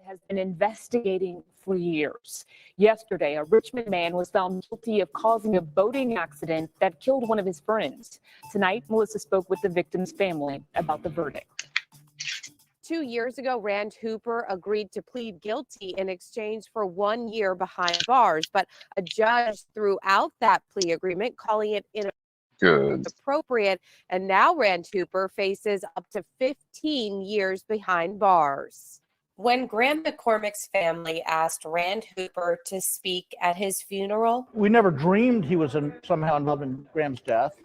has been investigating for years. Yesterday, a Richmond man was found guilty of causing a boating accident that killed one of his friends. Tonight, Melissa spoke with the victim's family about the verdict. 2 years ago, Rand Hooper agreed to plead guilty in exchange for 1 year behind bars, but a judge threw out that plea agreement, calling it inappropriate, and now Rand Hooper faces up to 15 years behind bars. When Graham McCormick's family asked Rand Hooper to speak at his funeral, we never dreamed he was somehow involved in Graham's death.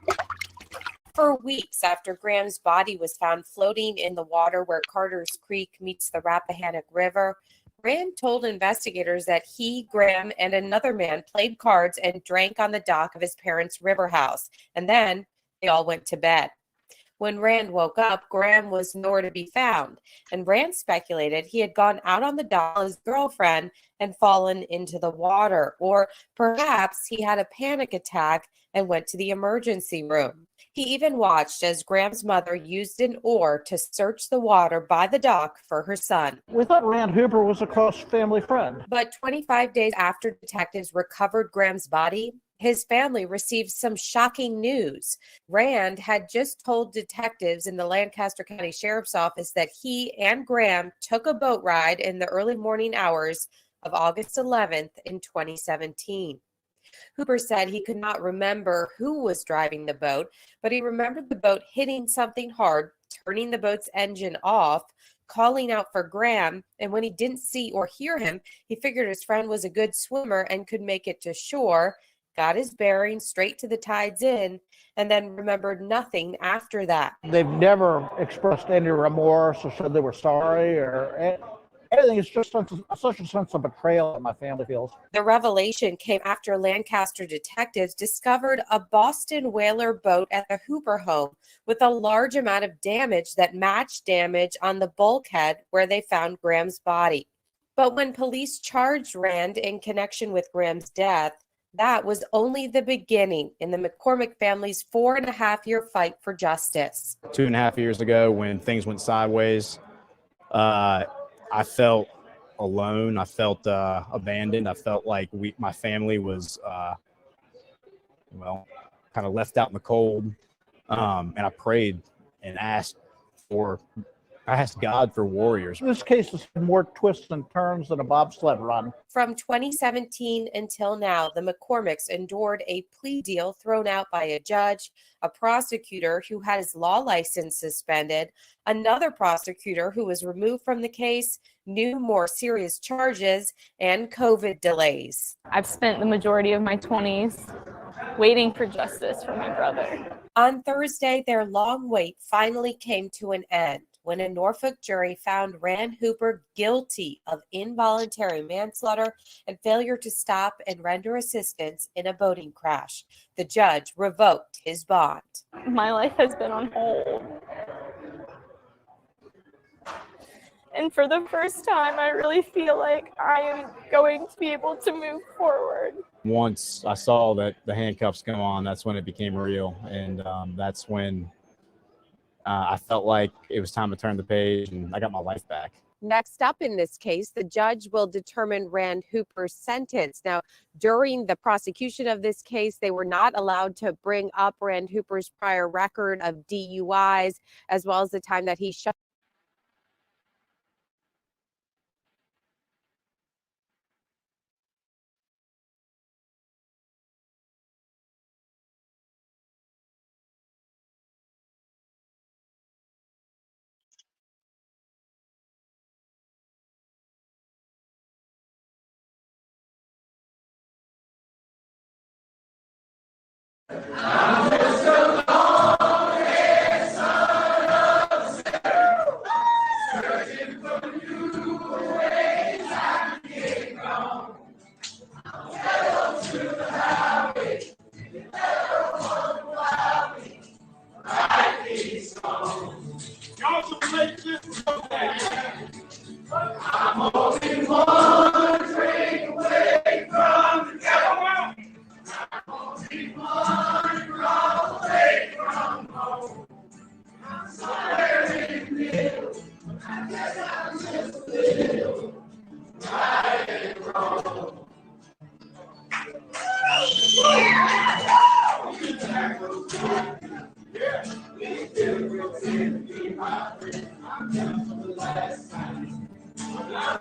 For weeks after Graham's body was found floating in the water where Carter's Creek meets the Rappahannock River, Rand told investigators that he, Graham, and another man played cards and drank on the dock of his parents' river house, and then they all went to bed. When Rand woke up, Graham was nowhere to be found, and Rand speculated he had gone out on the dock with his girlfriend and fallen into the water, or perhaps he had a panic attack and went to the emergency room. He even watched as Graham's mother used an oar to search the water by the dock for her son. We thought Rand Hooper was a close family friend. But 25 days after detectives recovered Graham's body, his family received some shocking news. Rand had just told detectives in the Lancaster County Sheriff's Office that he and Graham took a boat ride in the early morning hours of August 11th in 2017. Hooper said he could not remember who was driving the boat, but he remembered the boat hitting something hard, turning the boat's engine off, calling out for Graham, and when he didn't see or hear him, he figured his friend was a good swimmer and could make it to shore, got his bearings straight to the tides in, and then remembered nothing after that. They've never expressed any remorse or said they were sorry or anything. It's just such a sense of betrayal that my family feels. The revelation came after Lancaster detectives discovered a Boston whaler boat at the Hooper home with a large amount of damage that matched damage on the bulkhead where they found Graham's body. But when police charged Rand in connection with Graham's death, that was only the beginning in the McCormick family's 4.5-year fight for justice. 2.5 years ago, when things went sideways, I felt alone. I felt abandoned. I felt like my family was, kind of left out in the cold. And I prayed and asked God for warriors. This case has more twists and turns than a bobsled run. From 2017 until now, the McCormicks endured a plea deal thrown out by a judge, a prosecutor who had his law license suspended, another prosecutor who was removed from the case, new, more serious charges, and COVID delays. I've spent the majority of my 20s waiting for justice for my brother. On Thursday, their long wait finally came to an end when a Norfolk jury found Rand Hooper guilty of involuntary manslaughter and failure to stop and render assistance in a boating crash. The judge revoked his bond. My life has been on hold. And for the first time, I really feel like I am going to be able to move forward. Once I saw that the handcuffs come on, that's when it became real. And that's when I felt like it was time to turn the page and I got my life back. Next up in this case, the judge will determine Rand Hooper's sentence. Now, during the prosecution of this case, they were not allowed to bring up Rand Hooper's prior record of DUIs, as well as the time that he shot I'm only one drink away from the devil. I'm only one drop away from home. I'm somewhere in the middle. I guess I'm just a little.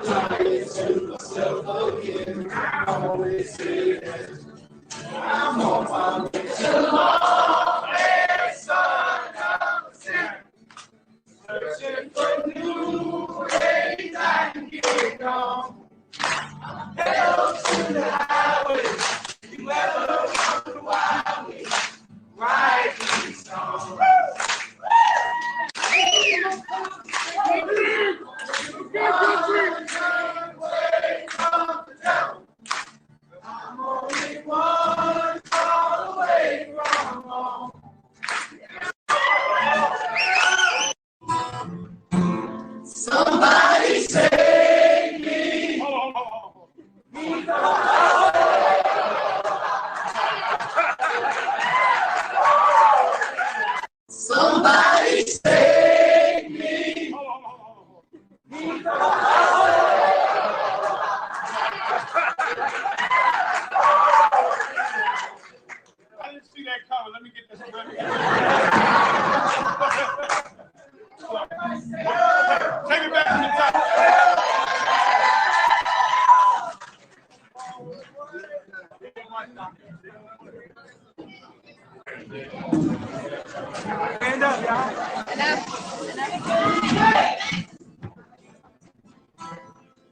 Searching for new ways I can get on. Hello to the highway. You ever wonder why we write these songs? I'm only one call away from home. Somebody save me. Somebody save me. I didn't see that coming. Let me get this ready. Take it back to the top. Stand up, y'all.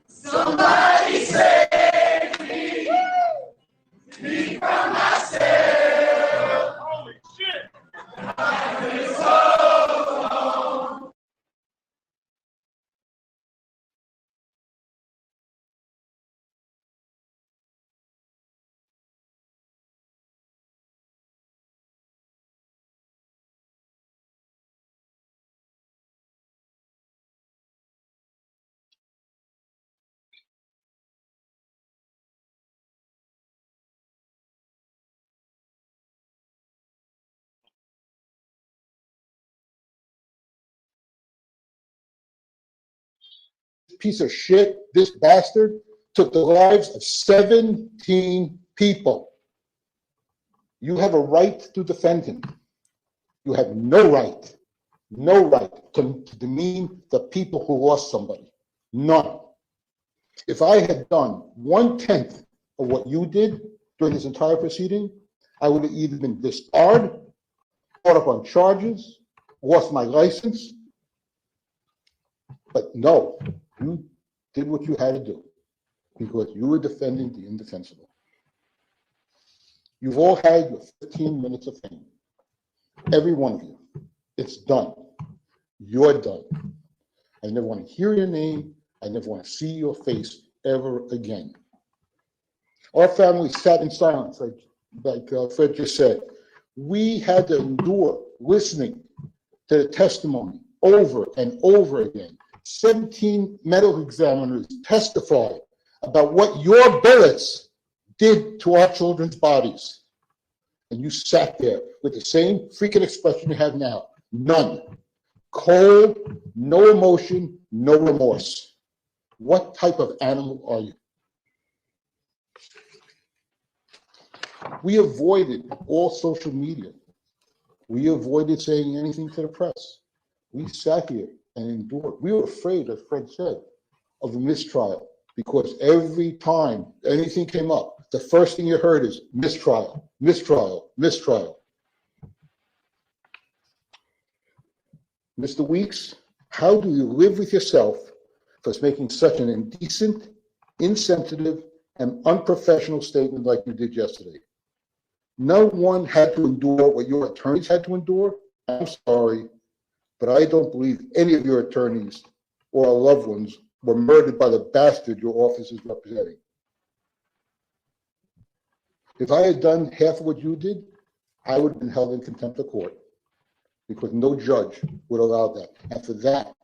Somebody save me. Me from myself. Holy shit. Piece of shit, this bastard, took the lives of 17 people. You have a right to defend him. You have no right to demean the people who lost somebody. None. If I had done 1/10 of what you did during this entire proceeding, I would have either been disbarred, caught up on charges, lost my license. But no, you did what you had to do because you were defending the indefensible. You've all had your 15 minutes of fame. Every one of you. It's done. You're done. I never want to hear your name. I never want to see your face ever again. Our family sat in silence, like Fred just said. We had to endure listening to the testimony over and over again. 17 medical examiners testified about what your bullets did to our children's bodies. And you sat there with the same freaking expression you have now. None. Cold, no emotion, no remorse. What type of animal are you? We avoided all social media. We avoided saying anything to the press. We sat here and endured. We were afraid, as Fred said, of a mistrial because every time anything came up, the first thing you heard is mistrial, mistrial, mistrial. Mr. Weeks, how do you live with yourself for making such an indecent, insensitive, and unprofessional statement like you did yesterday? No one had to endure what your attorneys had to endure. I'm sorry, but I don't believe any of your attorneys or our loved ones were murdered by the bastard your office is representing. If I had done half of what you did, I would have been held in contempt of court because no judge would allow that. And for that,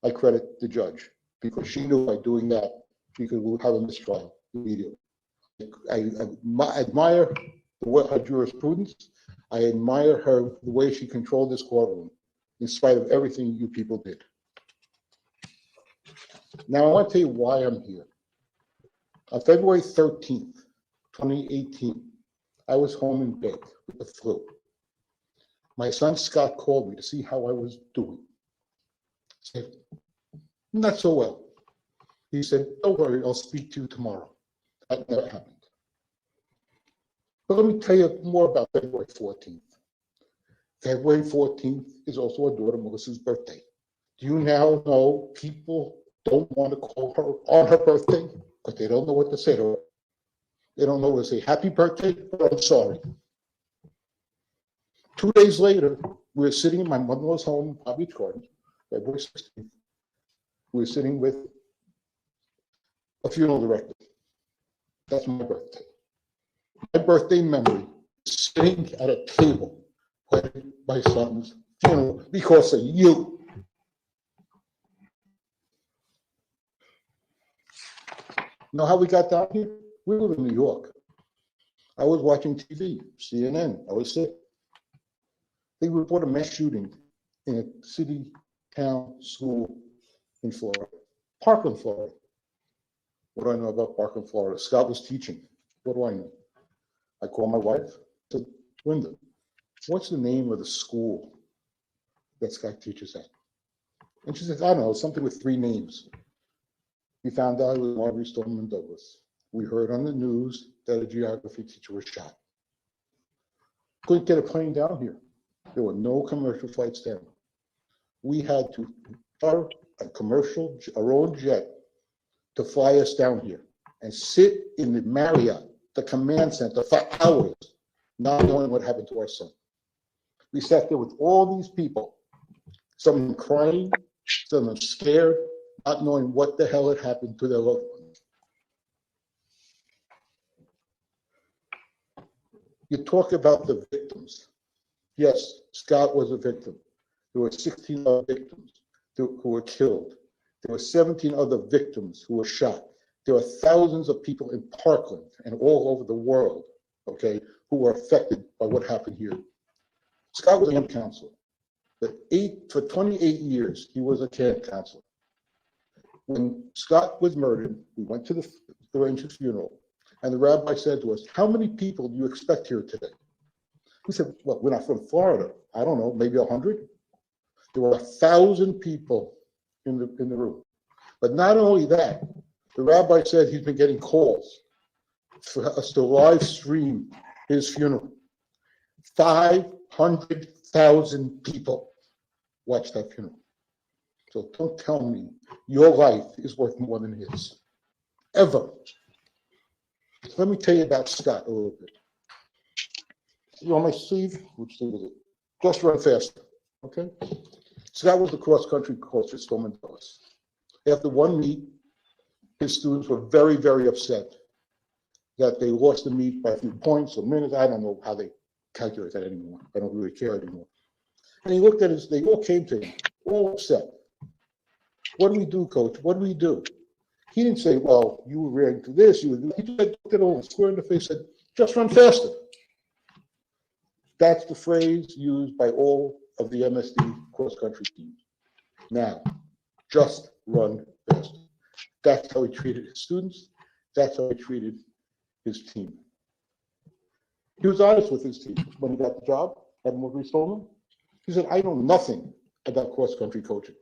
I credit the judge because she knew by doing that, she could have a mistrial immediately. I admire her jurisprudence. I admire the way she controlled this courtroom in spite of everything you people did. Now, I want to tell you why I'm here. On February 13th, 2018, I was home in bed with the flu. My son Scott called me to see how I was doing. I said, not so well. He said, don't worry, I'll speak to you tomorrow. That never happened. But let me tell you more about February 14th. February 14th is also our daughter Melissa's birthday. Do you now know people don't want to call her on her birthday because they don't know what to say to her? They don't know what to say, happy birthday, but I'm sorry. 2 days later, we were sitting in my mother-in-law's home in Palm Beach Gardens, February 16th. We were sitting with a funeral director. That's my birthday. My birthday memory is sitting at a table at my son's funeral because of you. Know how we got down here? We live in New York. I was watching TV, CNN. I was sick. They report a mass shooting in a city, town, school in Florida, Parkland, Florida. What do I know about Parkland, Florida? Scott was teaching. What do I know? I called my wife, said, Linda, what's the name of the school that Scott teaches at? And she said, I don't know, something with 3 names. We found out it was Marjory Stoneman Douglas. We heard on the news that a geography teacher was shot. Couldn't get a plane down here. There were no commercial flights down. We had to hire our own jet to fly us down here and sit in the Marriott, the command center, for hours, not knowing what happened to our son. We sat there with all these people, some of them crying, some of them scared, not knowing what the hell had happened to their loved ones. You talk about the victims. Yes, Scott was a victim. There were 16 other victims who were killed. There were 17 other victims who were shot. There are thousands of people in Parkland and all over the world, okay, who were affected by what happened here. Scott was a camp counselor. For 28 years, he was a camp counselor. When Scott was murdered, we went to the Ranger's funeral, and the rabbi said to us, how many people do you expect here today? We said, well, we're not from Florida. I don't know, maybe 100? There were 1,000 people in the room. But not only that, the rabbi said he's been getting calls for us to live stream his funeral. 500,000 people watched that funeral. So don't tell me your life is worth more than his, ever. Let me tell you about Scott a little bit. You on my sleeve? Which sleeve is it? Just Run Faster, okay? Scott was the cross-country coach at Stoneman Douglas. After one meet, his students were very, very upset that they lost the meet by a few points or minutes. I don't know how they calculate that anymore. I don't really care anymore. And he looked at his, they all came to him, all upset. What do we do, coach? What do we do? He didn't say, well, you were reacting to this, you were doing. He just looked at all square in the face and said, just run faster. That's the phrase used by all of the MSD cross-country teams. Now, just run faster. That's how he treated his students. That's how he treated his team. He was honest with his team when he got the job at Marjory Stoneman. He said, I know nothing about cross-country coaching,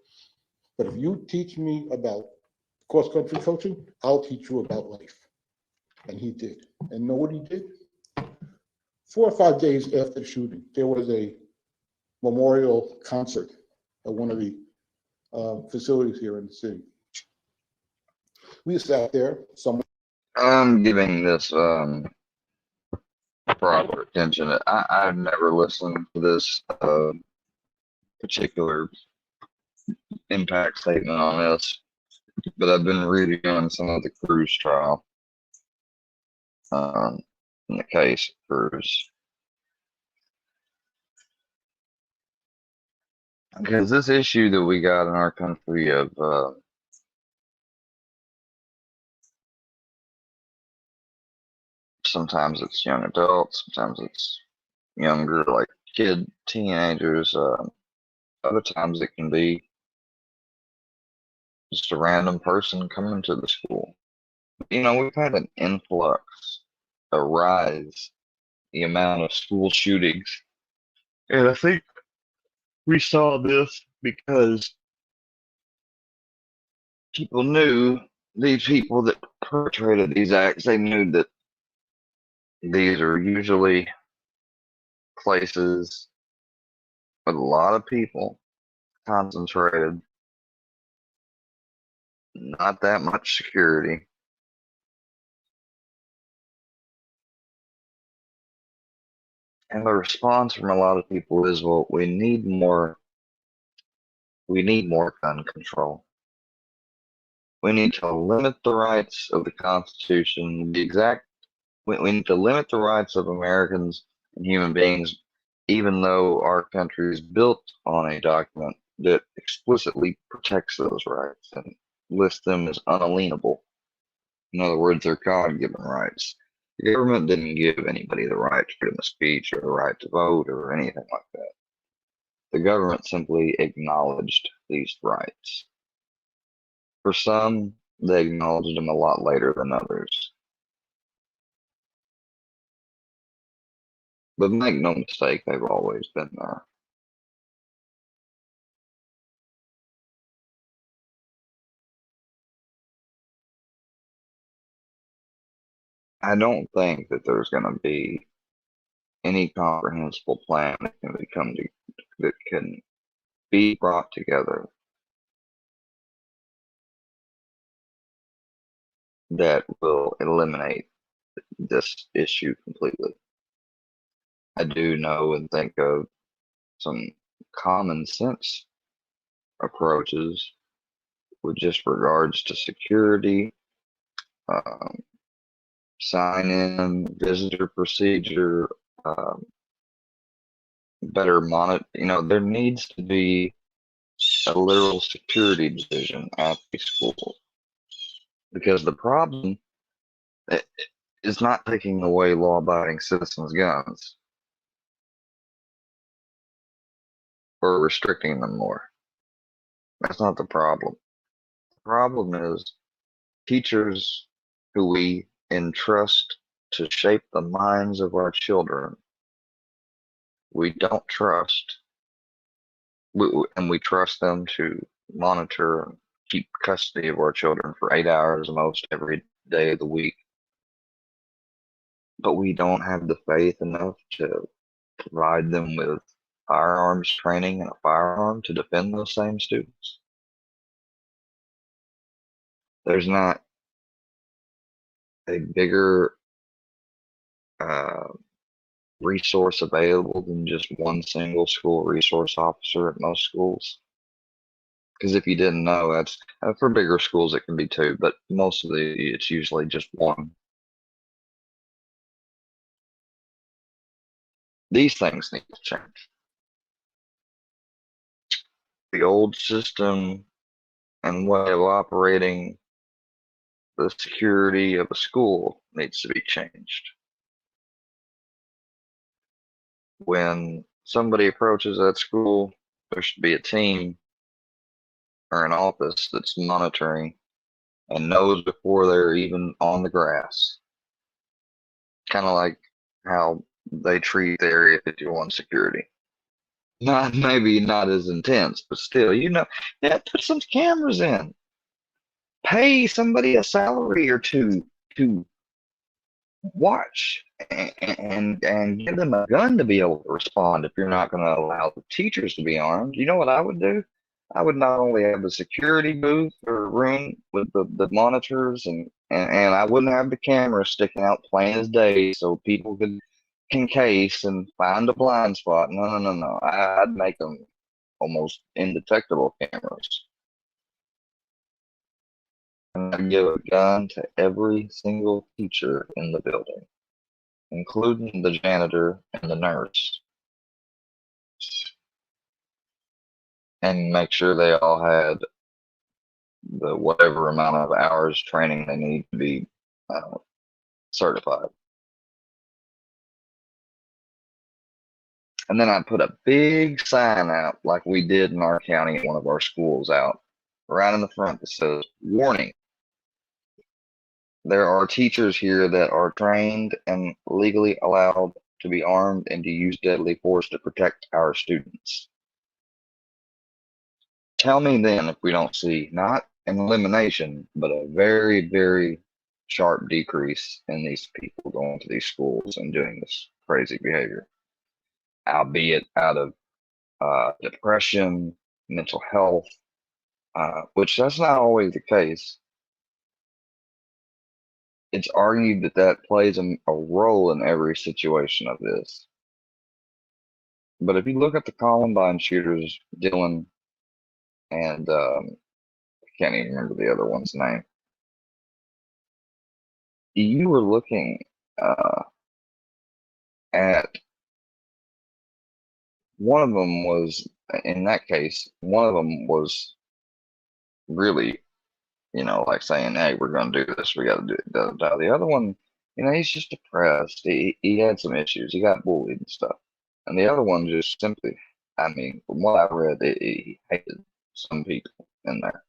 but if you teach me about cross-country coaching, I'll teach you about life. And he did. And know what he did? 4 or 5 days after the shooting, there was a memorial concert at one of the facilities here in the city. We sat there. I'm giving this proper attention. I've never listened to this particular impact statement on this, but I've been reading on some of the Cruz trial, in the case of Cruz. Because this issue that we got in our country of sometimes it's young adults, sometimes it's younger, like teenagers. Other times it can be just a random person coming to the school. You know, we've had an influx, a rise, the amount of school shootings. And I think we saw this because people knew these people that perpetrated these acts, they knew that these are usually places with a lot of people concentrated, not that much security. And the response from a lot of people is, well, we need more gun control. We need to limit the rights of the Constitution, we need to limit the rights of Americans and human beings, even though our country is built on a document that explicitly protects those rights and lists them as unalienable. In other words, they're God-given rights. The government didn't give anybody the right to freedom of speech or the right to vote or anything like that. The government simply acknowledged these rights. For some, they acknowledged them a lot later than others. But make no mistake, they've always been there. I don't think that there's going to be any comprehensible plan that can be brought together that will eliminate this issue completely. I do know and think of some common sense approaches with just regards to security, sign-in, visitor procedure, better monitor. There needs to be a literal security division at the school, because the problem is not taking away law-abiding citizens' guns or restricting them more. That's not the problem. The problem is teachers who we entrust to shape the minds of our children, we don't trust, and we trust them to monitor and keep custody of our children for 8 hours most every day of the week. But we don't have the faith enough to provide them with firearms training and a firearm to defend those same students. There's not a bigger resource available than just one single school resource officer at most schools. Because if you didn't know, that's for bigger schools it can be two, but it's usually just one. These things need to change. The old system and way of operating the security of a school needs to be changed. When somebody approaches that school, there should be a team or an office that's monitoring and knows before they're even on the grass. Kind of like how they treat the Area 51 security. Maybe not as intense, but still, put some cameras in. Pay somebody a salary or two to watch and give them a gun to be able to respond if you're not going to allow the teachers to be armed. You know what I would do? I would not only have the security booth or room with the monitors and I wouldn't have the cameras sticking out plain as day so people could case and find a blind spot. No. I'd make them almost indetectable cameras. And I'd give a gun to every single teacher in the building, including the janitor and the nurse. And make sure they all had the whatever amount of hours training they need to be certified. And then I put a big sign out like we did in our county at one of our schools out right in the front that says, warning. There are teachers here that are trained and legally allowed to be armed and to use deadly force to protect our students. Tell me then if we don't see not an elimination, but a very, very sharp decrease in these people going to these schools and doing this crazy behavior, albeit out of depression, mental health, which that's not always the case. It's argued that that plays a role in every situation of this. But if you look at the Columbine shooters, Dylan and I can't even remember the other one's name, you were looking at one of them was, in that case, one of them was really, like saying, hey, we're going to do this, we got to do it. The other one, he's just depressed. He had some issues. He got bullied and stuff. And the other one just simply, I mean, from what I read, he hated some people in there.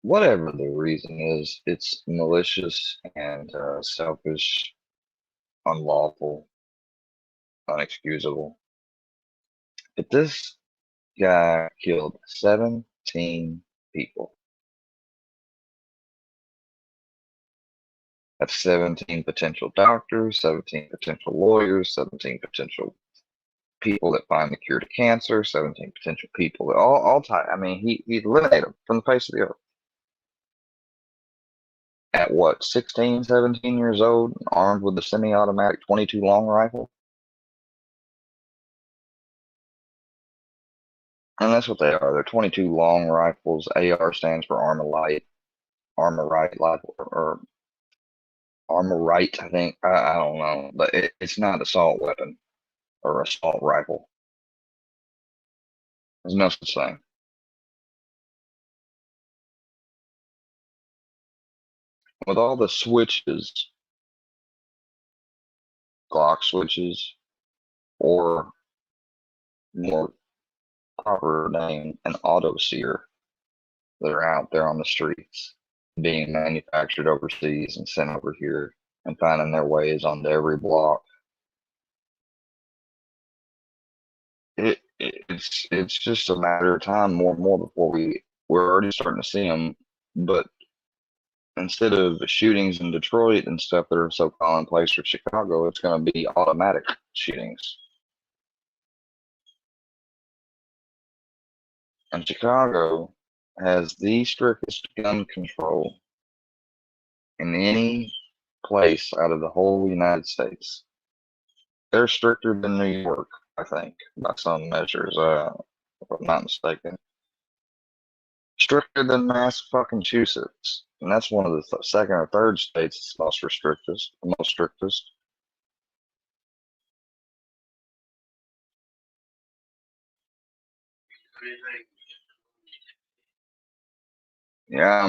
Whatever the reason is, it's malicious and selfish, unlawful, unexcusable. But this guy killed 17 people. That's 17 potential doctors, 17 potential lawyers, 17 potential people that find the cure to cancer, 17 potential people that all time. I mean, he eliminated them from the face of the earth. At what, 16, 17 years old, armed with a semi-automatic 22 long rifle? And that's what they are. They're 22 long rifles. AR stands for Armalite rifle, or Armorite, I think. I don't know, but it's not assault weapon or assault rifle. There's no such thing. With all the switches, Glock switches, or more proper name, an auto sear, that are out there on the streets, being manufactured overseas and sent over here and finding their ways onto every block. It's just a matter of time, more and more, before we're already starting to see them. But instead of shootings in Detroit and stuff that are so commonplace for Chicago, it's going to be automatic shootings. And Chicago has the strictest gun control in any place out of the whole United States. They're stricter than New York, I think, by some measures, if I'm not mistaken. Stricter than Massachusetts. And that's one of the second or third states that's most strictest. Yeah,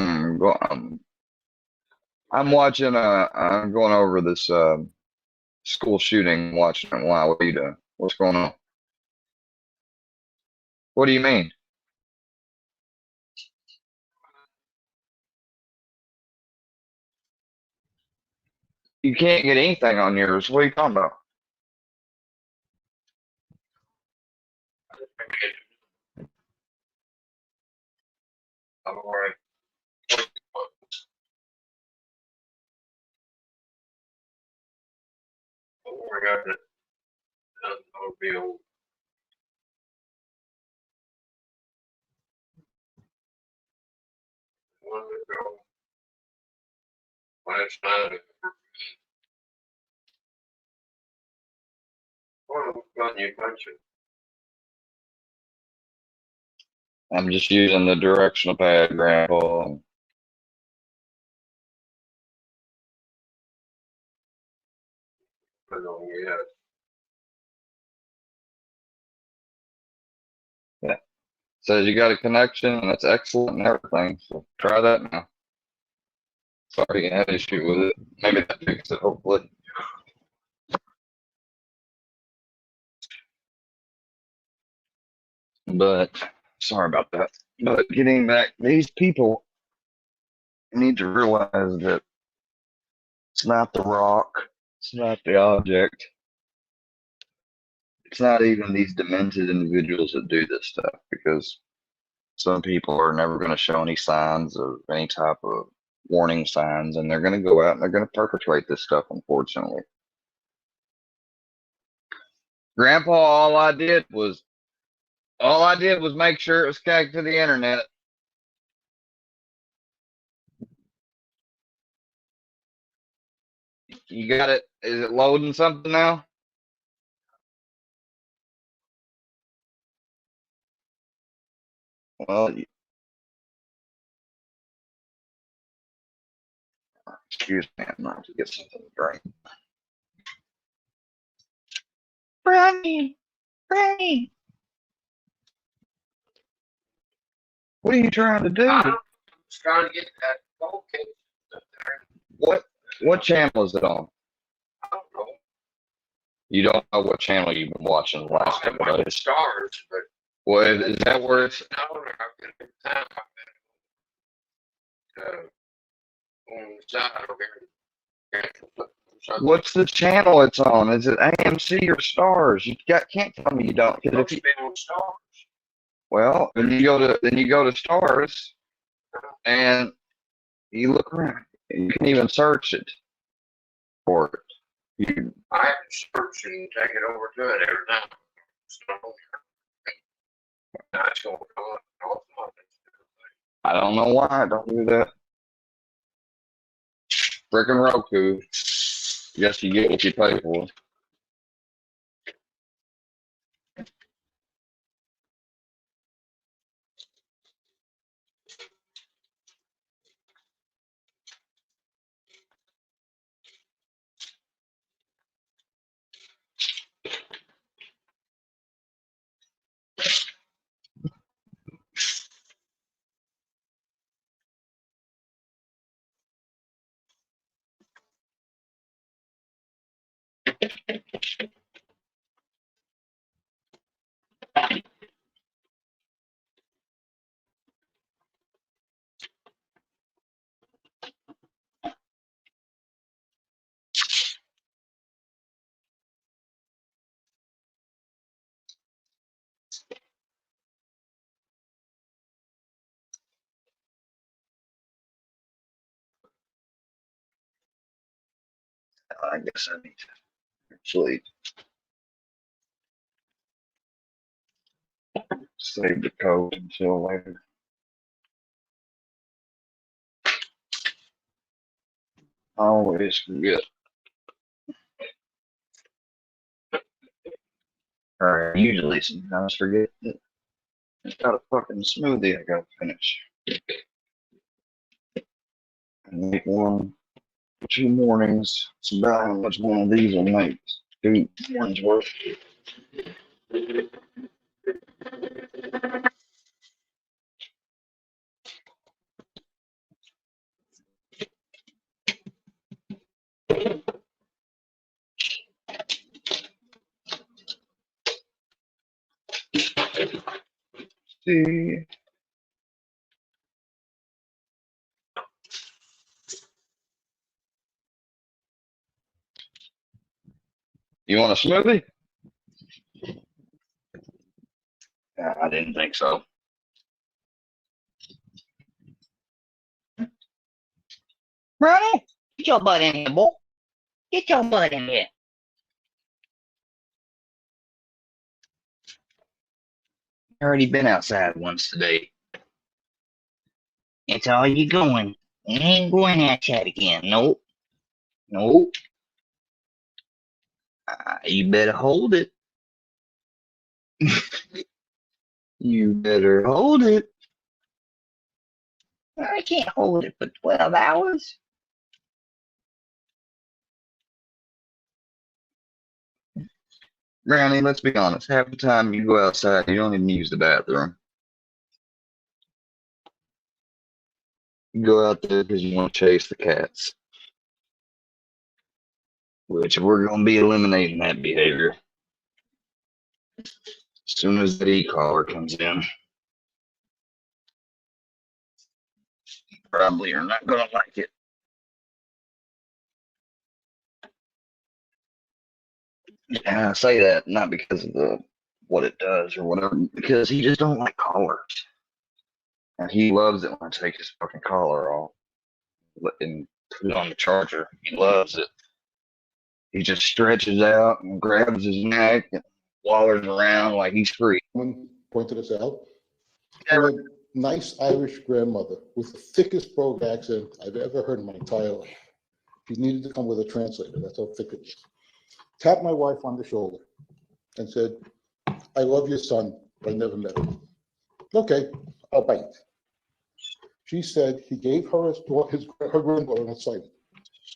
I'm watching. I'm going over this school shooting. Watching it. Wow, what are you doing? What's going on? What do you mean? You can't get anything on yours. What are you talking about? I'm all right. Don't worry about it. I'll be old. Last night, I'm just using the directional pad, Grandpa. Yeah. Says you got a connection, and that's excellent and everything. So try that now. Sorry you had issue with it. Maybe that fixes it, hopefully. But sorry about that. But getting back, these people need to realize that it's not the rock, it's not the object, it's not even these demented individuals that do this stuff, because some people are never going to show any signs of any type of warning signs, and they're going to go out and they're going to perpetrate this stuff, unfortunately. Grandpa, all I did was make sure it was connected to the internet. You got it? Is it loading something now? Well, excuse me, I'm not to get something to drink. Granny, Granny, what are you trying to do? I'm just trying to get that gold case up there. What channel is it on? I don't know. You don't know what channel you've been watching the last I'm couple watching days. stars, but Well, is that where it's? no, I've been every time I've been on the side over here. What's the channel it's on? Is it AMC or Stars? Can't tell me you don't. 'Cause if you, on stars. well, then you go to Stars, and you look around. You can even search it for it. You, I have to search and take it over to it every time. It's not on there. Now it's going to come up. No, it's not. I don't know why I don't do that. Frickin' Roku. Yes, you get what you pay for. I guess I need to sleep. Save the code until later. I always forget. Or I usually sometimes forget that I've got a fucking smoothie I gotta finish. And make 1 or 2 mornings. It's about how much one of these will make. 2 mornings worth. See. You want a smoothie? Yeah, I didn't think so. Ronnie, get your butt in here, boy. Get your butt in here. I already been outside once today. That's all you going. You ain't going outside again. Nope. Nope. You better hold it. You better hold it. I can't hold it for 12 hours. Brownie, let's be honest. Half the time you go outside, you don't even use the bathroom. You go out there because you want to chase the cats. Which we're going to be eliminating that behavior. As soon as that e-collar comes in. You probably are not going to like it. Yeah, I say that not because of what it does or whatever, because he just don't like collars. And he loves it when I take his fucking collar off and put it on the charger. He loves it. He just stretches out and grabs his neck and wallers around like he's free. Someone pointed us out. And a nice Irish grandmother with the thickest brogue accent I've ever heard in my entire life. She needed to come with a translator. That's how thick it is. Tapped my wife on the shoulder and said, I love your son, but I never met him. Okay, I'll bite. She said he gave her her granddaughter an assignment.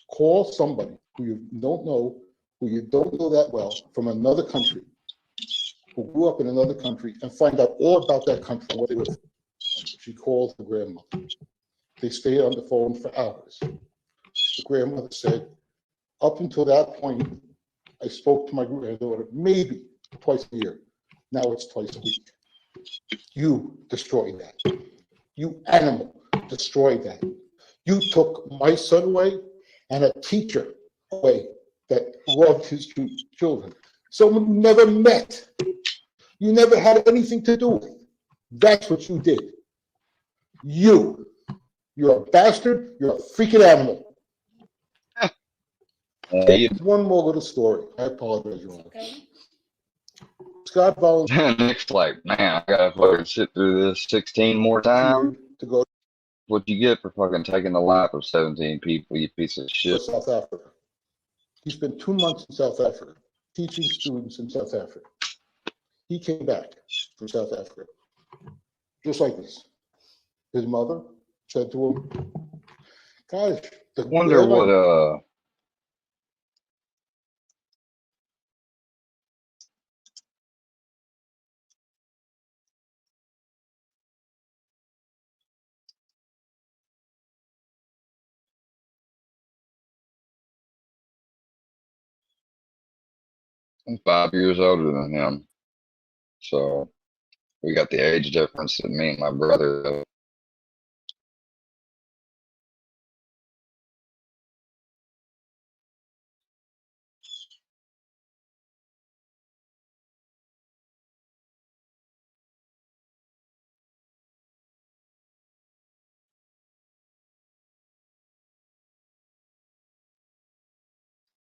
Call somebody who you don't know, that well, from another country, who grew up in another country, and find out all about that country and what they live. She called the grandmother. They stayed on the phone for hours. The grandmother said, up until that point, I spoke to my granddaughter maybe twice a year. Now it's twice a week. You destroyed that. You animal destroyed that. You took my son away and a teacher away that loved his children. Someone you never met. You never had anything to do with. That's what you did. You're a bastard. You're a freaking animal. One more little story. I apologize, Your Honor. Okay. Scott volunteered Nick's like, man, I gotta fucking sit through this 16 more times. to go What you get for fucking taking the life of 17 people, you piece of to shit. South Africa. He spent 2 months in South Africa teaching students in South Africa. He came back from South Africa, just like this. His mother said to him, gosh, the Wonder what I'm 5 years older than him. So we got the age difference that me and my brother have.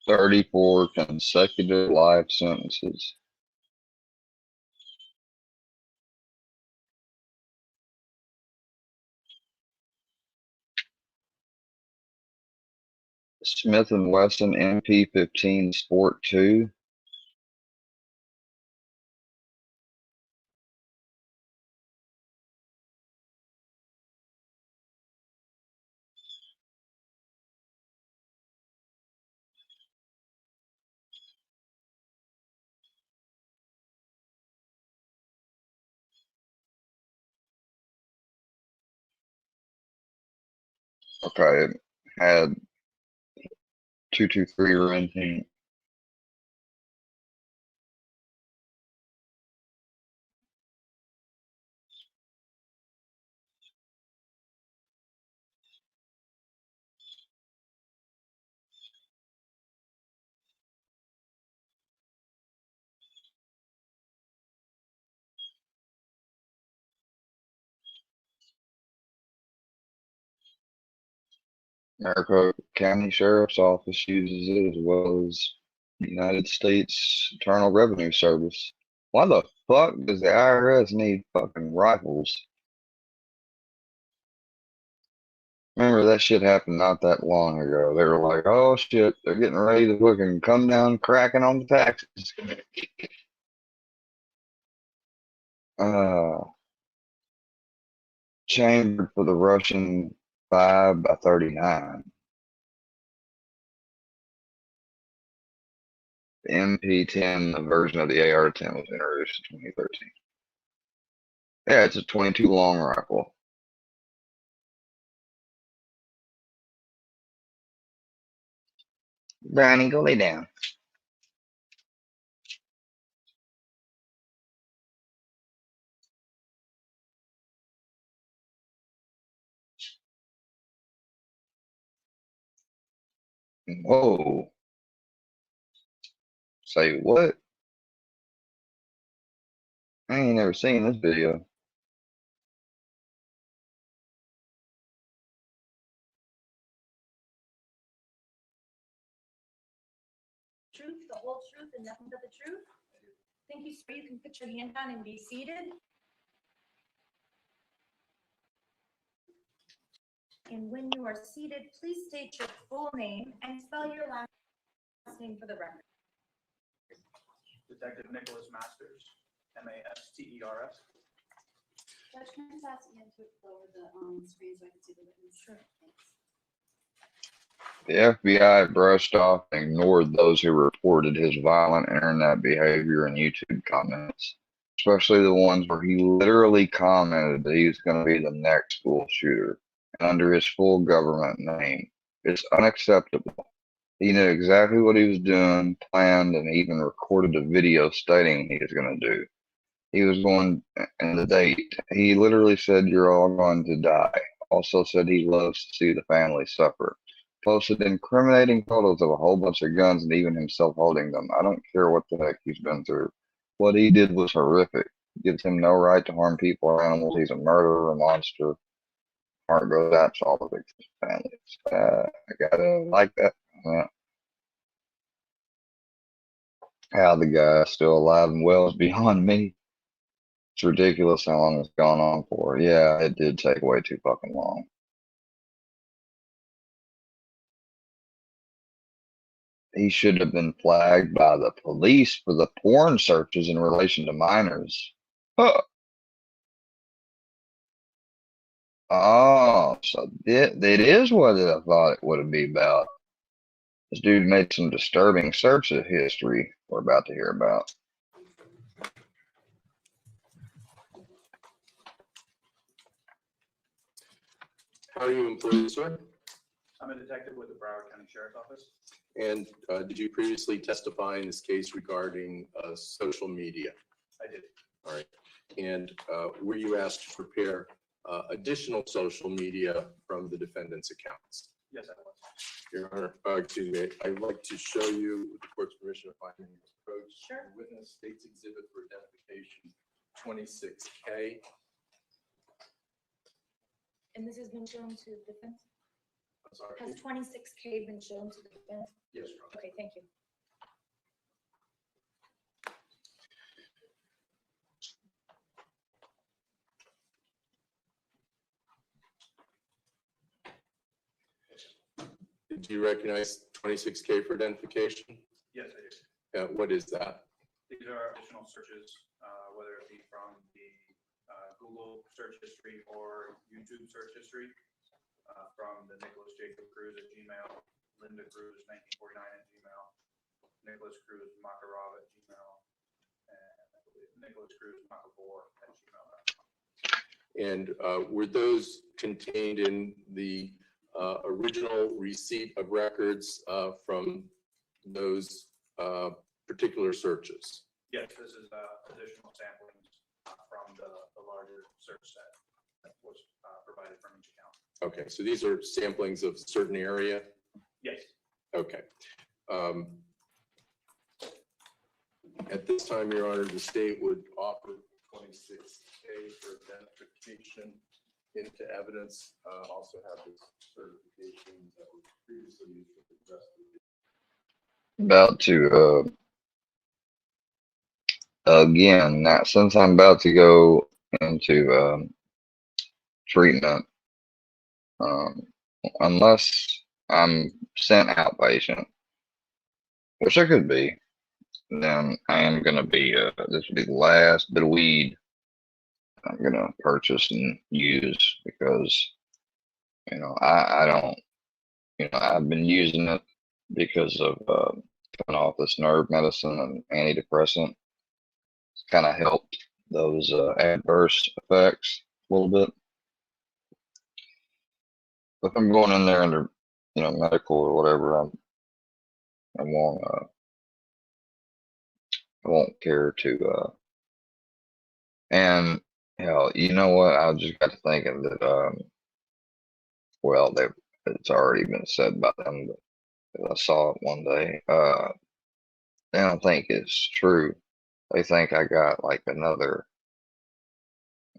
"34 consecutive life sentences." Smith & Wesson MP15 Sport 2. Okay, it had 223 renting. Maricopa County Sheriff's Office uses it as well as United States Internal Revenue Service. Why the fuck does the IRS need fucking rifles? Remember that shit happened not that long ago. They were like, oh shit, they're getting ready to fucking come down cracking on the taxes. Chambered for the Russian 5x39. The MP10, the version of the AR-10, was introduced in 2013. Yeah, it's a 22 long rifle. Brownie, go lay down. Whoa. Say what? I ain't never seen this video. truth, the whole truth, and nothing but the truth? Thank you, sir. You can put your hand down and be seated. And when you are seated, please state your full name and spell your last name for the record. Detective Nicholas Masters, Masters. Judge, can I just ask you to lower the screen so I can see the witness? Sure. Thanks. The FBI brushed off and ignored those who reported his violent internet behavior and YouTube comments, especially the ones where he literally commented that he was going to be the next school shooter and under his full government name. It's unacceptable. He knew exactly what he was doing, planned, and even recorded a video stating he was going to do. He was going, and the date, he literally said, "You're all going to die." Also said he loves to see the family suffer. Posted incriminating photos of a whole bunch of guns and even himself holding them. I don't care what the heck he's been through. What he did was horrific. Gives him no right to harm people or animals. He's a murderer, a monster. Heart goes out to all the victims' families. I gotta like that. Yeah. How the guy's still alive and well is beyond me. It's ridiculous how long it's gone on for. Yeah, it did take way too fucking long. He should have been flagged by the police for the porn searches in relation to minors. Huh. Oh, so that is what I thought it would be about. This dude made some disturbing search history we're about to hear about. How are you employed, sir? I'm a detective with the Broward County Sheriff's Office. And did you previously testify in this case regarding social media? I did. All right. And were you asked to prepare additional social media from the defendant's accounts? Yes, I was. Your Honor, excuse me, I'd like to show you, with the court's permission, if I can approach Sure. the witness state's exhibit for identification 26K. And this has been shown to the defense? I'm sorry. Has 26K been shown to the defense? Yes, Your Honor. Okay, thank you. Do you recognize 26K for identification? Yes, I do. What is that? These are additional searches, whether it be from the Google search history or YouTube search history, from the Nicholas Jacob Cruz at Gmail, Linda Cruz 1949 at Gmail, Nicholas Cruz Makarov at Gmail, and I believe Nicholas Cruz Makavor at gmail.com. And were those contained in the original receipt of records from those particular searches? Yes, this is additional samplings from the larger search set that was provided from each account. Okay, so these are samplings of a certain area? Yes. Okay. At this time, Your Honor, the state would offer 26K for identification into evidence. Also have this certification that was previously used for the rest of the About to, again, now, since I'm about to go into treatment, unless I'm sent outpatient, which I could be, then I am going to be, this will be the last bit of weed I'm going to purchase and use because, you know, I don't, you know, I've been using it because of coming off this nerve medicine and antidepressant. It's kind of helped those adverse effects a little bit. If I'm going in there under, you know, medical or whatever, I won't care to, and hell, you know what? I just got to thinking that, well, it's already been said by them, but I saw it one day. They don't think it's true. They think I got like another,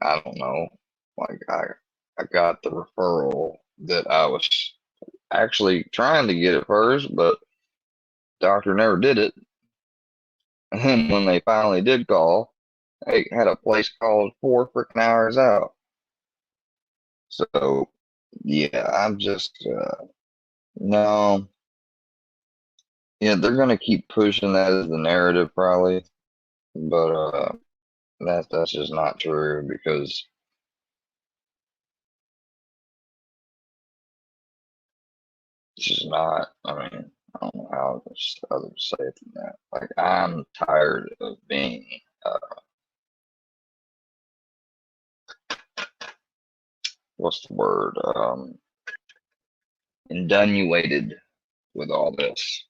I don't know, like I got the referral that I was actually trying to get at first, but Doctor never did it. And then when they finally did call, they had a place called 4 freaking hours out. So, yeah, I'm just, no. Yeah, they're gonna keep pushing that as the narrative probably, but that's just not true because it's just not. I mean, I don't know how other to say it than that. Like, I'm tired of being, what's the word? Inundated with all this.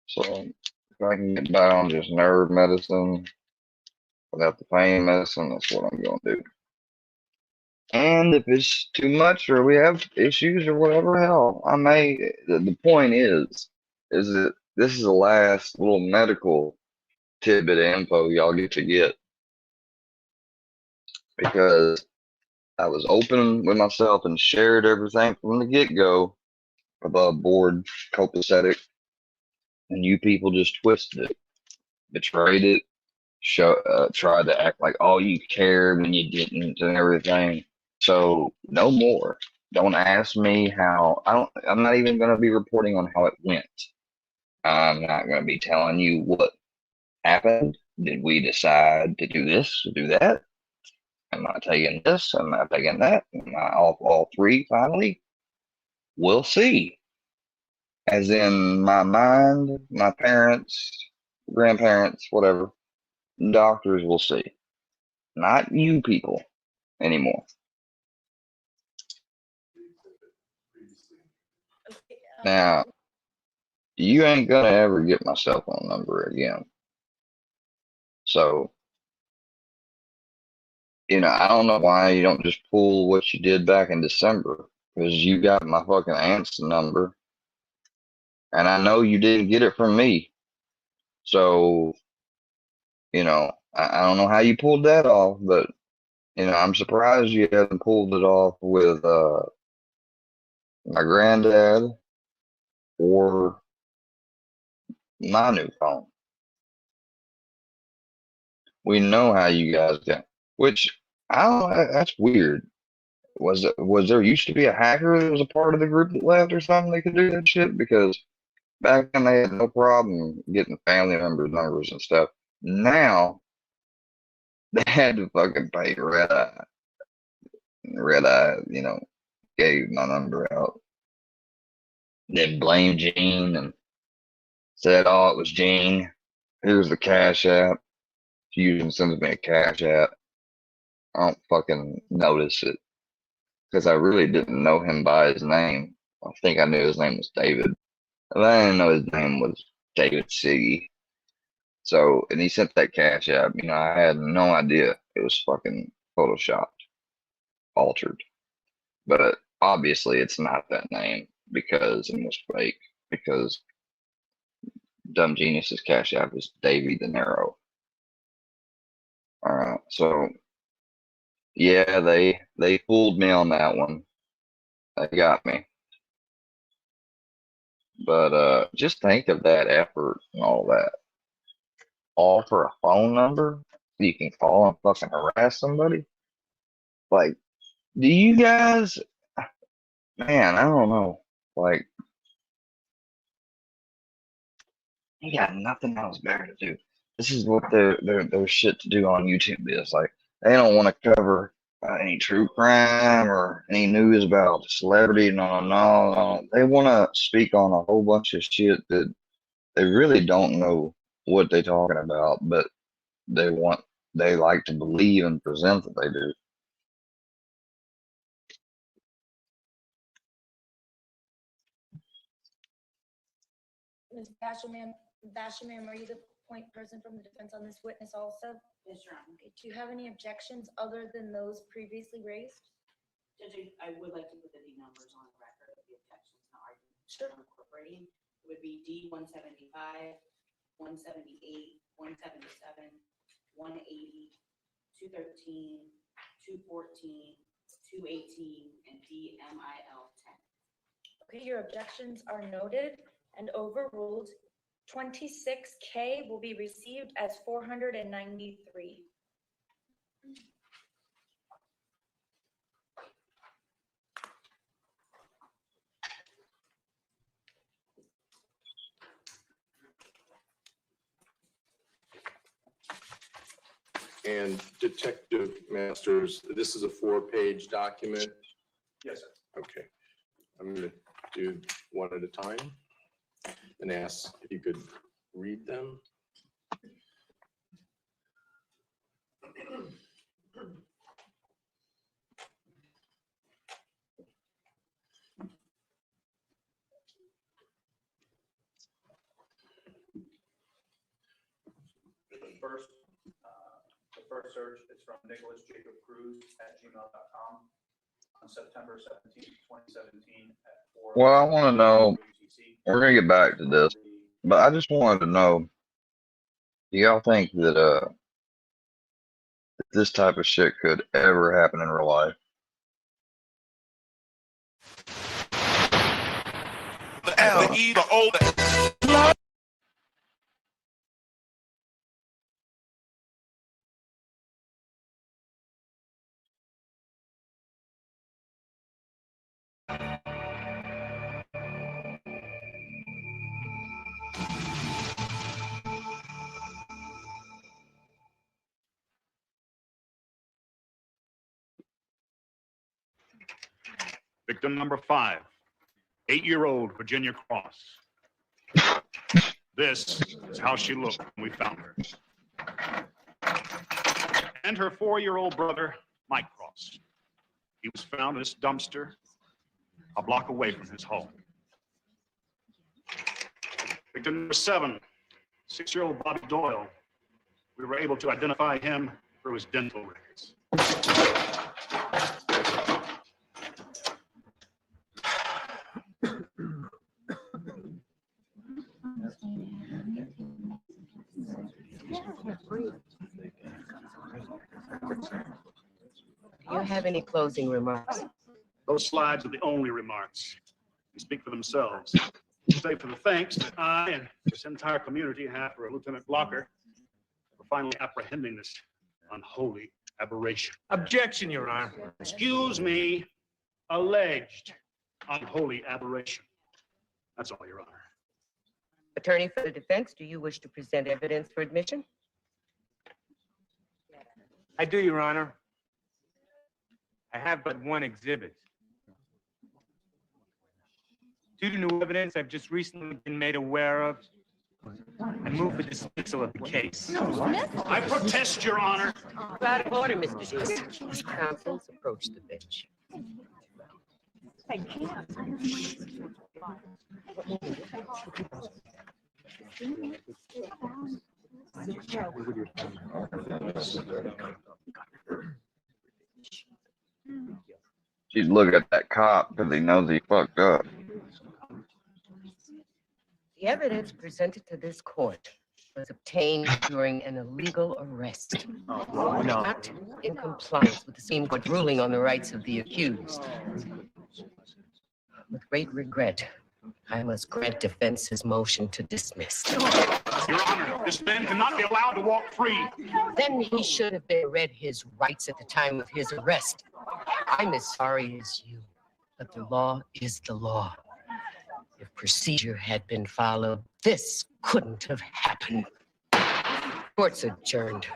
So if I can get by on just nerve medicine without the pain medicine, that's what I'm gonna do. And if it's too much or we have issues or whatever, hell, I may. The point is that this is the last little medical tidbit of info y'all get to get because I was open with myself and shared everything from the get-go above board, copacetic, and you people just twisted it, betrayed it, tried to act like all you cared when you didn't and everything. So no more. Don't ask me how. I'm not even going to be reporting on how it went. I'm not going to be telling you what happened. Did we decide to do this, to do that? Am I taking this? Am I taking that? Am I off all three finally? We'll see. As in my mind, my parents, grandparents, whatever, doctors will see. Not you people anymore. Now, you ain't gonna ever get my cell phone number again. So, I don't know why you don't just pull what you did back in December, because you got my fucking aunt's number, and I know you didn't get it from me. So, I don't know how you pulled that off, but I'm surprised you haven't pulled it off with my granddad or my new phone. We know how you guys got, which I don't know, that's weird. Was there used to be a hacker that was a part of the group that left or something that could do that shit? Because back then they had no problem getting family members' numbers and stuff. Now they had to fucking pay Red Eye. Red Eye, gave my number out. Then blamed Gene and said, "Oh, it was Gene. Here's the Cash App." Fusion sends me a Cash App. I don't fucking notice it because I really didn't know him by his name. I think I knew his name was David. And I didn't know his name was David Siggy. So, and he sent that Cash App. I had no idea it was fucking photoshopped, altered. But obviously, it's not that name because it was fake. Because Dumb Genius's Cash App is Davey De Niro. So yeah, they fooled me on that one. They got me. But just think of that effort and all that. All for a phone number you can call and fucking harass somebody. Like, do you guys, man, I don't know. Like, you got nothing else better to do. This is what their shit to do on YouTube is. Like, they don't want to cover any true crime or any news about celebrity. No. They want to speak on a whole bunch of shit that they really don't know what they're talking about, but they like to believe and present that they do. Ms. Basham, are you the point person from the defense on this witness also? Yes, Your Honor. Okay, do you have any objections other than those previously raised? Judge, I would like to put the numbers on the record of the objections and arguments. Sure. I'm incorporating. It would be D 175, 178, 177, 180, 213, 214, 218, and DMIL 10. Okay, your objections are noted. and overruled. 26K will be received as 493. And Detective Masters, this is a 4-page document. Yes, sir. Okay. I'm going to do one at a time and ask if you could read them. The first search is from Nicholas Jacob Cruz at gmail.com on September 17th, 2017 at 4. Well, I want to know, we're going to get back to this, but I just wanted to know, do y'all think that this type of shit could ever happen in real life? The L, the E, the O, the Victim number 5, 8-year-old Virginia Cross. This is how she looked when we found her. And her 4-year-old brother, Mike Cross. He was found in this dumpster a block away from his home. Victim number 7, 6-year-old Bobby Doyle. We were able to identify him through his dental records. Do you have any closing remarks? Those slides are the only remarks. They speak for themselves. Save for the thanks that I and this entire community have for Lieutenant Blocker for finally apprehending this unholy aberration. Objection, Your Honor. Excuse me, alleged unholy aberration. That's all, Your Honor. Attorney for the defense, do you wish to present evidence for admission? I do, Your Honor. I have but one exhibit. Due to new evidence I've just recently been made aware of, I move for dismissal of the case. I protest, Your Honor. Out of order, Mr. Smith. Counsels approach the bench. She'd look at that cop because he knows he fucked up. The evidence presented to this court was obtained during an illegal arrest, not in compliance with the Supreme Court ruling on the rights of the accused. With great regret, I must grant defense's motion to dismiss. Your Honor, this man cannot be allowed to walk free. Then he should have been read his rights at the time of his arrest. I'm as sorry as you, but the law is the law. If procedure had been followed, this couldn't have happened. Court's adjourned.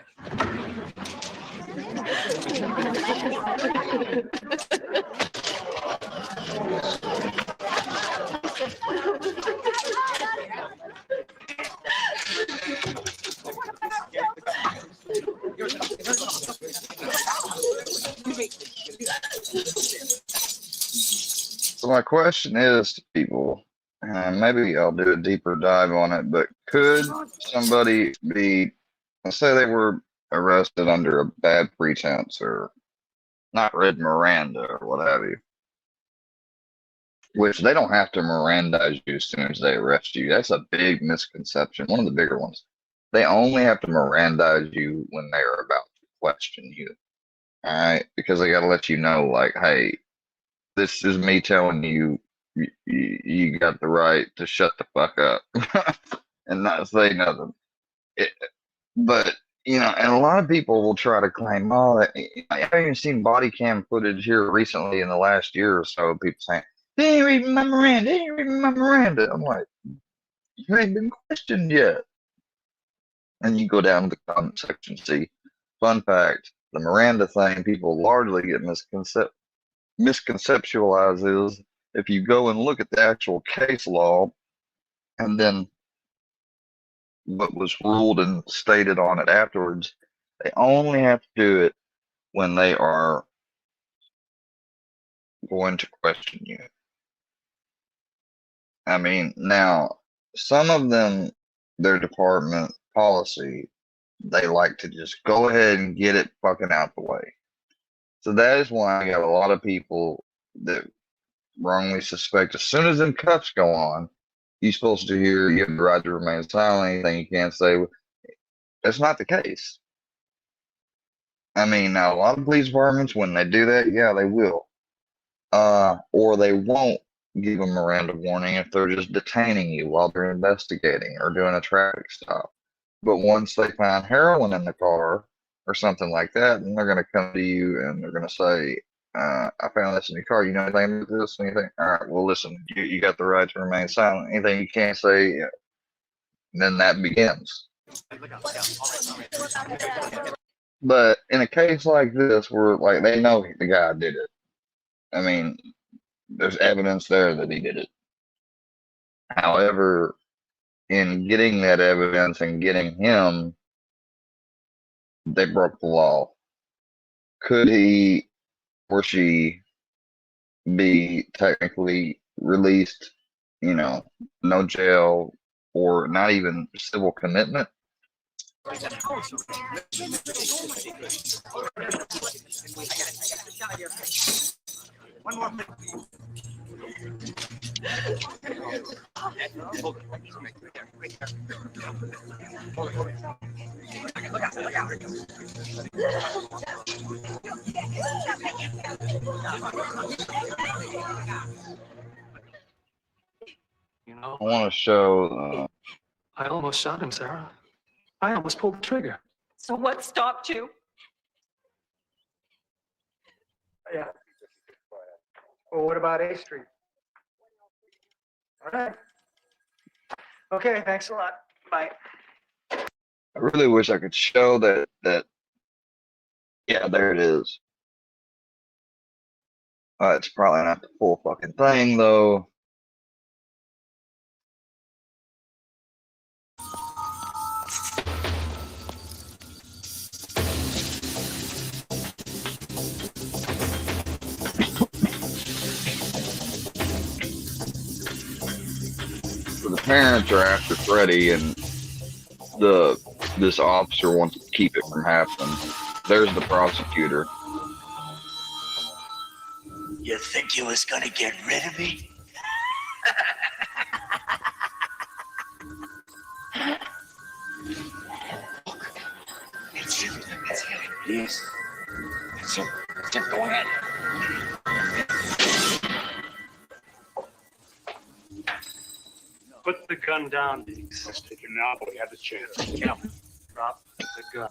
So my question is to people, and maybe I'll do a deeper dive on it, but could somebody be, let's say they were arrested under a bad pretense or not read Miranda or what have you, which they don't have to Mirandize you as soon as they arrest you. That's a big misconception, one of the bigger ones. They only have to Mirandize you when they're about to question you, all right? Because they got to let you know, like, hey, this is me telling you you got the right to shut the fuck up and not say nothing. But and a lot of people will try to claim, oh, I haven't even seen body cam footage here recently in the last year or so. People saying, they ain't reading my Miranda, they ain't reading my Miranda. I'm like, you ain't been questioned yet. And you go down to the comment section, see. Fun fact, the Miranda thing people largely get misconceptualized is if you go and look at the actual case law and then what was ruled and stated on it afterwards, they only have to do it when they are going to question you. I mean, now, some of them, their department policy, they like to just go ahead and get it fucking out the way. So that is why I got a lot of people that wrongly suspect as soon as them cuffs go on, you're supposed to hear you have the right to remain silent, anything you can't say. That's not the case. I mean, now a lot of police departments, when they do that, yeah, they will. Or they won't give a Miranda warning if they're just detaining you while they're investigating or doing a traffic stop. But once they find heroin in the car or something like that, then they're going to come to you and they're going to say, I found this in your car. You know anything about this? Anything? All right, well, listen, you got the right to remain silent. Anything you can't say, then that begins. But in a case like this, where like they know the guy did it, I mean, there's evidence there that he did it. However, in getting that evidence and getting him, they broke the law. Could he or she be technically released, no jail or not even civil commitment? One more thing. I want to show. I almost shot him, Sarah. I almost pulled the trigger. So what stopped you? Yeah. Well, what about A Street? All right. Okay, thanks a lot. Bye. I really wish I could show that. Yeah, there it is. It's probably not the full fucking thing, though. The parents are after Freddie, and this officer wants to keep it from happening. There's the prosecutor. You think you was gonna get rid of me? It's him. Yes. It's him. Go ahead. Put the gun down, Deeks. Let's take him now, but we have the chance. Yeah. Drop the gun.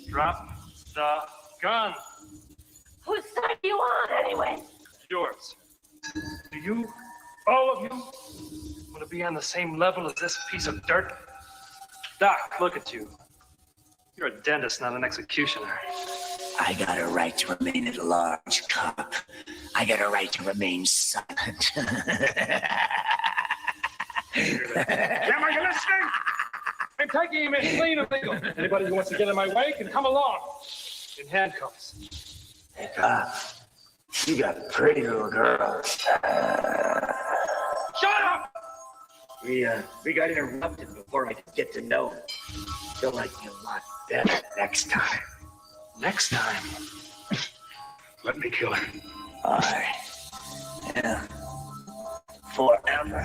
Drop the gun. Whose side are you on anyway? Yours. Do you, all of you, want to be on the same level as this piece of dirt? Doc, look at you. You're a dentist, not an executioner. I got a right to remain at large, cop. I got a right to remain silent. Jim, are you listening? I'm taking him as clean illegal. Anybody who wants to get in my way can come along. In handcuffs. Hey, cop. You got a pretty little girl. Shut up! We got interrupted before I could get to know him. Feel like you a lot better next time. Next time, let me kill her. All right. Yeah. Forever.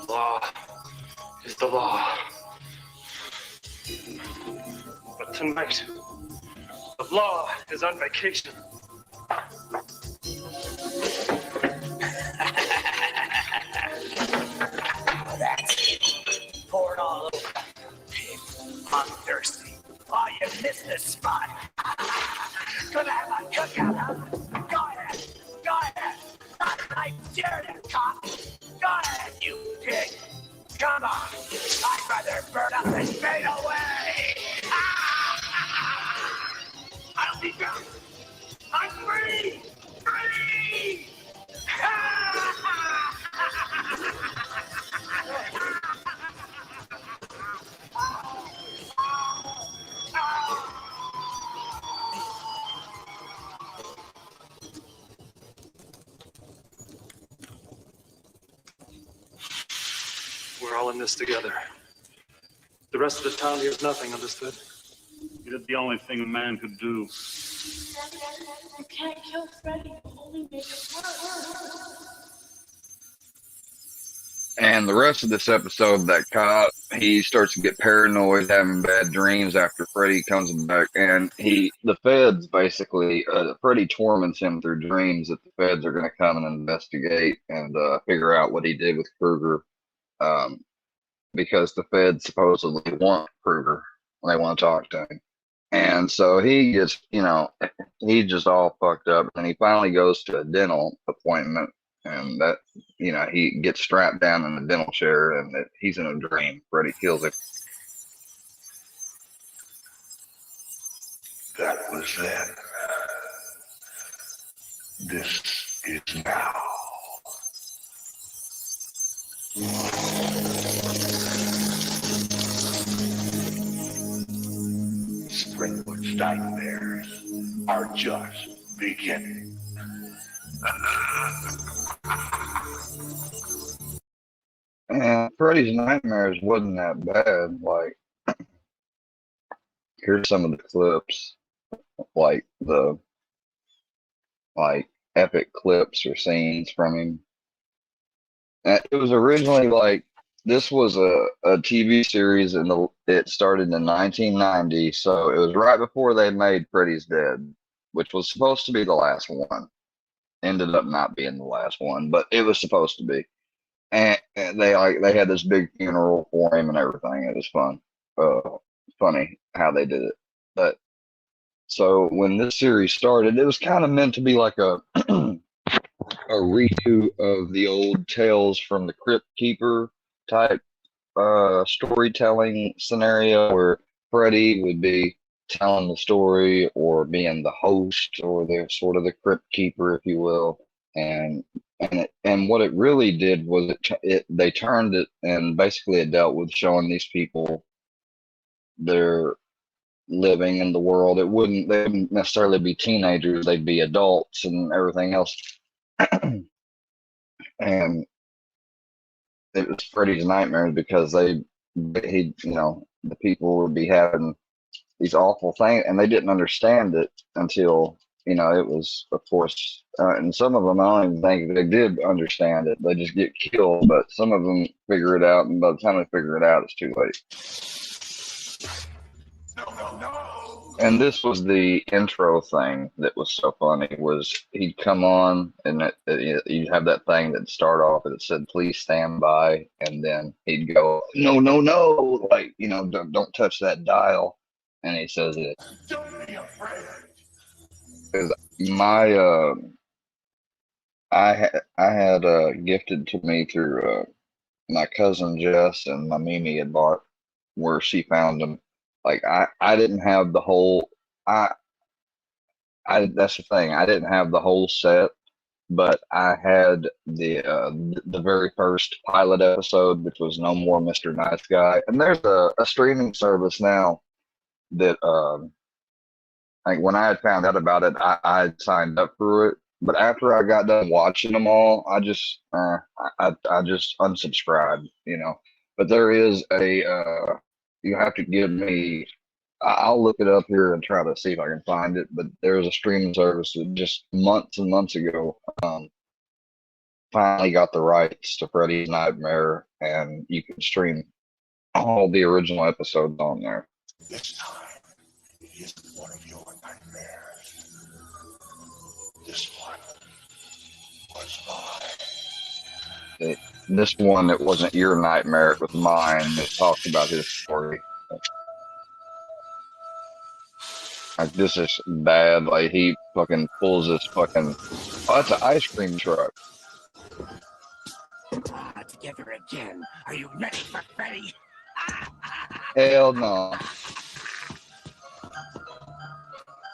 Law is the law. But tonight, the law is on vacation. That's it. Pour it all over. I'm thirsty. Oh, you missed the spot. Gonna have a cookout, huh? Go ahead. Go ahead. I dare that cop. Go ahead, you pig. Come on. I'd rather burn up than fade away. I'll be back. I'm free. Free. We're all in this together. The rest of the town hears nothing, understood? You did the only thing a man could do. You can't kill Freddy. You only make it worse. And the rest of this episode, that cop, he starts to get paranoid, having bad dreams after Freddy comes back. And the feds basically, Freddy torments him through dreams that the feds are going to come and investigate and figure out what he did with Krueger. Because the feds supposedly want Krueger. They want to talk to him. And so he gets, he's just all fucked up. And he finally goes to a dental appointment. And that, he gets strapped down in a dental chair and he's in a dream. Freddy kills him. That was then. This is now. Springwood's nightmares are just beginning. And Freddy's Nightmares wasn't that bad. Like, here's some of the clips, like the epic clips or scenes from him. It was originally this was a TV series, and it started in 1990, so it was right before they made Freddy's Dead, which was supposed to be the last one. Ended up not being the last one, but it was supposed to be. And they had this big funeral for him and everything. It was fun. Funny how they did it. But so when this series started, it was kind of meant to be like a a redo of the old Tales from the Crypt Keeper type storytelling scenario, where Freddy would be telling the story or being the host or the sort of the Crypt Keeper, if you will. And what it really did was they turned it, and basically it dealt with showing these people their living in the world. They wouldn't necessarily be teenagers, they'd be adults and everything else. And it was Freddy's Nightmares because the people would be having these awful things, and they didn't understand it until it was, of course, and some of them, I don't even think they did understand it. They just get killed, but some of them figure it out, and by the time they figure it out, it's too late. And this was the intro thing that was so funny, was he'd come on, and you'd have that thing that'd start off and it said, "Please stand by," and then he'd go, "No, no, no," don't touch that dial. And he says it. Don't be afraid. Because I had gifted to me through my cousin Jess, and my Mimi had bought, where she found them. Like I didn't have the whole. That's the thing. I didn't have the whole set, but I had the very first pilot episode, which was No More Mr. Nice Guy. And there's a streaming service now that like when I had found out about it, I had signed up for it. But after I got done watching them all, I just unsubscribed, But there is you have to give me. I'll look it up here and try to see if I can find it. But there's a streaming service that just months and months ago finally got the rights to Freddy's Nightmare, and you can stream all the original episodes on there. This time, it isn't one of your nightmares. This one was mine. This one, it wasn't your nightmare, it was mine. It talks about his story. Like, this is bad. Like, he fucking pulls this fucking, oh, that's an ice cream truck. Together again. Are you ready for Freddy? Hell no.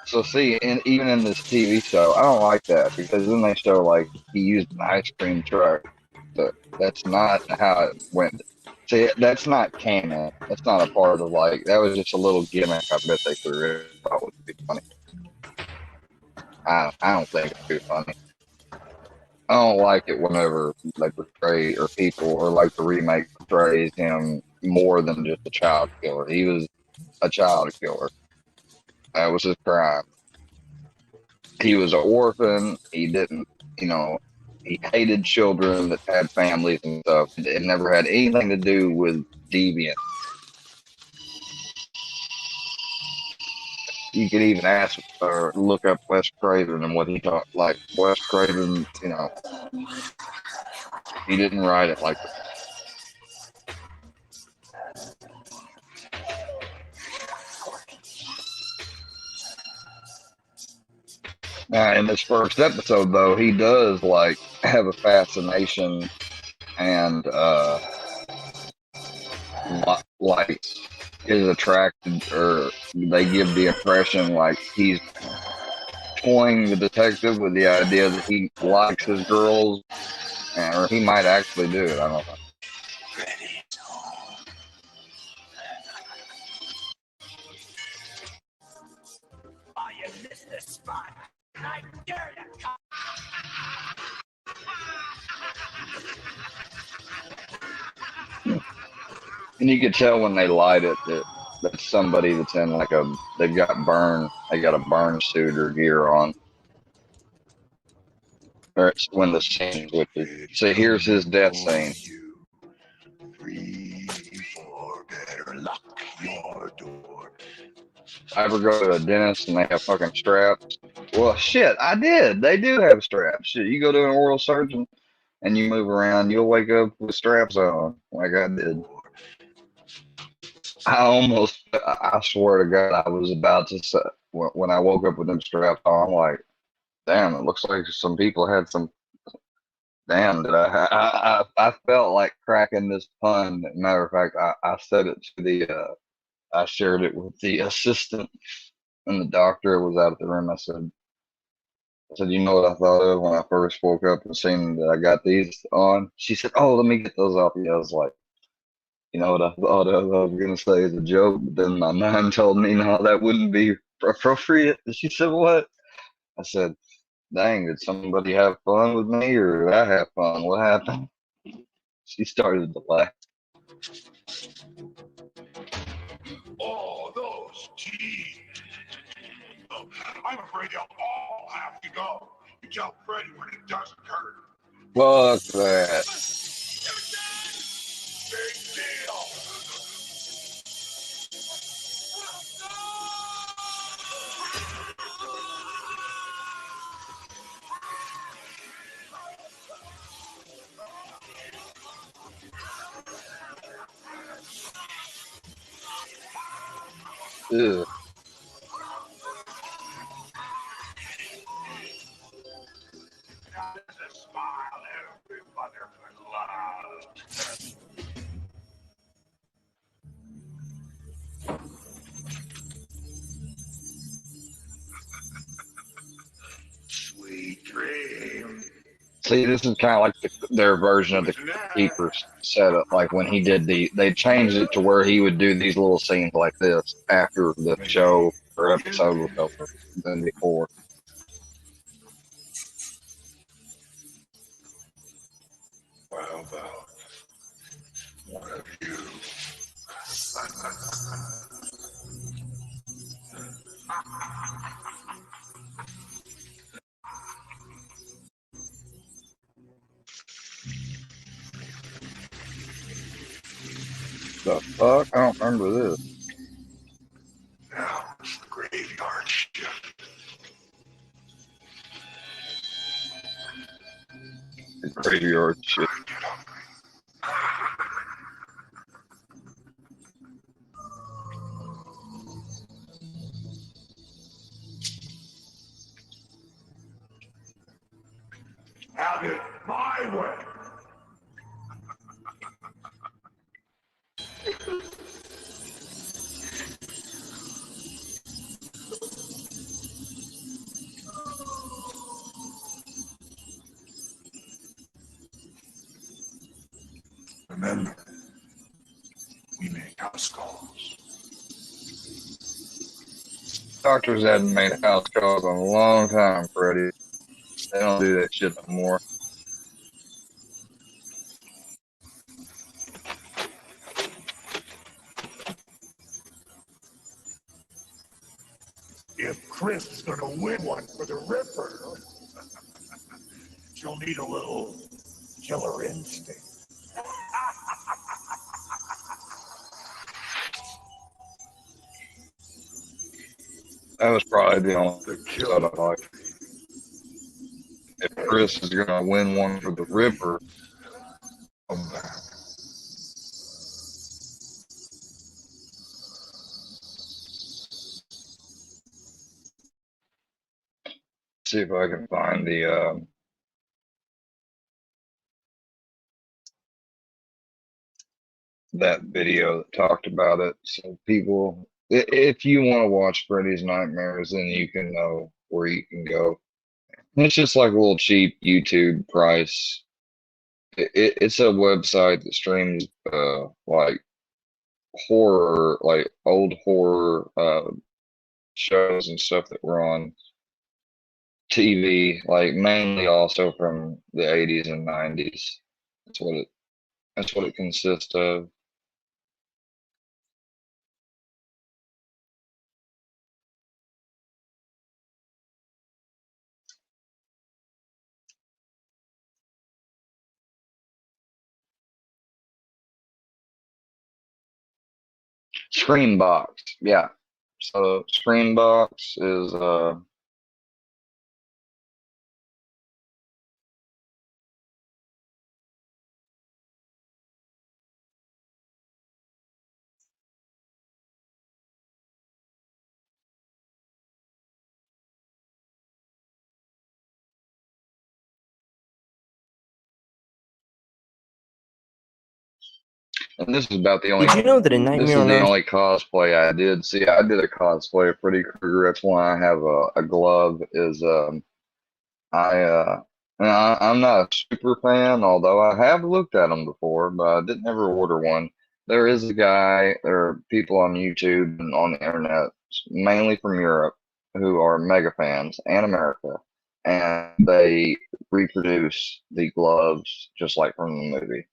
So see, even in this TV show, I don't like that, because then they show like he used an ice cream truck. But that's not how it went. See, that's not canon. That's not a part of, like, that was just a little gimmick I bet they threw in. Thought would be funny. I don't think it'd be funny. I don't like it whenever they portray, or people, or like the remake portrays him more than just a child killer. He was a child killer. That was his crime. He was an orphan. He didn't, he hated children that had families and stuff. It never had anything to do with deviant. You could even ask or look up Wes Craven and what he thought. Like, Wes Craven, he didn't write it like that. In this first episode, though, he does like have a fascination and like is attracted, or they give the impression like he's toying the detective with the idea that he likes his girls, or he might actually do it. I don't know. Oh, you missed the spot. I dare you. And you could tell when they light it that that's somebody that's in like they got a burn suit or gear on. Or it's when the scene switches. So here's his death scene. I ever go to a dentist and they have fucking straps? Well, shit, I did. They do have straps. Shit, you go to an oral surgeon and you move around, you'll wake up with straps on, like I did. I swear to God, I was about to say, when I woke up with them straps on, I'm like, damn, it looks like some people had some, damn, I felt like cracking this pun. Matter of fact, I said it to I shared it with the assistant, and the doctor was out of the room. I said, you know what I thought of when I first woke up and seen that I got these on? She said, oh, let me get those off you. I was like, you know what I thought of? I was going to say as a joke, but then my mind told me, no, that wouldn't be appropriate. And she said, what? I said, dang, did somebody have fun with me, or did I have fun? What happened? She started to laugh. Oh, those teeth. I'm afraid they'll all have to go. You tell Freddy when it doesn't hurt. Fuck that. Big deal. Ugh. Now there's a smile every motherfucker loves. Sweet dream. See, this is kind of like their version of the Keeper's setup. Like when he did they changed it to where he would do these little scenes like this after the show or episode was over than before. How about one of you? The fuck? I don't remember this. Now it's the graveyard shift. The graveyard shit. Have it my way. Remember, we make house calls. Doctors hadn't made house calls in a long time, Freddie. They don't do that shit no more. If Chris is gonna win one for the Ripper, she'll need a little killer instinct. That was probably the only episode I liked. If Chris is gonna win one for the Ripper, Come back. see if I can find that video that talked about it. So people, if you want to watch Freddy's Nightmares, then you can know where you can go. It's just like a little cheap YouTube price. It's a website that streams like horror, like old horror shows and stuff that were on TV, like mainly also from the 80s and 90s. That's what it consists of. Screenbox, yeah. So Screenbox is and this is about the only. Did you know that a This Nightmare is on the Elm only cosplay I did. See, I did a cosplay of Freddy Krueger. That's why I have a glove. Is I'm not a super fan, although I have looked at them before, but I didn't ever order one. There is a guy, there are people on YouTube and on the internet, mainly from Europe, who are mega fans, and America, and they reproduce the gloves just like from the movie.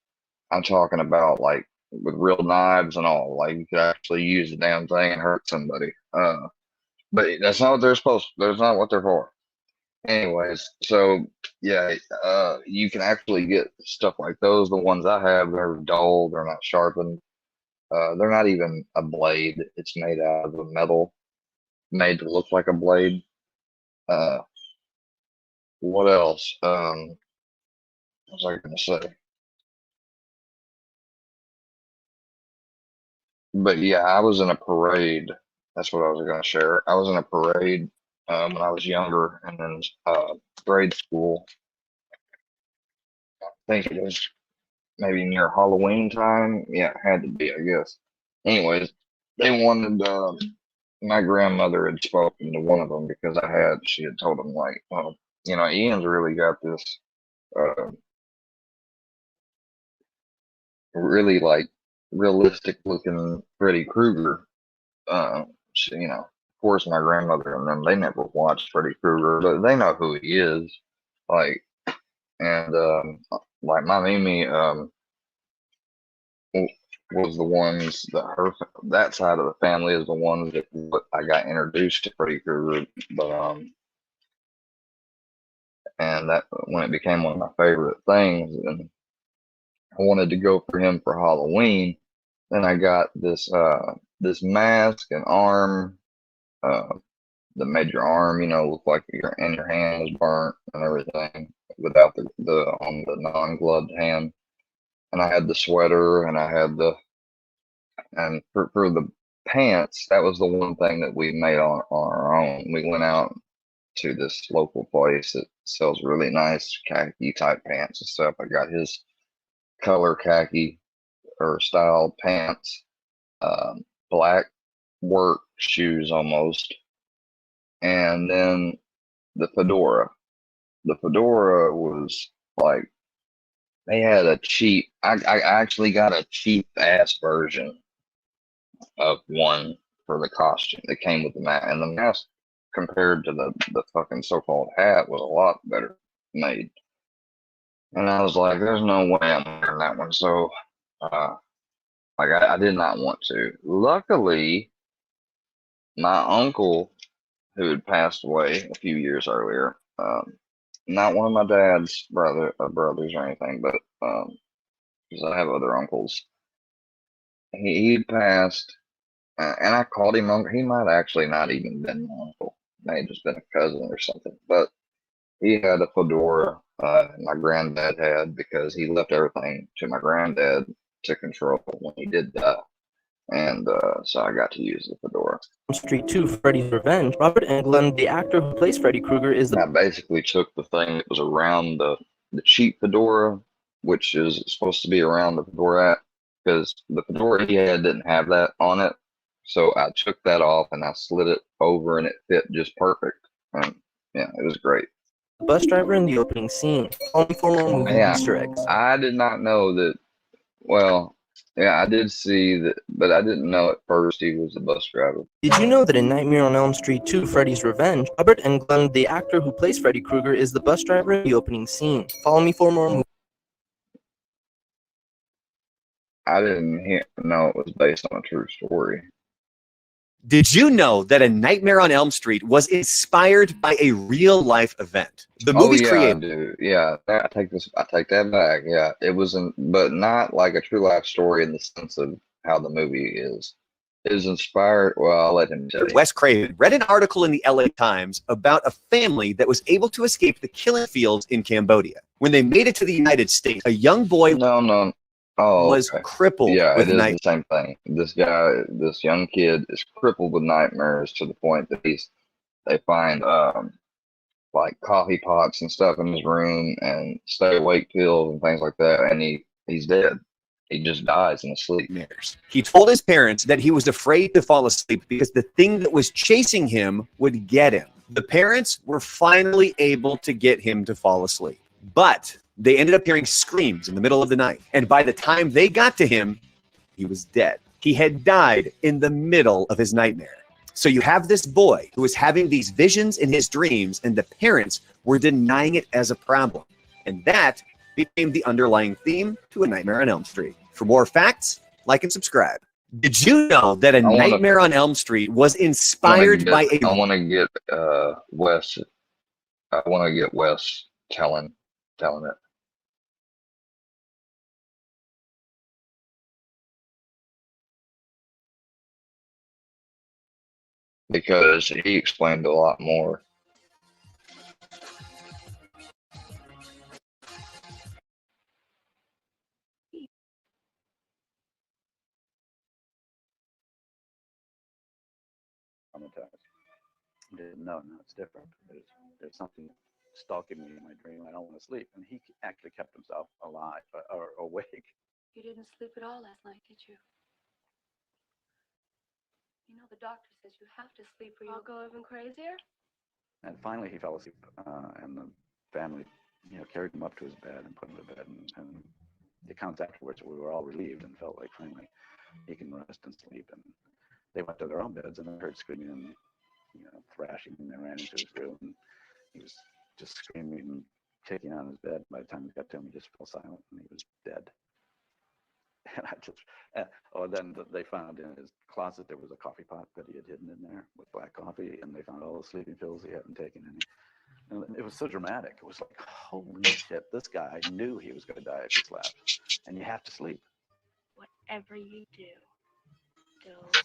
I'm talking about like with real knives and all. Like you could actually use the damn thing and hurt somebody. But that's not what they're supposed to. That's not what they're for. Anyways, so yeah, you can actually get stuff like those. The ones I have, they're dull. They're not sharpened. They're not even a blade. It's made out of a metal, made to look like a blade. What else? What was I gonna say? But yeah, I was in a parade. That's what I was going to share. I was in a parade when I was younger, and then grade school. I think it was maybe near Halloween time. Yeah, it had to be, I guess. Anyways, they wanted. My grandmother had spoken to one of them because she had told them like, well, Ian's really got this really like realistic looking Freddy Krueger. Of course, my grandmother and them, they never watched Freddy Krueger, but they know who he is. Like, and like my Mimi was the ones that side of the family is the ones that I got introduced to Freddy Krueger, but and that when it became one of my favorite things, and I wanted to go for him for Halloween. Then I got this mask and arm, that made your arm, look like your hand was burnt and everything without the on the non-gloved hand. And I had the sweater, and I had and for the pants, that was the one thing that we made on our own. We went out to this local place that sells really nice khaki type pants and stuff. I got his color khaki or style pants, black work shoes almost, and then the fedora. The fedora was like, they had a cheap, I actually got a cheap ass version of one for the costume that came with the mask, and the mask compared to the fucking so-called hat was a lot better made. And I was like, there's no way I'm wearing that one. So, I did not want to. Luckily, my uncle, who had passed away a few years earlier, not one of my dad's brothers or anything, but because I have other uncles, he passed, and I called him uncle. He might actually not even been my uncle. May have just been a cousin or something. But he had a fedora my granddad had, because he left everything to my granddad to control when he did die. And so I got to use the fedora. Street 2, Freddy's Revenge. Robert Englund, the actor who plays Freddy Krueger, is the... I basically took the thing that was around the cheap fedora, which is supposed to be around the fedora hat, because the fedora he had didn't have that on it. So I took that off and I slid it over, and it fit just perfect. And yeah, it was great. Bus driver in the opening scene. Only for more movie Easter eggs. I did not know that. Well, yeah, I did see that, but I didn't know at first he was a bus driver. Did you know that in Nightmare on Elm Street 2, Freddy's Revenge, Robert Englund, the actor who plays Freddy Krueger, is the bus driver in the opening scene? Follow me for more movies. I didn't know it was based on a true story. Did you know that A Nightmare on Elm Street was inspired by a real-life event? The movie's created. Dude. Yeah, I take that back. Yeah, it wasn't, but not like a true life story in the sense of how the movie is. It was inspired. Well, I'll let him tell you. Wes Craven read an article in the LA Times about a family that was able to escape the killing fields in Cambodia. When they made it to the United States, a young boy was crippled with it is nightmares. the same thing. This young kid is crippled with nightmares to the point that they find like coffee pots and stuff in his room and stay awake pills and things like that, and he's dead. He just dies in his sleep. He told his parents that he was afraid to fall asleep because the thing that was chasing him would get him. The parents were finally able to get him to fall asleep, but they ended up hearing screams in the middle of the night. And by the time they got to him, he was dead. He had died in the middle of his nightmare. So you have this boy who was having these visions in his dreams, and the parents were denying it as a problem. And that became the underlying theme to A Nightmare on Elm Street. For more facts, like and subscribe. Did you know that Nightmare on Elm Street was inspired by a... I want to get Wes. I want to get Wes telling it. Because he explained a lot more. Didn't know. No, it's different. There's something stalking me in my dream. I don't want to sleep. And he actually kept himself alive or awake. You didn't sleep at all last night, did you? You know, the doctor says you have to sleep or you'll go even crazier. And finally, he fell asleep, and the family, carried him up to his bed and put him to bed. And the accounts afterwards, we were all relieved and felt like finally he can rest and sleep. And they went to their own beds, and I heard screaming and thrashing, and they ran into his room. And he was just screaming and kicking on his bed. By the time we got to him, he just fell silent, and he was dead. And I just, then they found in his closet there was a coffee pot that he had hidden in there with black coffee, and they found all the sleeping pills he hadn't taken any. And it was so dramatic. It was like, holy shit, this guy knew he was going to die if he slept, and you have to sleep. whatever you do, don't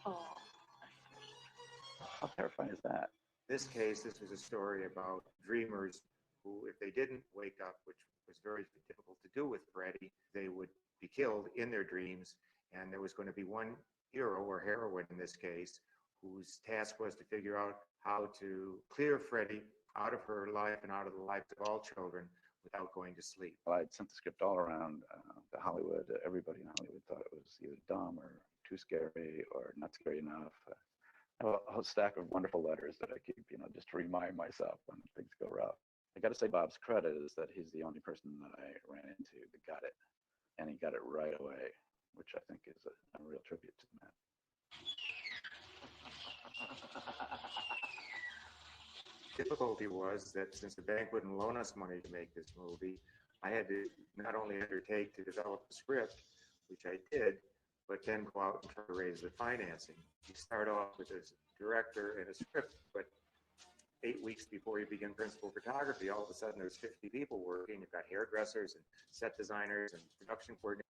fall asleep. How terrifying is that? This case, this was a story about dreamers who, if they didn't wake up, which was very difficult to do with Freddie, they would be killed in their dreams. And there was going to be one hero or heroine in this case, whose task was to figure out how to clear Freddie out of her life and out of the lives of all children without going to sleep. Well, I'd sent the script all around to Hollywood. Everybody in Hollywood thought it was either dumb or too scary or not scary enough. I have a whole stack of wonderful letters that I keep, just to remind myself when things go rough. I got to say, Bob's credit is that he's the only person that I ran into that got it, and he got it right away, which I think is a real tribute to the man. Difficulty was that since the bank wouldn't loan us money to make this movie, I had to not only undertake to develop the script, which I did, but then go out and try to raise the financing. You start off with a director and a script, but 8 weeks before you begin principal photography, all of a sudden there's 50 people working. You've got hairdressers and set designers and production coordinators.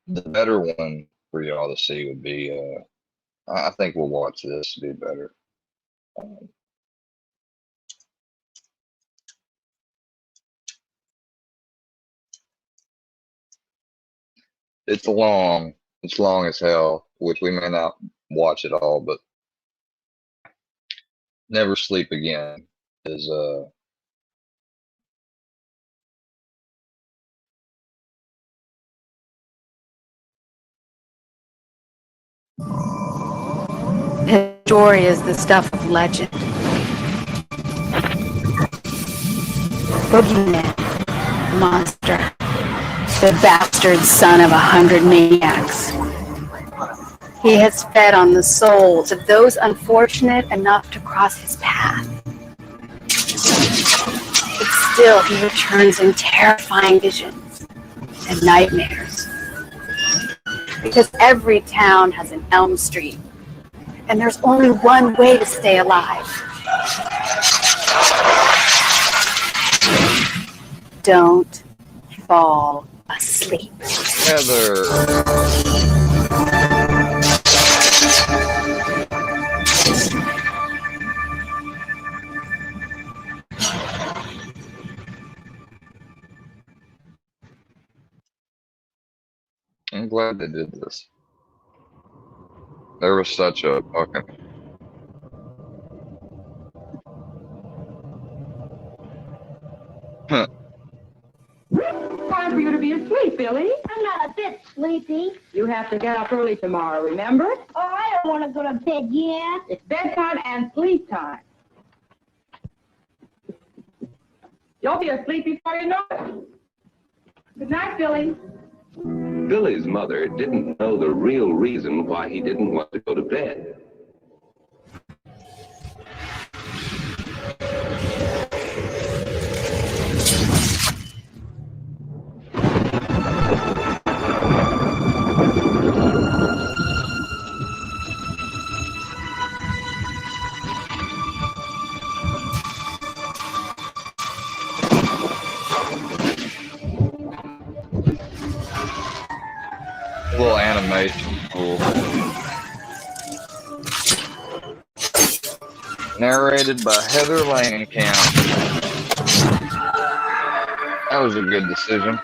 The better one for y'all to see would be, I think we'll watch this to be better. It's long as hell, which we may not watch it all, but Never Sleep Again is His story is the stuff of legend. Boogeyman, monster, the bastard son of 100 maniacs. He has fed on the souls of those unfortunate enough to cross his path. But still he returns in terrifying visions and nightmares. Because every town has an Elm Street, and there's only one way to stay alive. Don't fall asleep. Heather. I'm glad they did this. There was such a fucking... Time for you to be asleep, Billy. I'm not a bit sleepy. You have to get up early tomorrow, remember? Oh, I don't want to go to bed yet. It's bedtime and sleep time. You'll be asleep before you know it. Good night, Billy. Billy's mother didn't know the real reason why he didn't want to go to bed. Little animation, cool. Narrated by Heather Langenkamp. That was a good decision.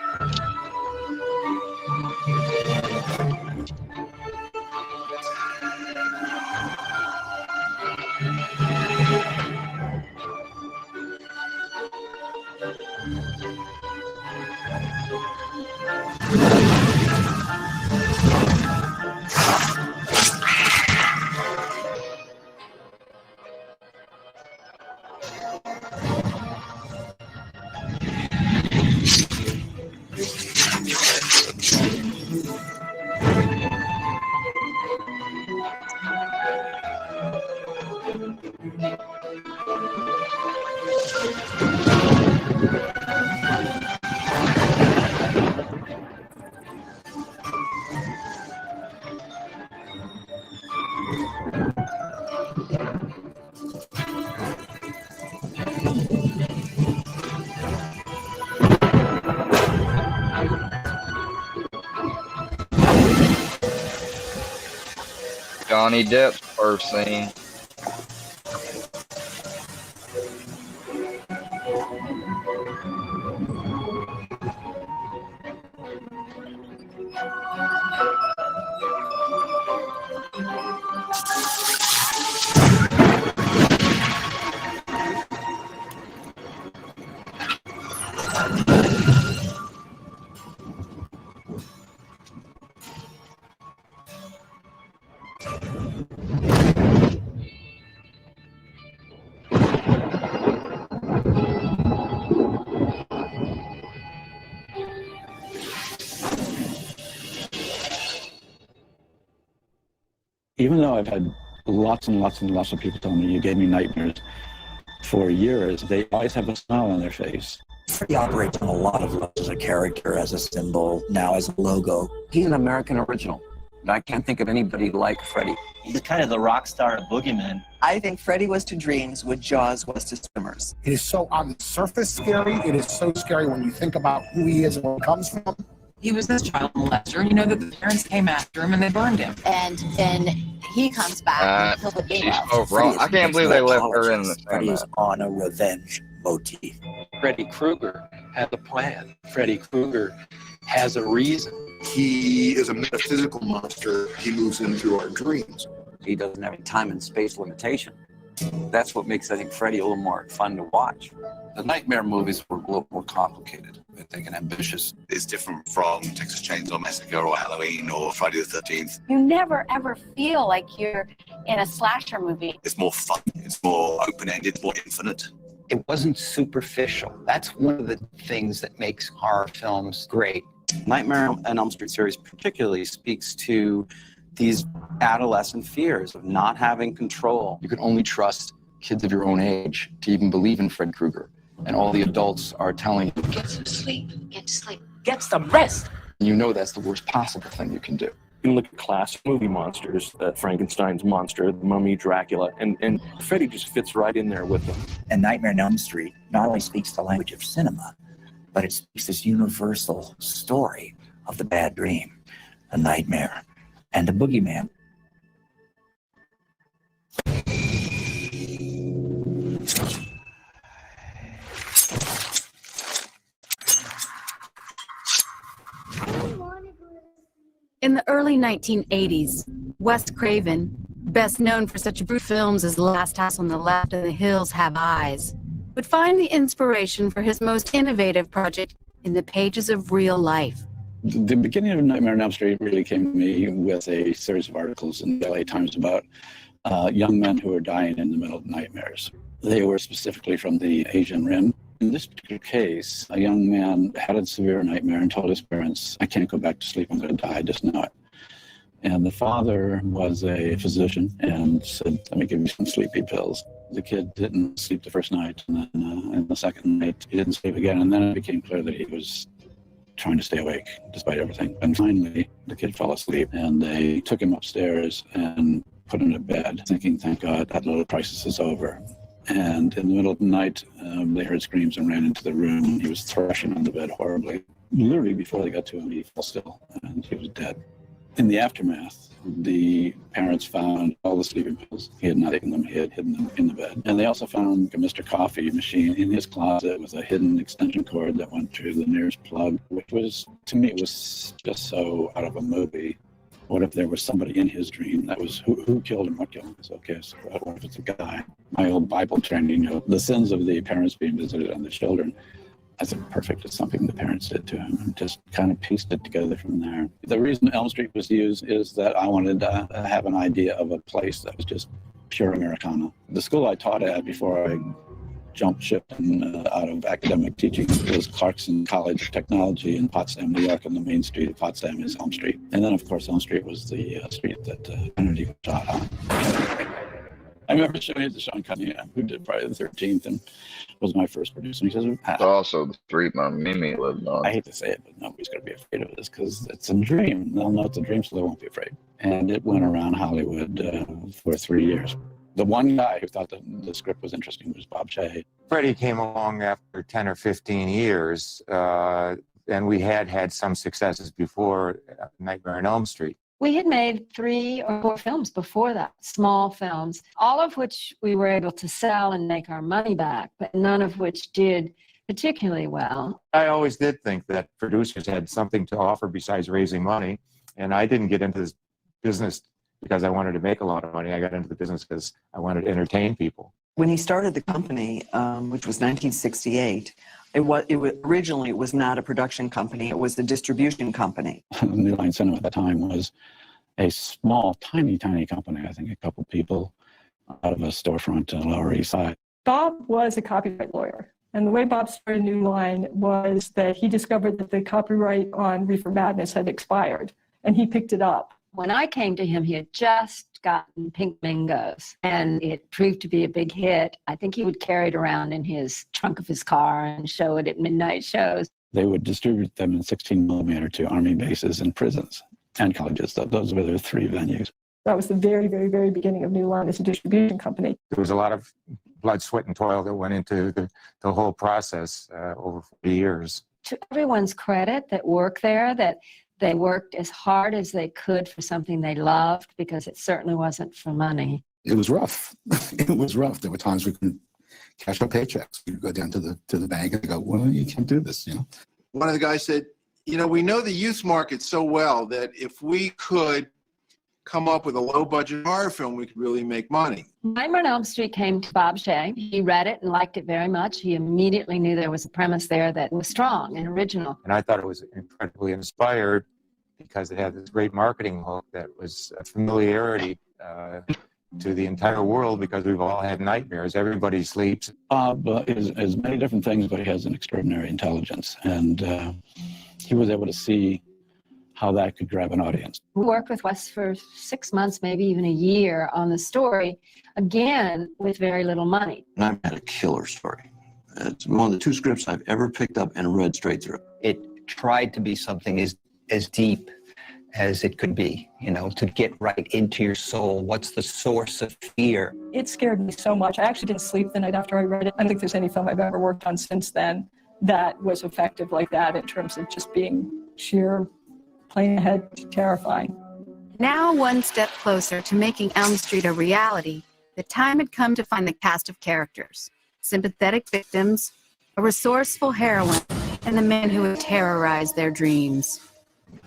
Johnny Depp's first scene. Even though I've had lots and lots and lots of people tell me you gave me nightmares for years, they always have a smile on their face. He operates on a lot of levels as a character, as a symbol, now as a logo. He's an American original. I can't think of anybody like Freddy. He's kind of the rock star of Boogeyman. I think Freddy was to dreams what Jaws was to swimmers. It is so on the surface scary. It is so scary when you think about who he is and where he comes from. He was this child molester, and you know that the parents came after him and they burned him. And then he comes back and kills the game. Oh, wrong. I can't believe they left her in the Freddy is same. on a revenge motif. Freddy Krueger had a plan. Freddy Krueger has a reason. He is a metaphysical monster. He moves in through our dreams. He doesn't have any time and space limitation. That's what makes, I think, Freddy a little more fun to watch. The Nightmare movies were a little more complicated, I think, and ambitious. It's different from Texas Chainsaw Massacre or Halloween or Friday the 13th. You never ever feel like you're in a slasher movie. It's more fun. It's more open-ended, more infinite. It wasn't superficial. That's one of the things that makes horror films great. Nightmare on Elm Street series particularly speaks to these adolescent fears of not having control. You can only trust kids of your own age to even believe in Fred Krueger. And all the adults are telling you, Get some sleep. Get to sleep. Get some rest. you know that's the worst possible thing you can do. You can look at classic movie monsters, Frankenstein's monster, the Mummy, Dracula, and Freddy just fits right in there with them. And Nightmare on Elm Street not only speaks the language of cinema, but it speaks this universal story of the bad dream, a nightmare, and a boogeyman. In the early 1980s, Wes Craven, best known for such brute films as Last House on the Left and The Hills Have Eyes, would find the inspiration for his most innovative project in the pages of real life. The beginning of Nightmare on Elm Street really came to me with a series of articles in the LA Times about young men who were dying in the middle of nightmares. They were specifically from the Asian Rim. In this particular case, a young man had a severe nightmare and told his parents, I can't go back to sleep, I'm going to die, I just know it. And the father was a physician and said, let me give you some sleepy pills. The kid didn't sleep the first night, and then in the second night, he didn't sleep again. And then it became clear that he was trying to stay awake despite everything. And finally, the kid fell asleep, and they took him upstairs and put him to bed, thinking, thank God, that little crisis is over. And in the middle of the night, they heard screams and ran into the room. He was thrashing on the bed horribly. Literally before they got to him, he fell still, and he was dead. In the aftermath, the parents found all the sleeping pills. He had not taken them. He had hidden them in the bed. And they also found a Mr. Coffee machine in his closet with a hidden extension cord that went to the nearest plug, which was, to me, it was just so out of a movie. What if there was somebody in his dream that was who killed him, what killed him? It's okay, so what if it's a guy? My old Bible training, the sins of the parents being visited on the children. I think perfect is something the parents did to him, and just kind of pieced it together from there. The reason Elm Street was used is that I wanted to have an idea of a place that was just pure Americana. The school I taught at before I jumped ship and out of academic teaching was Clarkson College of Technology in Potsdam, New York, and the main street of Potsdam is Elm Street. And then, of course, Elm Street was the street that Kennedy was shot on. I remember showing it to Sean Cunningham, who did Friday the 13th and was my first producer. He says, It's also the street my Mimi lived on. I hate to say it, but nobody's going to be afraid of this because it's a dream. They'll know it's a dream, so they won't be afraid. And it went around Hollywood for 3 years. The one guy who thought that the script was interesting was Bob Shaye. Freddie came along after 10 or 15 years, and we had some successes before Nightmare on Elm Street. We had made 3 or 4 films before that, small films, all of which we were able to sell and make our money back, but none of which did particularly well. I always did think that producers had something to offer besides raising money. And I didn't get into this business because I wanted to make a lot of money. I got into the business because I wanted to entertain people. When he started the company, which was 1968, originally it was not a production company, it was a distribution company. New Line Cinema at the time was a small, tiny company. I think a couple people out of a storefront on the Lower East Side. Bob was a copyright lawyer. And the way Bob started New Line was that he discovered that the copyright on Reefer Madness had expired, and he picked it up. When I came to him, he had just gotten Pink Flamingos, and it proved to be a big hit. I think he would carry it around in his trunk of his car and show it at midnight shows. They would distribute them in 16 millimeter to Army bases and prisons and colleges. Those were their 3 venues. That was the very, very, very beginning of New Line as a distribution company. There was a lot of blood, sweat, and toil that went into the whole process over 40 years. To everyone's credit that worked there, that they worked as hard as they could for something they loved, because it certainly wasn't for money. It was rough. It was rough. There were times we couldn't cash our paychecks. We'd go down to the bank and go, well, you can't do this, One of the guys said, we know the youth market so well that if we could come up with a low-budget horror film, we could really make money. Nightmare on Elm Street came to Bob Shea. He read it and liked it very much. He immediately knew there was a premise there that was strong and original. And I thought it was incredibly inspired because it had this great marketing hook that was a familiarity to the entire world, because we've all had nightmares. Everybody sleeps. Bob is many different things, but he has an extraordinary intelligence. And he was able to see how that could grab an audience. We worked with Wes for 6 months, maybe even a year, on the story, again, with very little money. And I've had a killer story. It's one of the 2 scripts I've ever picked up and read straight through. It tried to be something as deep as it could be, to get right into your soul. What's the source of fear? It scared me so much. I actually didn't sleep the night after I read it. I don't think there's any film I've ever worked on since then that was effective like that in terms of just being sheer plain ahead terrifying. Now one step closer to making Elm Street a reality, the time had come to find the cast of characters, sympathetic victims, a resourceful heroine, and the man who would terrorize their dreams.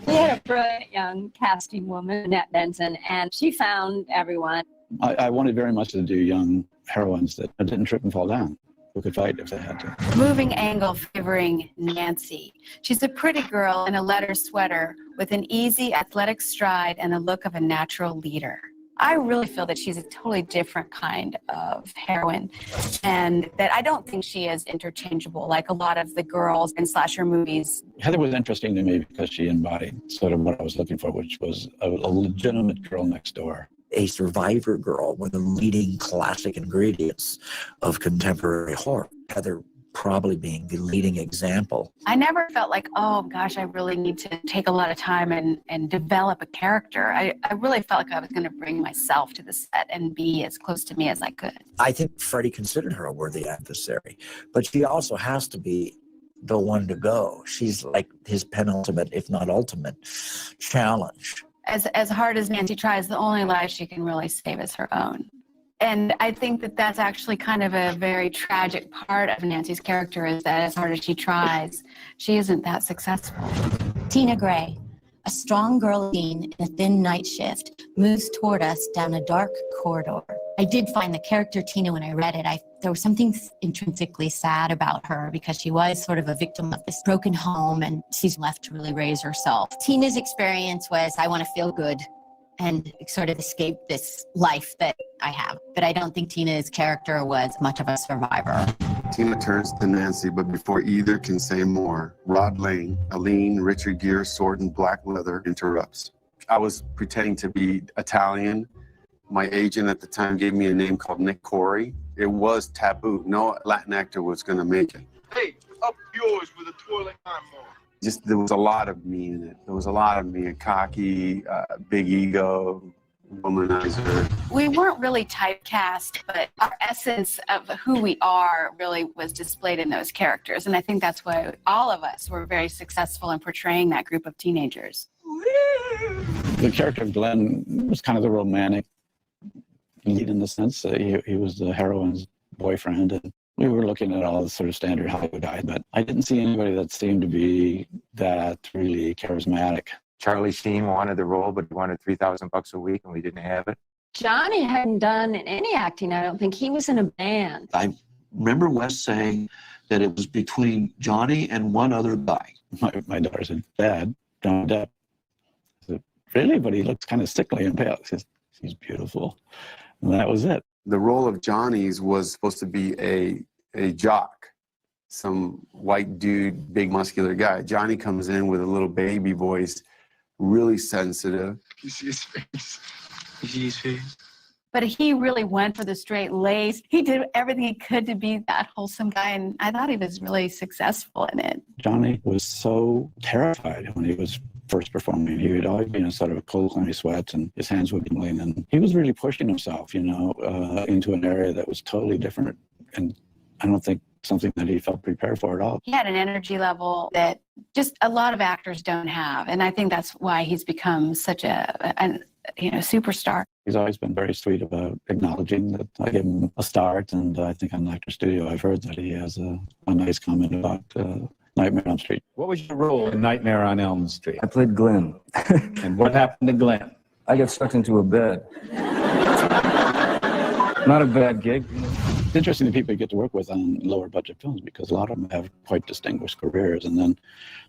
We had a brilliant young casting woman, Annette Benson, and she found everyone. I wanted very much to do young heroines that didn't trip and fall down, who could fight if they had to. Moving angle favoring Nancy. She's a pretty girl in a leather sweater with an easy athletic stride and the look of a natural leader. I really feel that she's a totally different kind of heroine, and that I don't think she is interchangeable like a lot of the girls in slasher movies. Heather was interesting to me because she embodied sort of what I was looking for, which was a legitimate girl next door. A survivor girl, one of the leading classic ingredients of contemporary horror. Heather probably being the leading example. I never felt like, oh gosh, I really need to take a lot of time and develop a character. I really felt like I was going to bring myself to the set and be as close to me as I could. I think Freddie considered her a worthy adversary, but she also has to be the one to go. She's like his penultimate, if not ultimate, challenge. As hard as Nancy tries, the only life she can really save is her own. And I think that that's actually kind of a very tragic part of Nancy's character, is that as hard as she tries, she isn't that successful. Tina Gray, a strong girl in a thin night shift, moves toward us down a dark corridor. I did find the character Tina, when I read it, there was something intrinsically sad about her, because she was sort of a victim of this broken home and she's left to really raise herself. Tina's experience was, I want to feel good and sort of escape this life that I have. But I don't think Tina's character was much of a survivor. Tina turns to Nancy, but before either can say more, Rod Lane, a lean Richard Gere sword and black leather, interrupts. I was pretending to be Italian. My agent at the time gave me a name called Nick Corey. It was taboo. No Latin actor was going to make it. Hey, up yours with a twirling lawnmower. Just, there was a lot of me in it. There was a lot of me, a cocky, big ego, womanizer. We weren't really typecast, but our essence of who we are really was displayed in those characters. And I think that's why all of us were very successful in portraying that group of teenagers. The character of Glenn was kind of the romantic lead in the sense that he was the heroine's boyfriend. And we were looking at all the sort of standard Hollywood guys, but I didn't see anybody that seemed to be that really charismatic. Charlie Sheen wanted the role, but he wanted $3,000 a week, and we didn't have it. Johnny hadn't done any acting, I don't think. He was in a band. I remember Wes saying that it was between Johnny and one other guy. My daughter said, "Dad, Johnny Depp." I said, "Really?" But he looks kind of sickly and pale. He says, "He's beautiful." And that was it. The role of Johnny's was supposed to be a jock, some white dude, big muscular guy. Johnny comes in with a little baby voice, really sensitive. You see his face. You see his face. But he really went for the straight lace. He did everything he could to be that wholesome guy, and I thought he was really successful in it. Johnny was so terrified when he was first performing. He would always be in a sort of a cold, clammy sweat, and his hands would be tingling. And he was really pushing himself, into an area that was totally different. And I don't think something that he felt prepared for at all. He had an energy level that just a lot of actors don't have, and I think that's why he's become such a superstar. He's always been very sweet about acknowledging that I gave him a start, and I think on Actor Studio I've heard that he has a nice comment about Nightmare on Elm Street. What was your role in Nightmare on Elm Street? I played Glenn. And what happened to Glenn? I got sucked into a bed. Not a bad gig. It's interesting that people get to work with on lower budget films because a lot of them have quite distinguished careers, and then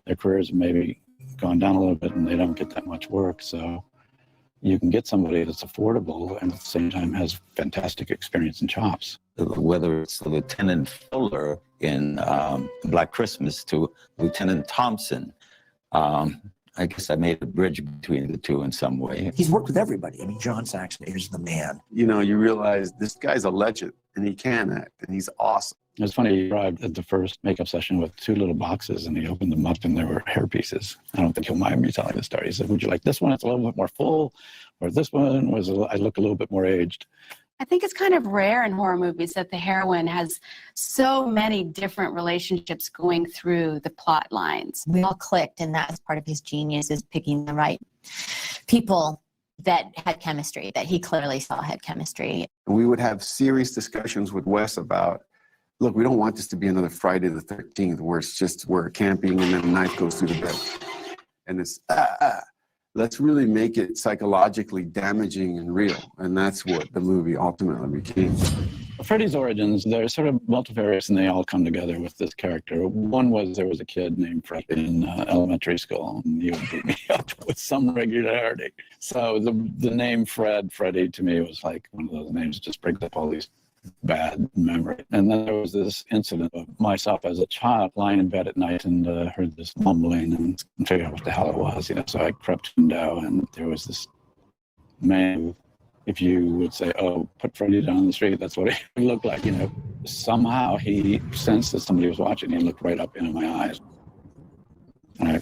their careers have maybe gone down a little bit and they don't get that much work. So you can get somebody that's affordable and at the same time has fantastic experience and chops. Whether it's Lieutenant Fuller in Black Christmas to Lieutenant Thompson, I guess I made a bridge between the two in some way. He's worked with everybody. I mean, John Saxon is the man. You realize this guy's a legend, and he can act, and he's awesome. It was funny, he arrived at the first makeup session with 2 little boxes, and he opened them up, and there were hair pieces. I don't think he'll mind me telling the story. He said, "Would you like this one? It's a little bit more full, or this one I look a little bit more aged." I think it's kind of rare in horror movies that the heroine has so many different relationships going through the plot lines. We all clicked, and that was part of his genius, is picking the right people that had chemistry, that he clearly saw had chemistry. We would have serious discussions with Wes about, look, we don't want this to be another Friday the 13th where it's just we're camping and then a knife goes through the bed. And it's, let's really make it psychologically damaging and real. And that's what the movie ultimately became. Freddy's origins, they're sort of multifarious and they all come together with this character. One was there was a kid named Fred in elementary school, and he would beat me up with some regularity. So the name Freddy to me was like one of those names that just brings up all these bad memory. And then there was this incident of myself as a child lying in bed at night and heard this mumbling and figured out what the hell it was. So I crept down, and there was this man who, if you would say, "Oh, put Freddy down on the street," that's what he looked like. Somehow he sensed that somebody was watching. He looked right up into my eyes. And I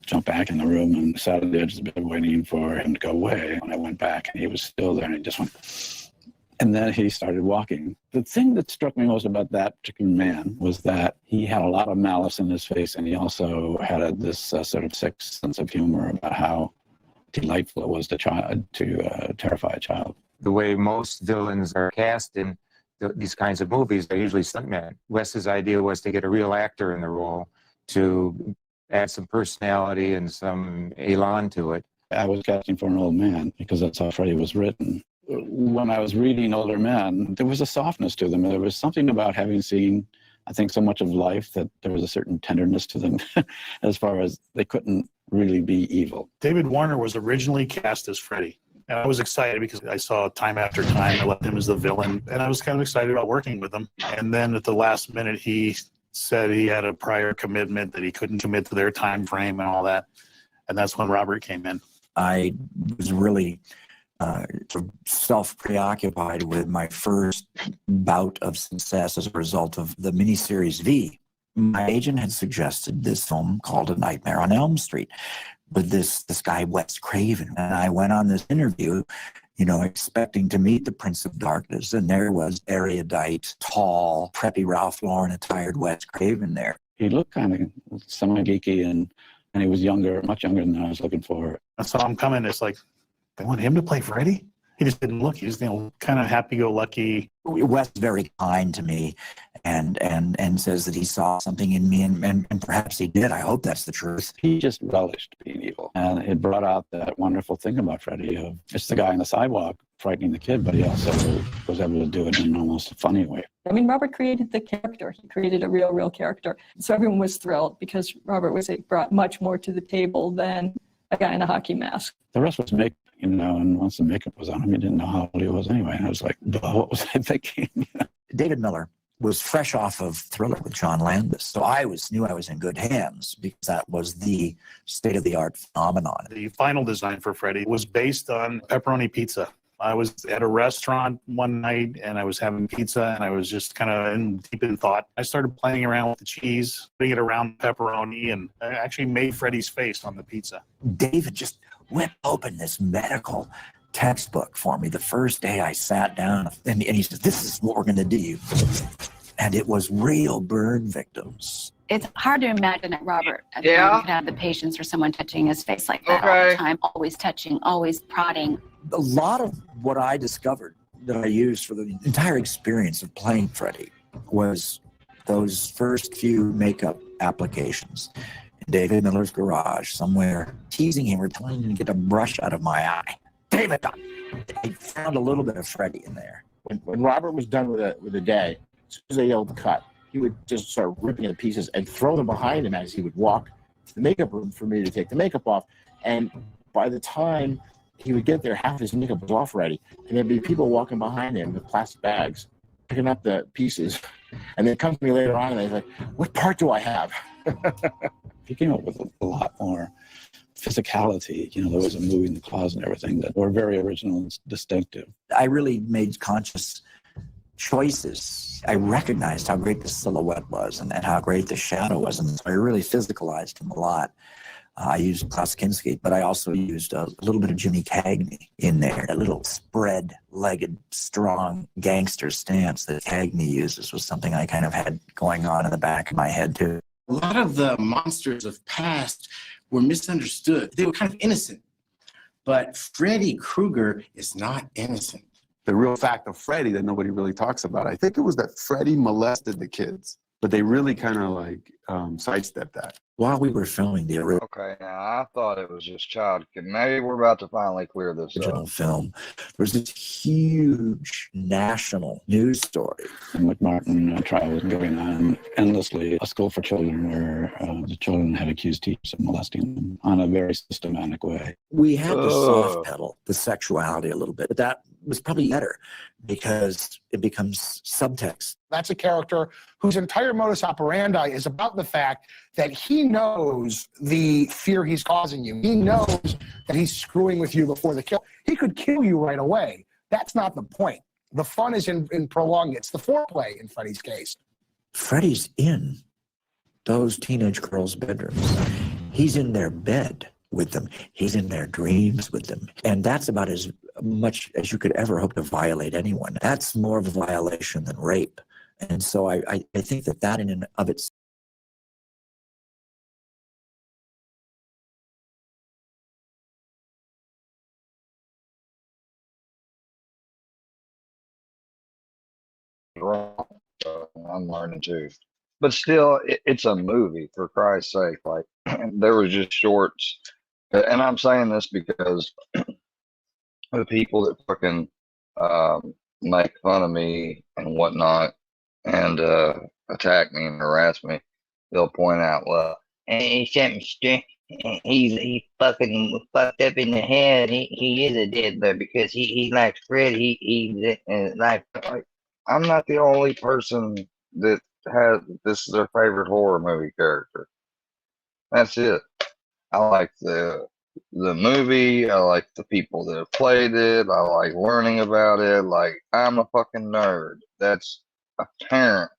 jumped back in the room and sat on the edge of the bed waiting for him to go away. When I went back, and he was still there, and he just went. And then he started walking. The thing that struck me most about that particular man was that he had a lot of malice in his face, and he also had this sort of sick sense of humor about how delightful it was to terrify a child. The way most villains are cast in these kinds of movies, they're usually stuntmen. Wes's idea was to get a real actor in the role to add some personality and some elan to it. I was casting for an old man because that's how Freddy was written. When I was reading older men, there was a softness to them. There was something about having seen, I think, so much of life that there was a certain tenderness to them as far as they couldn't really be evil. David Warner was originally cast as Freddy. And I was excited because I saw time after time I left him as the villain. And I was kind of excited about working with him. And then at the last minute, he said he had a prior commitment that he couldn't commit to their time frame and all that. And that's when Robert came in. I was really self-preoccupied with my first bout of success as a result of the miniseries V. My agent had suggested this film called A Nightmare on Elm Street with this guy, Wes Craven. And I went on this interview, expecting to meet the Prince of Darkness. And there was erudite, tall, preppy Ralph Lauren attired Wes Craven there. He looked kind of semi-geeky and and he was younger, much younger than I was looking for. I saw him coming. It's like, they want him to play Freddy? He just didn't look. He was, kind of happy-go-lucky. Wes is very kind to me and says that he saw something in me, and perhaps he did. I hope that's the truth. He just relished being evil. And it brought out that wonderful thing about Freddy of it's the guy on the sidewalk frightening the kid, but he also was able to do it in almost a funny way. I mean, Robert created the character. He created a real character. So everyone was thrilled because Robert brought much more to the table than a guy in a hockey mask. The rest was makeup, and once the makeup was on him, you didn't know how old he was anyway. And I was like, what was I thinking? David Miller was fresh off of Thriller with John Landis. So I knew I was in good hands because that was the state-of-the-art phenomenon. The final design for Freddy was based on pepperoni pizza. I was at a restaurant one night and I was having pizza and I was just kind of deep in thought. I started playing around with the cheese, putting it around pepperoni, and I actually made Freddy's face on the pizza. David just whipped open this medical textbook for me the first day I sat down, and he said, "This is what we're going to do." And it was real burn victims. It's hard to imagine that Robert could have the patience for someone touching his face like that all the time, always touching, always prodding. A lot of what I discovered that I used for the entire experience of playing Freddy was those first few makeup applications in David Miller's garage, somewhere teasing him or telling him to get a brush out of my eye. David, I found a little bit of Freddy in there. When Robert was done with a day, as soon as they yelled cut, he would just start ripping it to pieces and throw them behind him as he would walk to the makeup room for me to take the makeup off. And by the time he would get there, half his makeup was off already. And there'd be people walking behind him with plastic bags, picking up the pieces. And they'd come to me later on and they'd be like, "What part do I have?" He came up with a lot more physicality. There was a movie in the closet and everything that were very original and distinctive. I really made conscious choices. I recognized how great the silhouette was and how great the shadow was. And so I really physicalized him a lot. I used Klaus Kinski, but I also used a little bit of Jimmy Cagney in there. A little spread-legged, strong gangster stance that Cagney uses was something I kind of had going on in the back of my head, too. A lot of the monsters of past were misunderstood. They were kind of innocent. But Freddy Krueger is not innocent. The real fact of Freddy that nobody really talks about, I think it was that Freddy molested the kids, but they really kind of sidestepped that. While we were filming the original Now I thought it was just child. Maybe we're about to finally clear this up. film, there was this huge national news story. The McMartin trial was going on endlessly. A school for children where the children had accused teachers of molesting them on a very systematic way. We had to soft pedal the sexuality a little bit, but that was probably better because it becomes subtext. That's a character whose entire modus operandi is about the fact that he knows the fear he's causing you. He knows that he's screwing with you before the kill. He could kill you right away. That's not the point. The fun is in prolonging it. It's the foreplay in Freddy's case. Freddy's in those teenage girls' bedrooms. He's in their bed with them. He's in their dreams with them. And that's about as much as you could ever hope to violate anyone. That's more of a violation than rape. And so I think that in and of itself Wrong. I'm learning too. But still, it's a movie, for Christ's sake. Like, there was just shorts. And I'm saying this because the people that fucking make fun of me and whatnot and attack me and harass me, they'll point out, well, he's fucking fucked up in the head. He is a diddler because he likes Freddy. He like. I'm not the only person that has this is their favorite horror movie character. That's it. I like the movie. I like the people that have played it. I like learning about it. Like, I'm a fucking nerd. That's apparent,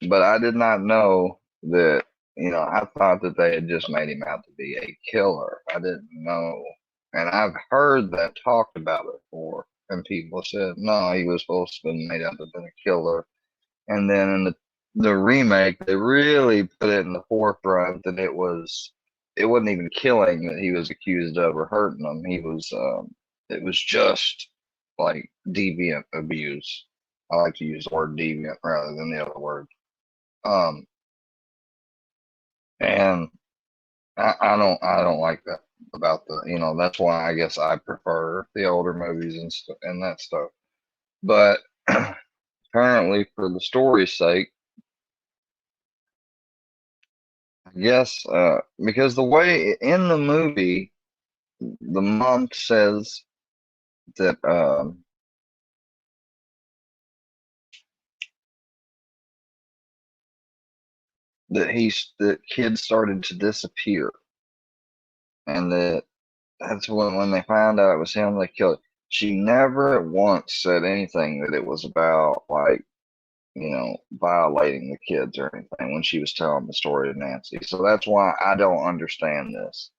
but I did not know that, I thought that they had just made him out to be a killer. I didn't know. And I've heard that talked about before. And people said, no, he was supposed to be made out to have been a killer. And then in the the remake, they really put it in the forefront that it wasn't even killing that he was accused of or hurting them. It was just like deviant abuse. I like to use the word deviant rather than the other word. And I don't like that about that's why I guess I prefer the older movies and that stuff. But apparently for the story's sake, I guess, because the way in the movie, the mom says that that kids started to disappear, and that's when they found out it was him they killed. She never once said anything that it was about violating the kids or anything when she was telling the story to Nancy. So that's why I don't understand this.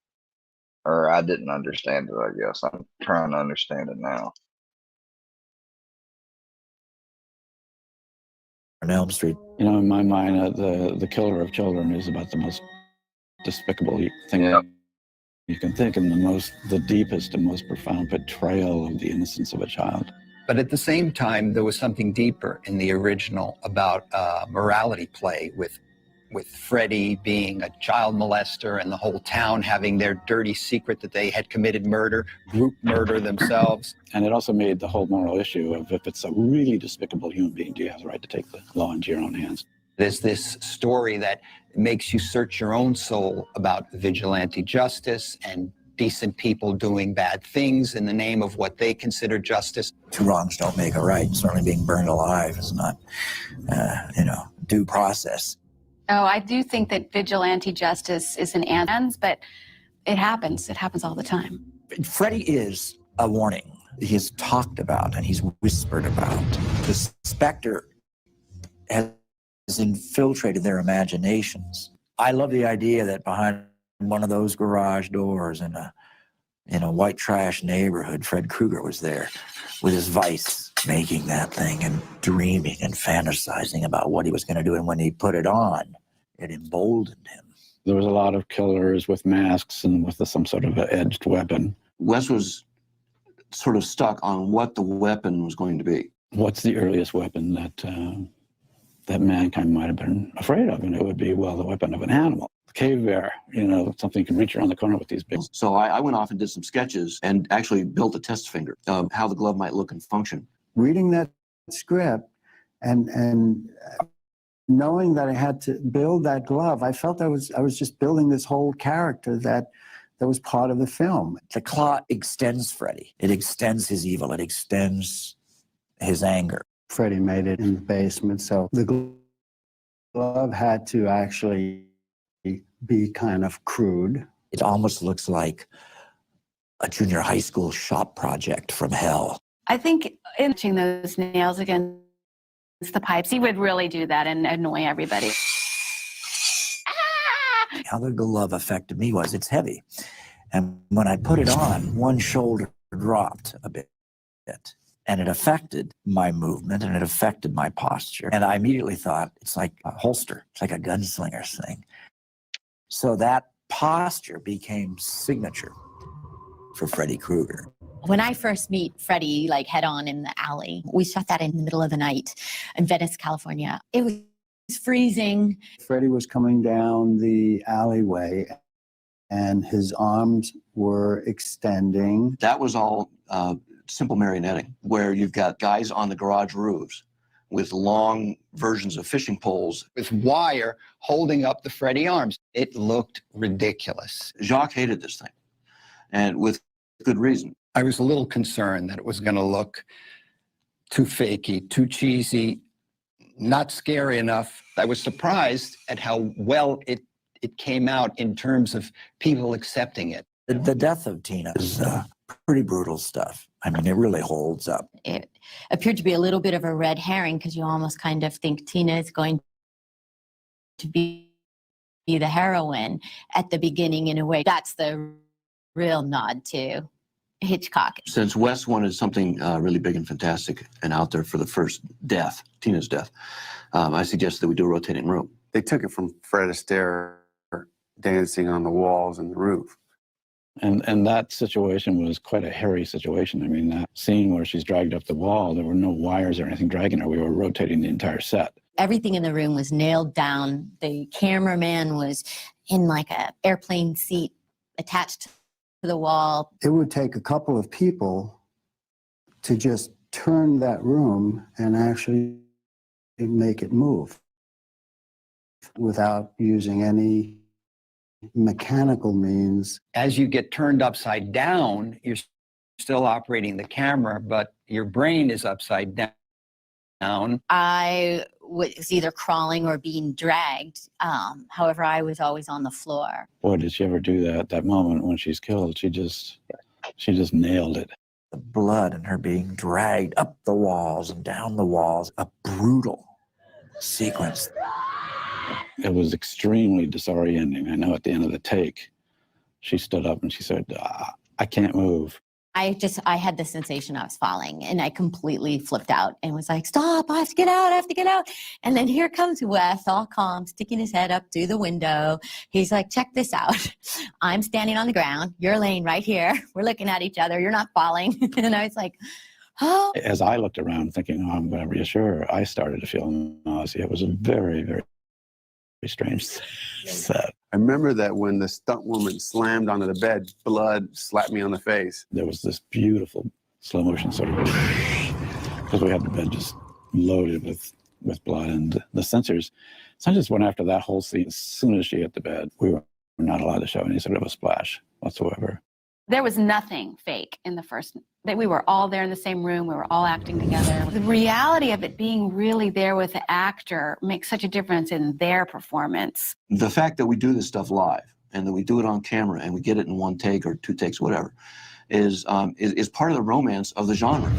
Or I didn't understand it, I guess. I'm trying to understand it now. On Elm Street. In my mind, the killer of children is about the most despicable thing you can think, and the deepest and most profound betrayal of the innocence of a child. But at the same time, there was something deeper in the original about morality play with Freddy being a child molester and the whole town having their dirty secret that they had committed murder, group murder themselves. And it also made the whole moral issue of if it's a really despicable human being, do you have the right to take the law into your own hands? There's this story that makes you search your own soul about vigilante justice and decent people doing bad things in the name of what they consider justice. Two wrongs don't make a right. Certainly being burned alive is not, due process. Oh, I do think that vigilante justice is an answer, but it happens. It happens all the time. Freddy is a warning. He's talked about and he's whispered about. The specter has infiltrated their imaginations. I love the idea that behind one of those garage doors in a white trash neighborhood, Fred Krueger was there with his vice, making that thing and dreaming and fantasizing about what he was going to do. And when he put it on, it emboldened him. There was a lot of killers with masks and with some sort of an edged weapon. Wes was sort of stuck on what the weapon was going to be. What's the earliest weapon that mankind might have been afraid of? And it would be, well, the weapon of an animal. Cave bear, something you can reach around the corner with these big. So I went off and did some sketches and actually built a test finger of how the glove might look and function. Reading that script and knowing that I had to build that glove, I felt I was just building this whole character that was part of the film. The claw extends Freddy. It extends his evil. It extends his anger. Freddy made it in the basement, so the glove had to actually be kind of crude. It almost looks like a junior high school shop project from hell. I think inching those nails against the pipes, he would really do that and annoy everybody. How the glove affected me was it's heavy. And when I put it on, one shoulder dropped a bit. And it affected my movement and it affected my posture. And I immediately thought, it's like a holster. It's like a gunslinger's thing. So that posture became signature for Freddy Krueger. When I first meet Freddy, like head on in the alley, we shot that in the middle of the night in Venice, California. It was freezing. Freddy was coming down the alleyway and his arms were extending. That was all simple marionetting, where you've got guys on the garage roofs with long versions of fishing poles. With wire holding up the Freddy arms. It looked ridiculous. Jacques hated this thing, and with good reason. I was a little concerned that it was going to look too fakey, too cheesy, not scary enough. I was surprised at how well it came out in terms of people accepting it. The death of Tina is pretty brutal stuff. I mean, it really holds up. It appeared to be a little bit of a red herring because you almost kind of think Tina is going to be the heroine at the beginning in a way. That's the real nod to Hitchcock. Since Wes wanted something really big and fantastic and out there for the first death, Tina's death, I suggested that we do a rotating room. They took it from Fred Astaire dancing on the walls and the roof. And that situation was quite a hairy situation. I mean, that scene where she's dragged up the wall, there were no wires or anything dragging her. We were rotating the entire set. Everything in the room was nailed down. The cameraman was in like a airplane seat attached to the wall. It would take a couple of people to just turn that room and actually make it move without using any mechanical means. As you get turned upside down, you're still operating the camera, but your brain is upside down. I was either crawling or being dragged. However, I was always on the floor. Boy, did she ever do that, that moment when she's killed. She just nailed it. The blood and her being dragged up the walls and down the walls, a brutal sequence. It was extremely disorienting. I know at the end of the take, she stood up and she said, I can't move. I had the sensation I was falling, and I completely flipped out and was like, stop, I have to get out, I have to get out. And then here comes Wes, all calm, sticking his head up through the window. He's like, check this out. I'm standing on the ground. You're laying right here. We're looking at each other. You're not falling. And I was like, oh. As I looked around thinking, oh, I'm going to reassure her, I started to feel nausea. It was a very, very strange set. I remember that when the stunt woman slammed onto the bed, blood slapped me on the face. There was this beautiful slow motion sort of, because we had the bed just loaded with blood, and the censors went after that whole scene. As soon as she hit the bed, we were not allowed to show any sort of a splash whatsoever. There was nothing fake in the first, that we were all there in the same room, we were all acting together. The reality of it being really there with the actor makes such a difference in their performance. The fact that we do this stuff live and that we do it on camera and we get it in one take or two takes, whatever, is part of the romance of the genre.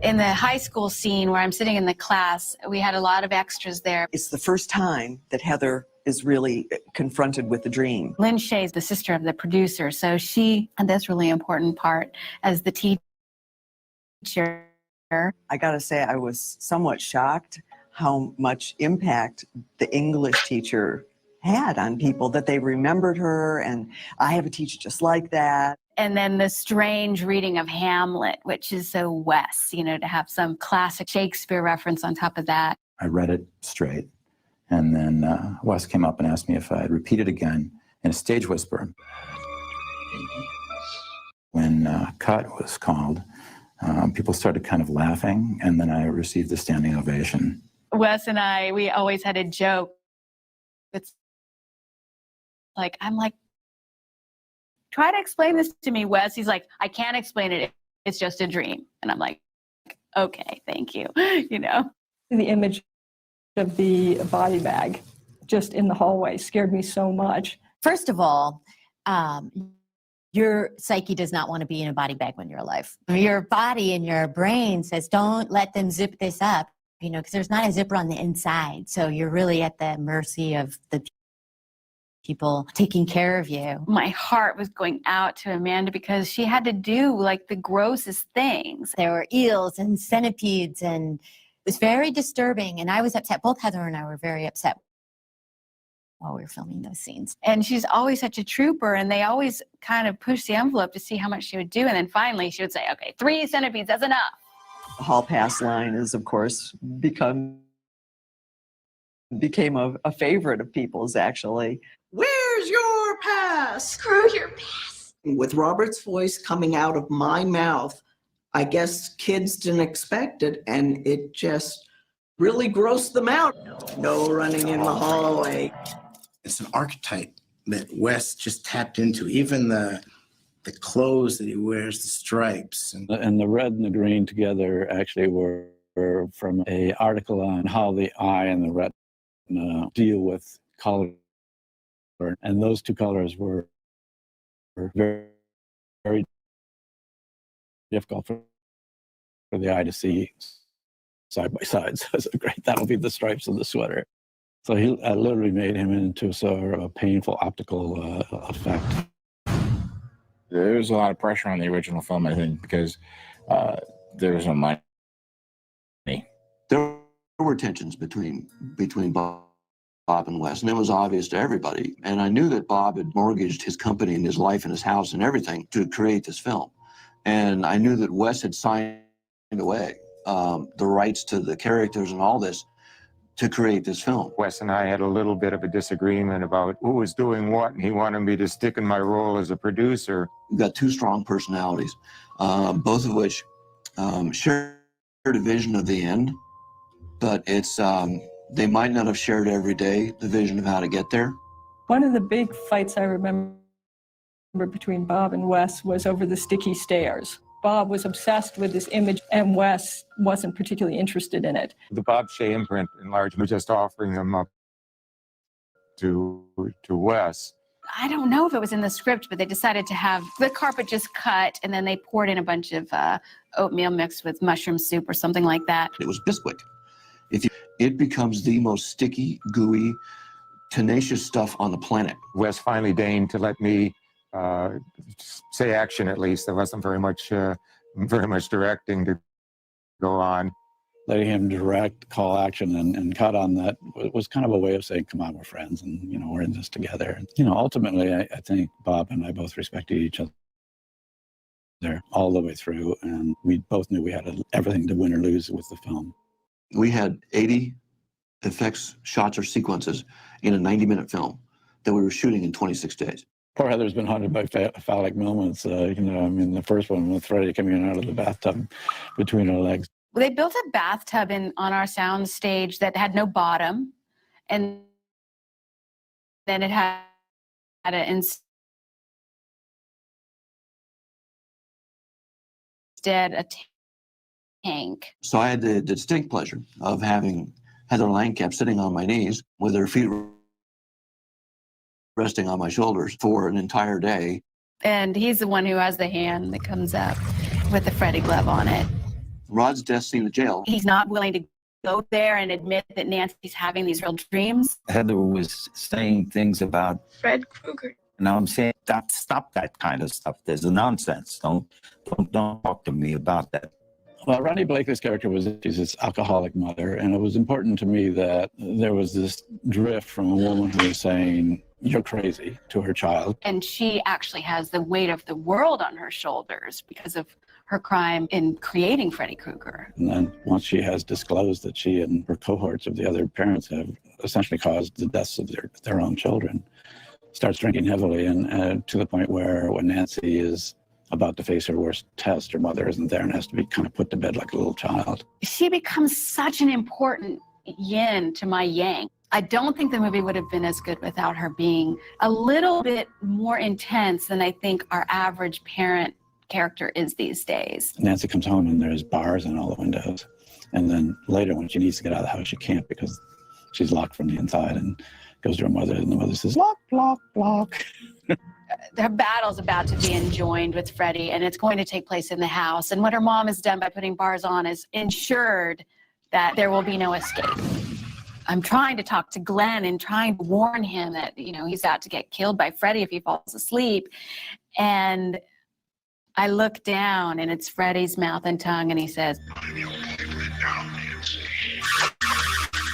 In the high school scene where I'm sitting in the class, we had a lot of extras there. It's the first time that Heather is really confronted with the dream. Lynn Shay's the sister of the producer, so she had this really important part as the teacher. I gotta say, I was somewhat shocked how much impact the English teacher had on people, that they remembered her, and I have a teacher just like that. And then the strange reading of Hamlet, which is so Wes, you know, to have some classic Shakespeare reference on top of that. I read it straight. And then Wes came up and asked me if I'd repeat it again in a stage whisper. When cut was called, people started kind of laughing, and then I received a standing ovation. Wes and I, we always had a joke. It's like, I'm like, try to explain this to me, Wes. He's like, I can't explain it. It's just a dream. And I'm like, okay, thank you. You know, The image of the body bag just in the hallway scared me so much. First of all, your psyche does not want to be in a body bag when you're alive. Your body and your brain says, don't let them zip this up, you know, because there's not a zipper on the inside. So you're really at the mercy of the people taking care of you. My heart was going out to Amanda because she had to do like the grossest things. There were eels and centipedes, and it was very disturbing. And I was upset. Both Heather and I were very upset while we were filming those scenes. And she's always such a trooper, and they always kind of push the envelope to see how much she would do. And then finally she would say, okay, 3 centipedes, that's enough. The hall pass line is, of course, became a favorite of people's, actually. Where's your pass? Screw your pass. With Robert's voice coming out of my mouth, I guess kids didn't expect it, and it just really grossed them out. No running in the hallway. It's an archetype that Wes just tapped into. Even the clothes that he wears, the stripes. And the red and the green together actually were from an article on how the eye and the retina deal with color. And those two colors were very, very difficult for the eye to see side by side. So it's great. That'll be the stripes of the sweater. So he literally made him into sort of a painful optical effect. There was a lot of pressure on the original film, I think, because there was no money. There were tensions between Bob and Wes, and it was obvious to everybody. And I knew that Bob had mortgaged his company and his life and his house and everything to create this film. And I knew that Wes had signed away the rights to the characters and all this to create this film. Wes and I had a little bit of a disagreement about who was doing what, and he wanted me to stick in my role as a producer. We've got two strong personalities, both of which share a vision of the end, but it's they might not have shared every day the vision of how to get there. One of the big fights I remember between Bob and Wes was over the sticky stairs. Bob was obsessed with this image, and Wes wasn't particularly interested in it. The Bob Shea imprint, in large, was just offering them up to Wes. I don't know if it was in the script, but they decided to have the carpet just cut, and then they poured in a bunch of oatmeal mixed with mushroom soup or something like that. It was Bisquick. It becomes the most sticky, gooey, tenacious stuff on the planet. Wes finally deigned to let me say action, at least. There wasn't very much directing to go on. Letting him direct, call action, and cut on that was kind of a way of saying, come on, we're friends, and, you know, we're in this together. You know, ultimately, I think Bob and I both respected each other there all the way through, and we both knew we had everything to win or lose with the film. We had 80 effects, shots, or sequences in a 90-minute film that we were shooting in 26 days. Poor Heather's been haunted by phallic moments. You know, I mean, the first one with Freddie coming out of the bathtub between her legs. Well, they built a bathtub on our sound stage that had no bottom, and then it had instead a tank. So I had the distinct pleasure of having Heather Langkamp sitting on my knees with her feet resting on my shoulders for an entire day. And he's the one who has the hand that comes up with the Freddie glove on it. Rod's death scene in jail. He's not willing to go there and admit that Nancy's having these real dreams. Heather was saying things about Fred Krueger. Now I'm saying, stop that kind of stuff. There's a nonsense. Don't talk to me about that. Well, Ronnie Blakely's character she's this alcoholic mother, and it was important to me that there was this drift from a woman who was saying, you're crazy, to her child. And she actually has the weight of the world on her shoulders because of her crime in creating Freddy Krueger. And then once she has disclosed that she and her cohorts of the other parents have essentially caused the deaths of their own children, starts drinking heavily, and to the point where when Nancy is about to face her worst test, her mother isn't there and has to be kind of put to bed like a little child. She becomes such an important yin to my yang. I don't think the movie would have been as good without her being a little bit more intense than I think our average parent character is these days. Nancy comes home and there's bars in all the windows. And then later when she needs to get out of the house, she can't because she's locked from the inside, and goes to her mother, and the mother says, lock, lock, lock. Her battle's about to be enjoined with Freddie, and it's going to take place in the house. And what her mom has done by putting bars on is ensured that there will be no escape. I'm trying to talk to Glenn and trying to warn him that, you know, he's out to get killed by Freddie if he falls asleep. And I look down, and it's Freddie's mouth and tongue, and he says,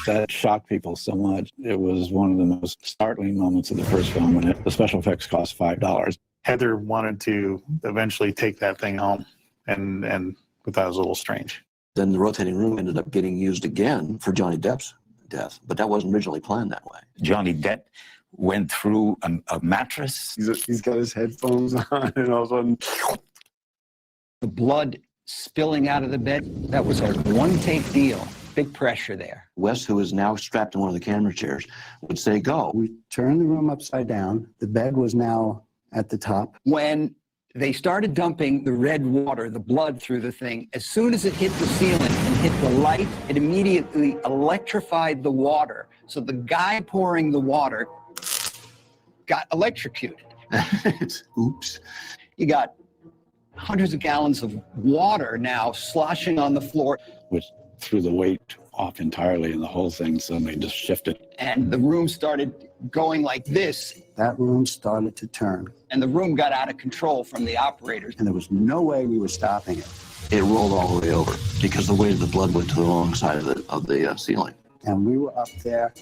That shocked people so much. It was one of the most startling moments of the first film, when the special effects cost $5. Heather wanted to eventually take that thing home, and that was a little strange. Then the rotating room ended up getting used again for Johnny Depp's death, but that wasn't originally planned that way. Johnny Depp went through a mattress. He's got his headphones on, and all of a sudden, the blood spilling out of the bed, that was a one-take deal. Big pressure there. Wes, who is now strapped in one of the camera chairs, would say, go. We turned the room upside down. The bed was now at the top. When they started dumping the red water, the blood through the thing, as soon as it hit the ceiling and hit the light, it immediately electrified the water. So the guy pouring the water got electrocuted. Oops. You got hundreds of gallons of water now sloshing on the floor. Which threw the weight off entirely, and the whole thing suddenly just shifted. And the room started going like this, That room started to turn, and the room got out of control from the operators. and there was no way we were stopping it. It rolled all the way over because the weight of the blood went to the wrong side of the ceiling. And we were up there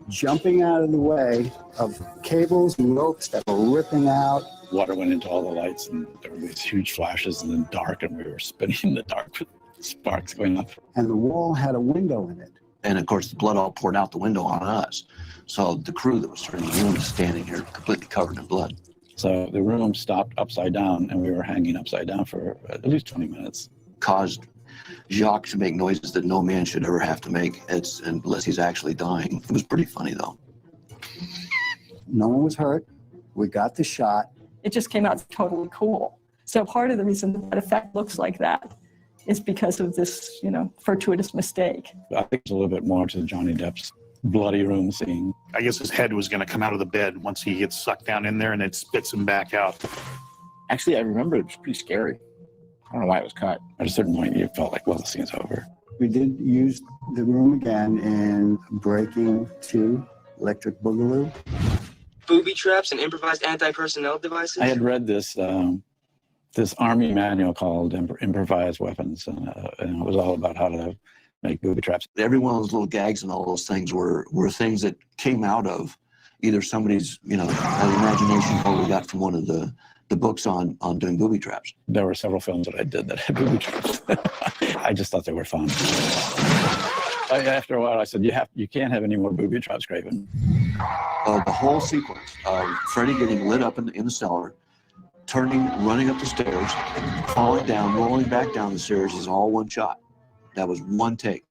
jumping out of the way of cables and ropes that were ripping out. Water went into all the lights, and there were these huge flashes, and then dark, and we were spinning in the dark with sparks going up. And the wall had a window in it. And of course, the blood all poured out the window on us. So the crew that was turning the room was standing here completely covered in blood. So the room stopped upside down, and we were hanging upside down for at least 20 minutes. Caused Jacques to make noises that no man should ever have to make, unless he's actually dying. It was pretty funny, though. No one was hurt. We got the shot. It just came out totally cool. So part of the reason that effect looks like that is because of this, fortuitous mistake. I think it's a little bit more to Johnny Depp's bloody room scene. I guess his head was going to come out of the bed once he gets sucked down in there, and it spits him back out. Actually, I remember it was pretty scary. I don't know why it was cut. At a certain point, you felt like, well, the scene's over. We did use the room again in Breaking 2, Electric Boogaloo. Booby traps and improvised anti-personnel devices. I had read this this Army manual called Improvised Weapons, and it was all about how to make booby traps. Every one of those little gags and all those things were things that came out of either somebody's, imagination, or we got from one of the books on doing booby traps. There were several films that I did that had booby traps. I just thought they were fun. After a while, I said, you can't have any more booby traps, Craven. The whole sequence of Freddy getting lit up in the cellar, turning, running up the stairs, falling down, rolling back down the stairs is all one shot. That was one take.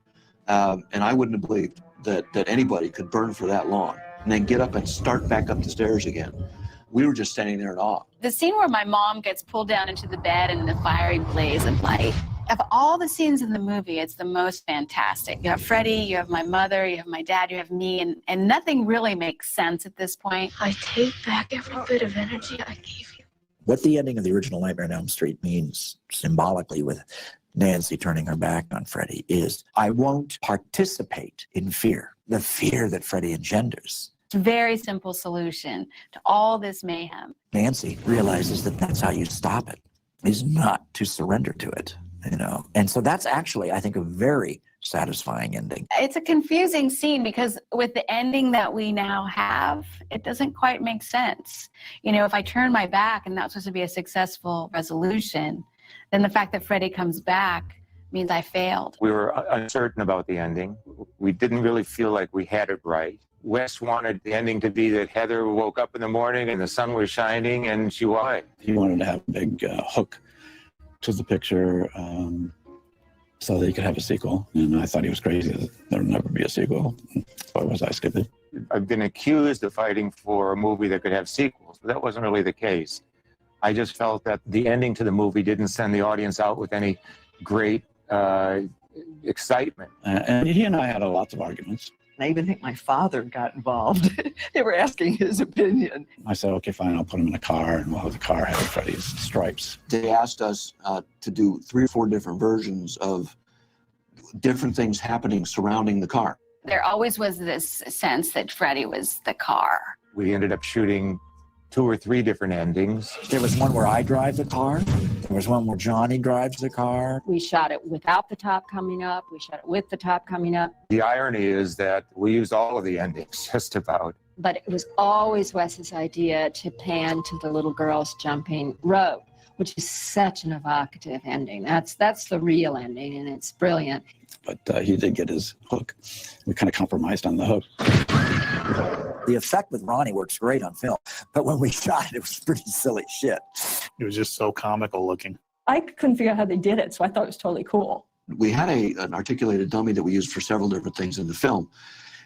And I wouldn't have believed that anybody could burn for that long and then get up and start back up the stairs again. We were just standing there in awe. The scene where my mom gets pulled down into the bed and the fiery blaze of light. Of all the scenes in the movie, it's the most fantastic. You have Freddy, you have my mother, you have my dad, you have me, and nothing really makes sense at this point. I take back every bit of energy I gave you. What the ending of the original Nightmare on Elm Street means symbolically with Nancy turning her back on Freddy is, I won't participate in fear, the fear that Freddy engenders. It's a very simple solution to all this mayhem. Nancy realizes that that's how you stop it, is not to surrender to it, And so that's actually, I think, a very satisfying ending. It's a confusing scene because with the ending that we now have, it doesn't quite make sense. If I turn my back and that's supposed to be a successful resolution, then the fact that Freddy comes back means I failed. We were uncertain about the ending. We didn't really feel like we had it right. Wes wanted the ending to be that Heather woke up in the morning and the sun was shining and she was. He wanted to have a big hook to the picture so that he could have a sequel. And I thought he was crazy that there would never be a sequel. Why was I stupid? I've been accused of fighting for a movie that could have sequels, but that wasn't really the case. I just felt that the ending to the movie didn't send the audience out with any great excitement. And he and I had lots of arguments. I even think my father got involved. They were asking his opinion. I said, okay, fine, I'll put him in a car, and the car had Freddy's stripes. They asked us to do 3 or 4 different versions of different things happening surrounding the car. There always was this sense that Freddy was the car. We ended up shooting 2 or 3 different endings. There was one where I drive the car. There was one where Johnny drives the car. We shot it without the top coming up. We shot it with the top coming up. The irony is that we used all of the endings, just about. But it was always Wes's idea to pan to the little girls jumping rope, which is such an evocative ending. That's the real ending, and it's brilliant. But he did get his hook. We kind of compromised on the hook. The effect with Ronnie works great on film, but when we shot it, it was pretty silly shit. It was just so comical looking. I couldn't figure out how they did it, so I thought it was totally cool. We had an articulated dummy that we used for several different things in the film.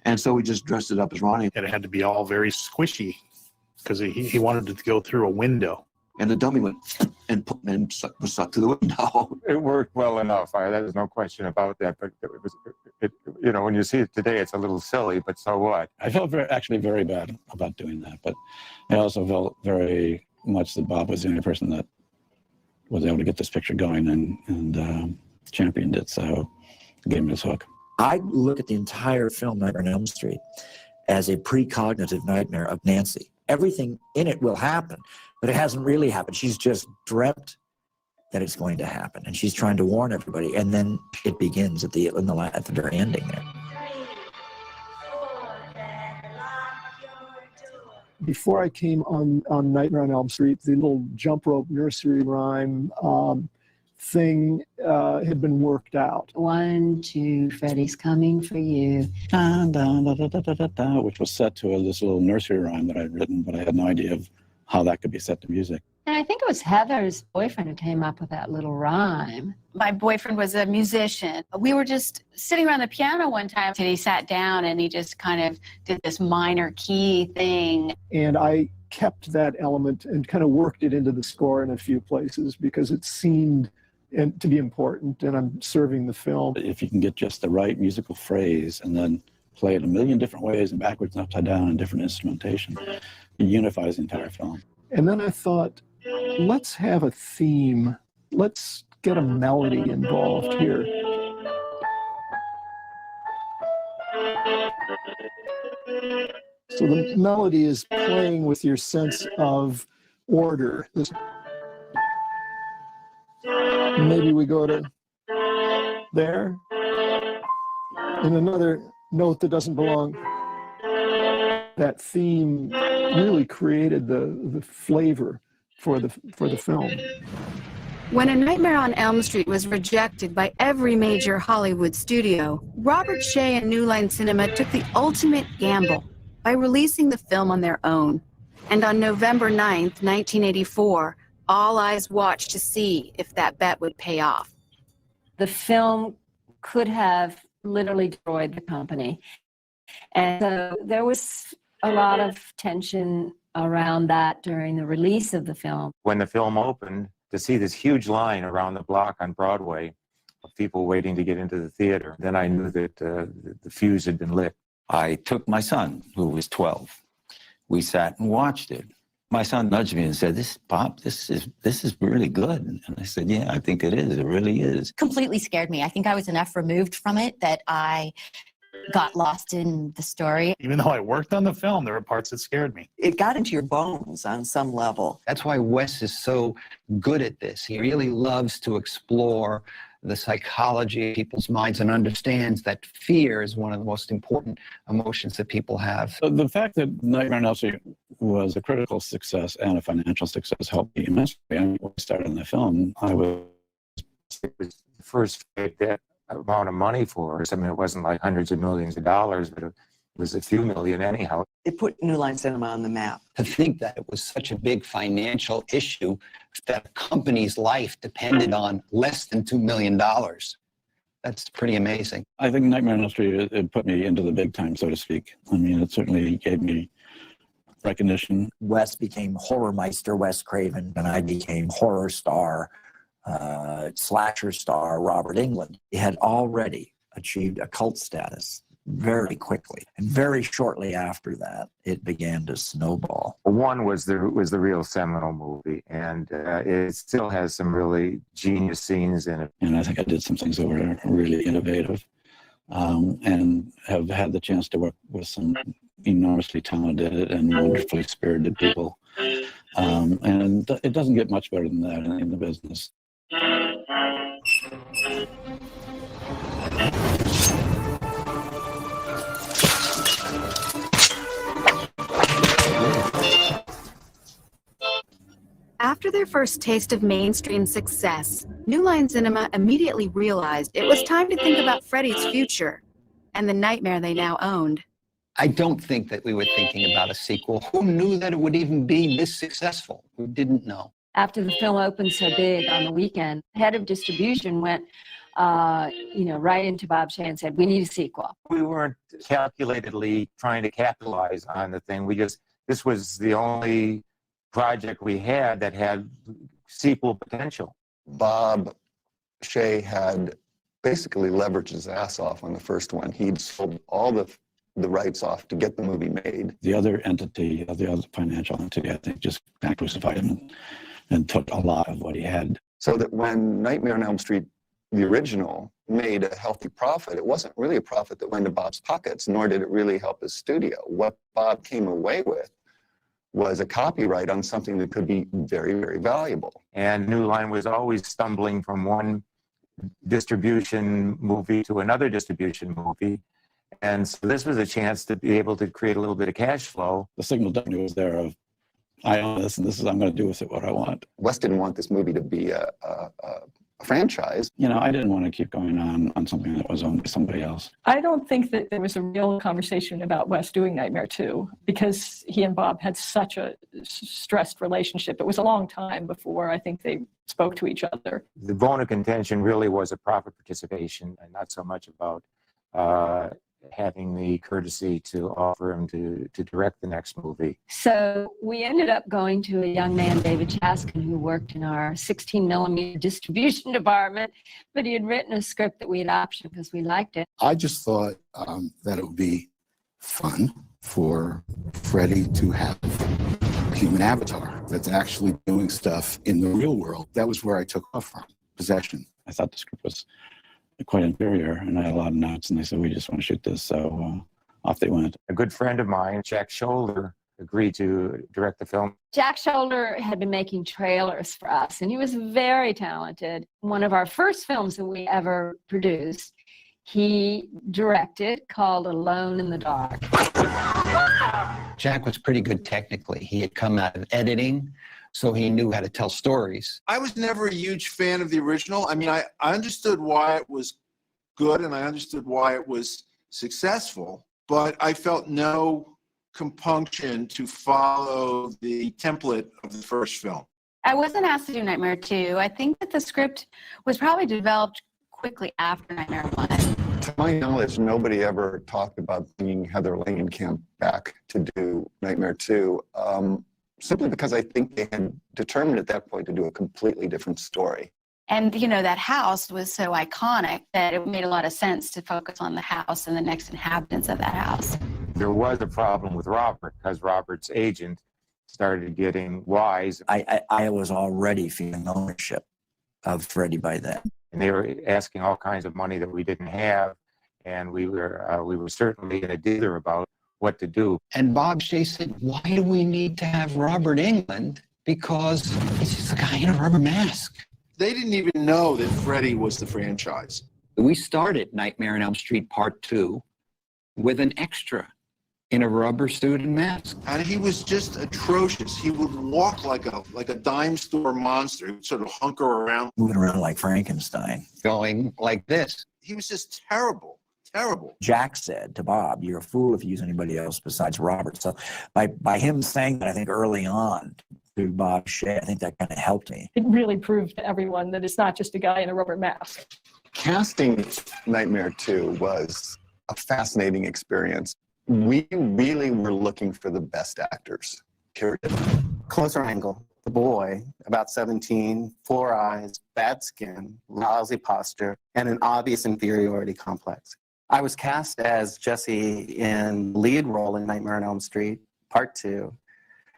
And so we just dressed it up as Ronnie. And it had to be all very squishy because he wanted it to go through a window. And the dummy went and was sucked through the window. It worked well enough. There's no question about that. But when you see it today, it's a little silly, but so what? I felt actually very bad about doing that. But I also felt very much that Bob was the only person that was able to get this picture going and championed it. So I gave him his hook. I look at the entire film, Nightmare on Elm Street, as a precognitive nightmare of Nancy. Everything in it will happen, but it hasn't really happened. She's just dreamt that it's going to happen, and she's trying to warn everybody, and then it begins at the very ending there. Before I came on Nightmare on Elm Street, the little jump rope nursery rhyme thing had been worked out. 1, 2, Freddy's coming for you. Da, da, da, da, da, da, da, which was set to this little nursery rhyme that I'd written, but I had no idea of how that could be set to music. And I think it was Heather's boyfriend who came up with that little rhyme. My boyfriend was a musician. We were just sitting around the piano one time and he sat down and he just kind of did this minor key thing. And I kept that element and kind of worked it into the score in a few places because it seemed to be important, and I'm serving the film. If you can get just the right musical phrase and then play it a million different ways and backwards and upside down and different instrumentation, it unifies the entire film. And then I thought, let's have a theme. Let's get a melody involved here. So the melody is playing with your sense of order. Maybe we go to there, and another note that doesn't belong. That theme really created the flavor for the film. When A Nightmare on Elm Street was rejected by every major Hollywood studio, Robert Shaye and New Line Cinema took the ultimate gamble by releasing the film on their own. And on November 9th, 1984, all eyes watched to see if that bet would pay off. The film could have literally destroyed the company. And so there was a lot of tension around that during the release of the film. When the film opened, to see this huge line around the block on Broadway of people waiting to get into the theater, then I knew that the fuse had been lit. I took my son, who was 12. We sat and watched it. My son nudged me and said, Pop, this is really good. And I said, yeah, I think it is. It really is. Completely scared me. I think I was enough removed from it that I got lost in the story. Even though I worked on the film, there were parts that scared me. It got into your bones on some level. That's why Wes is so good at this. He really loves to explore the psychology of people's minds and understands that fear is one of the most important emotions that people have. So the fact that Nightmare on Elm Street was a critical success and a financial success helped me immensely. I mean, when we started in the film, it was the first that amount of money for us. I mean, it wasn't like hundreds of millions of dollars, but it was a few million anyhow. It put New Line Cinema on the map. To think that it was such a big financial issue that a company's life depended on less than $2 million. That's pretty amazing. I think Nightmare on Elm Street, it put me into the big time, so to speak. I mean, it certainly gave me recognition. Wes became horror meister Wes Craven, and I became horror star, slasher star Robert Englund. He had already achieved a cult status very quickly, and very shortly after that, it began to snowball. One was the real seminal movie, and it still has some really genius scenes in it. And I think I did some things that were really innovative, and have had the chance to work with some enormously talented and wonderfully spirited people. And it doesn't get much better than that in the business. After their first taste of mainstream success, New Line Cinema immediately realized it was time to think about Freddy's future and the nightmare they now owned. I don't think that we were thinking about a sequel. Who knew that it would even be this successful? We didn't know. After the film opened so big on the weekend, head of distribution went right into Bob Shaye and said, we need a sequel. We weren't calculatedly trying to capitalize on the thing. This was the only project we had that had sequel potential. Bob Shaye had basically leveraged his ass off on the first one. He'd sold all the rights off to get the movie made. The other entity, the other financial entity, I think, just crucified him and took a lot of what he had. So that when Nightmare on Elm Street the original made a healthy profit, it wasn't really a profit that went to Bob's pockets, nor did it really help his studio. What Bob came away with was a copyright on something that could be very, very valuable. And New Line was always stumbling from one distribution movie to another distribution movie. And so this was a chance to be able to create a little bit of cash flow. The signal definitely was there of, I own this and this is, I'm going to do with it what I want. Wes didn't want this movie to be a franchise. You know, I didn't want to keep going on something that was owned by somebody else. I don't think that there was a real conversation about Wes doing Nightmare 2 because he and Bob had such a stressed relationship. It was a long time before I think they spoke to each other. The bone of contention really was a profit participation and not so much about having the courtesy to offer him to direct the next movie. So we ended up going to a young man, David Chaskin, who worked in our 16 millimeter distribution department, but he had written a script that we had optioned because we liked it. I just thought that it would be fun for Freddie to have a human avatar that's actually doing stuff in the real world. That was where I took off from, Possession. I thought the script was quite inferior, and I had a lot of notes, and they said, we just want to shoot this, so off they went. A good friend of mine, Jack Shoulder, agreed to direct the film. Jack Shoulder had been making trailers for us, and he was very talented. One of our first films that we ever produced, he directed, called Alone in the Dark. Jack was pretty good technically. He had come out of editing, so he knew how to tell stories. I was never a huge fan of the original. I mean, I understood why it was good and I understood why it was successful, but I felt no compunction to follow the template of the first film. I wasn't asked to do Nightmare 2. I think that the script was probably developed quickly after Nightmare 1. To my knowledge, nobody ever talked about bringing Heather Langenkamp back to do Nightmare 2. Simply because I think they had determined at that point to do a completely different story. And, you know, that house was so iconic that it made a lot of sense to focus on the house and the next inhabitants of that house. There was a problem with Robert because Robert's agent started getting wise. I was already feeling ownership of Freddie by then. And they were asking all kinds of money that we didn't have. And we were certainly in a dither about what to do. And Bob Shea said, why do we need to have Robert Englund? Because he's just a guy in a rubber mask. They didn't even know that Freddie was the franchise. We started Nightmare on Elm Street Part 2 with an extra in a rubber suit and mask. And he was just atrocious. He would walk like a dime store monster. He would sort of hunker around. Moving around like Frankenstein. Going like this. He was just terrible. Terrible. Jack said to Bob, you're a fool if you use anybody else besides Robert. So by him saying that, I think early on to Bob Shea, I think that kind of helped me. It really proved to everyone that it's not just a guy in a rubber mask. Casting Nightmare 2 was a fascinating experience. We really were looking for the best actors, period. Closer angle. The boy, about 17, 4 eyes, bad skin, lousy posture, and an obvious inferiority complex. I was cast as Jesse in the lead role in Nightmare on Elm Street, Part 2,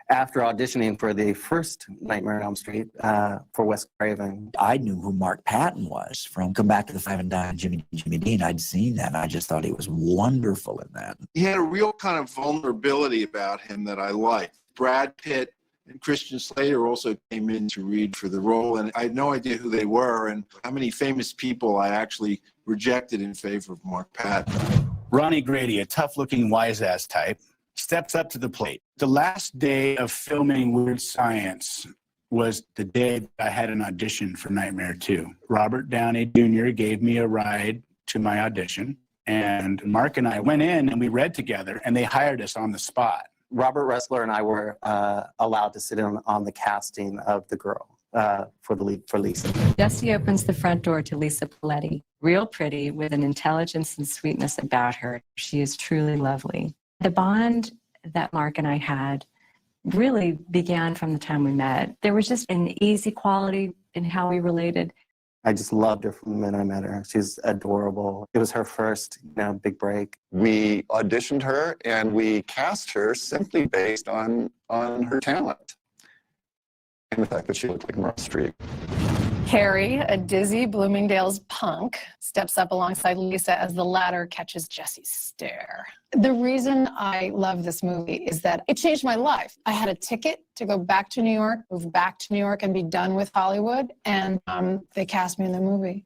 after auditioning for the first Nightmare on Elm Street for Wes Craven. I knew who Mark Patton was from Come Back to the Five and Dime, Jimmy Dean. I'd seen that, and I just thought he was wonderful in that. He had a real kind of vulnerability about him that I liked. Brad Pitt and Christian Slater also came in to read for the role, and I had no idea who they were and how many famous people I actually rejected in favor of Mark Patton. Ronnie Grady, a tough-looking wise-ass type, steps up to the plate. The last day of filming Weird Science was the day that I had an audition for Nightmare 2. Robert Downey Jr. gave me a ride to my audition, and Mark and I went in and we read together, and they hired us on the spot. Robert Ressler and I were allowed to sit in on the casting of the girl for Lisa. Jessie opens the front door to Lisa Paletti, real pretty with an intelligence and sweetness about her. She is truly lovely. The bond that Mark and I had really began from the time we met. There was just an easy quality in how we related. I just loved her from the minute I met her. She's adorable. It was her first, big break. We auditioned her and we cast her simply based on her talent and the fact that she looked like Meryl Streep. Carrie, a dizzy Bloomingdale's punk, steps up alongside Lisa as the latter catches Jesse's stare. The reason I love this movie is that it changed my life. I had a ticket to go back to New York, move back to New York and be done with Hollywood, and they cast me in the movie.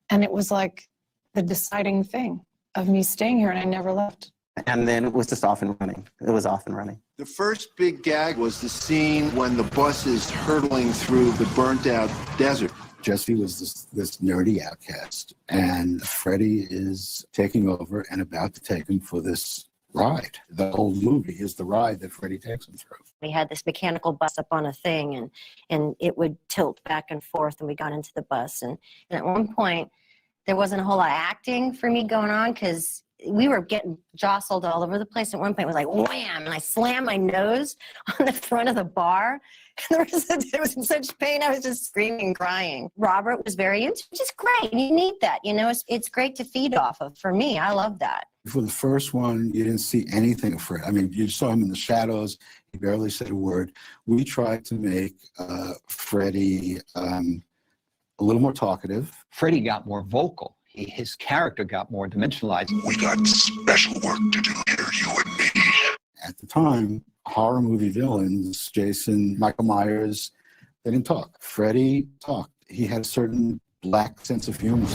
And it was like the deciding thing of me staying here, and I never left. And then it was just off and running. It was off and running. The first big gag was the scene when the bus is hurtling through the burnt out desert. Jesse was this nerdy outcast, and Freddie is taking over and about to take him for this ride. The whole movie is the ride that Freddie takes him through. We had this mechanical bus up on a thing, and it would tilt back and forth, and we got into the bus. And at one point, there wasn't a whole lot of acting for me going on because we were getting jostled all over the place. At one point, it was like wham, and I slammed my nose on the front of the bar. I was in such pain, I was just screaming and crying. Robert was very into it, which is great. You need that, you know, it's great to feed off of. For me, I love that. For the first one, you didn't see anything of Fred. I mean, you saw him in the shadows. He barely said a word. We tried to make Freddie a little more talkative. Freddie got more vocal. His character got more dimensionalized. We got special work to do here, you and me. At the time, horror movie villains, Jason, Michael Myers, they didn't talk. Freddie talked. He had a certain black sense of humor.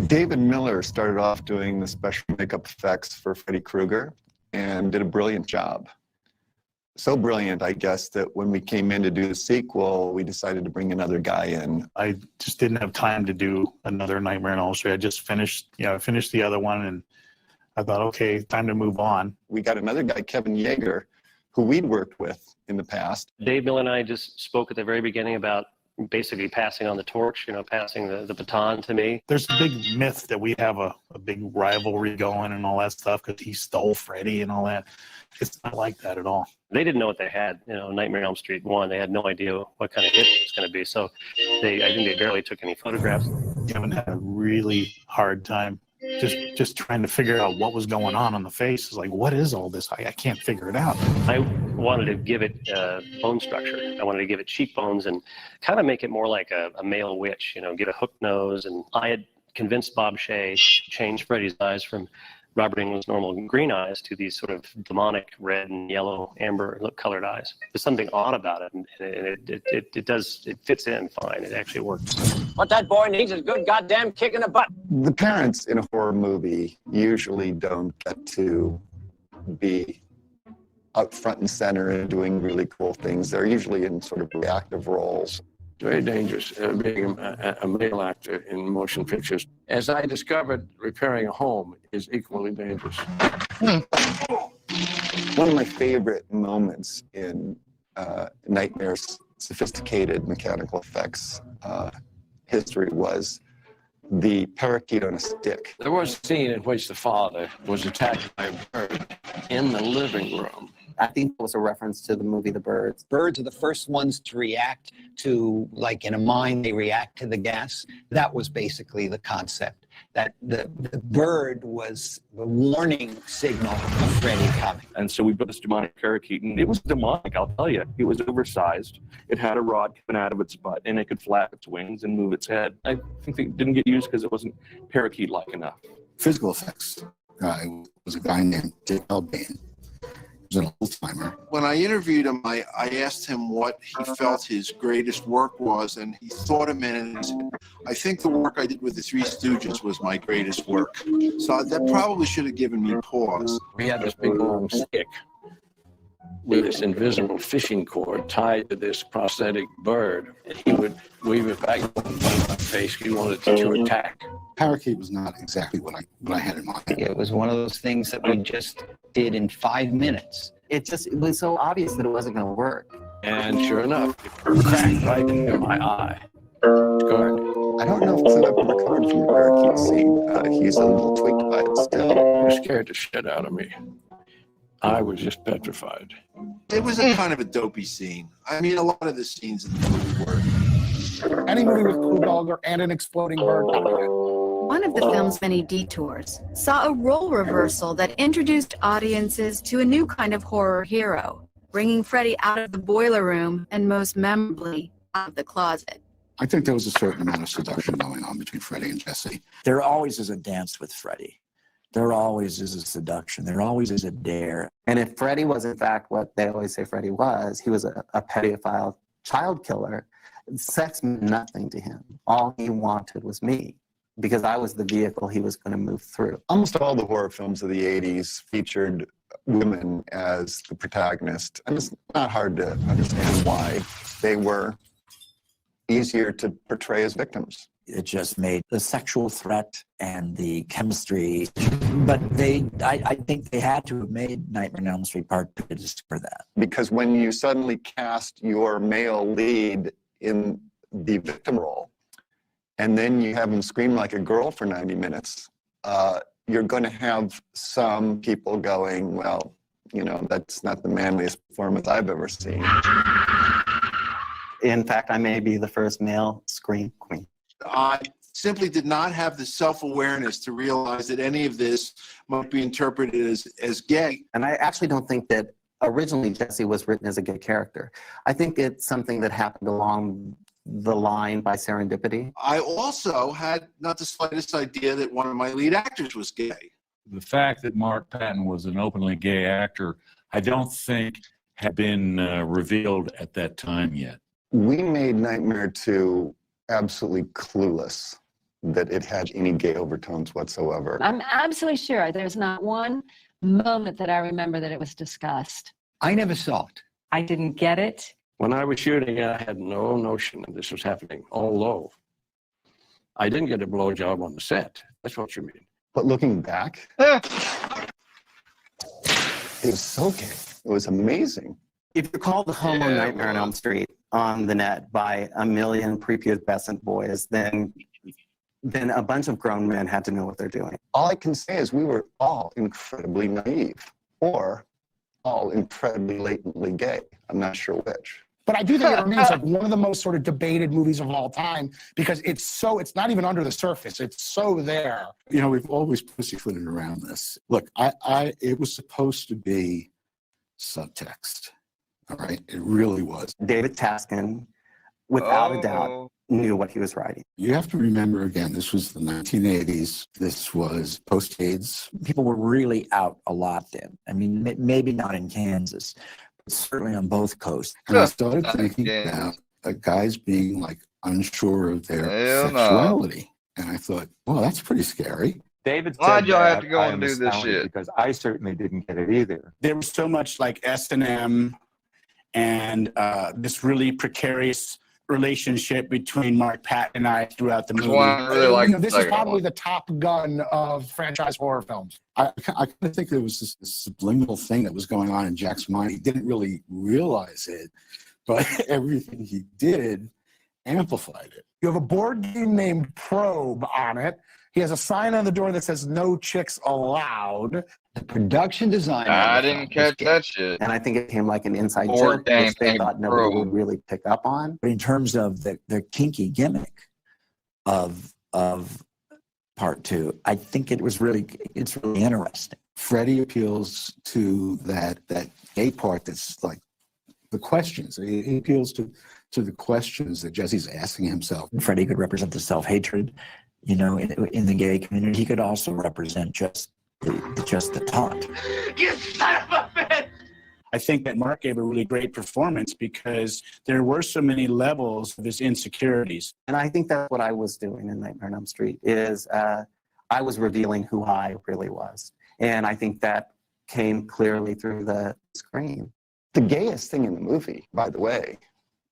David Miller started off doing the special makeup effects for Freddy Krueger and did a brilliant job. So brilliant, I guess, that when we came in to do the sequel, we decided to bring another guy in. I just didn't have time to do another Nightmare on Elm Street. I just finished the other one, and I thought, okay, time to move on. We got another guy, Kevin Yeager, who we'd worked with in the past. Dave Miller and I just spoke at the very beginning about basically passing on the torch, passing the baton to me. There's a big myth that we have a big rivalry going and all that stuff because he stole Freddy and all that. It's not like that at all. They didn't know what they had. Nightmare on Elm Street 1, they had no idea what kind of hit it was going to be. So I think they barely took any photographs. Kevin had a really hard time just trying to figure out what was going on the face. It's like, what is all this? I can't figure it out. I wanted to give it bone structure. I wanted to give it cheekbones and kind of make it more like a male witch, get a hook nose. And I had convinced Bob Shea to change Freddy's eyes from Robert Englund's normal green eyes to these sort of demonic red and yellow amber colored eyes. There's something odd about it, and it fits in fine. It actually works. What that boy needs is a good goddamn kick in the butt. The parents in a horror movie usually don't get to be up front and center and doing really cool things. They're usually in sort of reactive roles. Very dangerous being a male actor in motion pictures. As I discovered, repairing a home is equally dangerous. One of my favorite moments in Nightmare's sophisticated mechanical effects history was the parakeet on a stick. There was a scene in which the father was attacked by a bird in the living room. I think it was a reference to the movie The Birds. Birds are the first ones to react to, like in a mine, they react to the gas. That was basically the concept, that the bird was the warning signal of Freddy coming. And so we built this demonic parakeet, and it was demonic, I'll tell you. It was oversized. It had a rod coming out of its butt, and it could flap its wings and move its head. I think it didn't get used because it wasn't parakeet-like enough. Physical effects. It was a guy named Dick Albane. He was an old-timer. When I interviewed him, I asked him what he felt his greatest work was, and he thought a minute and said, I think the work I did with the Three Stooges was my greatest work. So that probably should have given me pause. We had this big long stick with this invisible fishing cord tied to this prosthetic bird. He would weave it back in my face. He wanted to attack. Parakeet was not exactly what I had in mind. It was one of those things that we just did in 5 minutes. It was so obvious that it wasn't going to work. And sure enough, it cracked right into my eye. Scarred. I don't know if it's ever recovered from the parakeet scene. He's a little tweaked by it still. It scared the shit out of me. I was just petrified. It was a kind of a dopey scene. I mean, a lot of the scenes in the movie were. Any movie with Clue Dogger and an exploding bird. One of the film's many detours saw a role reversal that introduced audiences to a new kind of horror hero, bringing Freddy out of the boiler room and most memorably, out of the closet. I think there was a certain amount of seduction going on between Freddie and Jesse. There always is a dance with Freddie. There always is a seduction. There always is a dare. And if Freddie was in fact what they always say Freddie was, he was a pedophile child killer. Sex meant nothing to him. All he wanted was me, because I was the vehicle he was going to move through. Almost all the horror films of the 80s featured women as the protagonist. And it's not hard to understand why. They were easier to portray as victims. It just made the sexual threat and the chemistry. But I think they had to have made Nightmare on Elm Street Part 2 to discover that. Because when you suddenly cast your male lead in the victim role, and then you have him scream like a girl for 90 minutes, you're going to have some people going, well, you know, that's not the manliest performance I've ever seen. In fact, I may be the first male scream queen. I simply did not have the self-awareness to realize that any of this might be interpreted as gay. And I actually don't think that originally Jesse was written as a gay character. I think it's something that happened along the line by serendipity. I also had not the slightest idea that one of my lead actors was gay. The fact that Mark Patton was an openly gay actor, I don't think had been revealed at that time yet. We made Nightmare 2 absolutely clueless that it had any gay overtones whatsoever. I'm absolutely sure there's not one moment that I remember that it was discussed. I never saw it. I didn't get it. When I was shooting, I had no notion that this was happening, although I didn't get a blowjob on the set. That's what you mean. But looking back, it was so gay. It was amazing. If you call the Homo Nightmare on Elm Street on the net by a million prepubescent boys, then a bunch of grown men had to know what they're doing. All I can say is we were all incredibly naive, or all incredibly latently gay. I'm not sure which. But I do think it remains like one of the most sort of debated movies of all time, because it's not even under the surface. It's so there. You know, we've always pussyfooted around this. Look, it was supposed to be subtext. All right, it really was. David Taskin, without a doubt, knew what he was writing. You have to remember, again, this was the 1980s. This was post-AIDS. People were really out a lot then. I mean, maybe not in Kansas, but certainly on both coasts. And I started thinking about guys being like unsure of their sexuality. And I thought, well, that's pretty scary. David said Why'd y'all have that, to go I and am do this astounded shit? Because I certainly didn't get it either. There was so much like S&M and this really precarious relationship between Mark Patton and I throughout the movie. why I really like You know, this the is second probably one. the Top Gun of franchise horror films. I kind of think there was this subliminal thing that was going on in Jack's mind. He didn't really realize it, but everything he did amplified it. You have a board game named Probe on it. He has a sign on the door that says "No chicks allowed." The production design. I didn't catch that shit. And I think it became like an inside Board joke, game which they named thought nobody Probe. would really pick up on. But in terms of the kinky gimmick of Part 2, I think it's really interesting. Freddie appeals to that gay part that's like the questions. He appeals to the questions that Jesse's asking himself. Freddie could represent the self-hatred, you know, in the gay community. He could also represent just the taunt. You son of a bitch! I think that Mark gave a really great performance because there were so many levels of his insecurities. And I think that's what I was doing in Nightmare on Elm Street, is I was revealing who I really was. And I think that came clearly through the screen. The gayest thing in the movie, by the way,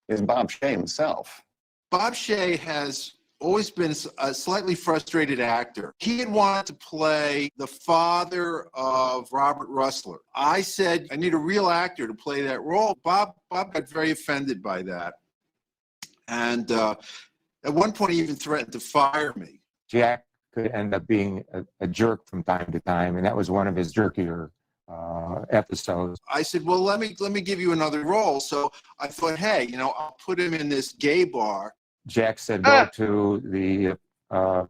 is Bob Shaye himself. Bob Shaye has always been a slightly frustrated actor. He had wanted to play the father of Robert Rustler. I said, I need a real actor to play that role. Bob got very offended by that. And at one point, he even threatened to fire me. Jack could end up being a jerk from time to time, and that was one of his jerkier episodes. I said, well, let me give you another role. So I thought, hey, you know, I'll put him in this gay bar. Jack said, go to the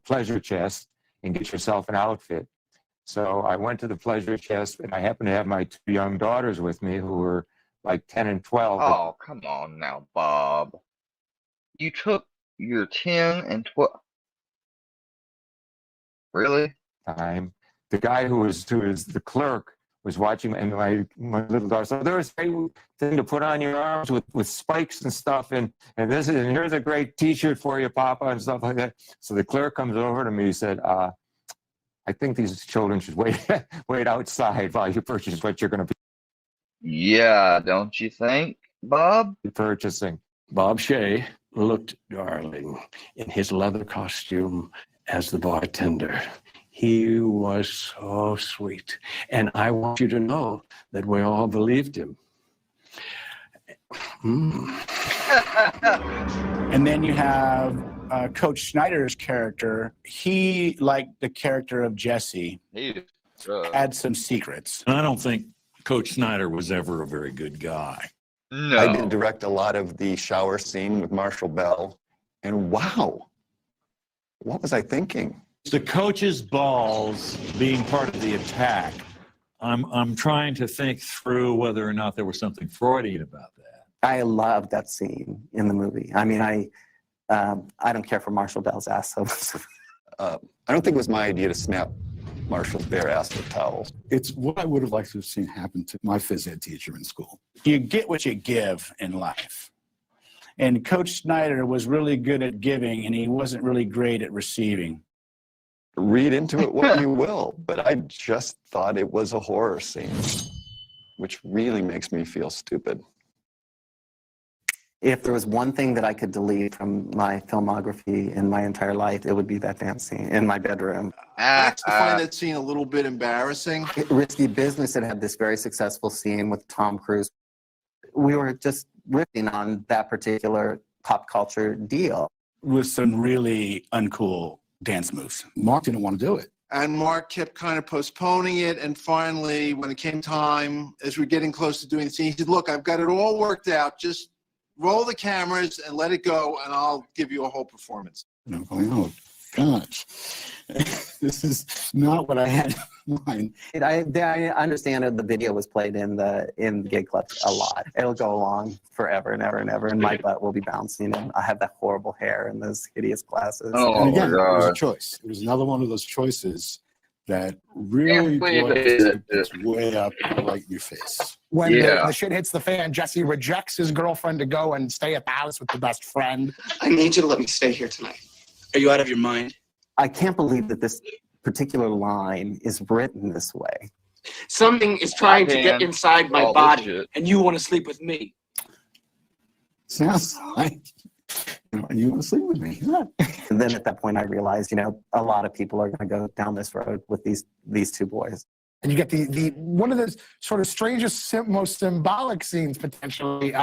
pleasure chest and get yourself an outfit. So I went to the pleasure chest, and I happened to have my 2 young daughters with me who were like 10 and 12. Oh, come on now, Bob. You took You're 10 and 12. Really? Time. The guy who was the clerk was watching, and my little daughter said, "There's a great thing to put on your arms with spikes and stuff, and here's a great T-shirt for you, Papa," and stuff like that. So the clerk comes over to me. He said, "I think these children should wait outside while you purchase what you're going to be." Yeah, don't you think, Bob? Purchasing. Bob Shea looked darling in his leather costume as the bartender. He was so sweet. And I want you to know that we all believed him. And then you have Coach Schneider's character. He, like the character of Jesse, had some secrets. And I don't think Coach Snyder was ever a very good guy. No. I did direct a lot of the shower scene with Marshall Bell, and wow, what was I thinking? The coach's balls being part of the attack. I'm trying to think through whether or not there was something Freudian about that. I love that scene in the movie. I mean, I don't care for Marshall Bell's ass. So I don't think it was my idea to snap Marshall's bare ass with towels. It's what I would have liked to have seen happen to my phys ed teacher in school. You get what you give in life. And Coach Snyder was really good at giving, and he wasn't really great at receiving. Read into it what you will, but I just thought it was a horror scene, which really makes me feel stupid. if there was one thing that I could delete from my filmography in my entire life, it would be that damn scene in my bedroom. I actually find that scene a little bit embarrassing. Risky Business had had this very successful scene with Tom Cruise. We were just riffing on that particular pop culture deal. With some really uncool dance moves. Mark didn't want to do it. And Mark kept kind of postponing it. And finally, when it came time, as we're getting close to doing the scene, he said, look, I've got it all worked out. Just roll the cameras and let it go, and I'll give you a whole performance. And I'm going, oh, gosh, this is not what I had in mind. I understand that the video was played in the gig club a lot. It'll go along forever and ever and ever, and my butt will be bouncing, and I have that horrible hair and those hideous glasses. And again, it was a choice. It was another one of those choices that really gets way up right in your face. When the shit hits the fan, Jesse rejects his girlfriend to go and stay at the house with the best friend. I need you to let me stay here tonight. Are you out of your mind? I can't believe that this particular line is written this way. Something is trying to get inside my body, and you want to sleep with me. Sounds like, you want to sleep with me. And then at that point, I realized, a lot of people are going to go down this road with these two boys. And you get the one of the sort of strangest, most symbolic scenes potentially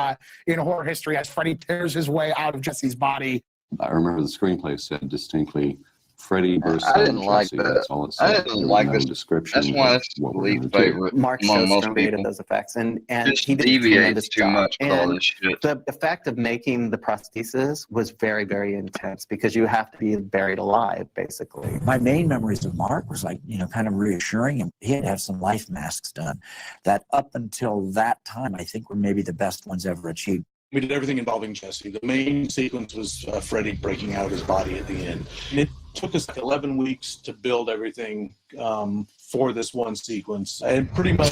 in horror history as Freddy tears his way out of Jesse's body. I remember the screenplay said distinctly, Freddy versus I didn't like Jesse. that. That's all it said. I didn't like this description. That's one of what my we're least gonna do. favorite Mark among most Shostrom created people. those effects, and Just he did a deviates tremendous too job. much with all And this shit. the effect of making the prosthesis was very, very intense because you have to be buried alive, basically. My main memories of Mark was kind of reassuring him. He had to have some life masks done that up until that time, I think were maybe the best ones ever achieved. We did everything involving Jesse. The main sequence was Freddy breaking out his body at the end. And it took us 11 weeks to build everything for this one sequence. And pretty much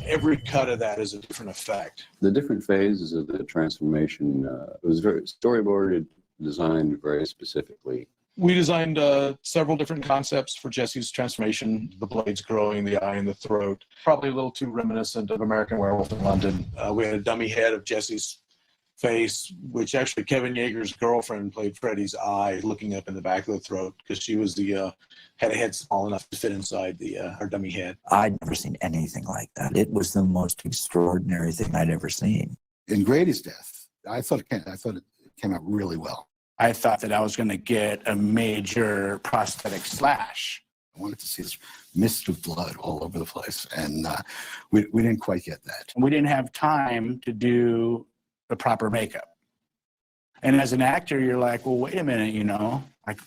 every cut of that is a different effect. The different phases of the transformation, it was very storyboarded, designed very specifically. We designed several different concepts for Jesse's transformation, the blades growing, the eye and the throat. Probably a little too reminiscent of American Werewolf in London. We had a dummy head of Jesse's face, which actually Kevin Yeager's girlfriend played Freddy's eye, looking up in the back of the throat because she was had a head small enough to fit inside her dummy head. I'd never seen anything like that. It was the most extraordinary thing I'd ever seen. In Grady's death, I thought it came out really well. I thought that I was going to get a major prosthetic slash. I wanted to see this mist of blood all over the place, and we didn't quite get that. We didn't have time to do the proper makeup. And as an actor, you're like, well, wait a minute, like,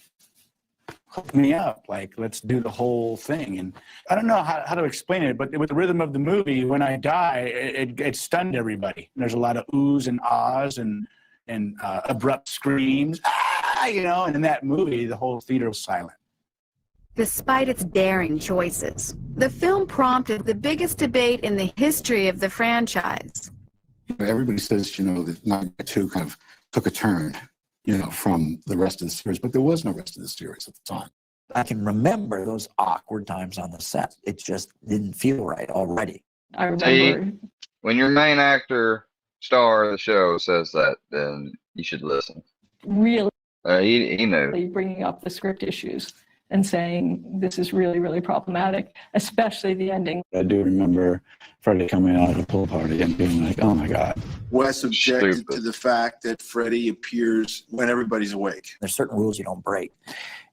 hook me up, like, let's do the whole thing. And I don't know how to explain it, but with the rhythm of the movie, when I die, it stunned everybody. There's a lot of oohs and ahs and abrupt screams. you know, and in that movie, the whole theater was silent. Despite its daring choices, the film prompted the biggest debate in the history of the franchise. Everybody says, you know, that Nightmare 2 kind of took a turn, you know, from the rest of the series, but there was no rest of the series at the time. I can remember those awkward times on the set. It just didn't feel right already. I remember. See, when your main actor, star of the show says that, then you should listen. Really He knew. bringing up the script issues and saying this is really, really problematic, especially the ending. I do remember Freddie coming out of the pool party and being like, oh my God. Wes objected to the fact that Freddy appears when everybody's awake. There's certain rules you don't break.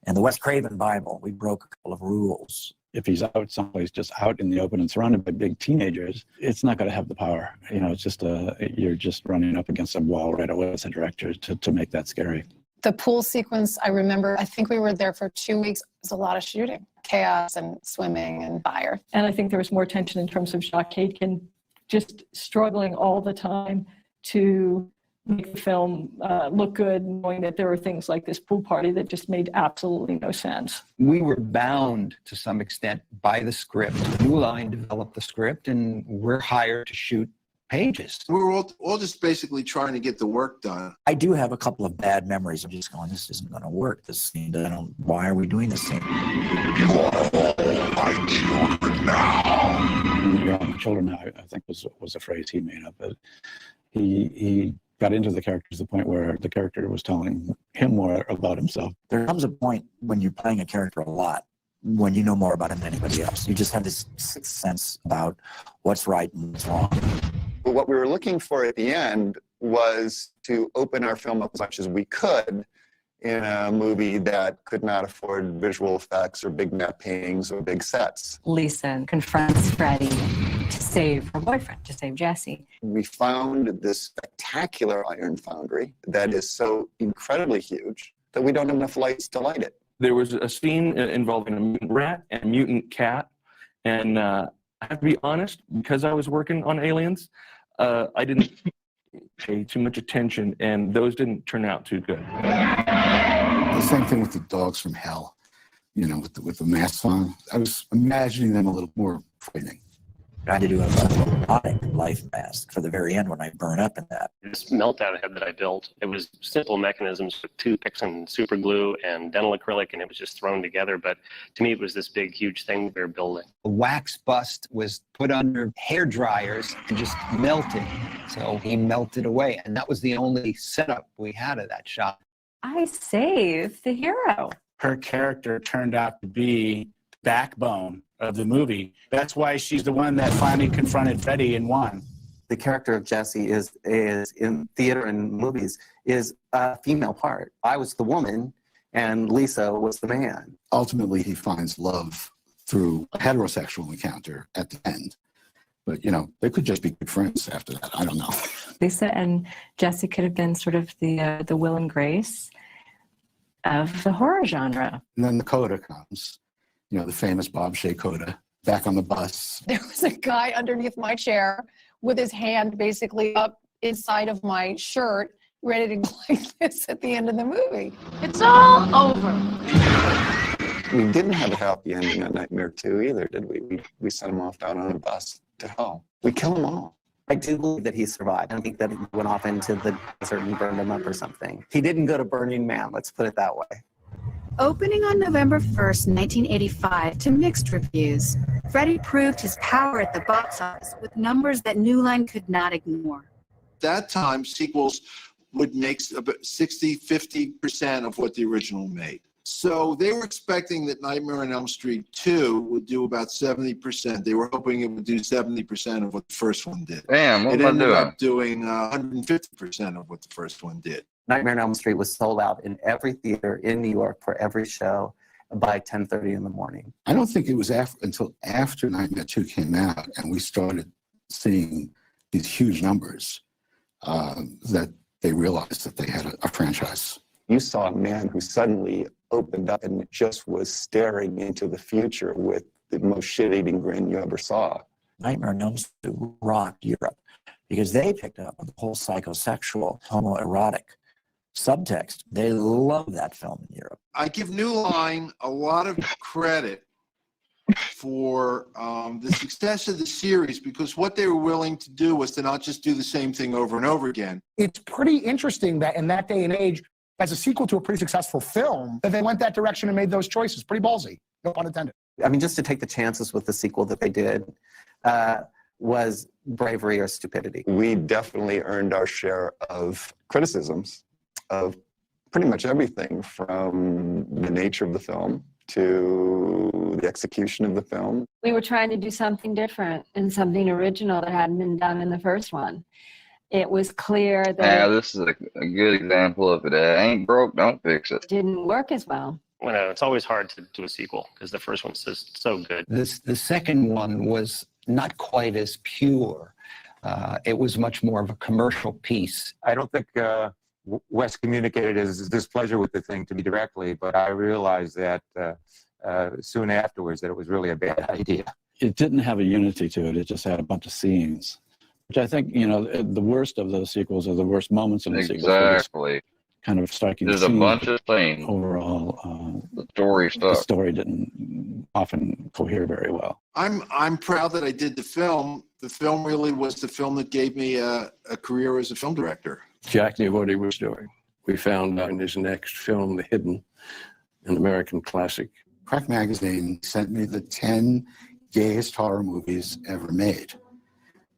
In the Wes Craven Bible, we broke a couple of rules. If he's out someplace, just out in the open and surrounded by big teenagers, it's not going to have the power. You know, it's just you're just running up against a wall right away as a director to make that scary. The pool sequence, I remember, I think we were there for 2 weeks. It was a lot of shooting, chaos and swimming and fire. And I think there was more tension in terms of Jacques Aitken just struggling all the time to make the film look good, knowing that there were things like this pool party that just made absolutely no sense. We were bound to some extent by the script. New Line developed the script, and we're hired to shoot pages. We were all just basically trying to get the work done. I do have a couple of bad memories of just going, this isn't going to work. This scene, why are we doing this scene? You are all my children now. You're all my children now, I think was a phrase he made up. But he got into the character to the point where the character was telling him more about himself. There comes a point when you're playing a character a lot, when you know more about him than anybody else. You just have this sixth sense about what's right and what's wrong. But what we were looking for at the end was to open our film up as much as we could in a movie that could not afford visual effects or big matte paintings or big sets. Lisa confronts Freddie to save her boyfriend, to save Jesse. We found this spectacular iron foundry that is so incredibly huge that we don't have enough lights to light it. There was a scene involving a mutant rat and a mutant cat, and I have to be honest, because I was working on Aliens, I didn't pay too much attention, and those didn't turn out too good. The same thing with the dogs from hell, you know, with the masks on. I was imagining them a little more frightening. I had to do a robotic life mask for the very end when I burn up in that. This meltdown head that I built, it was simple mechanisms with toothpicks and super glue and dental acrylic, and it was just thrown together. But to me, it was this big, huge thing we were building. A wax bust was put under hair dryers and just melted. So he melted away. And that was the only setup we had of that shot. I saved the hero. Her character turned out to be the backbone of the movie. That's why she's the one that finally confronted Freddy and won. The character of Jesse is in theater and movies is a female part. I was the woman and Lisa was the man. Ultimately, he finds love through a heterosexual encounter at the end. But, you know, they could just be good friends after that. I don't know. Lisa and Jesse could have been sort of the Will and Grace of the horror genre. And then the coda comes, you know, the famous Bob Shea coda, back on the bus. There was a guy underneath my chair with his hand basically up inside of my shirt, ready to go like this at the end of the movie. It's all over. We didn't have a happy ending at Nightmare 2 either, did we? We sent him off down on a bus to hell. We kill them all. I do believe that he survived. I think that he went off into the desert and burned him up or something. He didn't go to Burning Man, let's put it that way. Opening on November 1st, 1985, to mixed reviews, Freddy proved his power at the box office with numbers that New Line could not ignore. That time, sequels would make about 60-50% of what the original made. So they were expecting that Nightmare on Elm Street 2 would do about 70%. They were hoping it would do 70% of what the first one did. Damn, what it am I ended doing? up doing 150% of what the first one did. Nightmare on Elm Street was sold out in every theater in New York for every show by 10:30 in the morning. I don't think it was until after Nightmare 2 came out and we started seeing these huge numbers that they realized that they had a franchise. You saw a man who suddenly opened up and just was staring into the future with the most shit-eating grin you ever saw. Nightmare on Elm Street rocked Europe because they picked up on the whole psychosexual, homoerotic subtext. They love that film in Europe. I give New Line a lot of credit for the success of the series, because what they were willing to do was to not just do the same thing over and over again. It's pretty interesting that in that day and age, as a sequel to a pretty successful film, that they went that direction and made those choices. Pretty ballsy, no pun intended. I mean, just to take the chances with the sequel that they did was bravery or stupidity. We definitely earned our share of criticisms of pretty much everything, from the nature of the film to the execution of the film. We were trying to do something different and something original that hadn't been done in the first one. It was clear that Yeah, this is a good example of it. Ain't broke, don't fix it. it didn't work as well. It's always hard to do a sequel because the first one's just so good. The second one was not quite as pure. It was much more of a commercial piece. I don't think Wes communicated his displeasure with the thing to me directly, but I realized that soon afterwards that it was really a bad idea. It didn't have a unity to it. It just had a bunch of scenes, which I think, the worst of those sequels, or the worst moments of the sequels, Exactly. kind of striking. There's a bunch of things. Overall, the story the stuff. story didn't often cohere very well. I'm proud that I did the film. The film really was the film that gave me a career as a film director. Jack knew what he was doing. We found out in his next film, The Hidden, an American classic. Crack Magazine sent me the 10 gayest horror movies ever made.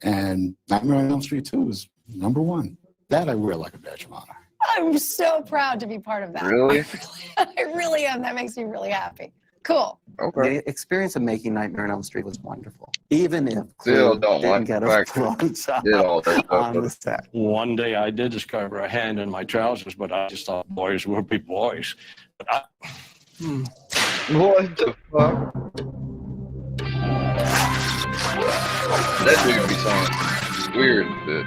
And Nightmare on Elm Street 2 was #1. That I wear like a badge of honor. I'm so proud to be part of that. Really? I really am. That makes me really happy. Cool. The experience of making Nightmare on Elm Street was wonderful. Even if Still Clue don't didn't like get the a fact blowjob did all that stuff on with the it. set. One day I did discover a hand in my trousers, but I just thought boys would be boys. But What the fuck? That dude be saying weird shit.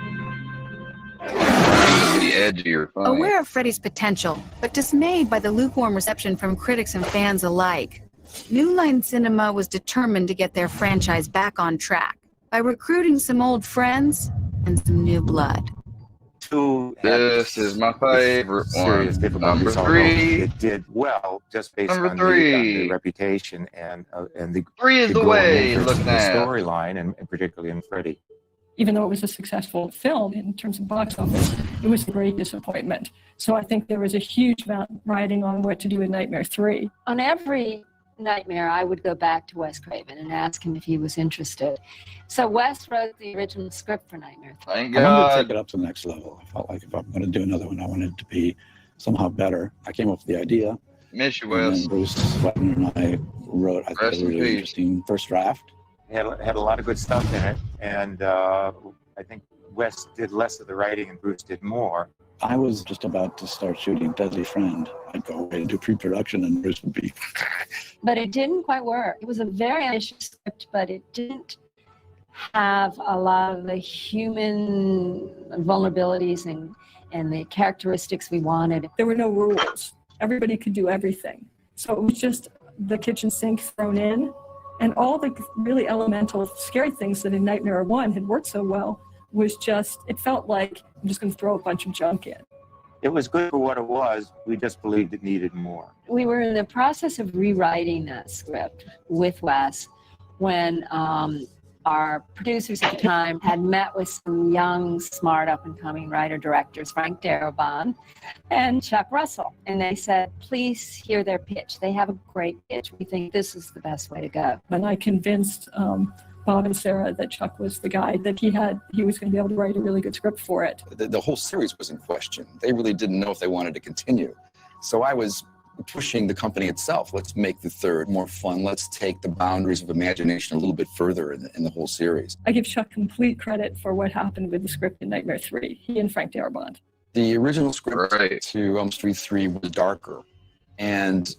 Be edgy or funny. Aware of Freddy's potential, but dismayed by the lukewarm reception from critics and fans alike, New Line Cinema was determined to get their franchise back on track by recruiting some old friends and some new blood. This is my favorite Serious one. difficulties, Number although 3. it did well just based Number on 3. the reputation and the 3 is the growing way interest in looking the at. storyline, and particularly in Freddy. Even though it was a successful film in terms of box office, it was a great disappointment. So I think there was a huge amount riding on what to do with Nightmare 3. On every Nightmare, I would go back to Wes Craven and ask him if he was interested. So Wes wrote the original script for Nightmare 3. Thank I wanted to God. take it up to the next level. I felt like if I'm going to do another one, I wanted it to be somehow better. I came up with the idea. Miss you, And Wes. then Bruce Wagner and I wrote, I Rest think, a in really peace. interesting first draft. It had a lot of good stuff in it, and I think Wes did less of the writing and Bruce did more. I was just about to start shooting Deadly Friend. I'd go away and do pre-production, and Bruce would be. But it didn't quite work. It was a very ambitious script, but it didn't have a lot of the human vulnerabilities and the characteristics we wanted. There were no rules. Everybody could do everything. So it was just the kitchen sink thrown in, and all the really elemental, scary things that in Nightmare 1 had worked so well was just, it felt like I'm just going to throw a bunch of junk in. It was good for what it was. We just believed it needed more. We were in the process of rewriting that script with Wes when our producers at the time had met with some young, smart, up-and-coming writer-directors, Frank Darabont and Chuck Russell. And they said, please hear their pitch. They have a great pitch. We think this is the best way to go. And I convinced Bob and Sarah that Chuck was the guy, that he was going to be able to write a really good script for it. The whole series was in question. They really didn't know if they wanted to continue. So I was pushing the company itself. Let's make the third more fun. Let's take the boundaries of imagination a little bit further in the whole series. I give Chuck complete credit for what happened with the script in Nightmare 3, he and Frank Darabont. The original script to Elm Street 3 was darker and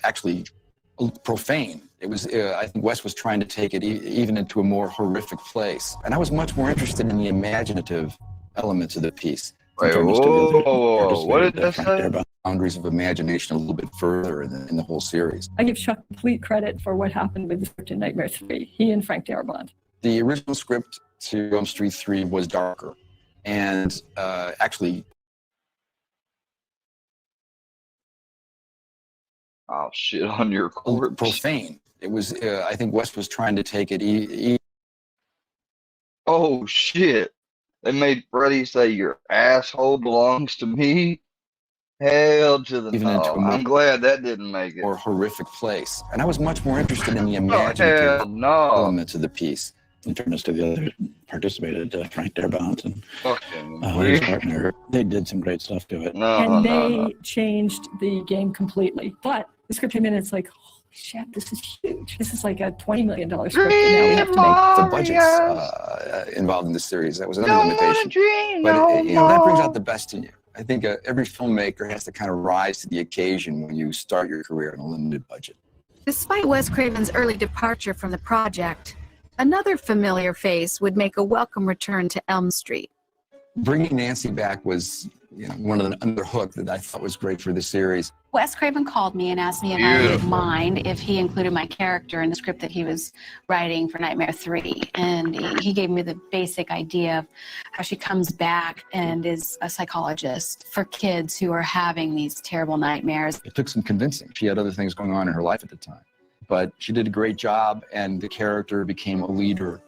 actually profane. It was, I think Wes was trying to take it even into a more horrific place. And I was much more interested in the imaginative elements of the piece. Wait, whoa, what did that say? About boundaries of imagination a little bit further in the whole series. I give Chuck complete credit for what happened with the script in Nightmare 3, he and Frank Darabont. The original script to Elm Street 3 was darker and actually I'll shit on your corpse. Profane. It was, I think Wes was trying to take it Oh shit. They made Freddy say your asshole belongs to me. Hell to the even into a no. I'm glad that didn't make it. more horrific place. And I was much more interested in the hell imaginative no. elements of the piece. In fairness to the other participated, Frank Darabont and Fucking his weird. partner, they did some great stuff to it. And they changed the game completely. But the script came in, it's like, holy shit, this is huge. This is like a $20 million script. And now we have to make The budgets involved in this series, that was another limitation. But that brings out the best in you. I think every filmmaker has to kind of rise to the occasion when you start your career on a limited budget. Despite Wes Craven's early departure from the project, another familiar face would make a welcome return to Elm Street. Bringing Nancy back was one of the under hook that I thought was great for the series. Wes Craven called me and asked me if I would mind if he included my character in the script that he was writing for Nightmare 3. And he gave me the basic idea of how she comes back and is a psychologist for kids who are having these terrible nightmares. It took some convincing. She had other things going on in her life at the time. But she did a great job, and the character became a leader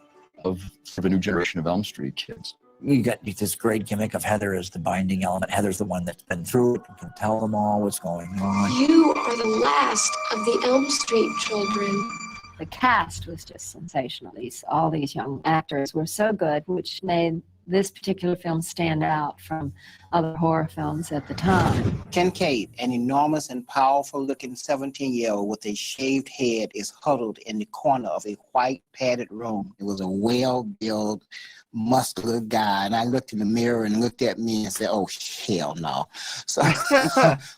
of sort of a new generation of Elm Street kids. You got this great gimmick of Heather as the binding element. Heather's the one that's been through it and can tell them all what's going on. You are the last of the Elm Street children. The cast was just sensational. All these young actors were so good, which made this particular film stand out from other horror films at the time. Kincaid, an enormous and powerful-looking 17-year-old with a shaved head, is huddled in the corner of a white padded room. It was a well-built, muscular guy, and I looked in the mirror and looked at me and said, "Oh, hell no." So,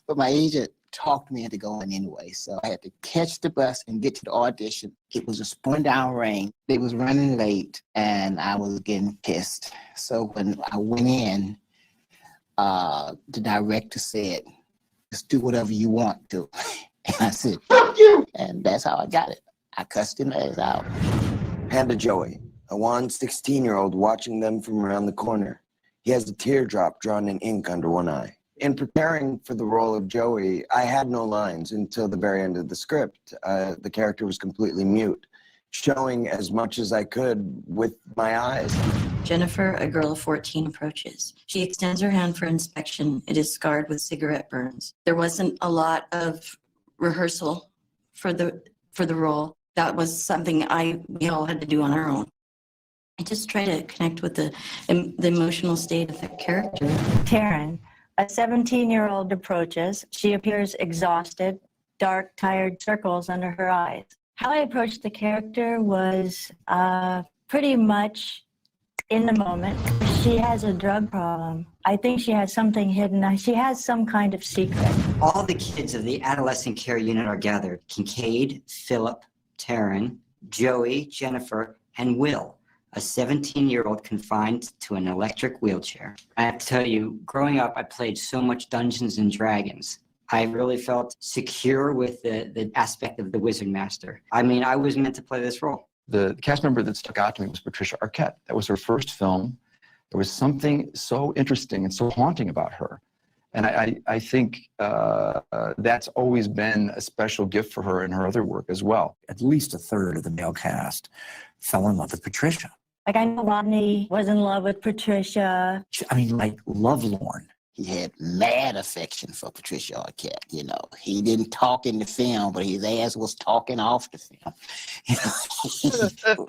but my agent talked me into going anyway, so I had to catch the bus and get to the audition. It was a pouring down rain. It was running late, and I was getting pissed. So when I went in, the director said, "Just do whatever you want to." And I said, "Fuck you!" And that's how I got it. I cussed him ass out. Hand to Joey, a wan 16-year-old watching them from around the corner. He has a teardrop drawn in ink under one eye. In preparing for the role of Joey, I had no lines until the very end of the script. The character was completely mute, showing as much as I could with my eyes. Jennifer, a girl of 14, approaches. She extends her hand for inspection. It is scarred with cigarette burns. There wasn't a lot of rehearsal for the role. That was something we all had to do on our own. I just try to connect with the emotional state of the character. Taryn, a 17-year-old approaches. She appears exhausted, dark, tired circles under her eyes. How I approached the character was pretty much in the moment. She has a drug problem. I think she has something hidden. She has some kind of secret. All the kids of the adolescent care unit are gathered. Kincaid, Philip, Taryn, Joey, Jennifer, and Will, a 17-year-old confined to an electric wheelchair. I have to tell you, growing up, I played so much Dungeons and Dragons. I really felt secure with the aspect of the Wizard Master. I mean, I was meant to play this role. The cast member that stuck out to me was Patricia Arquette. That was her first film. There was something so interesting and so haunting about her. And I think that's always been a special gift for her in her other work as well. At least a third of the male cast fell in love with Patricia. Like, I know Rodney was in love with Patricia. I mean, like, lovelorn. He had mad affection for Patricia Arquette. You know, he didn't talk in the film, but his ass was talking off the film.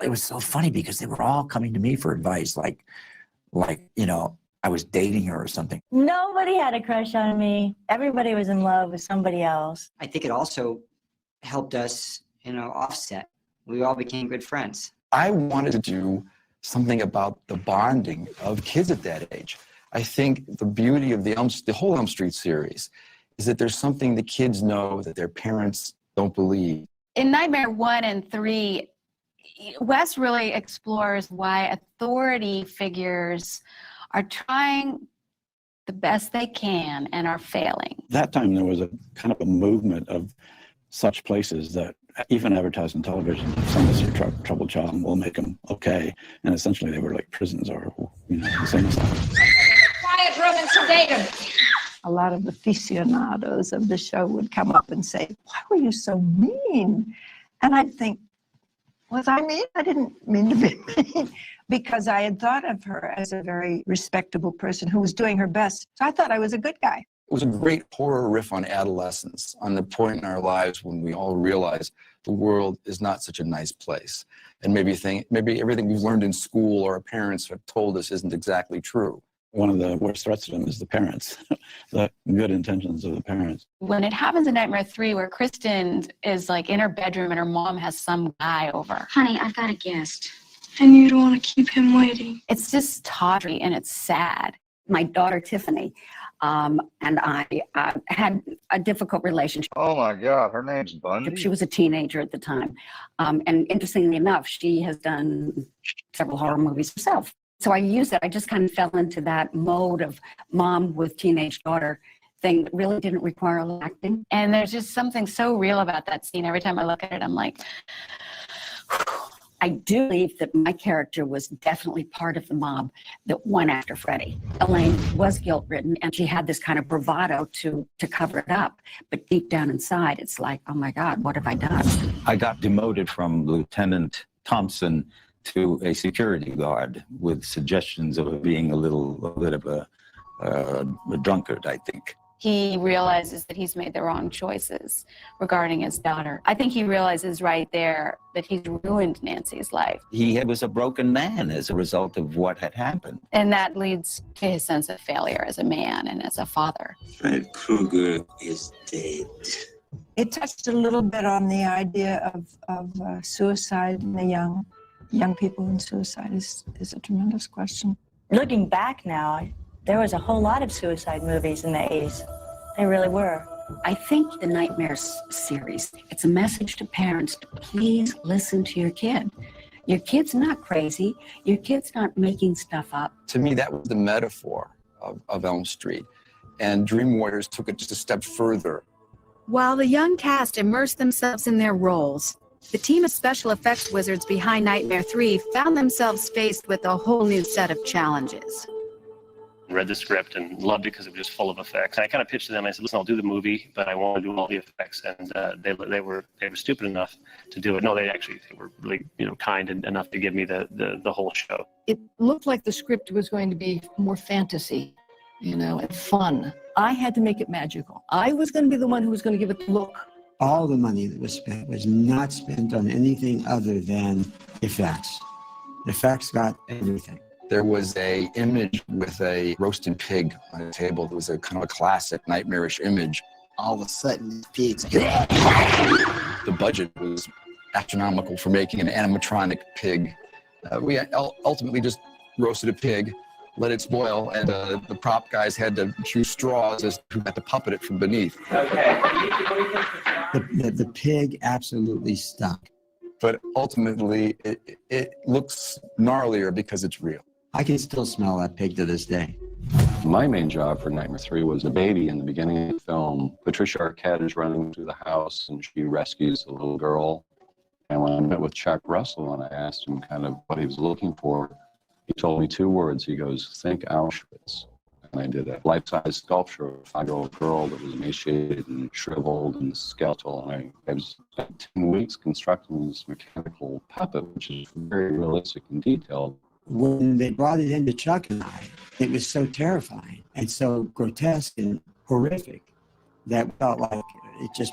It was so funny because they were all coming to me for advice, like, I was dating her or something. Nobody had a crush on me. Everybody was in love with somebody else. I think it also helped us, offset. We all became good friends. I wanted to do something about the bonding of kids at that age. I think the beauty of the whole Elm Street series is that there's something the kids know that their parents don't believe. In Nightmare 1 and 3, Wes really explores why authority figures are trying the best they can and are failing. That time there was a kind of a movement of such places that even advertised on television, send us your troubled child and we'll make them okay. And essentially they were like prisons or, insane asylums. Quiet room and sedate him. a lot of aficionados of the show would come up and say, "Why were you so mean?" And I'd think, was I mean? I didn't mean to be mean, because I had thought of her as a very respectable person who was doing her best. So I thought I was a good guy. It was a great horror riff on adolescence, on the point in our lives when we all realize the world is not such a nice place. And maybe everything we've learned in school or our parents have told us isn't exactly true. One of the worst threats to them is the parents, the good intentions of the parents. When it happens in Nightmare 3, where Kristen is like in her bedroom and her mom has some guy over. Honey, I've got a guest. And you don't want to keep him waiting. It's just tawdry and it's sad. My daughter, Tiffany, and I had a difficult relationship. Oh my God, her name's Bundy. She was a teenager at the time. And interestingly enough, she has done several horror movies herself. So I used it. I just kind of fell into that mode of mom with teenage daughter thing that really didn't require a lot of acting. And there's just something so real about that scene. Every time I look at it, I'm like, I do believe that my character was definitely part of the mob that went after Freddie. Elaine was guilt-ridden, and she had this kind of bravado to cover it up. But deep down inside, it's like, oh my God, what have I done? I got demoted from Lieutenant Thompson to a security guard with suggestions of being a bit of a drunkard, I think. he realizes that he's made the wrong choices regarding his daughter. I think he realizes right there that he's ruined Nancy's life. He was a broken man as a result of what had happened. And that leads to his sense of failure as a man and as a father. Fred Krueger is dead. It touched a little bit on the idea of suicide and the young people in suicide is a tremendous question. Looking back now, there was a whole lot of suicide movies in the 80s. They really were. I think the Nightmares series, it's a message to parents to please listen to your kid. Your kid's not crazy. Your kid's not making stuff up. To me, that was the metaphor of Elm Street. And Dream Warriors took it just a step further. While the young cast immersed themselves in their roles, the team of special effects wizards behind Nightmare 3 found themselves faced with a whole new set of challenges. Read the script and loved it because it was just full of effects. And I kind of pitched to them. I said, "Listen, I'll do the movie, but I want to do all the effects." And they were stupid enough to do it. No, they were really kind enough to give me the whole show. It looked like the script was going to be more fantasy, and fun. I had to make it magical. I was going to be the one who was going to give it the look. All the money that was spent was not spent on anything other than effects. Effects got everything. There was a image with a roasted pig on a table. It was a kind of a classic nightmarish image. All of a sudden, pigs. The budget was astronomical for making an animatronic pig. We ultimately just roasted a pig, let it spoil, and the prop guys had to choose straws as to had to puppet it from beneath. Okay. The pig absolutely stuck. But ultimately, it looks gnarlier because it's real. I can still smell that pig to this day. My main job for Nightmare 3 was the baby in the beginning of the film. Patricia Arquette is running through the house and she rescues a little girl. And when I met with Chuck Russell and I asked him kind of what he was looking for, he told me 2 words. He goes, "Think Auschwitz." And I did a life-size sculpture of a 5-year-old girl that was emaciated and shriveled and skeletal. And I spent 10 weeks constructing this mechanical puppet, which is very realistic and detailed. When they brought it into Chuck and I, it was so terrifying and so grotesque and horrific that we felt like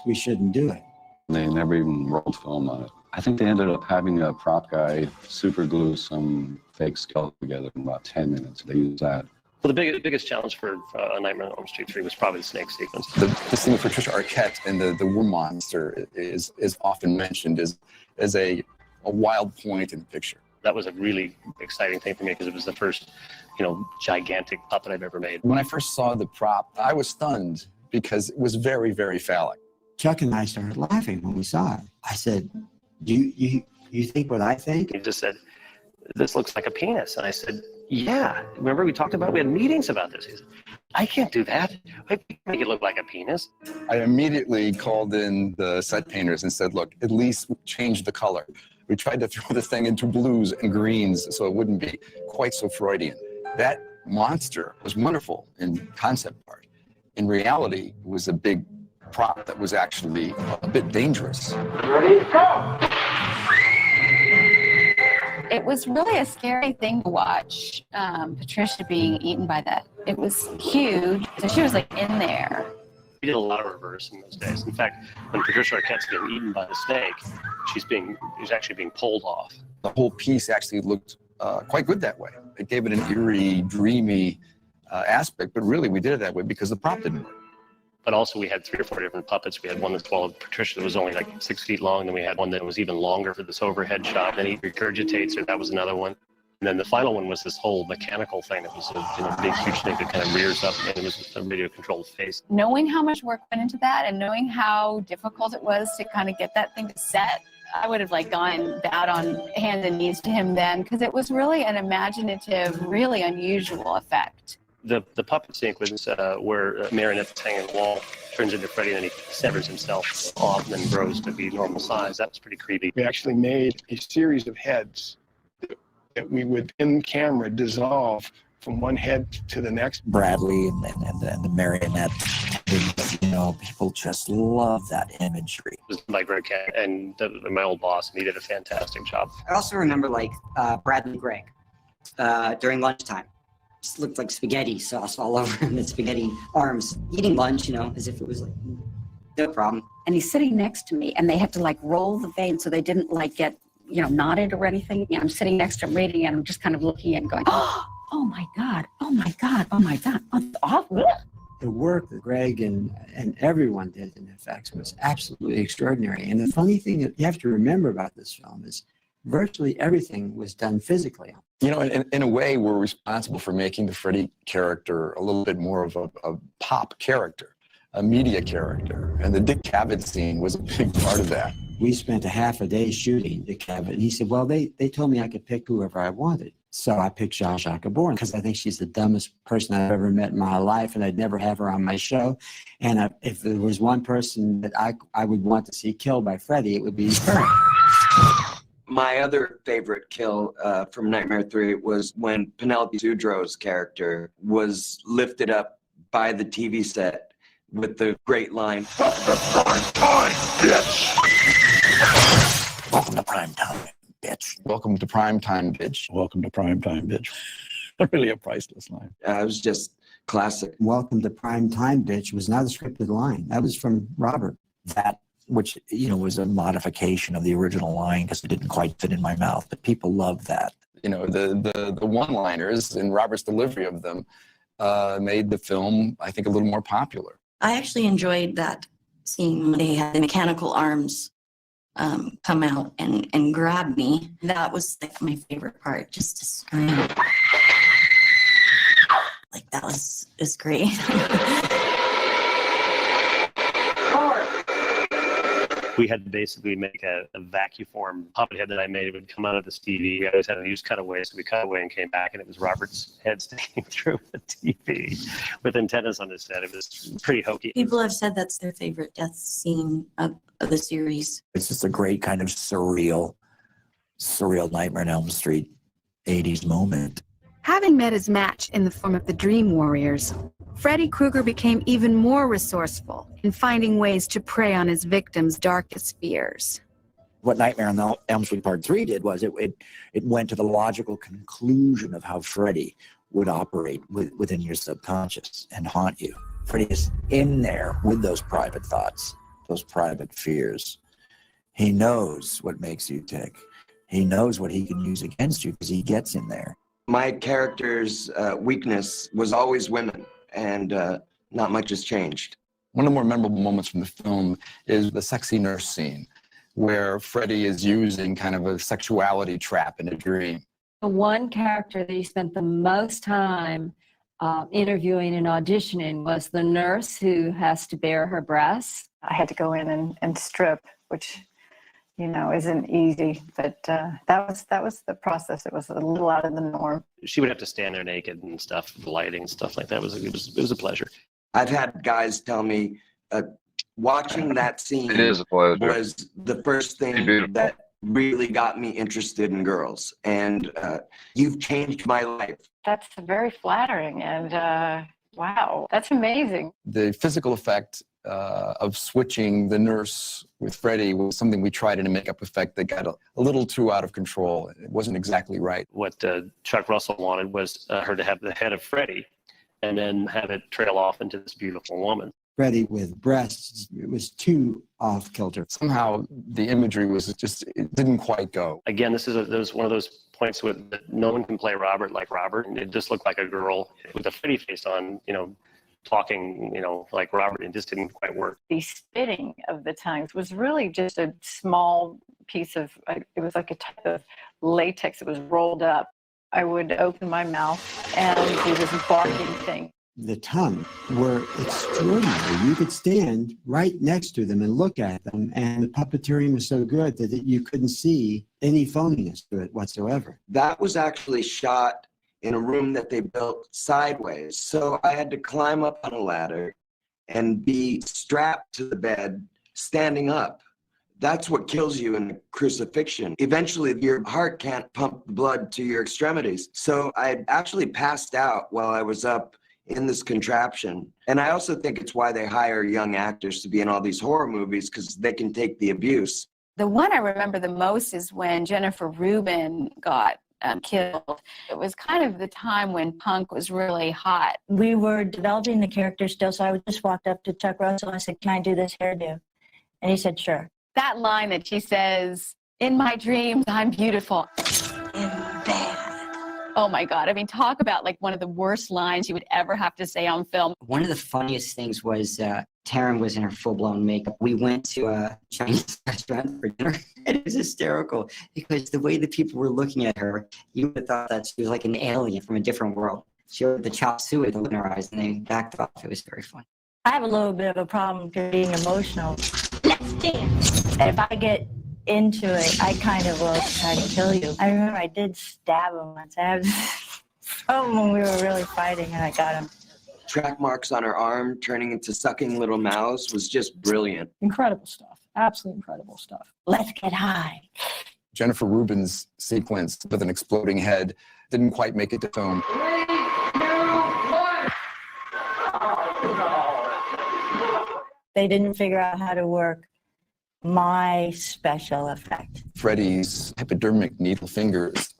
we shouldn't do it. They never even rolled film on it. I think they ended up having a prop guy super glue some fake skeleton together in about 10 minutes. They used that. Well, the biggest challenge for Nightmare on Elm Street 3 was probably the snake sequence. The scene with Patricia Arquette and the worm monster is often mentioned as a wild point in the picture. That was a really exciting thing for me because it was the first, gigantic puppet I've ever made. When I first saw the prop, I was stunned because it was very, very phallic. Chuck and I started laughing when we saw it. I said, "Do you think what I think?" He just said, "This looks like a penis." And I said, "Yeah. Remember we talked about, we had meetings about this." He said, "I can't do that. I can't make it look like a penis." I immediately called in the set painters and said, "Look, at least change the color." We tried to throw this thing into blues and greens so it wouldn't be quite so Freudian. That monster was wonderful in concept art. in reality, it was a big prop that was actually a bit dangerous. Ready, go! It was really a scary thing to watch, Patricia being eaten by that. It was huge. So she was like in there. We did a lot of reverse in those days. In fact, when Patricia Arquette's being eaten by the snake, she's actually being pulled off. The whole piece actually looked quite good that way. It gave it an eerie, dreamy aspect, but really we did it that way because the prop didn't work. But also we had 3 or 4 different puppets. We had one that swallowed Patricia that was only like 6 feet long. Then we had one that was even longer for this overhead shot. Then he regurgitates her. That was another one. And then the final one was this whole mechanical thing that was a big, huge thing that kind of rears up, and it was a radio-controlled face. Knowing how much work went into that and knowing how difficult it was to kind of get that thing to set, I would have like gone bowed on hands and knees to him then, because it was really an imaginative, really unusual effect. The puppet sequence where Marionette that's hanging on the wall turns into Freddy, and then he severs himself off and then grows to be normal size. That was pretty creepy. We actually made a series of heads that we would, in camera, dissolve from one head to the next. Bradley and the marionette, you know, people just love that imagery. It was by Greg Cat and my old boss, and he did a fantastic job. I also remember like Bradley Gregg during lunchtime. Just looked like spaghetti sauce all over him, and spaghetti arms, eating lunch, you know, as if it was like no problem. And he's sitting next to me, and they had to like roll the vein so they didn't like get, you know, knotted or anything. You know, I'm sitting next to him reading it, and I'm just kind of looking and going, oh my God, oh my God, oh my God. Oh, awful. The work that Greg and everyone did in effects was absolutely extraordinary. And the funny thing that you have to remember about this film is virtually everything was done physically. You know, in a way, we're responsible for making the Freddy character a little bit more of a pop character, a media character. And the Dick Cavett scene was a big part of that. We spent a half a day shooting Dick Cavett. And he said, well, they told me I could pick whoever I wanted. So I picked Zsa Zsa Gabor because I think she's the dumbest person I've ever met in my life, and I'd never have her on my show. And if there was one person that I would want to see killed by Freddy, it would be her. My other favorite kill from Nightmare 3 was when Penelope Sudrow's character was lifted up by the TV set with the great line, Welcome to prime time, bitch. Welcome to prime time, bitch. Welcome to prime time, bitch. Really a priceless line. It was just classic. Welcome to prime time, bitch was not a scripted line. That was from Robert. That, which, you know, was a modification of the original line because it didn't quite fit in my mouth, but people loved that. You know, the one-liners and Robert's delivery of them made the film, I think, a little more popular. I actually enjoyed that scene when they had the mechanical arms come out and grab me. That was like my favorite part, just to scream. Like that was great. We had to basically make a vacuform puppet head that I made. It would come out of this TV. I always had to use cutaways, so we cut away and came back, and it was Robert's head sticking through the TV with antennas on his head. It was pretty hokey. People have said that's their favorite death scene of the series. It's just a great kind of surreal Nightmare on Elm Street 80s moment. Having met his match in the form of the Dream Warriors, Freddy Krueger became even more resourceful in finding ways to prey on his victims' darkest fears. What Nightmare on Elm Street Part 3 did was it went to the logical conclusion of how Freddy would operate within your subconscious and haunt you. Freddy is in there with those private thoughts, those private fears. He knows what makes you tick. He knows what he can use against you because he gets in there. My character's weakness was always women, and not much has changed. One of the more memorable moments from the film is the sexy nurse scene, where Freddy is using kind of a sexuality trap in a dream. The one character that he spent the most time interviewing and auditioning was the nurse who has to bare her breasts. I had to go in and strip, which, you know, isn't easy, but that was the process. It was a little out of the norm. She would have to stand there naked and stuff, the lighting and stuff like that. It was a pleasure. I've had guys tell me watching that scene It is a pleasure. was the first thing that really got me interested in girls, and you've changed my life. That's very flattering, and Wow, that's amazing. The physical effect of switching the nurse with Freddie was something we tried in a makeup effect that got a little too out of control. It wasn't exactly right. What Chuck Russell wanted was her to have the head of Freddie and then have it trail off into this beautiful woman. Freddie with breasts, it was too off kilter. Somehow the imagery was just, it didn't quite go. Again, this is one of those points with that no one can play Robert like Robert, and it just looked like a girl with a Freddie face on, talking, like Robert. It just didn't quite work. The spitting of the tongues was really just a small piece of, it was like a type of latex that was rolled up. I would open my mouth and do this barking thing. The tongue were extraordinary. You could stand right next to them and look at them, and the puppeteering was so good that you couldn't see any phoniness to it whatsoever. That was actually shot in a room that they built sideways. So I had to climb up on a ladder and be strapped to the bed, standing up. That's what kills you in crucifixion. Eventually, your heart can't pump blood to your extremities. So I actually passed out while I was up in this contraption. And I also think it's why they hire young actors to be in all these horror movies, because they can take the abuse. The one I remember the most is when Jennifer Rubin got killed. It was kind of the time when punk was really hot. We were developing the character still, so I just walked up to Chuck Russell and I said, "Can I do this hairdo?" And he said, "Sure." That line that she says, "In my dreams, I'm beautiful." Oh my God. I mean, talk about like one of the worst lines you would ever have to say on film. One of the funniest things was Taryn was in her full-blown makeup. We went to a Chinese restaurant for dinner. And it was hysterical because the way the people were looking at her, you would have thought that she was like an alien from a different world. She had the chop suey in her eyes and they backed off. It was very funny. I have a little bit of a problem being emotional. Let's dance. If I get into it, I kind of will try to kill you. I remember I did stab him once. I had someone when we were really fighting and I got him. Track marks on her arm turning into sucking little mouths was just brilliant. Incredible stuff. Absolutely incredible stuff. Let's get high. Jennifer Rubin's sequence with an exploding head didn't quite make it to film. They didn't figure out how to work my special effect. Freddie's hypodermic needle fingers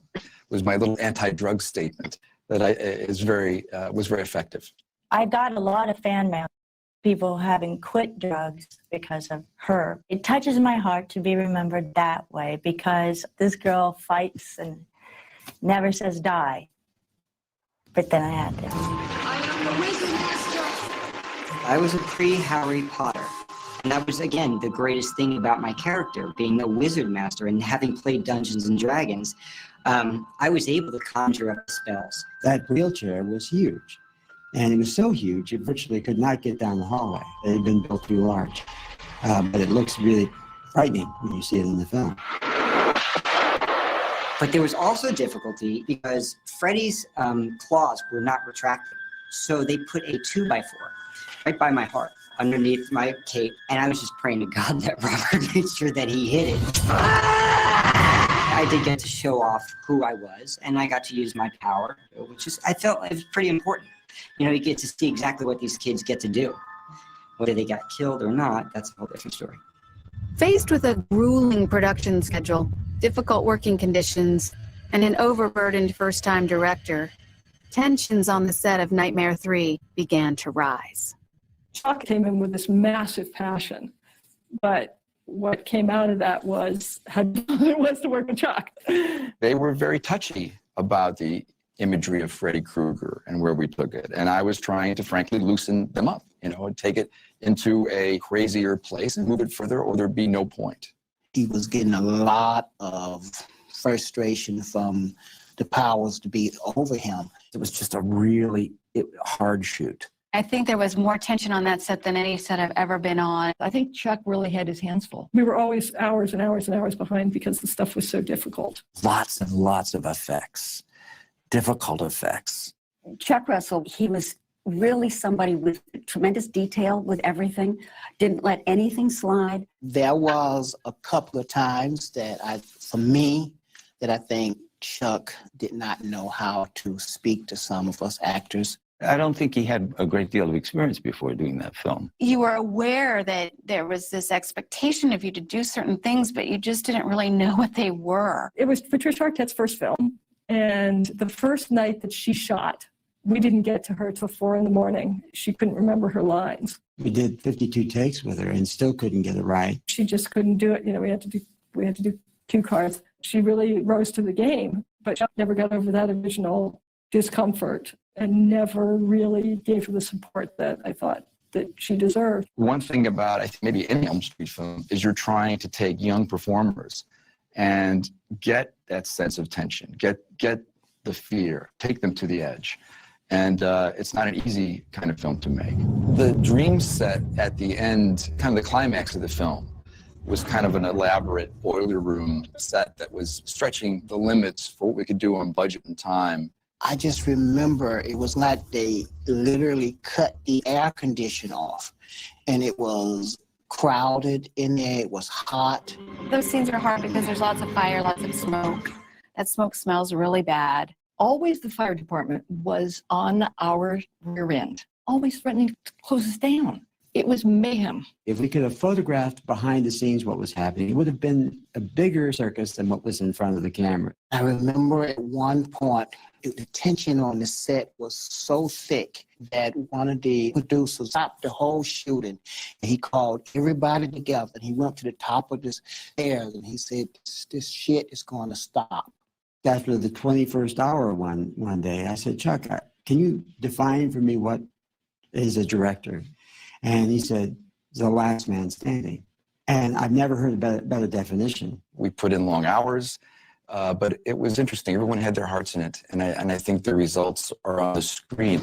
was my little anti-drug statement that was very effective. I got a lot of fan mail, people having quit drugs because of her. It touches my heart to be remembered that way because this girl fights and never says die. But then I had to. I was a pre-Harry Potter. And that was, again, the greatest thing about my character, being a wizard master and having played Dungeons and Dragons. I was able to conjure up spells. That wheelchair was huge. And it was so huge, it virtually could not get down the hallway. It had been built too large. But it looks really frightening when you see it in the film. But there was also difficulty because Freddie's claws were not retracted. So they put a 2x4 right by my heart, underneath my cape, and I was just praying to God that Robert made sure that he hit it. I did get to show off who I was, and I got to use my power, which is, I felt it was pretty important. You get to see exactly what these kids get to do. Whether they got killed or not, that's a whole different story. Faced with a grueling production schedule, difficult working conditions, and an overburdened first-time director, tensions on the set of Nightmare 3 began to rise. Chuck came in with this massive passion, but what came out of that was how difficult it was to work with Chuck. They were very touchy about the imagery of Freddy Krueger and where we took it. And I was trying to, frankly, loosen them up, and take it into a crazier place and move it further, or there'd be no point. He was getting a lot of frustration from the powers to be over him. It was just a really hard shoot. I think there was more tension on that set than any set I've ever been on. I think Chuck really had his hands full. We were always hours and hours and hours behind because the stuff was so difficult. Lots and lots of effects, difficult effects. Chuck Russell, he was really somebody with tremendous detail with everything, didn't let anything slide. There was a couple of times that I think Chuck did not know how to speak to some of us actors. I don't think he had a great deal of experience before doing that film. You were aware that there was this expectation of you to do certain things, but you just didn't really know what they were. It was Patricia Arquette's first film, and the first night that she shot, we didn't get to her till 4 a.m. She couldn't remember her lines. We did 52 takes with her and still couldn't get it right. She just couldn't do it. You know, we had to do cue cards. She really rose to the game, but she never got over that original discomfort and never really gave her the support that I thought that she deserved. One thing about, I think, maybe any Elm Street film is you're trying to take young performers and get that sense of tension, get the fear, take them to the edge. And it's not an easy kind of film to make. The dream set at the end, kind of the climax of the film, was kind of an elaborate boiler room set that was stretching the limits for what we could do on budget and time. I just remember it was like they literally cut the air condition off, and it was crowded in there. It was hot. Those scenes are hard because there's lots of fire, lots of smoke. That smoke smells really bad. Always the fire department was on our rear end, always threatening to close us down. It was mayhem. If we could have photographed behind the scenes what was happening, it would have been a bigger circus than what was in front of the camera. I remember at one point, the tension on the set was so thick that one of the producers stopped the whole shooting. And he called everybody together, and he went to the top of the stairs, and he said, this shit is going to stop. After the 21st hour one day, I said, Chuck, can you define for me what is a director? And he said, the last man standing. And I've never heard a better definition. We put in long hours, but it was interesting. Everyone had their hearts in it, and I think the results are on the screen.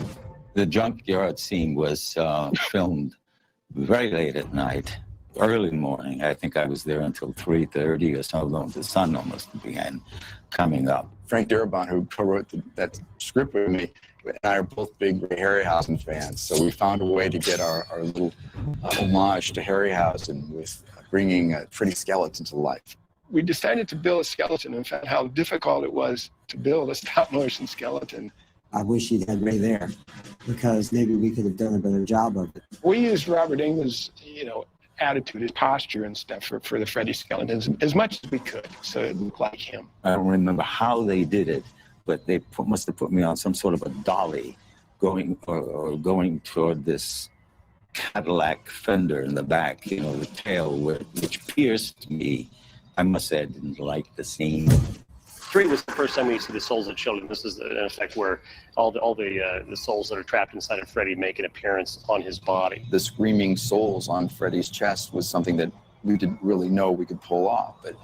The junkyard scene was filmed very late at night, early morning. I think I was there until 3:30 or so. The sun almost began coming up. Frank Darabont, who co-wrote that script with me, and I are both big Harryhausen fans, so we found a way to get our little homage to Harryhausen with bringing Freddy Skeleton to life. We decided to build a skeleton and found how difficult it was to build a stop-motion skeleton. I wish he'd had Ray there, because maybe we could have done a better job of it. We used Robert Englund's, attitude, his posture and stuff for the Freddy skeletons as much as we could, so it looked like him. I don't remember how they did it, but they must have put me on some sort of a dolly going toward this Cadillac fender in the back, the tail, which pierced me. I must say I didn't like the scene. 3 was the first time we see the souls of children. This is in effect where all the souls that are trapped inside of Freddy make an appearance on his body. The screaming souls on Freddy's chest was something that we didn't really know we could pull off, but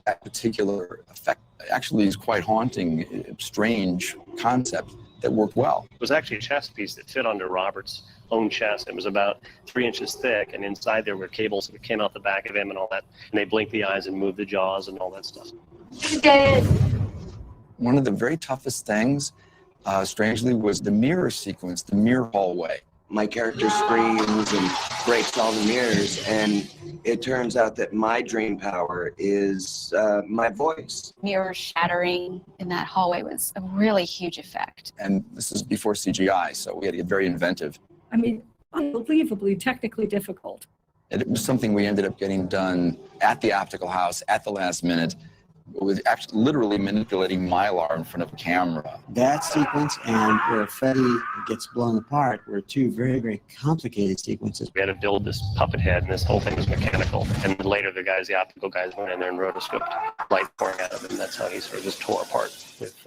that particular effect actually is quite haunting, strange concept that worked well. It was actually a chest piece that fit under Robert's own chest. It was about 3 inches thick, and inside there were cables that came out the back of him and all that, and they blinked the eyes and moved the jaws and all that stuff. One of the very toughest things, strangely, was the mirror sequence, the mirror hallway. My character screams and breaks all the mirrors, and it turns out that my dream power is my voice. Mirror shattering in that hallway was a really huge effect. And this is before CGI, so we had to get very inventive. I mean, unbelievably technically difficult. It was something we ended up getting done at the optical house at the last minute, with actually literally manipulating Mylar in front of a camera. That sequence and where Freddy gets blown apart were two very, very complicated sequences. We had to build this puppet head, and this whole thing was mechanical. And then later the optical guys went in there and rotoscoped light pouring out of him. That's how he sort of just tore apart with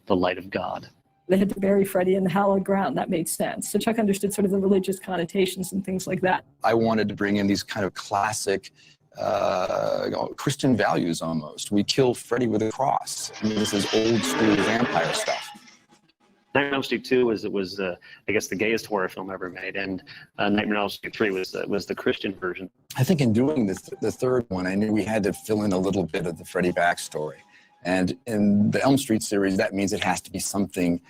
the light of God. They had to bury Freddy in the hallowed ground. That made sense. So Chuck understood sort of the religious connotations and things like that. I wanted to bring in these kind of classic Christian values almost. We kill Freddy with a cross. I mean, this is old school vampire stuff. Nightmare on Elm Street 2 was I guess the gayest horror film ever made, and Nightmare on Elm Street 3 was the Christian version. I think in doing the third one, I knew we had to fill in a little bit of the Freddy backstory. And in the Elm Street series, that means it has to be something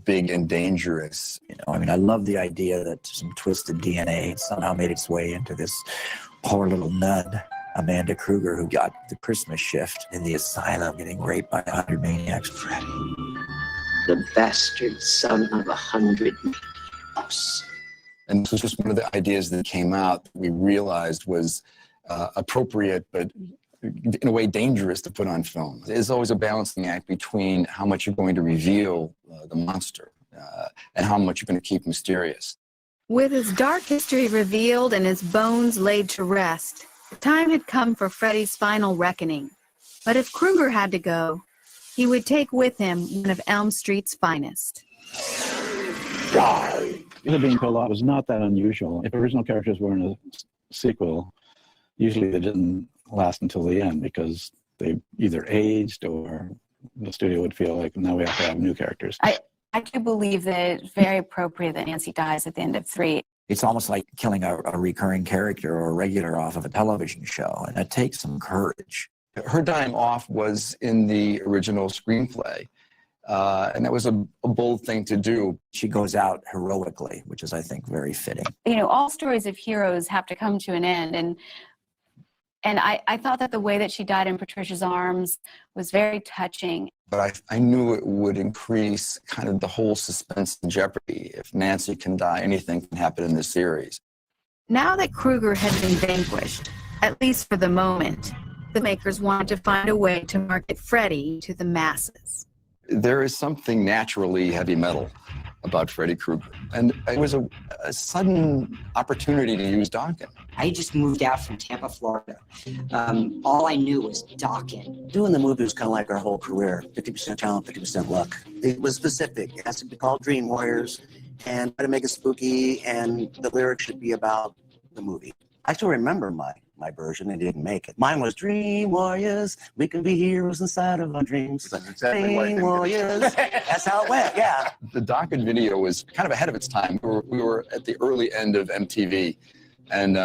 big and dangerous. I love the idea that some twisted DNA somehow made its way into this poor little nud, Amanda Kruger, who got the Christmas shift in the asylum, getting raped by 100 maniacs. Freddy. the bastard son of 100 ups. And this was just one of the ideas that came out that we realized was appropriate, but in a way dangerous to put on film. There's always a balancing act between how much you're going to reveal the monster and how much you're going to keep mysterious. With his dark history revealed and his bones laid to rest, the time had come for Freddy's final reckoning. But if Krueger had to go, he would take with him one of Elm Street's finest. Either being killed off was not that unusual. If original characters were in a sequel, usually they didn't last until the end because they either aged or the studio would feel like now we have to have new characters. I do believe that it's very appropriate that Nancy dies at the end of 3. It's almost like killing a recurring character or a regular off of a television show, and it takes some courage. Her dying off was in the original screenplay, and that was a bold thing to do. She goes out heroically, which is, I think, very fitting. You know, all stories of heroes have to come to an end, and I thought that the way that she died in Patricia's arms was very touching. But I knew it would increase kind of the whole suspense and jeopardy. If Nancy can die, anything can happen in this series. Now that Krueger had been vanquished, at least for the moment, the makers wanted to find a way to market Freddy to the masses. There is something naturally heavy metal about Freddy Krueger. And it was a sudden opportunity to use Donkin. I just moved out from Tampa, Florida. All I knew was Donkin. Doing the movie was kind of like our whole career, 50% talent, 50% luck. It was specific. It has to be called Dream Warriors and try to make it spooky, and the lyrics should be about the movie. I still remember my version. It didn't make it. Mine was Dream Warriors. We can be heroes inside of our dreams. That's exactly what I Dream think. Warriors. That's how it went, yeah. The Donkin video was kind of ahead of its time. We were at the early end of MTV, and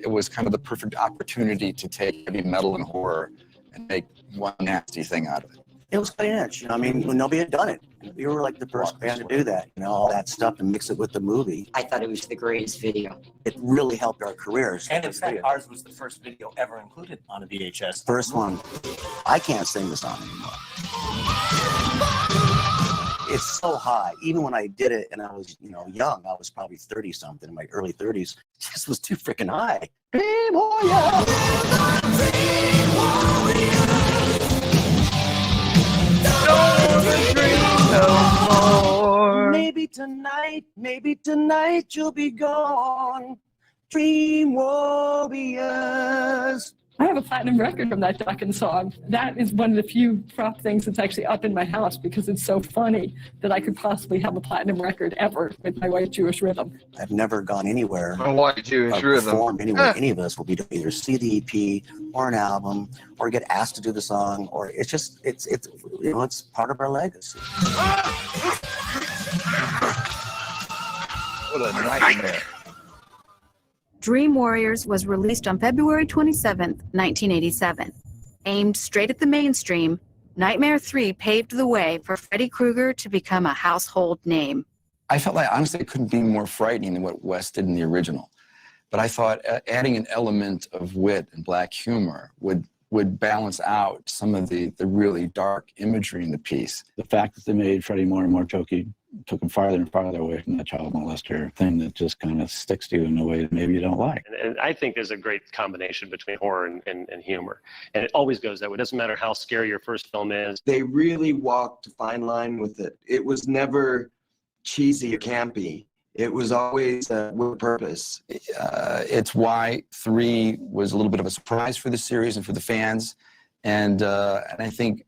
it was kind of the perfect opportunity to take heavy metal and horror and make one nasty thing out of it. It was cutting edge. You know, I mean, nobody had done it. We were like the first band to do that. You know, all that stuff and mix it with the movie. I thought it was the greatest video. It really helped our careers. And in fact, ours was the first video ever included on a VHS. First one. I can't sing the song anymore. It's so high. Even when I did it and I was, young, I was probably 30 something, in my early 30s. It just was too freaking high. Dream Warrior! Dream Warrior! Maybe tonight you'll be gone. Dream Warriors. I have a platinum record from that Donkin song. That is one of the few prop things that's actually up in my house because it's so funny that I could possibly have a platinum record ever with my White Jewish Rhythm. I've never gone anywhere. My White Jewish Rhythm. Performed anywhere. Any of us will be to either see the EP or an album or get asked to do the song, or it's just it's part of our legacy. What a nightmare. Dream Warriors was released on February 27, 1987. Aimed straight at the mainstream, Nightmare 3 paved the way for Freddy Krueger to become a household name. I felt like, honestly, it couldn't be more frightening than what Wes did in the original. But I thought adding an element of wit and black humor would balance out some of the really dark imagery in the piece. The fact that they made Freddy more and more jokey took him farther and farther away from that child molester thing that just kind of sticks to you in a way that maybe you don't like. And I think there's a great combination between horror and humor. And it always goes that way. It doesn't matter how scary your first film is. They really walked a fine line with it. It was never cheesy or campy. It was always with purpose. It's why 3 was a little bit of a surprise for the series and for the fans. And I think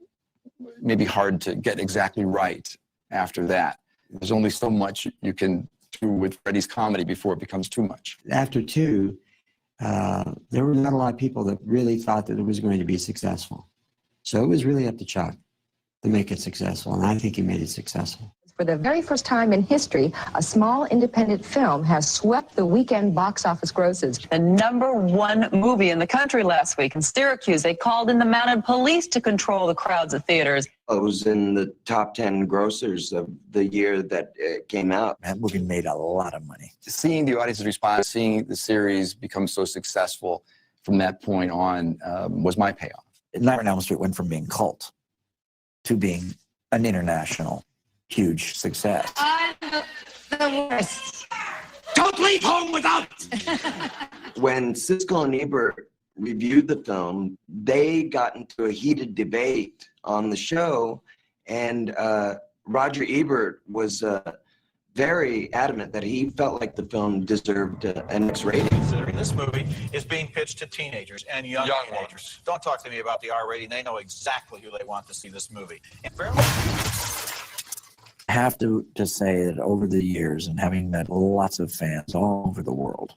maybe hard to get exactly right after that. There's only so much you can do with Freddy's comedy before it becomes too much. After 2, there were not a lot of people that really thought that it was going to be successful. So it was really up to Chuck to make it successful, and I think he made it successful. For the very first time in history, a small independent film has swept the weekend box office grosses. The #1 movie in the country last week in Syracuse. They called in the mounted police to control the crowds at theaters. It was in the top 10 grossers of the year that it came out. That movie made a lot of money. Seeing the audience's response, seeing the series become so successful from that point on was my payoff. Nightmare on Elm Street went from being cult to being an international huge success. I'm the worst. Don't leave home without. When Siskel and Ebert reviewed the film, they got into a heated debate on the show, and Roger Ebert was very adamant that he felt like the film deserved an X rating. Considering this movie is being pitched to teenagers and young teenagers. Don't talk to me about the R rating. They know exactly who they want to see this movie. I have to say that over the years and having met lots of fans all over the world,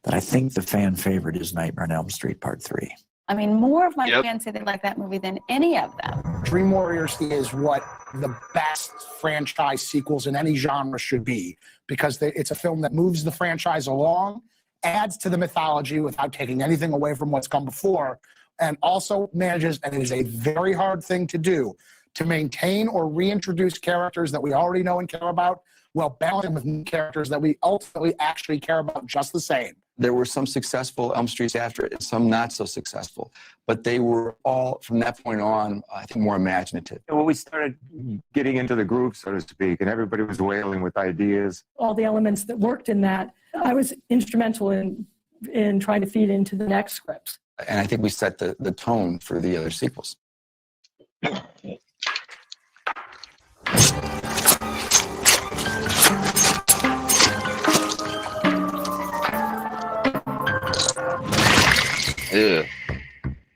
that I think the fan favorite is Nightmare on Elm Street Part 3. I mean, more of my fans say they like that movie than any of them. Dream Warriors is what the best franchise sequels in any genre should be, because it's a film that moves the franchise along, adds to the mythology without taking anything away from what's come before, and also manages, and it is a very hard thing to do, to maintain or reintroduce characters that we already know and care about, while balancing with new characters that we ultimately actually care about just the same. There were some successful Elm Streets after it, and some not so successful. But they were all, from that point on, I think, more imaginative. When we started getting into the groove, so to speak, and everybody was wailing with ideas. All the elements that worked in that, I was instrumental in trying to feed into the next scripts. And I think we set the tone for the other sequels. Yeah.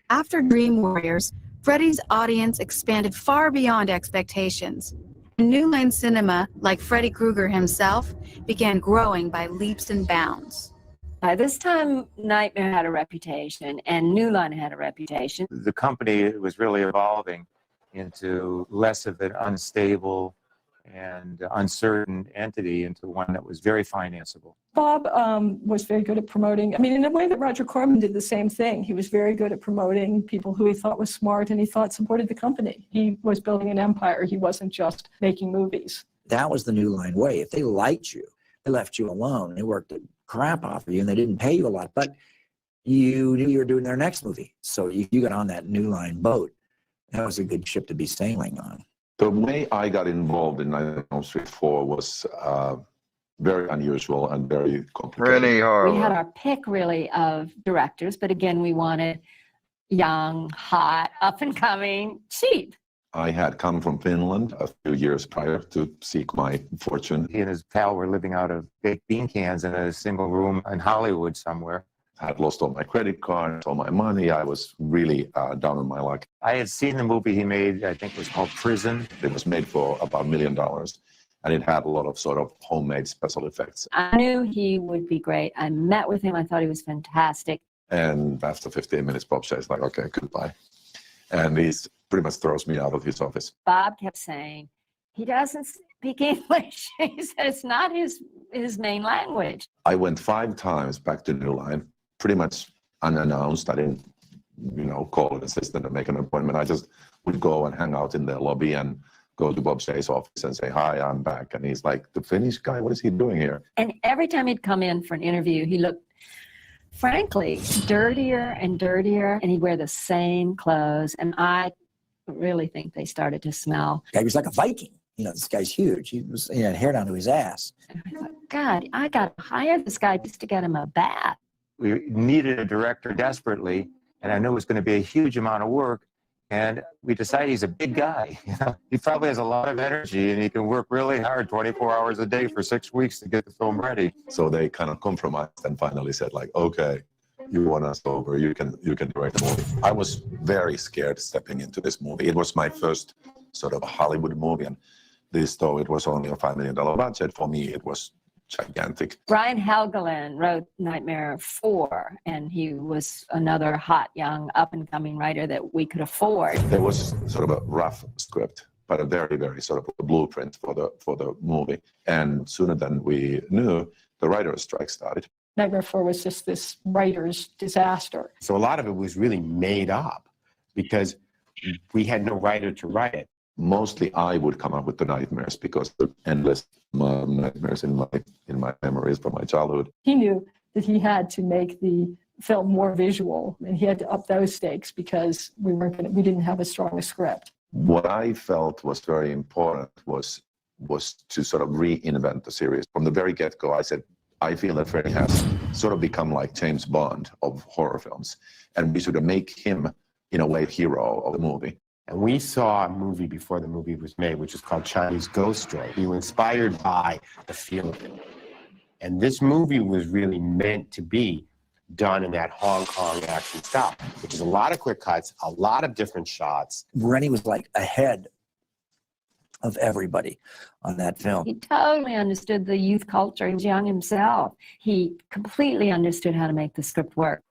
After Dream Warriors, Freddy's audience expanded far beyond expectations. New Line Cinema, like Freddy Krueger himself, began growing by leaps and bounds. By this time, Nightmare had a reputation and New Line had a reputation. The company was really evolving into less of an unstable and uncertain entity into one that was very financeable. Bob was very good at promoting. I mean, in a way that Roger Corman did the same thing. He was very good at promoting people who he thought was smart and he thought supported the company. He was building an empire. He wasn't just making movies. That was the New Line way. If they liked you, they left you alone. They worked the crap off of you and they didn't pay you a lot, but you knew you were doing their next movie. So you got on that New Line boat. That was a good ship to be sailing on. The way I got involved in Nightmare on Elm Street 4 was very unusual and very complicated. We had our pick, really, of directors, but again, we wanted young, hot, up-and-coming, cheap. I had come from Finland a few years prior to seek my fortune. He and his pal were living out of baked bean cans in a single room in Hollywood somewhere. I had lost all my credit cards, all my money. I was really down on my luck. I had seen the movie he made, I think it was called Prison. It was made for about $1 million, and it had a lot of sort of homemade special effects. I knew he would be great. I met with him. I thought he was fantastic. And after 15 minutes, Bob says, like, okay, goodbye. And he pretty much throws me out of his office. Bob kept saying, he doesn't speak English. He said it's not his main language. I went 5 times back to New Line, pretty much unannounced. I didn't, call an assistant and make an appointment. I just would go and hang out in the lobby and go to Bob Shay's office and say, hi, I'm back. And he's like, the Finnish guy, what is he doing here? And every time he'd come in for an interview, he looked, frankly, dirtier and dirtier, and he'd wear the same clothes. And I really think they started to smell. He was like a Viking. This guy's huge. He had hair down to his ass. I thought, God, I got to hire this guy just to get him a bath. We needed a director desperately, and I knew it was going to be a huge amount of work. And we decided he's a big guy. He probably has a lot of energy, and he can work really hard 24 hours a day for 6 weeks to get the film ready. So they kind of compromised and finally said, like, okay, you want us over, you can direct the movie. I was very scared stepping into this movie. It was my first sort of Hollywood movie, and though it was only a $5 million budget, for me it was gigantic. Brian Helgeland wrote Nightmare 4, and he was another hot, young, up-and-coming writer that we could afford. There was sort of a rough script, but a very, very sort of a blueprint for the movie. And sooner than we knew, the writer's strike started. Nightmare 4 was just this writer's disaster. So a lot of it was really made up because we had no writer to write it. Mostly I would come up with the nightmares because the endless nightmares in my memories from my childhood. He knew that he had to make the film more visual, and he had to up those stakes because we didn't have a strong script. What I felt was very important was to sort of reinvent the series. From the very get-go, I said, I feel that Freddy has sort of become like James Bond of horror films, and we should make him, in a way, hero of the movie. And we saw a movie before the movie was made, which is called Chinese Ghost Story. We were inspired by the feel of it. And this movie was really meant to be done in that Hong Kong action style, which is a lot of quick cuts, a lot of different shots. Rennie was like ahead of everybody on that film. He totally understood the youth culture. He was young himself. He completely understood how to make the script work.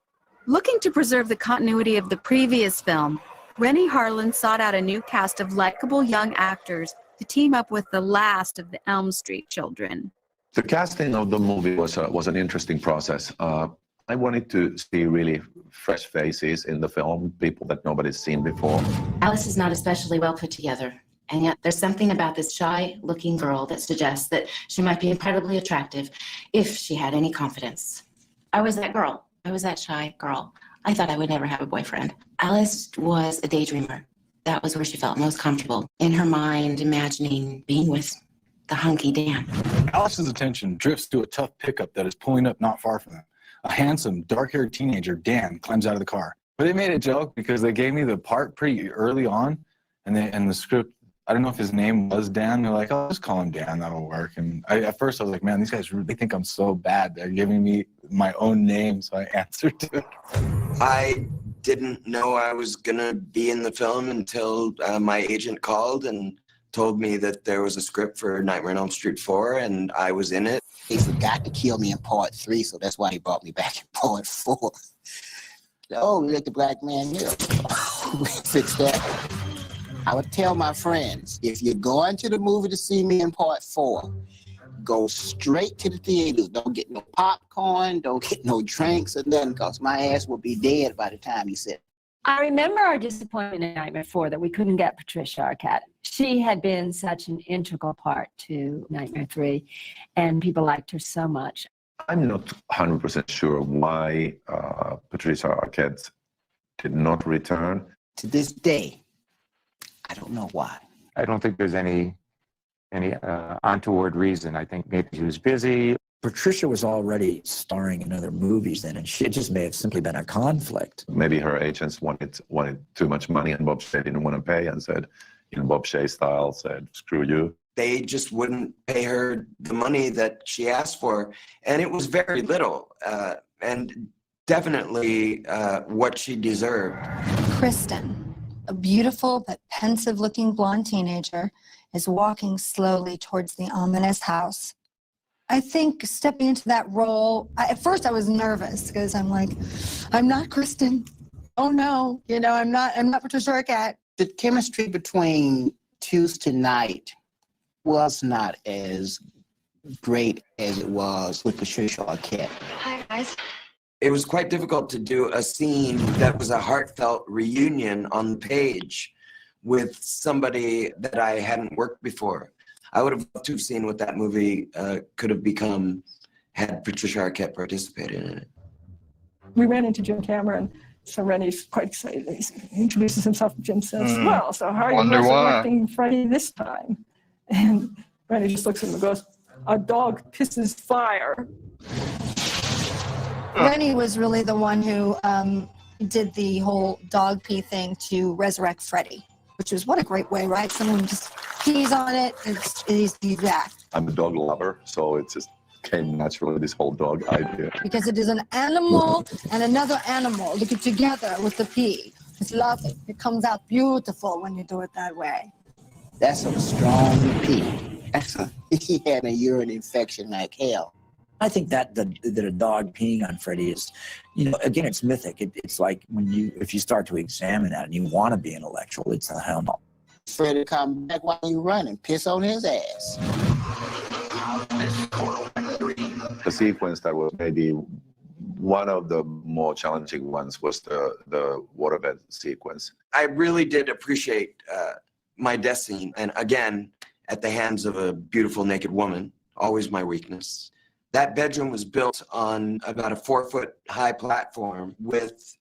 Looking to preserve the continuity of the previous film, Rennie Harlin sought out a new cast of likable young actors to team up with the last of the Elm Street children. The casting of the movie was an interesting process. I wanted to see really fresh faces in the film, people that nobody's seen before. Alice is not especially well put together, and yet there's something about this shy-looking girl that suggests that she might be incredibly attractive if she had any confidence. I was that girl. I was that shy girl. I thought I would never have a boyfriend. Alice was a daydreamer. That was where she felt most comfortable. In her mind, imagining being with the hunky Dan. Alice's attention drifts to a tough pickup that is pulling up not far from them. A handsome, dark-haired teenager, Dan, climbs out of the car. But they made a joke because they gave me the part pretty early on, and the script, I don't know if his name was Dan. They're like, "I'll just call him Dan, that'll work." And at first I was like, man, these guys really think I'm so bad. They're giving me my own name, so I answered to it. I didn't know I was gonna be in the film until my agent called and told me that there was a script for Nightmare on Elm Street 4, and I was in it. They forgot to kill me in part 3, so that's why they brought me back in part 4. Oh, let the black man live. We fix that. I would tell my friends, if you're going to the movie to see me in part 4, go straight to the theaters. Don't get no popcorn, don't get no drinks or nothing, because my ass will be dead by the time you sit. I remember our disappointment in Nightmare 4 that we couldn't get Patricia Arquette. She had been such an integral part to Nightmare 3, and people liked her so much. I'm not 100% sure why Patricia Arquette did not return. To this day, I don't know why. I don't think there's any untoward reason. I think maybe she was busy. Patricia was already starring in other movies then, and it just may have simply been a conflict. Maybe her agents wanted too much money, and Bob Shaye didn't want to pay, and said, in Bob Shaye style, said, "Screw you." They just wouldn't pay her the money that she asked for, and it was very little, and definitely what she deserved. Kristen, a beautiful but pensive-looking blonde teenager, is walking slowly towards the ominous house. I think stepping into that role, at first I was nervous because I'm like, I'm not Kristen. Oh no, I'm not Patricia Arquette. The chemistry between Tuesday night was not as great as it was with Patricia Arquette. Hi, guys. It was quite difficult to do a scene that was a heartfelt reunion on the page with somebody that I hadn't worked before. I would have loved to have seen what that movie could have become had Patricia Arquette participated in it. We ran into Jim Cameron, so Rennie's quite excited. He introduces himself, and Jim says, well, so how are you resurrecting Freddy this time? And Rennie just looks at him and goes, a dog pisses fire. Rennie was really the one who did the whole dog pee thing to resurrect Freddy, which was what a great way, right? Someone just pees on it, and he's back. I'm a dog lover, so it just came naturally, this whole dog idea. Because it is an animal and another animal looking together with the pee. It's lovely. It comes out beautiful when you do it that way. That's a strong pee. He had a urine infection like hell. I think that a dog peeing on Freddy is, again, it's mythic. It's like if you start to examine that and you want to be intellectual, it's a hell no. Freddy come back while you running, piss on his ass. The sequence that was maybe one of the more challenging ones was the waterbed sequence. I really did appreciate my death scene, and again, at the hands of a beautiful naked woman, always my weakness. That bedroom was built on about a 4-foot high platform with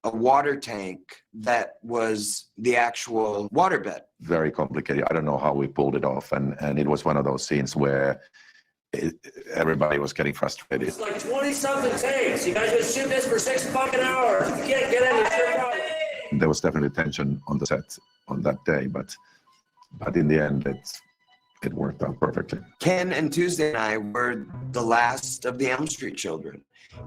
a water tank that was the actual waterbed. Very complicated. I don't know how we pulled it off, and it was one of those scenes where everybody was getting frustrated. It's like 20-something takes. You guys gonna shoot this for 6 fucking hours. You can't get in the There was definitely tension on the set on that day, but in the end, it worked out perfectly. Ken and Tuesday and I were the last of the Elm Street children.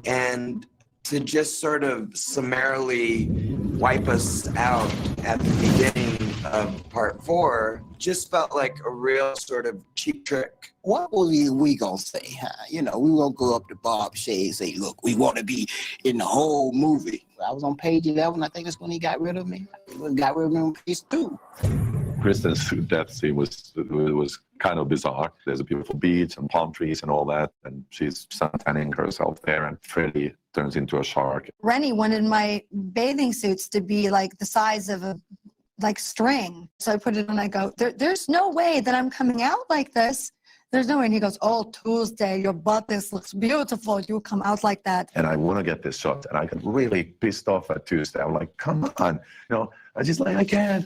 And to just sort of summarily wipe us out at the beginning of part 4 just felt like a real sort of cheap trick. What was we gonna say? Huh? You know, we won't go up to Bob Shea and say, look, we want to be in the whole movie. I was on page 11. I think that's when he got rid of me. He got rid of me on page 2. Kristen's death scene was kind of bizarre. There's a beautiful beach and palm trees and all that, and she's suntanning herself there, and Freddy turns into a shark. Rennie wanted my bathing suits to be like the size of a string. So I put it on, I go, there's no way that I'm coming out like this. There's no way. And he goes, oh, Tuesday, your butt looks beautiful. You come out like that. And I want to get this shot, and I got really pissed off at Tuesday. I'm like, come on. I just like, I can't.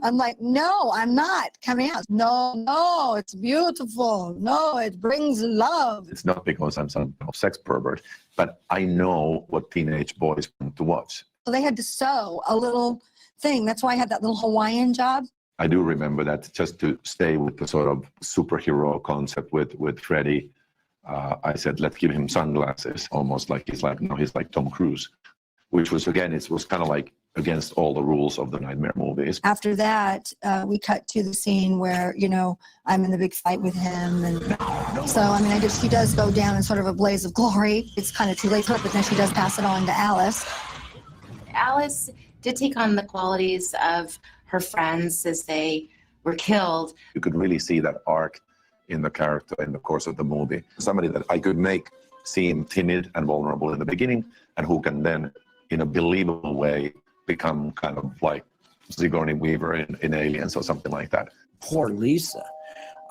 I'm like, no, I'm not coming out. No, it's beautiful. No, it brings love. It's not because I'm some sex pervert, but I know what teenage boys want to watch. So they had to sew a little thing. That's why I had that little Hawaiian job. I do remember that, just to stay with the sort of superhero concept with Freddy, I said, let's give him sunglasses, almost like he's like Tom Cruise, which was, again, it was kind of like against all the rules of the Nightmare movies. After that, we cut to the scene where, I'm in the big fight with him. And so, I guess she does go down in sort of a blaze of glory. It's kind of too late for her, but then she does pass it on to Alice. Alice did take on the qualities of her friends as they were killed. You could really see that arc in the character in the course of the movie. Somebody that I could make seem timid and vulnerable in the beginning, and who can then, in a believable way, become kind of like Sigourney Weaver in Aliens or something like that. Poor Lisa.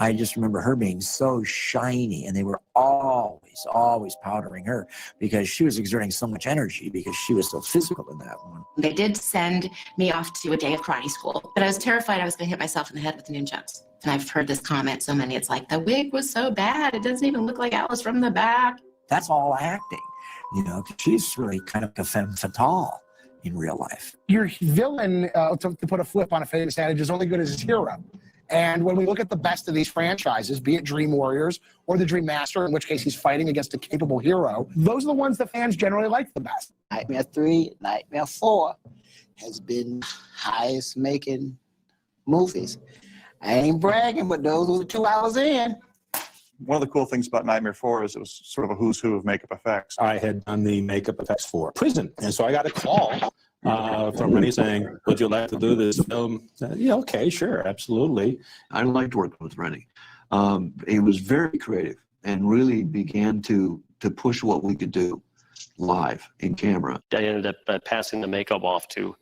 I just remember her being so shiny, and they were always powdering her because she was exerting so much energy because she was so physical in that one. They did send me off to a day of karate school, but I was terrified I was going to hit myself in the head with the nunchucks. And I've heard this comment so many, it's like, the wig was so bad, it doesn't even look like Alice from the back. That's all acting, 'cause she's really kind of a femme fatale in real life. Your villain, to put a flip on a famous adage, is only good as his hero. And when we look at the best of these franchises, be it Dream Warriors or the Dream Master, in which case he's fighting against a capable hero, those are the ones that fans generally like the best. Nightmare 3, Nightmare 4 has been highest making movies. I ain't bragging, but those were 2 hours in. One of the cool things about Nightmare 4 is it was sort of a who's who of makeup effects. I had done the makeup effects for Prison, and so I got a call from Rennie saying, would you like to do this film? Yeah, okay, sure, absolutely. I liked working with Rennie. He was very creative and really began to push what we could do live in camera. I ended up passing the makeup off to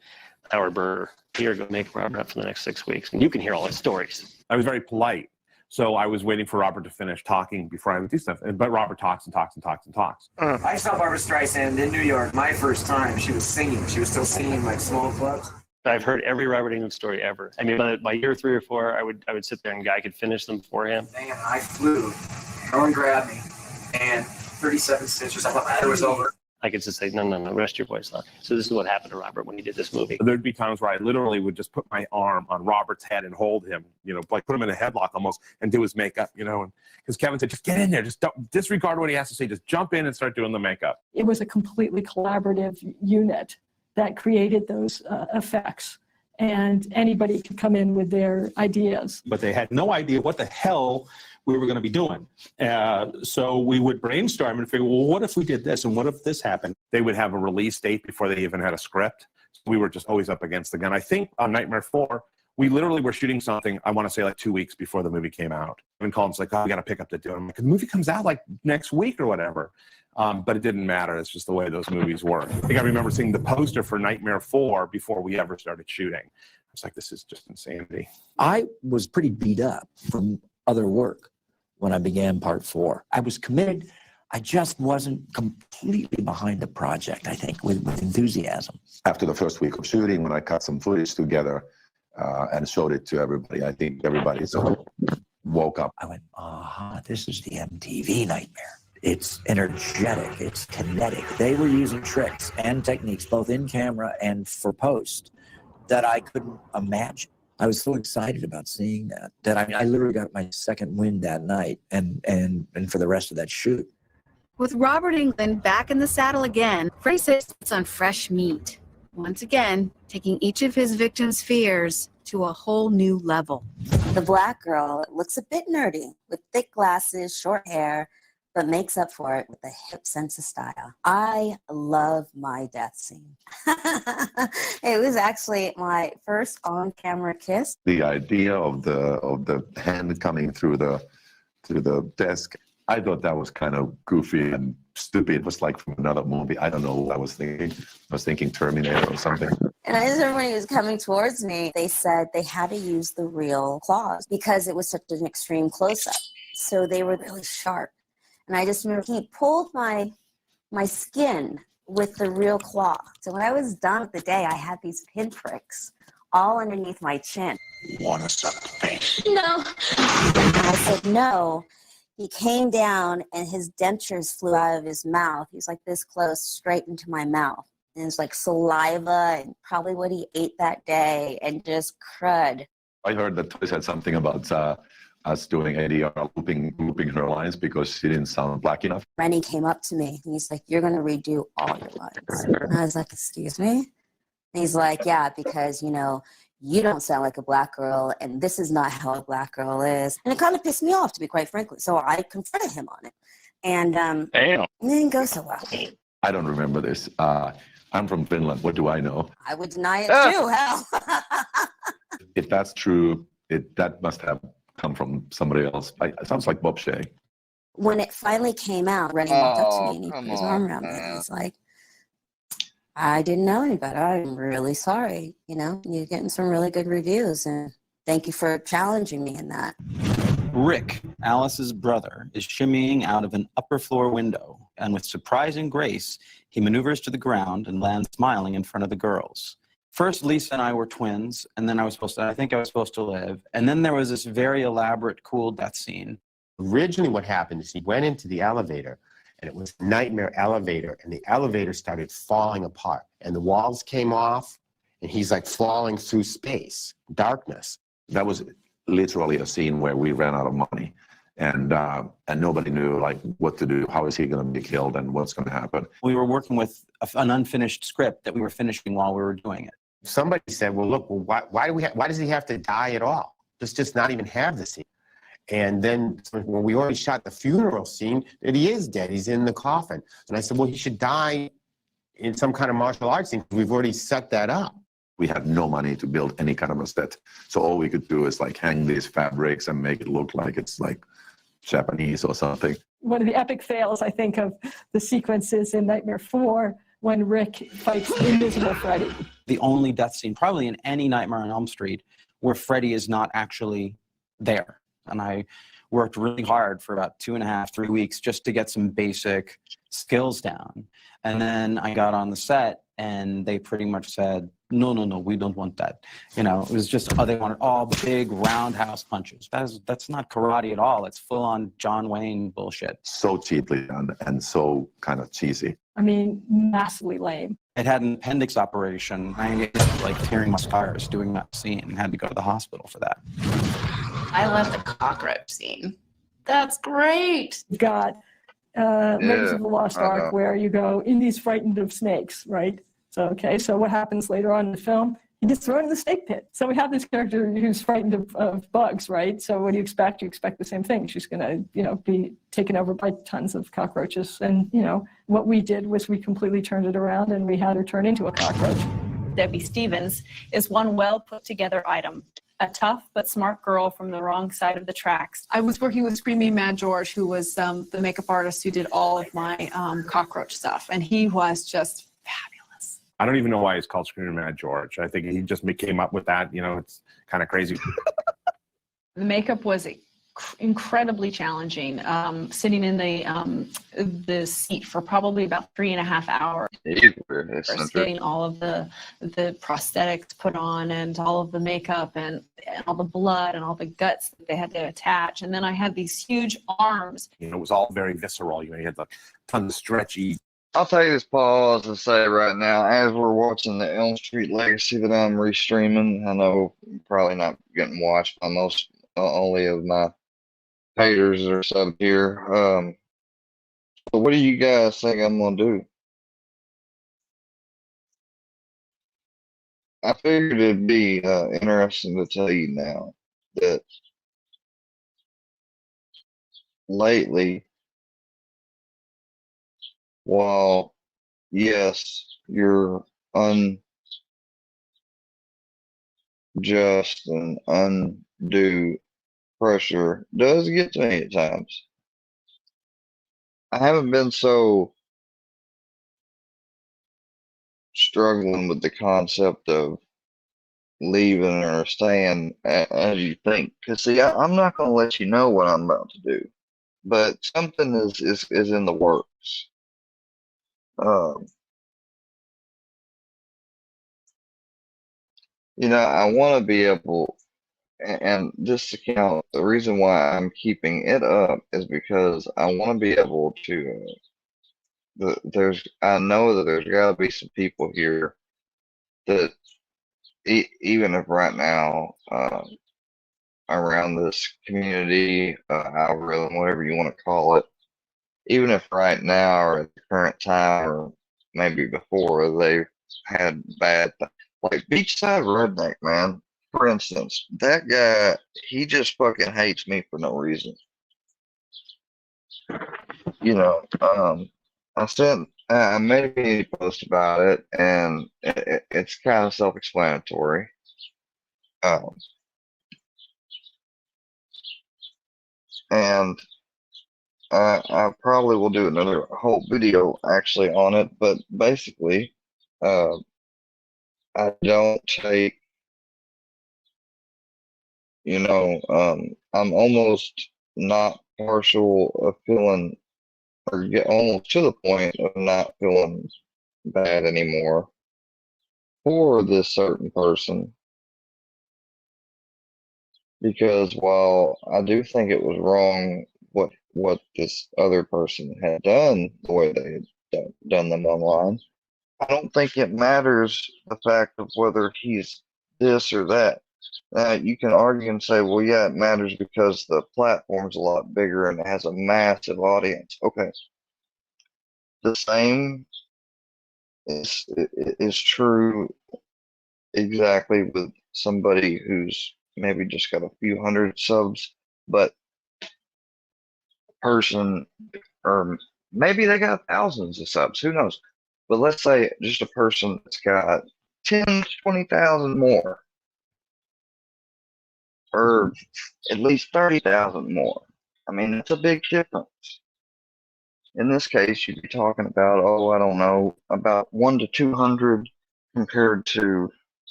Howard Berger. Here, go make Robert up for the next 6 weeks, and you can hear all his stories. I was very polite. So I was waiting for Robert to finish talking before I would do stuff. But Robert talks and talks and talks and talks. I saw Barbara Streisand in New York my first time. She was singing. She was still singing in like small clubs. I've heard every Robert Englund story ever. By year 3 or 4, I would sit there and Guy could finish them for him. Man, I flew. No one grabbed me. And 37 stitches. I thought my head was over. I could just say, no, rest your voice. So this is what happened to Robert when he did this movie. There'd be times where I literally would just put my arm on Robert's head and hold him, like put him in a headlock almost and do his makeup, and because Kevin said, just get in there, just don't disregard what he has to say, just jump in and start doing the makeup. It was a completely collaborative unit that created those effects. And anybody could come in with their ideas. But they had no idea what the hell we were going to be doing. So we would brainstorm and figure, well, what if we did this and what if this happened? They would have a release date before they even had a script. We were just always up against the gun. I think on Nightmare 4, we literally were shooting something, I want to say like 2 weeks before the movie came out. And Colin's like, oh, we got to pick up the deal. I'm like, the movie comes out like next week or whatever. But it didn't matter. It's just the way those movies work. I think I remember seeing the poster for Nightmare 4 before we ever started shooting. I was like, this is just insanity. I was pretty beat up from other work when I began part 4. I was committed. I just wasn't completely behind the project, I think, with enthusiasm. After the first week of shooting, when I cut some footage together and showed it to everybody, I think everybody sort of woke up. I went, this is the MTV nightmare. It's energetic, it's kinetic. They were using tricks and techniques, both in camera and for post, that I couldn't imagine. I was so excited about seeing that I literally got my second wind that night and for the rest of that shoot. With Robert Englund back in the saddle again, Freddy sits on fresh meat. Once again, taking each of his victims' fears to a whole new level. The black girl looks a bit nerdy with thick glasses, short hair, but makes up for it with a hip sense of style. I love my death scene. It was actually my first on-camera kiss. The idea of the hand coming through the desk, I thought that was kind of goofy and stupid. It was like from another movie. I don't know what I was thinking. I was thinking Terminator or something. And as everybody was coming towards me, they said they had to use the real claws because it was such an extreme close-up. So they were really sharp. And I just remember he pulled my skin with the real claw. So when I was done with the day, I had these pinpricks all underneath my chin. Want to suck the face? No. I said no. He came down and his dentures flew out of his mouth. He was like this close, straight into my mouth. And it's like saliva and probably what he ate that day and just crud. I heard that Toy said something about us doing ADR, looping her lines because she didn't sound black enough. Rennie came up to me and he's like, "You're going to redo all your lines." And I was like, "Excuse me?" And he's like, "Yeah, because, you know, you don't sound like a black girl and this is not how a black girl is." And it kind of pissed me off, to be quite frankly. So I confronted him on it. And it didn't go so well. I don't remember this. I'm from Finland. What do I know? I would deny it too, hell. If that's true, that must have come from somebody else. It sounds like Bob Shea. When it finally came out, Rennie walked up to me and he put his arm around me and he's like, "I didn't know any better. I'm really sorry. You know, you're getting some really good reviews and thank you for challenging me in that." Rick, Alice's brother, is shimmying out of an upper floor window, and with surprising grace, he maneuvers to the ground and lands smiling in front of the girls. First, Lisa and I were twins, and then I think I was supposed to live. And then there was this very elaborate, cool death scene. Originally what happened is he went into the elevator, and it was a nightmare elevator, and the elevator started falling apart, and the walls came off, and he's like falling through space, darkness. That was literally a scene where we ran out of money. And nobody knew like what to do. How is he going to be killed and what's going to happen? We were working with an unfinished script that we were finishing while we were doing it. Somebody said, "Well, look, why does he have to die at all? Just not even have the scene." And then when we already shot the funeral scene, that he is dead. He's in the coffin. And I said, "Well, he should die in some kind of martial arts scene. We've already set that up." We had no money to build any kind of a set. So all we could do is like hang these fabrics and make it look like it's like Japanese or something. One of the epic fails, I think, of the sequences in Nightmare 4 when Rick fights Invisible Freddy. The only death scene, probably in any Nightmare on Elm Street, where Freddy is not actually there. And I worked really hard for about 2.5, 3 weeks just to get some basic skills down. And then I got on the set and they pretty much said, no, we don't want that. You know, it was just, they wanted all big roundhouse punches. That's not karate at all. It's full on John Wayne bullshit. So cheaply done and so kind of cheesy. I mean, massively lame. It had an appendix operation. I ended up like tearing my scars doing that scene and had to go to the hospital for that. I love the cockroach scene. That's great. You've got Raiders of the Lost Ark where you go, Indy's frightened of snakes, right? So what happens later on in the film? He gets thrown in the snake pit. So we have this character who's frightened of bugs, right? So what do you expect? You expect the same thing. She's going to, be taken over by tons of cockroaches. And, what we did was we completely turned it around and we had her turn into a cockroach. Debbie Stevens is one well put together item. A tough but smart girl from the wrong side of the tracks. I was working with Screaming Mad George, who was the makeup artist who did all of my cockroach stuff. And he was just fabulous. I don't even know why he's called Screaming Mad George. I think he just came up with that. It's kind of crazy. The makeup was incredibly challenging. Sitting in the seat for probably about 3.5 hours. Getting all of the prosthetics put on and all of the makeup and all the blood and all the guts that they had to attach. And then I had these huge arms. You know, it was all very visceral. You had the tons of stretchy. I'll take this pause and say right now, as we're watching the Elm Street Legacy that I'm restreaming, I know probably not getting watched by most, only of my haters that are sub here. So what do you guys think I'm gonna do? I figured it'd be interesting to tell you now that lately, while yes, your unjust and undue pressure does get to me at times, I haven't been so struggling with the concept of leaving or staying as you think. Because see, I'm not going to let you know what I'm about to do, but something is in the works. You know, I want to be able, and this account, the reason why I'm keeping it up is because I want to be able to. I know that there's got to be some people here that even if right now around this community algorithm, whatever you want to call it, even if right now or at the current time or maybe before they've had bad, like Beachside Redneck, man, for instance, that guy, he just fucking hates me for no reason. You know, I made a community post about it, and it's kind of self-explanatory. And I probably will do another whole video actually on it, but basically, I don't take, you know, I'm almost not partial of feeling, or get almost to the point of not feeling bad anymore for this certain person. Because while I do think it was wrong what this other person had done, the way they had done them online, I don't think it matters the fact of whether he's this or that. You can argue and say, well, yeah, it matters because the platform's a lot bigger and it has a massive audience. Okay. The same is true exactly with somebody who's maybe just got a few hundred subs, but person, or maybe they got thousands of subs, who knows? But let's say just a person that's got 10, 20,000 more, or at least 30,000 more. I mean, that's a big difference. In this case, you'd be talking about, oh, I don't know, about 1 to 200 compared to,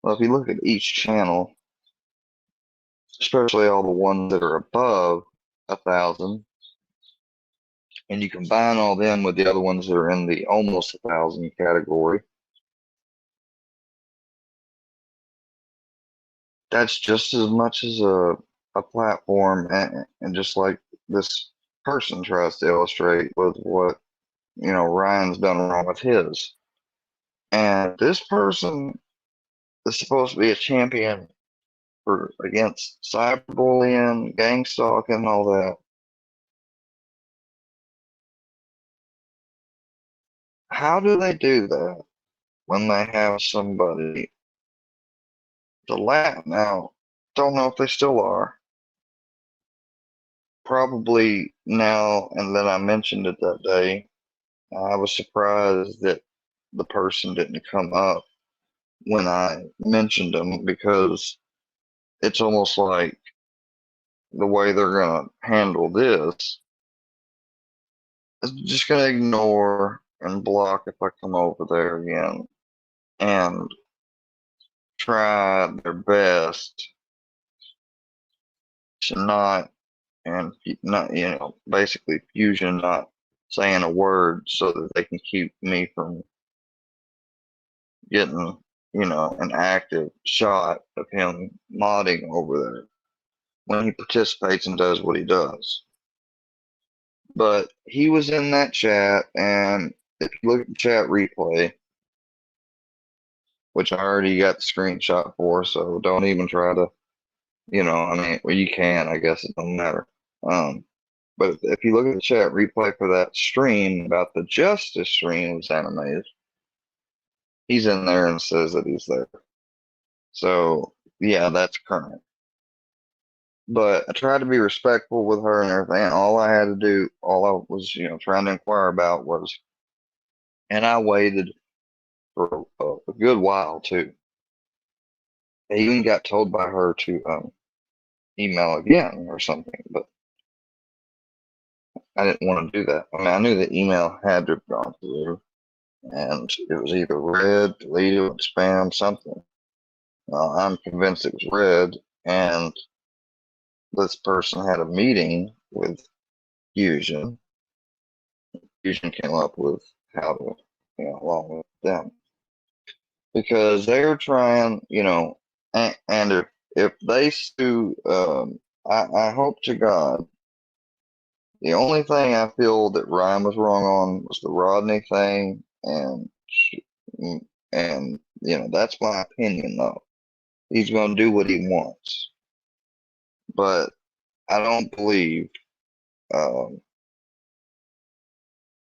well, if you look at each channel, especially all the ones that are above 1,000, and you combine all them with the other ones that are in the almost 1,000 category, that's just as much as a platform, and just like this person tries to illustrate with what, you know, Ryan's done wrong with his. And this person is supposed to be a champion against cyberbullying, gang stalking, all that. How do they do that when they have somebody to laugh? Now, don't know if they still are. Probably now, and then I mentioned it that day. I was surprised that the person didn't come up when I mentioned them, because it's almost like the way they're going to handle this is just going to ignore and block if I come over there again, and try their best not, and not, basically Fusion not saying a word so that they can keep me from getting, an active shot of him modding over there when he participates and does what he does. But he was in that chat, and if you look at the chat replay, which I already got the screenshot for, so don't even try to, well, you can, I guess it don't matter. But if you look at the chat replay for that stream about the Justice stream was animated, he's in there and says that he's there. So yeah, that's current. But I tried to be respectful with her and everything. All I was, trying to inquire about was, and I waited for a good while too. I even got told by her to email again or something, but I didn't want to do that. I mean, I knew the email had to have gone through, and it was either read, deleted, spam, something. I'm convinced it was read, and this person had a meeting with Fusion. Fusion came up with how to, along with them. Because they're trying, and if they sue, I hope to God, the only thing I feel that Ryan was wrong on was the Rodney thing, and that's my opinion though. He's going to do what he wants, but I don't believe,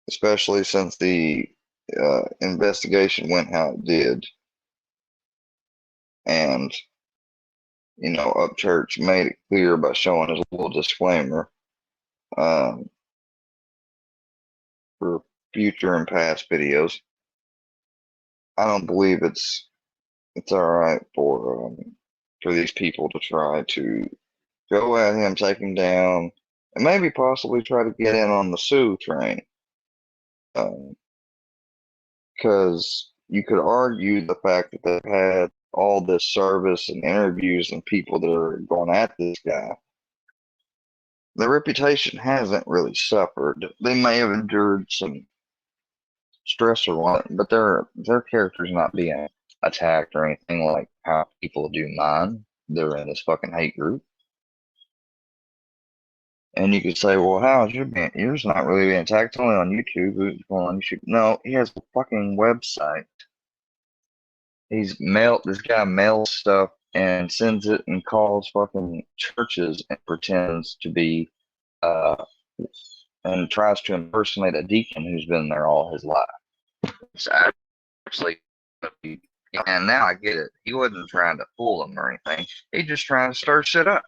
especially since the investigation went how it did, and Upchurch made it clear by showing his little disclaimer for future and past videos. I don't believe it's all right for these people to try to go at him, take him down, and maybe possibly try to get in on the Sue train. Because you could argue the fact that they've had all this service and interviews and people that are going at this guy. Their reputation hasn't really suffered. They may have endured some stress or what, but their character's not being attacked or anything like how people do mine. They're in this fucking hate group. And you could say, well, how is yours not really being attacked? It's only on YouTube. Who's going on YouTube? No, he has a fucking website. This guy mails stuff and sends it and calls fucking churches and pretends to be, and tries to impersonate a deacon who's been there all his life. It's actually, and now I get it. He wasn't trying to fool them or anything. He just trying to stir shit up.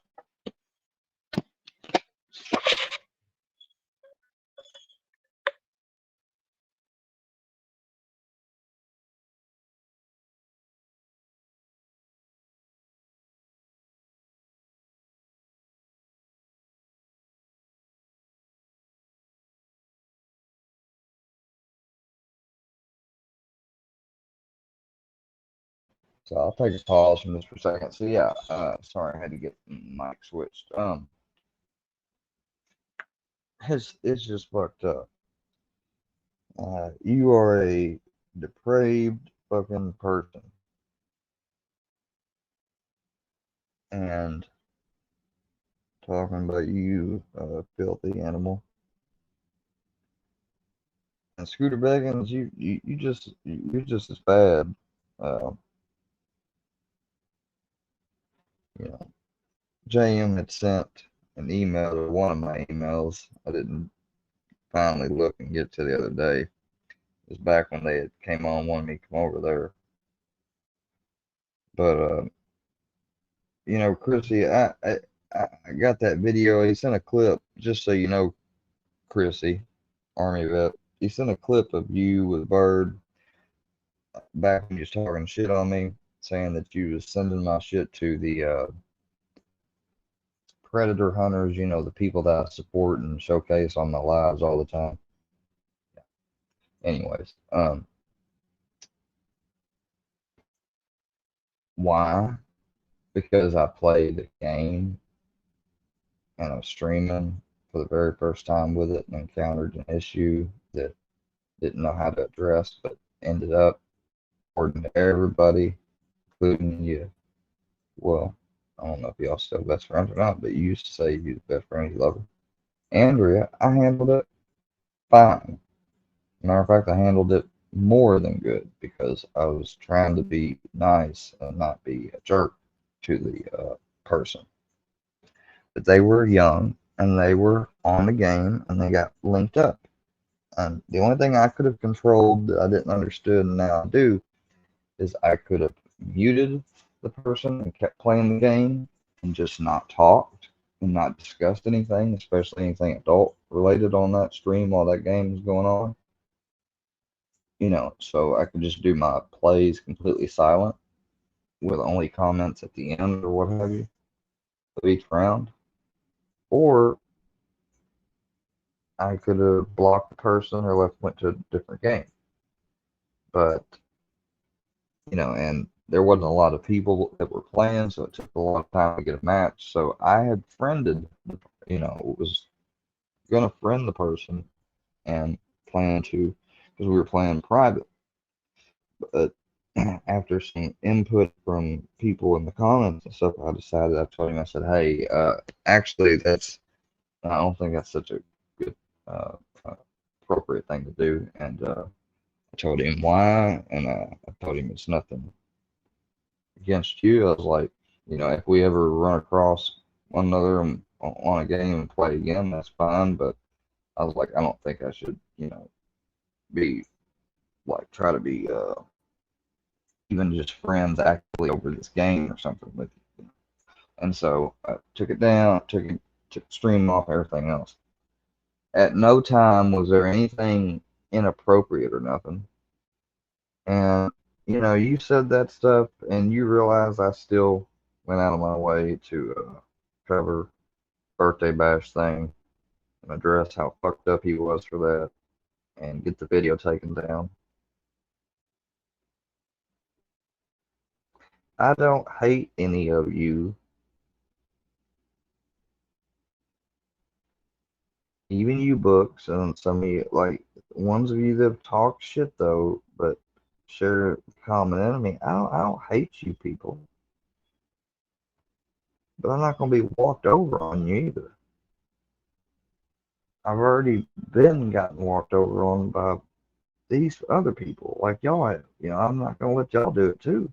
So I'll take a pause from this for a second. So yeah, sorry, I had to get the mic switched. It's just fucked up. You are a depraved fucking person, and talking about you, filthy animal. And Scooter Beggins, you're just as bad. JM had sent an email to one of my emails. I didn't finally look and get to the other day. It was back when they had came on, wanted me to come over there. But Chrissy, I got that video. He sent a clip, just so you know, Chrissy, Army vet. He sent a clip of you with Bird back when you was talking shit on me, saying that you was sending my shit to the predator hunters, the people that I support and showcase on my lives all the time. Anyways, why? Because I played the game and I was streaming for the very first time with it and encountered an issue that didn't know how to address, but ended up, according to everybody, including you. Well, I don't know if y'all still best friends or not, but you used to say you was best friend, you love her. Andrea, I handled it fine. Matter of fact, I handled it more than good because I was trying to be nice and not be a jerk to the person. But they were young and they were on the game and they got linked up. And the only thing I could have controlled that I didn't understand and now I do is I could have muted the person and kept playing the game and just not talked and not discussed anything, especially anything adult related on that stream while that game is going on. You know, so I could just do my plays completely silent with only comments at the end or what have you of each round. Or I could have blocked the person or went to a different game. But, you know, and there wasn't a lot of people that were playing, so it took a lot of time to get a match. So I had friended, you know, was going to friend the person and plan to, because we were playing private. But after some input from people in the comments and stuff, I decided, I told him, I said, hey, actually, I don't think that's such a good, appropriate thing to do. And I told him why, and I told him it's nothing against you. I was like, you know, if we ever run across one another on a game and play again, that's fine. But I was like, I don't think I should, you know, be like, try to be even just friends actively over this game or something with you. And so I took it down, took the stream off, everything else. At no time was there anything inappropriate or nothing. And, you know, you said that stuff and you realize I still went out of my way to cover birthday bash thing and address how fucked up he was for that and get the video taken down. I don't hate any of you. Even you books and some of you, like ones of you that have talked shit though, but share a common enemy. I don't hate you people. But I'm not gonna be walked over on you either. I've already been gotten walked over on by these other people, like y'all have. You know, I'm not gonna let y'all do it too.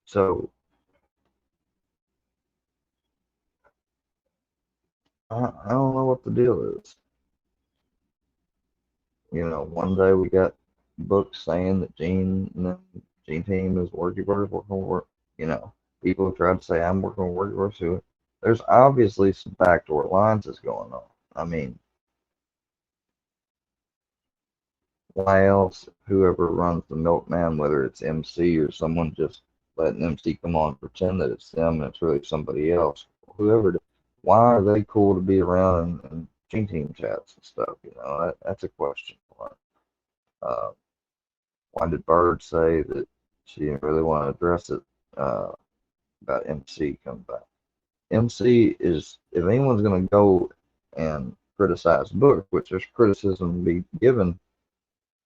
So I don't know what the deal is. You know, one day we got books saying that Gene Team is working work. You know, people have tried to say I'm working with work. So there's obviously some backdoor lines that's going on. I mean, why else? Whoever runs the Milkman, whether it's MC or someone just letting MC come on and pretend that it's them and it's really somebody else. Whoever, why are they cool to be around in Gene Team chats and stuff? You know, that's a question. Why did Bird say that she didn't really want to address it about MC coming back? MC is, if anyone's going to go and criticize the book, which there's criticism to be given,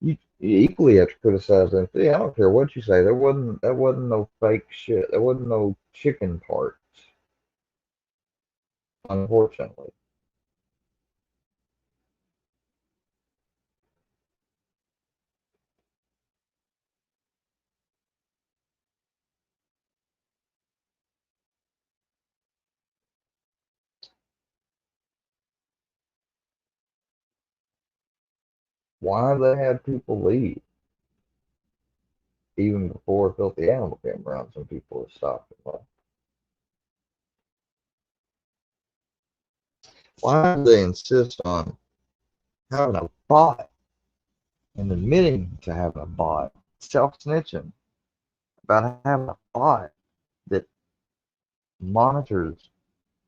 you equally have to criticize MC. I don't care what you say. That wasn't no fake shit. There wasn't no chicken parts, unfortunately. Why they had people leave even before Filthy Animal came around? Some people have stopped it. Why do they insist on having a bot and admitting to having a bot, self-snitching about having a bot that monitors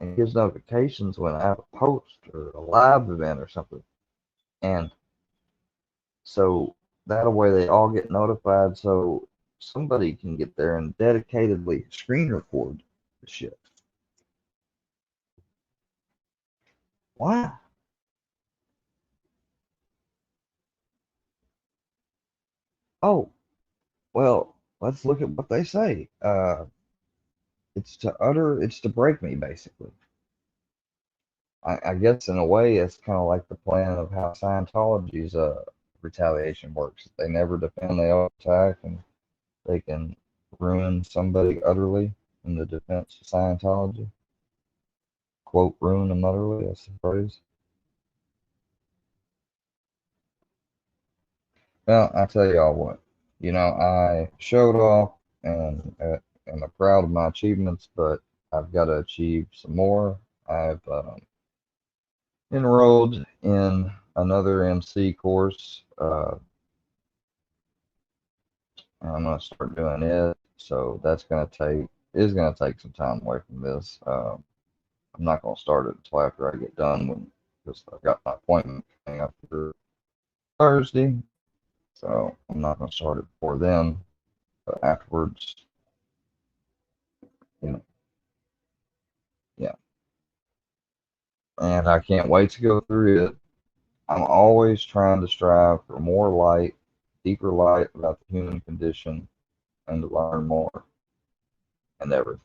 and gives notifications when I have a post or a live event or something? And so that way they all get notified. So somebody can get there and dedicatedly screen record the shit. Why? Oh, well, let's look at what they say. It's to break me, basically. I guess in a way, it's kind of like the plan of how Scientology's retaliation works. They never defend, they all attack, and they can ruin somebody utterly in the defense of Scientology. Quote, ruin them utterly, that's the phrase. Well, I tell y'all what, I showed off and am proud of my achievements, but I've got to achieve some more. I've enrolled in another MC course. I'm going to start doing it, so that's going to take some time away from this. I'm not going to start it until after I get done because I've got my appointment coming up for Thursday. So I'm not going to start it before then, but afterwards, yeah. And I can't wait to go through it. I'm always trying to strive for more light, deeper light about the human condition, and to learn more and everything.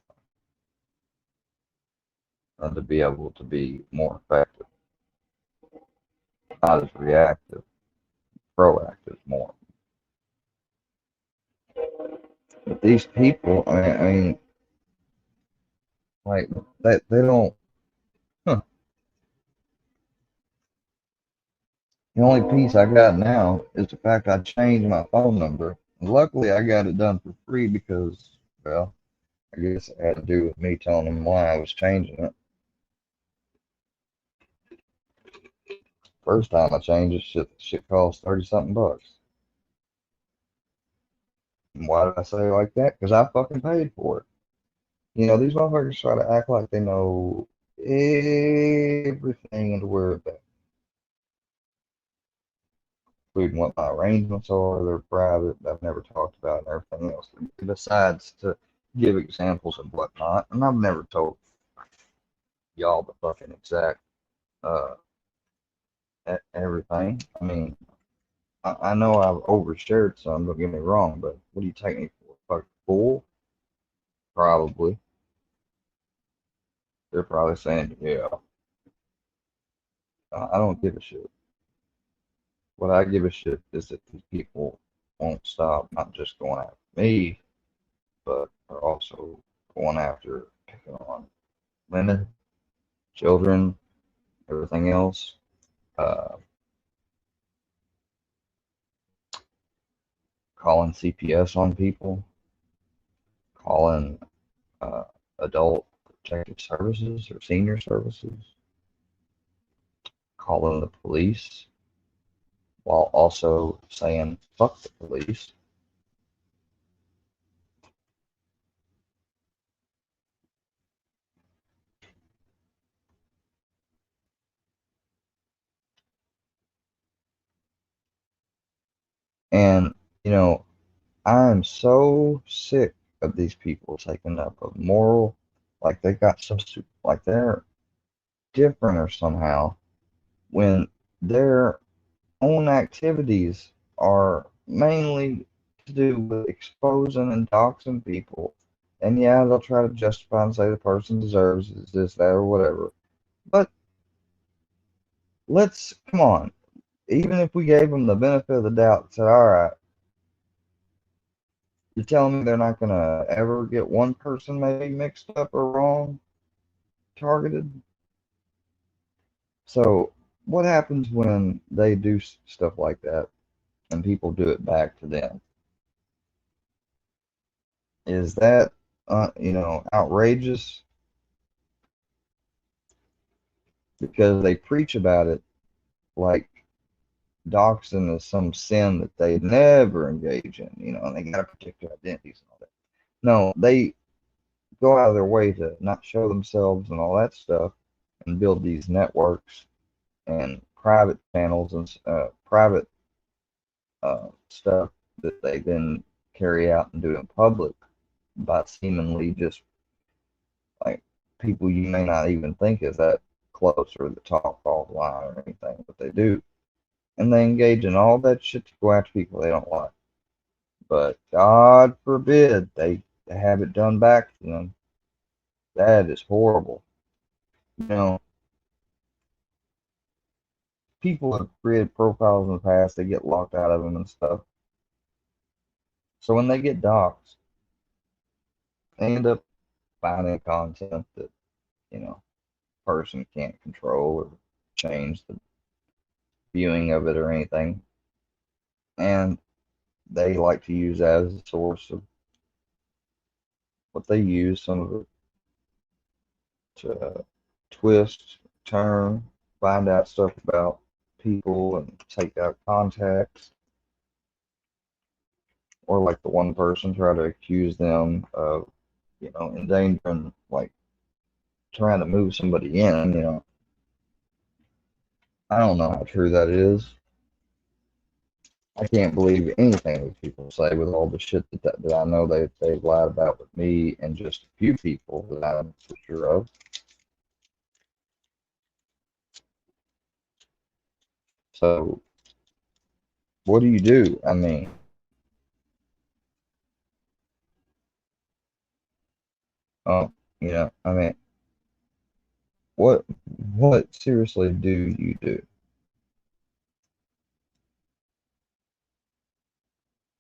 And to be able to be more effective. Not as reactive, proactive more. But these people, I mean, like, they don't, The only piece I got now is the fact I changed my phone number. And luckily, I got it done for free because, well, I guess it had to do with me telling them why I was changing it. First time I changed it, shit cost 30-something bucks. And why did I say it like that? Because I fucking paid for it. These motherfuckers try to act like they know everything and where it's at. Including what my arrangements are, they're private, I've never talked about, and everything else. Besides to give examples and whatnot, and I've never told y'all the fucking exact everything. I mean, I know I've overshared some, don't get me wrong, but what do you take me for? Fucking fool? Probably. They're probably saying, yeah. I don't give a shit. What I give a shit is that these people won't stop not just going after me, but are also going after picking on women, children, everything else. Calling CPS on people, calling adult protective services or senior services, calling the police, while also saying, fuck the police. And, I'm so sick of these people taking up a moral, like they got some, like they're different or somehow, when their own activities are mainly to do with exposing and doxing people. And yeah, they'll try to justify and say the person deserves this, that, or whatever. But come on. Even if we gave them the benefit of the doubt and said, all right, you're telling me they're not going to ever get one person maybe mixed up or wrong, targeted? So what happens when they do stuff like that and people do it back to them? Is that, outrageous? Because they preach about it like doxing is some sin that they never engage in, and they got to protect their identities and all that. No, they go out of their way to not show themselves and all that stuff and build these networks and private channels and private stuff that they then carry out and do in public by seemingly just like people you may not even think is that close or that talk all the line or anything, but they do. And they engage in all that shit to go after people they don't like. But God forbid they have it done back to them. That is horrible. You know, people have created profiles in the past, they get locked out of them and stuff. So when they get doxxed, they end up finding content that, you know, person can't control or change the viewing of it or anything. And they like to use that as a source of what they use, some of it to twist, turn, find out stuff about people and take out context. Or like the one person try to accuse them of, you know, endangering, like trying to move somebody in, you know. I don't know how true that is. I can't believe anything that people say with all the shit that I know they've lied about with me and just a few people that I'm for sure of. So, what do you do? I mean, you know, I mean, what seriously do you do?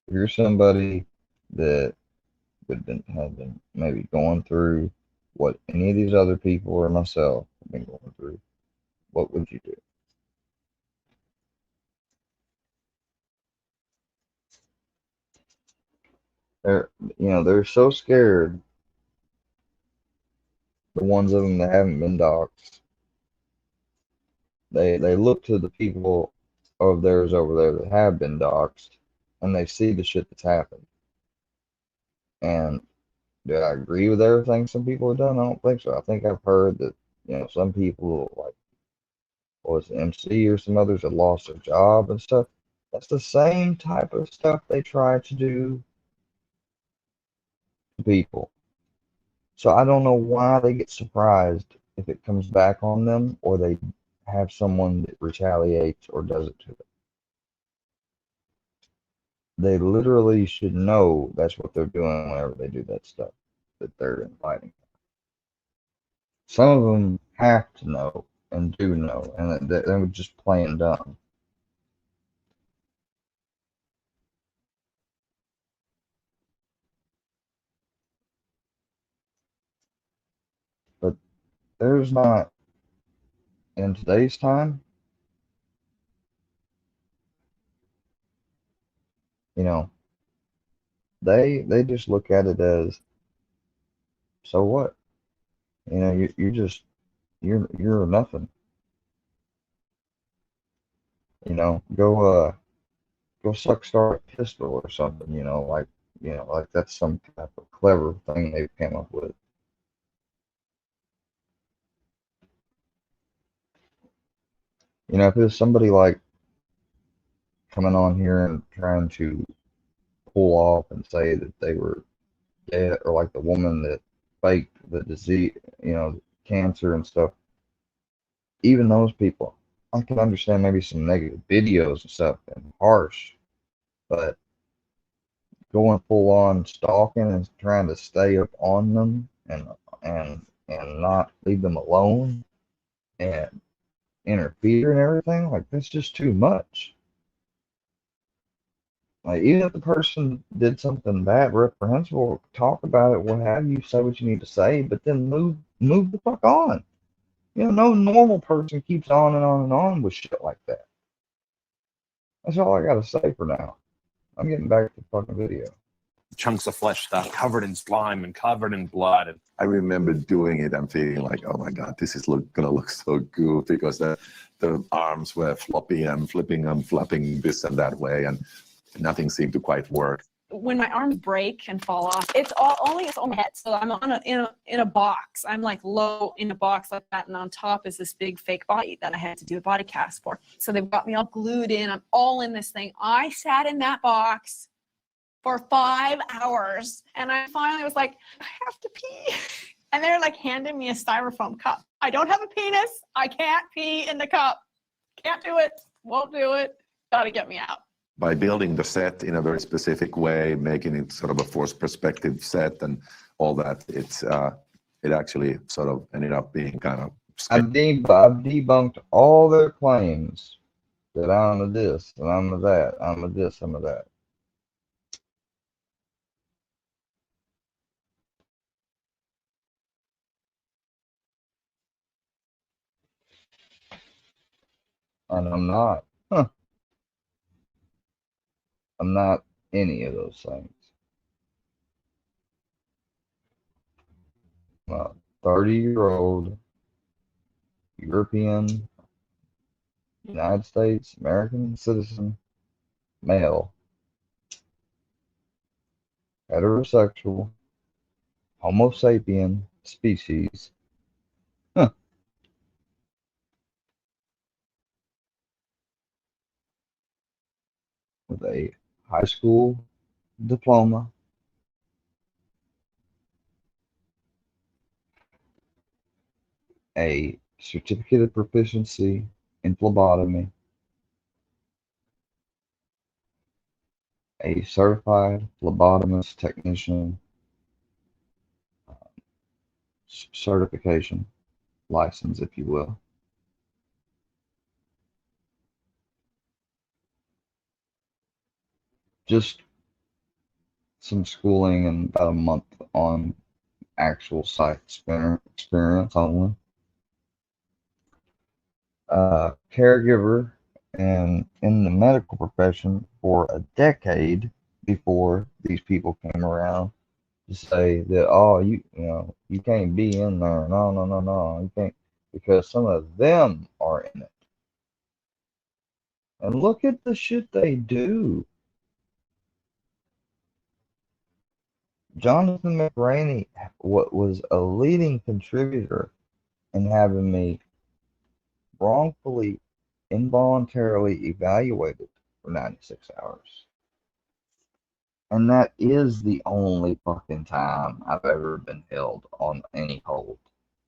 If you're somebody that have been maybe going through what any of these other people or myself have been going through, what would you do? They're so scared. The ones of them that haven't been doxxed, they look to the people of theirs over there that have been doxxed, and they see the shit that's happened. And do I agree with everything some people have done? I don't think so. I think I've heard that, you know, some people, like, was MC or some others, that lost their job and stuff. That's the same type of stuff they try to do to people. So I don't know why they get surprised if it comes back on them, or they have someone that retaliates or does it to them. They literally should know that's what they're doing whenever they do that stuff that they're inviting. Some of them have to know and do know, and they're just playing dumb. But there's not, in today's time, you know, they just look at it as, so what? You know, you're nothing. You know, go suck star a pistol or something, you know, like that's some type of clever thing they came up with. You know, if there's somebody like coming on here and trying to pull off and say that they were dead, or like the woman that faked the disease, you know, cancer and stuff, even those people, I can understand maybe some negative videos and stuff and harsh, but going full on stalking and trying to stay up on them and not leave them alone and interfere and everything, like, that's just too much. Like, even if the person did something bad, reprehensible, talk about it, what have you, say what you need to say, but then move the fuck on. You know, no normal person keeps on and on and on with shit like that. That's all I gotta say for now. I'm getting back to the fucking video. Chunks of flesh stuff covered in slime and covered in blood. And I remember doing it and feeling like, oh my God, this is gonna look so good, because the arms were floppy and flipping and flapping this and that way, and nothing seemed to quite work. When my arms break and fall off, it's only on my head. So I'm in a box. I'm like low in a box like that, and on top is this big fake body that I had to do a body cast for. So they've got me all glued in. I'm all in this thing. I sat in that box for 5 hours. And I finally was like, I have to pee. And they're like handing me a styrofoam cup. I don't have a penis. I can't pee in the cup. Can't do it. Won't do it. Gotta get me out. By building the set in a very specific way, making it sort of a forced perspective set and all that, it actually sort of ended up being kind of. I've debunked all their claims that I'm a this and I'm a that, I'm a this, I'm a that. And I'm not. I'm not any of those things. I'm a 30-year-old European, United States, American citizen, male, heterosexual, Homo sapien species. With a high school diploma, a certificate of proficiency in phlebotomy, a certified phlebotomist technician certification, license, if you will. Just some schooling and about a month on actual site experience only. Caregiver and in the medical profession for a decade before these people came around to say that, oh, you can't be in there. No, you can't, because some of them are in it. And look at the shit they do. Jonathan McRaney was a leading contributor in having me wrongfully, involuntarily evaluated for 96 hours. And that is the only fucking time I've ever been held on any hold,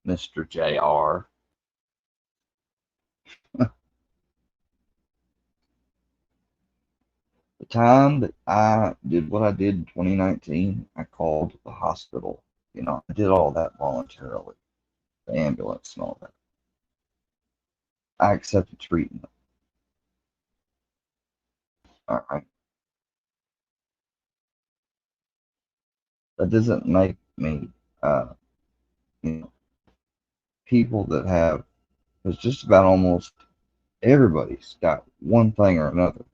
Mr. JR. The time that I did what I did in 2019, I called the hospital. I did all that voluntarily, the ambulance and all that. I accepted treatment. All right. That doesn't make me, people that have, it's just about almost everybody's got one thing or another,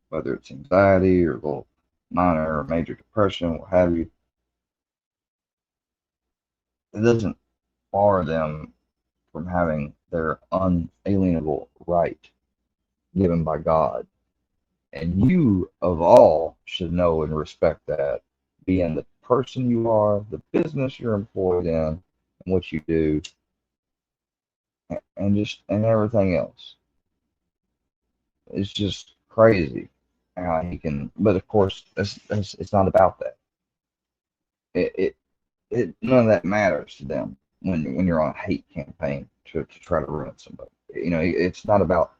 whether it's anxiety or little minor or major depression, what have you. It doesn't bar them from having their unalienable right given by God. And you, of all, should know and respect that, being the person you are, the business you're employed in, and what you do, and everything else. It's just crazy how he can, but of course, it's not about that. None of that matters to them when you're on a hate campaign to try to ruin somebody. It's not about,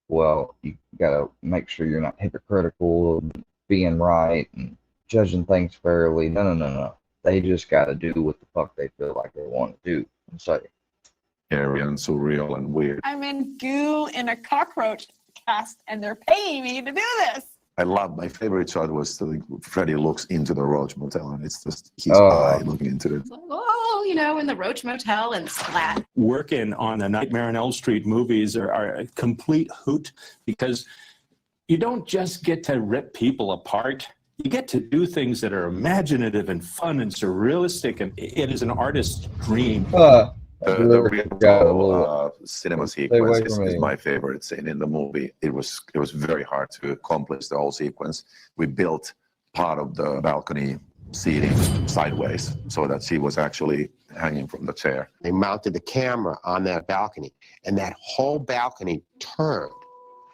well, you gotta make sure you're not hypocritical and being right and judging things fairly. No. They just gotta do what the fuck they feel like they want to do and say. Scary and surreal and weird. I'm in goo in a cockroach cast and they're paying me to do this. My favorite shot was Freddy looks into the Roach Motel and it's just his eye looking into it. In the Roach Motel and splat. Working on the Nightmare on Elm Street movies are a complete hoot because you don't just get to rip people apart. You get to do things that are imaginative and fun and surrealistic, and it is an artist's dream. The real cinema sequence is my favorite scene in the movie. It was very hard to accomplish the whole sequence. We built part of the balcony seating sideways so that she was actually hanging from the chair. They mounted the camera on that balcony, and that whole balcony turned,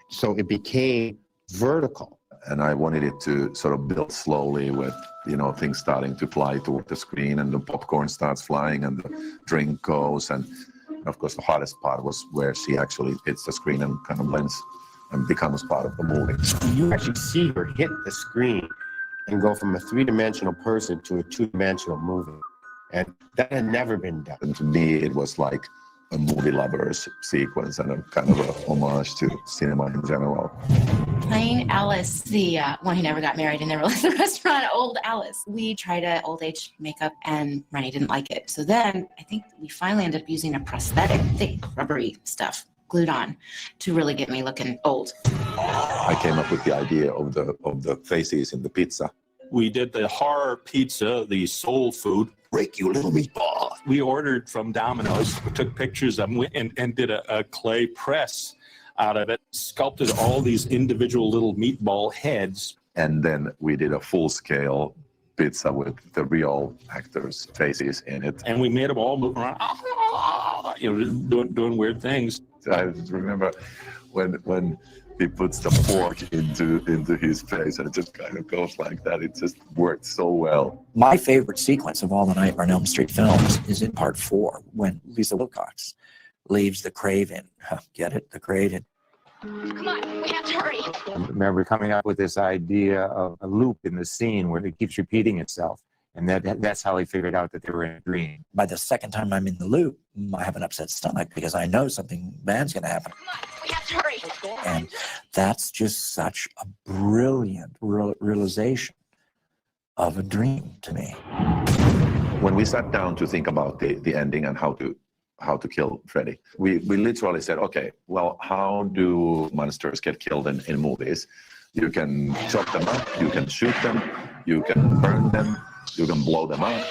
so it became vertical. and I wanted it to sort of build slowly with, you know, things starting to fly toward the screen, and the popcorn starts flying and the drink goes. And of course, the hardest part was where she actually hits the screen and kind of blends and becomes part of the movie. You actually see her hit the screen and go from a three-dimensional person to a two-dimensional movie. And that had never been done. And to me, it was like a movie lover's sequence and a kind of a homage to cinema in general. Playing Alice, the one who never got married and never left the restaurant, old Alice. We tried a old age makeup and Rennie didn't like it. So then I think we finally ended up using a prosthetic, thick, rubbery stuff glued on to really get me looking old. I came up with the idea of the faces in the pizza. We did the horror pizza, the soul food. Break you little meatball. We ordered from Domino's, took pictures of them, and did a clay press out of it, sculpted all these individual little meatball heads. And then we did a full-scale pizza with the real actors' faces in it. And we made them all move around, you know, doing weird things. I remember when he puts the fork into his face and it just kind of goes like that. It just worked so well. My favorite sequence of all the Nightmare on Elm Street films is in part 4, when Lisa Wilcox leaves the Crave Inn. Get it? The Crave Inn. Come on, we have to hurry. I remember coming up with this idea of a loop in the scene where it keeps repeating itself. And that's how he figured out that they were in a dream. By the second time I'm in the loop, I have an upset stomach because I know something bad's going to happen. Come on, we have to hurry. And that's just such a brilliant realization of a dream to me. When we sat down to think about the ending and how to kill Freddy, we literally said, okay, well, how do monsters get killed in movies? You can chop them up, you can shoot them, you can burn them, you can blow them up.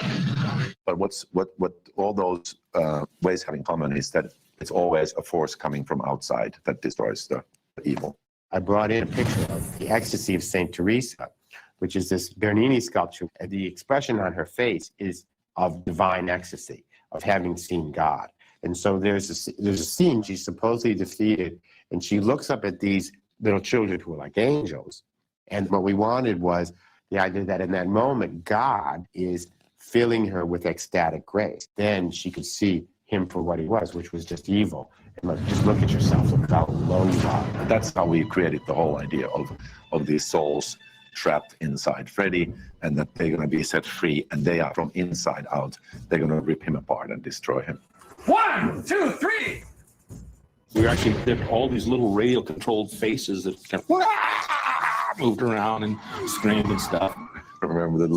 But what all those ways have in common is that it's always a force coming from outside that destroys the evil. I brought in a picture of the Ecstasy of St. Teresa, which is this Bernini sculpture. And the expression on her face is of divine ecstasy, of having seen God. And so there's a scene, she's supposedly defeated, and she looks up at these little children who are like angels. And what we wanted was the idea that in that moment, God is filling her with ecstatic grace. Then she could see him for what he was, which was just evil. And just look at yourself, look how low you are. That's how we created the whole idea of these souls trapped inside Freddy, and that they're going to be set free, and they are from inside out. They're going to rip him apart and destroy him. 1, 2, 3. We actually did all these little radio-controlled faces that kind of moved around and screamed and stuff. I remember the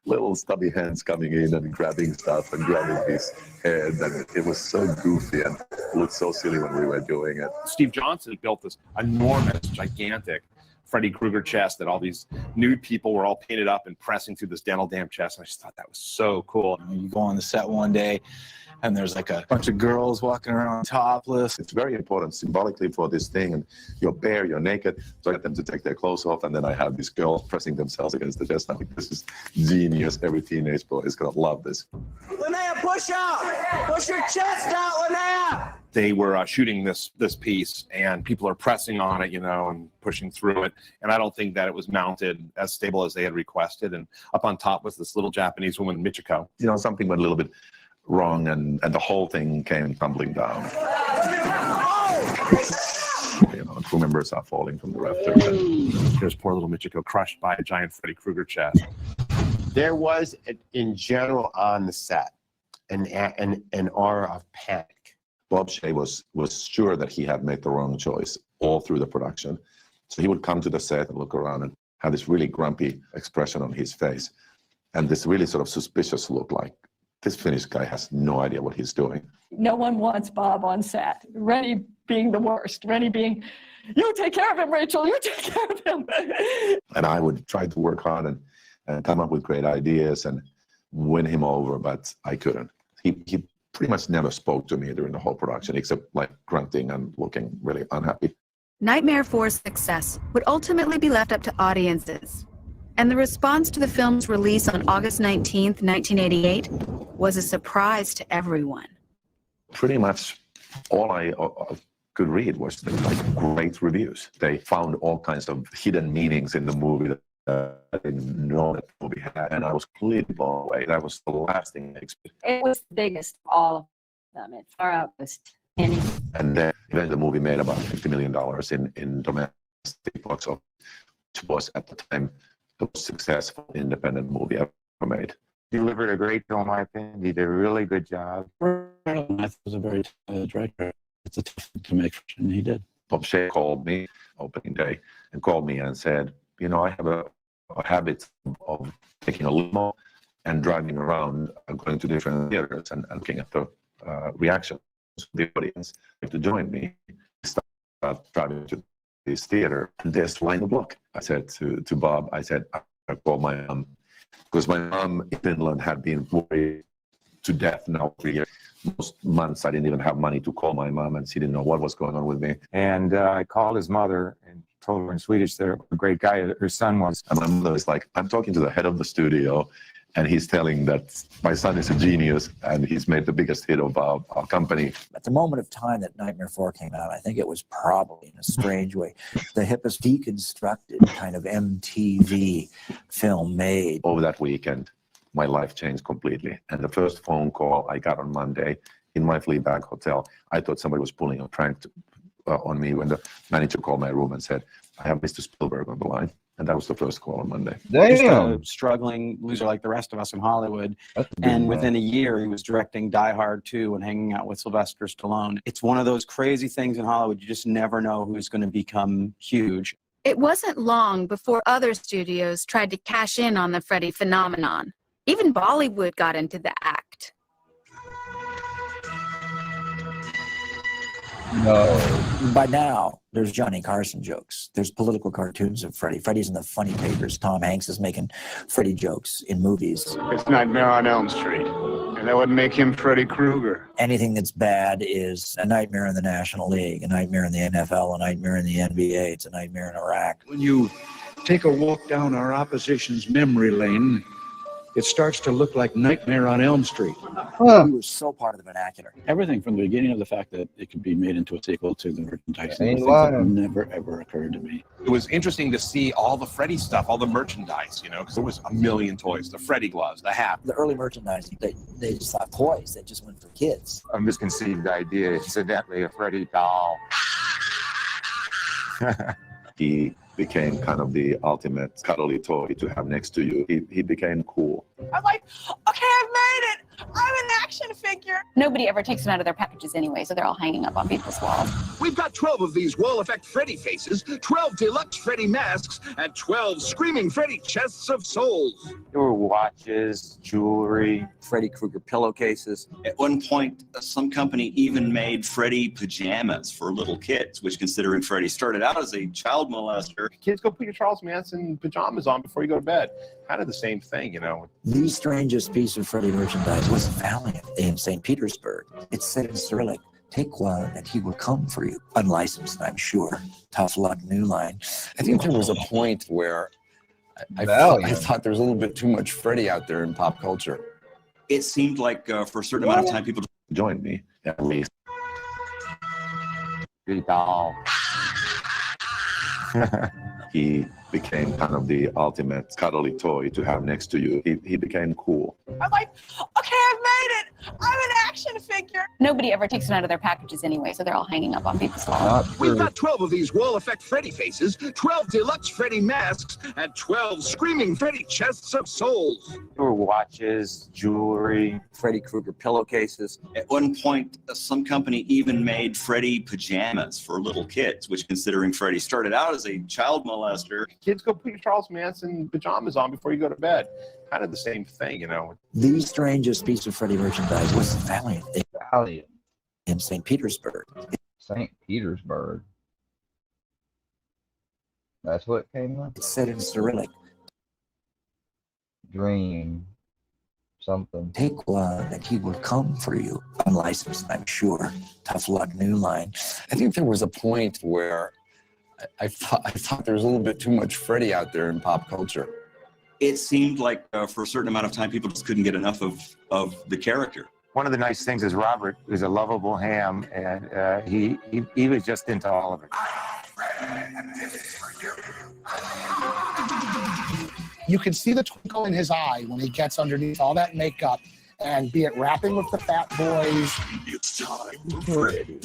little stubby hands coming in and grabbing stuff and grabbing his head, and it was so goofy and looked so silly when we were doing it. Steve Johnson built this enormous, gigantic Freddy Krueger chest that all these nude people were all painted up and pressing through this dental dam chest. And I just thought that was so cool. You go on the set one day and there's like a bunch of girls walking around topless. It's very important symbolically for this thing, and you're bare, you're naked, so I get them to take their clothes off, and then I have these girls pressing themselves against the chest. I think this is genius. Every teenage boy is gonna love this. Linnea, push out! Push your chest out, Linnea! They were shooting this piece, and people are pressing on it, you know, and pushing through it. And I don't think that it was mounted as stable as they had requested. And up on top was this little Japanese woman, Michiko. You know, something went a little bit wrong, and the whole thing came tumbling down. You know, crew members are falling from the rafters. And there's poor little Michiko crushed by a giant Freddy Krueger chest. There was, in general, on the set, an aura of panic. Bob Shaye was sure that he had made the wrong choice all through the production. So he would come to the set and look around and have this really grumpy expression on his face and this really sort of suspicious look, like this Finnish guy has no idea what he's doing. No one wants Bob on set. Rennie being the worst. Rennie being, you take care of him, Rachel, you take care of him. And I would try to work hard and come up with great ideas and win him over, but I couldn't. He pretty much never spoke to me during the whole production, except like grunting and looking really unhappy. Nightmare 4's success would ultimately be left up to audiences. And the response to the film's release on August 19th, 1988 was a surprise to everyone. Pretty much all could read was like great reviews. They found all kinds of hidden meanings in the movie that I didn't know that the movie had, and I was completely blown away. That was the last thing I expected. It was the biggest of all of them. It far outpaced any. And then the movie made about $50 million in domestic box office, which was at the time the most successful independent movie ever made. Delivered a great film, I think. He did a really good job. Matthew was a very director. It's a tough thing to make, and he did. Bob Shaye called me opening day and called me and said, you know, I have a habit of taking a limo and driving around, going to different theaters and looking at the reactions of the audience to join me. Start driving to this theater and there's line the block. I said to Bob, I said, I called my mom because my mom in Finland had been worried to death now for years. Most months I didn't even have money to call my mom and she didn't know what was going on with me. And I called his mother and told her in Swedish that a great guy her son was. And my mother was like, I'm talking to the head of the studio and he's telling that my son is a genius and he's made the biggest hit of our company. At the moment of time that Nightmare 4 came out, I think it was probably, in a strange way, the hippest deconstructed kind of MTV film made. Over that weekend, my life changed completely. And the first phone call I got on Monday in my Fleabag hotel, I thought somebody was pulling a prank on me when the manager called my room and said, I have Mr. Spielberg on the line. And that was the first call on Monday. Just a struggling loser like the rest of us in Hollywood. And within a year, he was directing Die Hard 2 and hanging out with Sylvester Stallone. It's one of those crazy things in Hollywood. You just never know who's going to become huge. It wasn't long before other studios tried to cash in on the Freddy phenomenon. Even Bollywood got into the act. No. By now, there's Johnny Carson jokes. There's political cartoons of Freddy. Freddy's in the funny papers. Tom Hanks is making Freddy jokes in movies. It's Nightmare on Elm Street. And that wouldn't make him Freddy Krueger. Anything that's bad is a nightmare in the National League, a nightmare in the NFL, a nightmare in the NBA. It's a nightmare in Iraq. When you take a walk down our opposition's memory lane, it starts to look like Nightmare on Elm Street. We were so part of the vernacular. Everything from the beginning of the fact that it could be made into a sequel to the merchandise. Ain't Things lying. that never, ever occurred to me. It was interesting to see all the Freddy stuff, all the merchandise, you know, because there was a million toys, the Freddy gloves, the hat. The early merchandising, they just thought toys that just went for kids. A misconceived idea, incidentally, a Freddy doll. He became kind of the ultimate cuddly toy to have next to you. He became cool. I'm like, okay, I've made it. I'm an action figure. Nobody ever takes them out of their packages anyway, so they're all hanging up on people's walls. We've got 12 of these wall effect Freddy faces, 12 deluxe Freddy masks, and 12 screaming Freddy chests of souls. There were watches, jewelry. Freddy Krueger pillowcases. At one point, some company even made Freddy pajamas for little kids, which, considering Freddy started out as a child molester. Kids go put your Charles Manson pajamas on before you go to bed. Kind of the same thing, you know. The strangest piece of Freddy merchandise was Valiant in St. Petersburg. It said in Cyrillic, take one and he will come for you. Unlicensed, I'm sure. Tough luck, New Line. I think there was a point where I thought there was a little bit too much Freddy out there in pop culture. It seemed like for a certain amount of time, people joined me, at least. The doll. He became kind of the ultimate cuddly toy to have next to you. He became cool. I'm like, okay, I've made it. I'm an action figure. Nobody ever takes them out of their packages anyway, so they're all hanging up on people's walls. We've got 12 of these wall effect Freddy faces, 12 deluxe Freddy masks, and 12 screaming Freddy chests of souls. There were watches, jewelry. Freddy Krueger pillowcases. At one point, some company even made Freddy pajamas for little kids, which, considering Freddy started out as a child molester. Kids go put your Charles Manson pajamas on before you go to bed. Kind of the same thing, you know. The strangest piece of Freddy merchandise was Valiant. Valiant. In St. Petersburg. St. Petersburg. That's what came up? It said in Cyrillic. Dream. Something. Take one and he will come for you. Unlicensed, I'm sure. Tough luck, New Line. I think there was a point where I thought there was a little bit too much Freddy out there in pop culture. It seemed like for a certain amount of time, people just couldn't get enough of the character. One of the nice things is Robert is a lovable ham, and he was just into all of it. You can see the twinkle in his eye when he gets underneath all that makeup, and be it rapping with the Fat Boys, It's time for Freddy.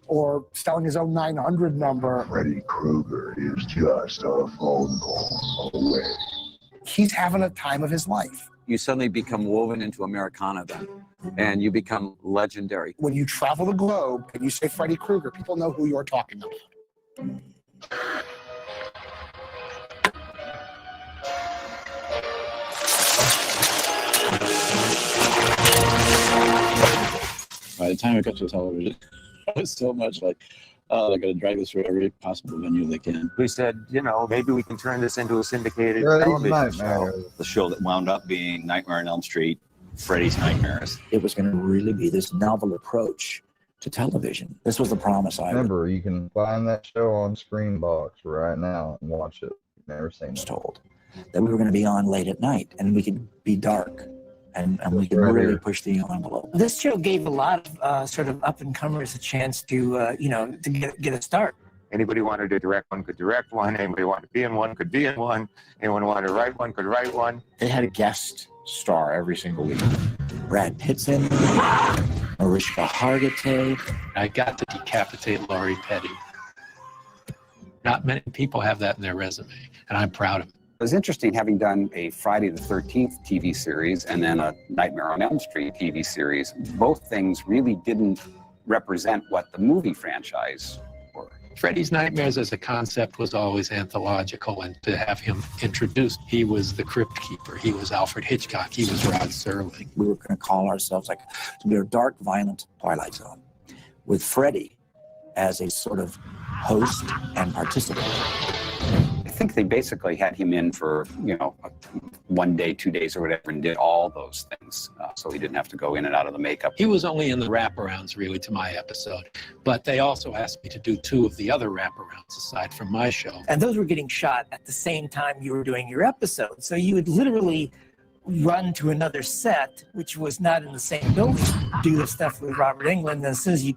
or selling his own 900 number. Freddy Krueger is just a phone call away. He's having a time of his life. You suddenly become woven into Americana then, and you become legendary. When you travel the globe and you say Freddy Krueger, people know who you're talking about. By the time it got to television, it was so much like, oh, they're going to drag this through every possible venue they can. We said, you know, maybe we can turn this into a syndicated Freddy's television show. Nightmares. The show that wound up being Nightmare on Elm Street, Freddy's Nightmares. It was going to really be this novel approach to television. This was the promise I Remember, you can find that show on Screenbox right now and watch it. You've never seen was it. told. That we were going to be on late at night and we could be dark and we could Right really here. push the envelope. This show gave a lot of sort of up and comers a chance to, to get a start. Anybody wanted to direct one could direct one. Anybody wanted to be in one could be in one. Anyone wanted to write one could write one. They had a guest star every single week. Brad Pitt's in, Mariska Hargitay. I got to decapitate Laurie Petty. Not many people have that in their resume, and I'm proud of it. It was interesting having done a Friday the 13th TV series and then a Nightmare on Elm Street TV series. Both things really didn't represent what the movie franchise were. Freddy's Nightmares as a concept was always anthological, and to have him introduced, he was the Crypt Keeper, he was Alfred Hitchcock, he was Rod Serling. We were going to call ourselves like, we were dark, violent Twilight Zone with Freddy as a sort of host and participant. I think they basically had him in for, 1 day, 2 days or whatever, and did all those things. So he didn't have to go in and out of the makeup. He was only in the wraparounds really to my episode, but they also asked me to do 2 of the other wraparounds aside from my show. And those were getting shot at the same time you were doing your episode. So you would literally run to another set, which was not in the same building, do the stuff with Robert Englund. And as soon as you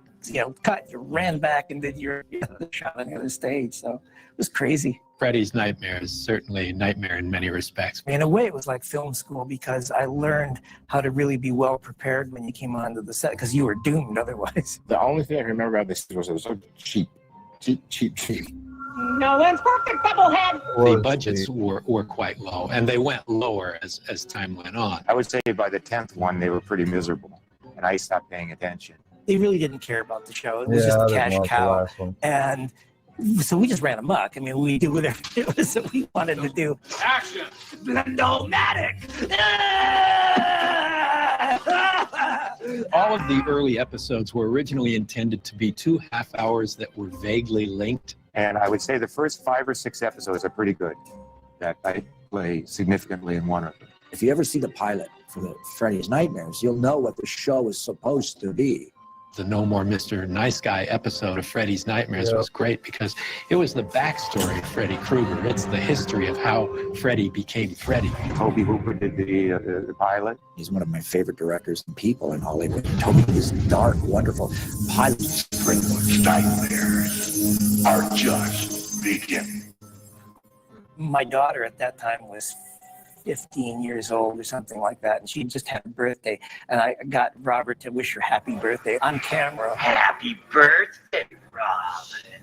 cut, you ran back and did your shot on the other stage. So it was crazy. Freddy's Nightmare is certainly a nightmare in many respects. In a way, it was like film school because I learned how to really be well prepared when you came onto the set because you were doomed otherwise. The only thing I can remember about this was it was so cheap. No one's perfect, Bubblehead. The budgets were quite low, and they went lower as time went on. I would say by the 10th one, they were pretty miserable, and I stopped paying attention. They really didn't care about the show. It was just a cash cow. And so we just ran amok. I mean, we did whatever it was that we wanted to do. Action! Blundomatic! All of the early episodes were originally intended to be 2 half hours that were vaguely linked. And I would say the first 5 or 6 episodes are pretty good. That I play significantly in one of them. If you ever see the pilot for the Freddy's Nightmares, you'll know what the show is supposed to be. The No More Mr. Nice Guy episode of Freddy's Nightmares was great because it was the backstory of Freddy Krueger. It's the history of how Freddy became Freddy. Toby Hooper did the pilot. He's one of my favorite directors and people in Hollywood. Toby is dark, wonderful. Pilot. Freddy's Nightmares are just beginning. My daughter at that time was 15 years old or something like that, and she just had a birthday, and I got Robert to wish her happy birthday on camera. Happy birthday, Robin.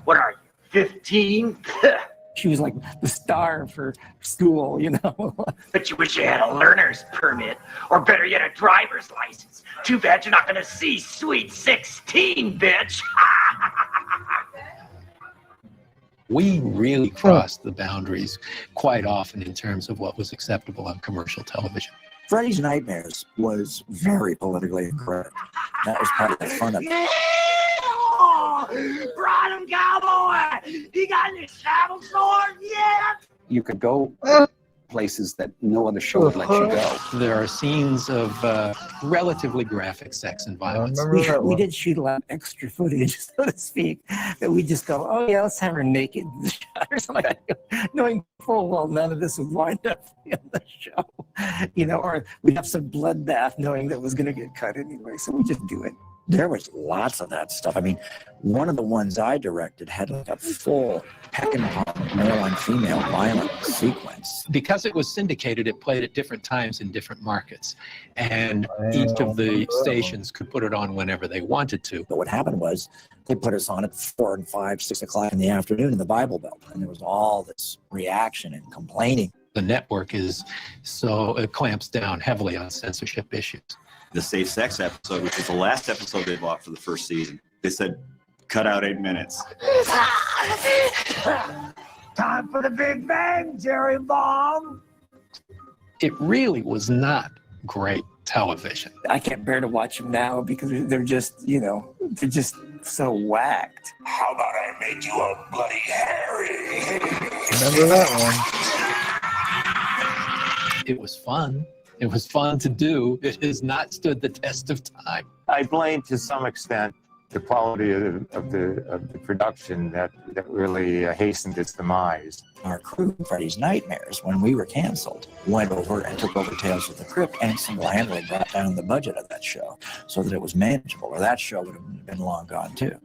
What are you, 15? She was like the star of her school, Bet you wish you had a learner's permit, or better yet, a driver's license. Too bad you're not gonna see Sweet 16, bitch. We really crossed the boundaries quite often in terms of what was acceptable on commercial television. Freddy's Nightmares was very politically incorrect. That was part of the fun of it. Yeah! Brought him, cowboy! He got an travel sword, yeah! You could go places that no other show would let you go. There are scenes of relatively graphic sex and violence. We did shoot a lot of extra footage, so to speak, that we just go, oh yeah, let's have her naked in the shot or something like that, knowing full well none of this would wind up in the show. or we'd have some bloodbath knowing that it was going to get cut anyway. So we just do it. There was lots of that stuff. I mean, one of the ones I directed had like a full peck and paw male on female violent sequence. Because it was syndicated, it played at different times in different markets. And each of the stations could put it on whenever they wanted to. But what happened was they put us on at 4 and 5, 6 o'clock in the afternoon in the Bible Belt. And there was all this reaction and complaining. The network it clamps down heavily on censorship issues. The Safe Sex episode, which was the last episode they bought for the first season, they said, cut out 8 minutes. Time for the Big Bang, Jerry Bomb. It really was not great television. I can't bear to watch them now because they're just, they're just so whacked. How about I make you a Bloody Harry? Remember that one? It was fun. It was fun to do. It has not stood the test of time. I blame to some extent the quality of the production that really hastened its demise. Our crew, Freddy's Nightmares, when we were canceled, went over and took over Tales of the Crypt and single-handedly brought down the budget of that show so that it was manageable, or that show would have been long gone too.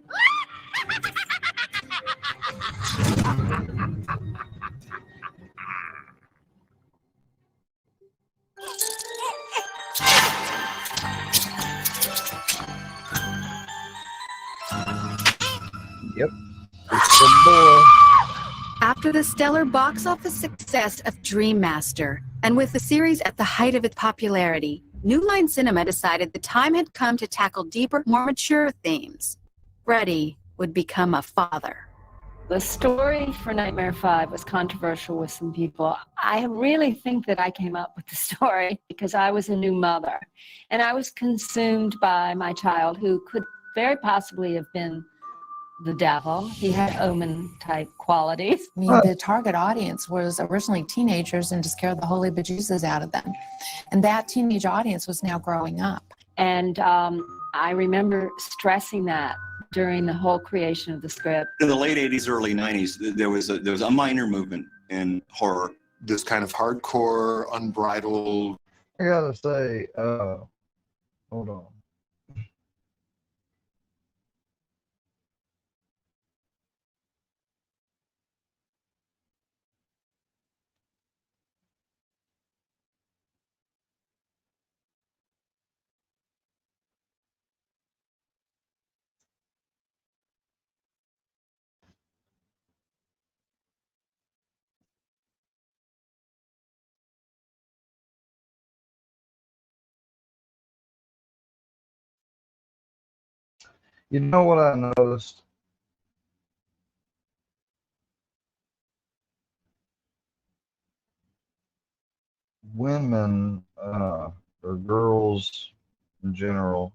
Yep. It's the boy. After the stellar box office success of Dream Master, and with the series at the height of its popularity, New Line Cinema decided the time had come to tackle deeper, more mature themes. Freddy would become a father. The story for Nightmare 5 was controversial with some people. I really think that I came up with the story because I was a new mother, and I was consumed by my child, who could very possibly have been the devil. He had omen-type qualities. I mean, the target audience was originally teenagers and to scare the holy bejesus out of them. And that teenage audience was now growing up. And I remember stressing that during the whole creation of the script. In the late 80s, early 90s, there was a minor movement in horror. This kind of hardcore, unbridled. I gotta say, hold on. You know what I noticed? Women, or girls in general,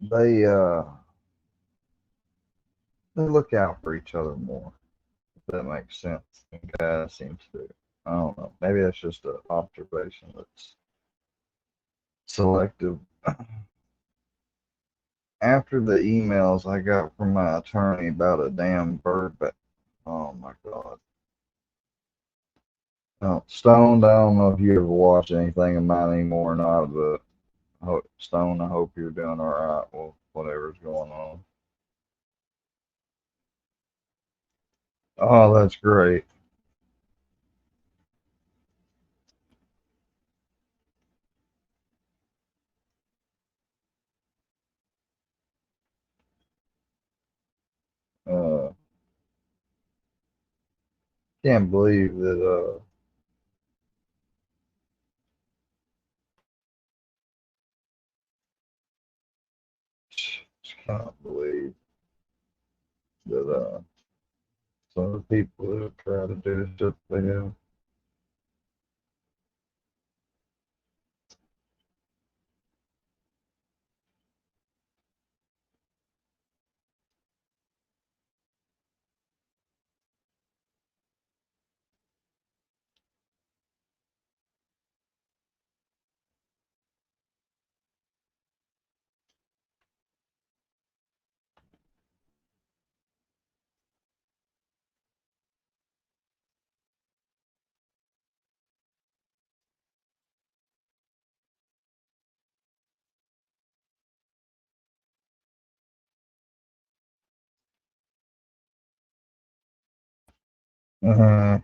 they look out for each other more, if that makes sense. And guys seem to. I don't know. Maybe that's just an observation that's selective. After the emails I got from my attorney about a damn bird bath, oh my God. Stone, I don't know if you ever watch anything of mine anymore or not, but Stone, I hope you're doing all right with whatever's going on. Oh, that's great. Can't believe that just can't believe that some of the people that try to do stuff they do. Mhm.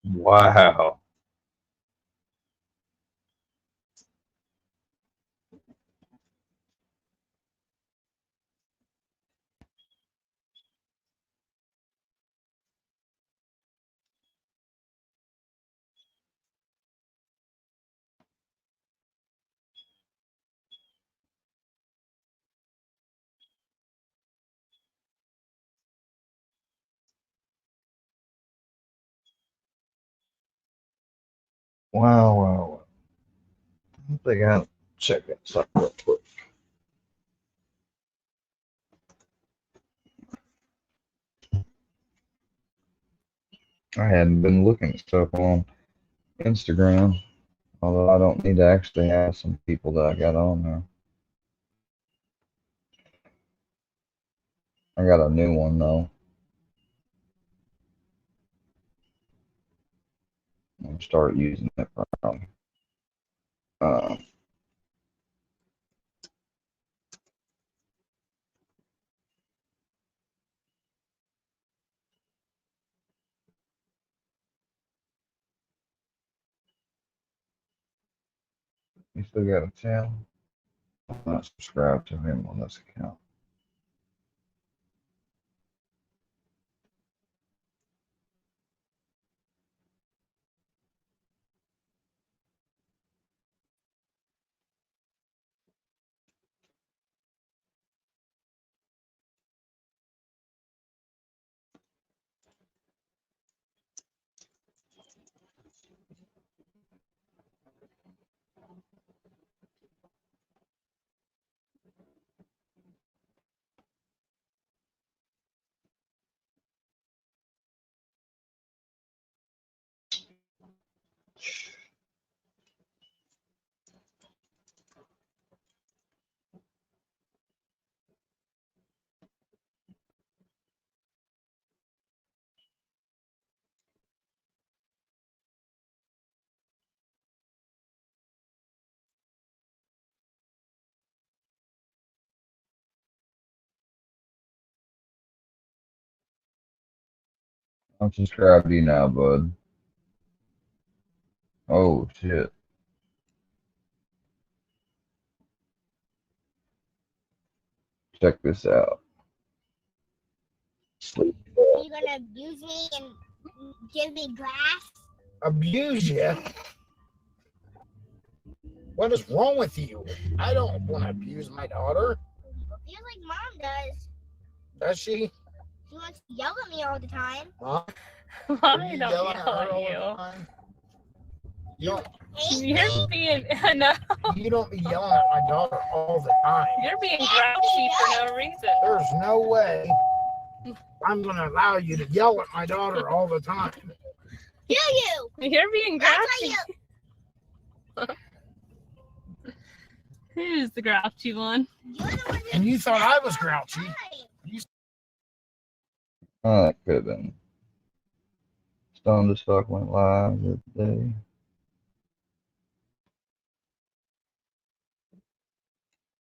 Wow. Wow, wow, wow. I think I'll check that stuff real quick. I hadn't been looking stuff on Instagram, although I don't need to actually have some people that I got on there. I got a new one though. I'll start using it from. Uh, you still got a channel? I'm not subscribed to him on this account. I'm subscribed to you now, bud. Oh shit. Check this out. Sleep. Are you gonna abuse me and give me grass? Abuse you? What is wrong with you? I don't want to abuse my daughter. Feels like mom does. Does she? She wants to yell at me all the time. Mom? Mommy don't yell at you. You're being, no. You don't be yelling at my daughter all the time. You're being grouchy for no reason. There's no way I'm going to allow you to yell at my daughter all the time. Do you? You're being grouchy. Who's the grouchy one? And you thought I was grouchy. Oh, that could have been. Stone as fuck went live today.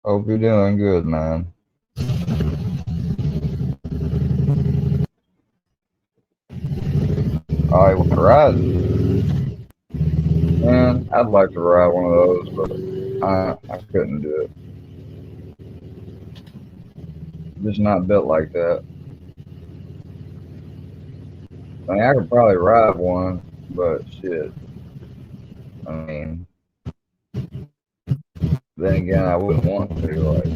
Hope you're doing good, man. I want to ride. Man, I'd like to ride one of those, but I couldn't do it. Just not built like that. I mean, I could probably ride one, but shit. I mean, then again, I wouldn't want to. Like, I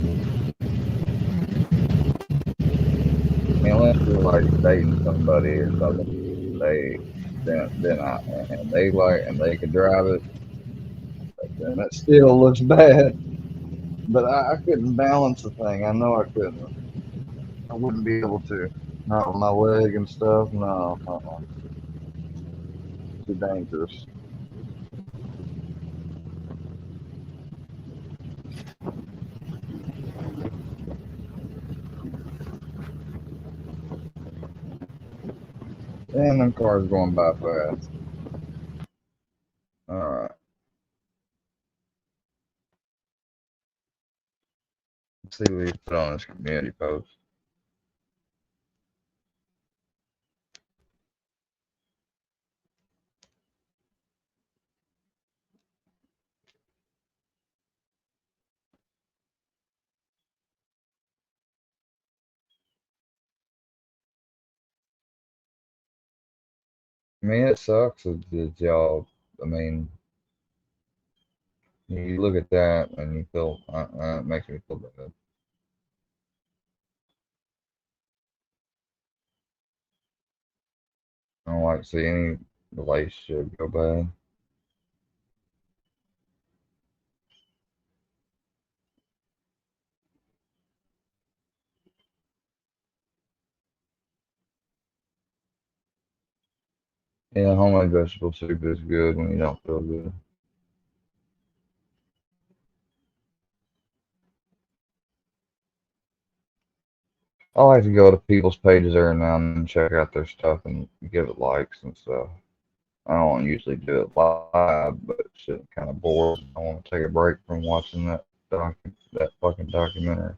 mean, unless you're like dating somebody or something, and they could drive it, then that still looks bad. But I couldn't balance the thing. I know I couldn't. I wouldn't be able to. Not with my leg and stuff. No. Too dangerous. And them cars going by fast. Alright. Let's see what he put on his community post. I mean, it sucks that y'all, I mean, you look at that and you feel, it makes me feel bad. I don't like to see any relationship go bad. Yeah, homemade vegetable soup is good when you don't feel good. I like to go to people's pages every now and then, check out their stuff and give it likes and stuff. I don't usually do it live, but shit, kind of bored. I want to take a break from watching that fucking documentary.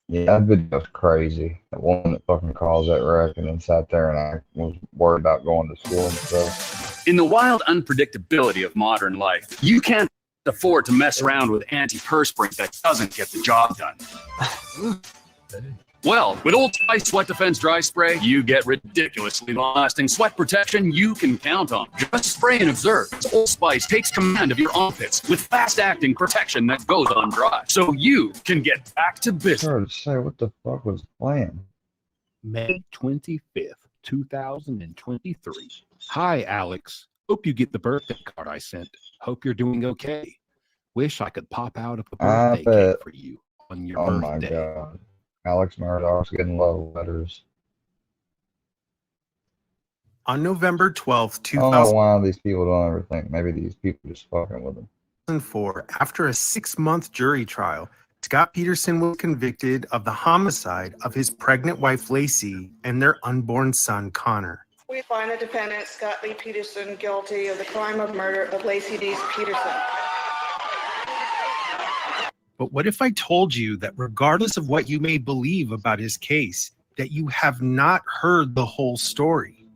Yeah, that video's crazy. The one that fucking caused that wreck and then sat there and I was worried about going to school and stuff. In the wild unpredictability of modern life, you can't afford to mess around with antiperspirant that doesn't get the job done. Well, with Old Spice Sweat Defense Dry Spray, you get ridiculously long-lasting sweat protection you can count on. Just spray and observe. Old Spice takes command of your armpits with fast-acting protection that goes on dry, so you can get back to business. Sorry to say, what the fuck was playing? May 25th, 2023. Hi, Alex. Hope you get the birthday card I sent. Hope you're doing okay. Wish I could pop out of a birthday cake for you on your birthday. Oh my god. Alex Murdoch's getting love letters. On November 12th, I don't know why these people don't ever think. Maybe these people just fucking with them. 2004, after a 6-month jury trial, Scott Peterson was convicted of the homicide of his pregnant wife, Lacey, and their unborn son, Connor. We find the defendant, Scott Lee Peterson, guilty of the crime of murder of Lacey Dees Peterson. But what if I told you that regardless of what you may believe about his case, that you have not heard the whole story?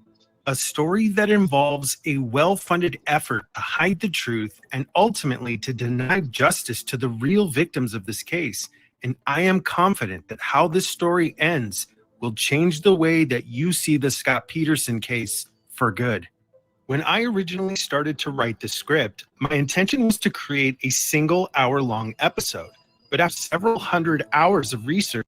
A story that involves a well-funded effort to hide the truth and ultimately to deny justice to the real victims of this case. And I am confident that how this story ends will change the way that you see the Scott Peterson case for good. When I originally started to write the script, my intention was to create a single hour-long episode. But after several hundred hours of research,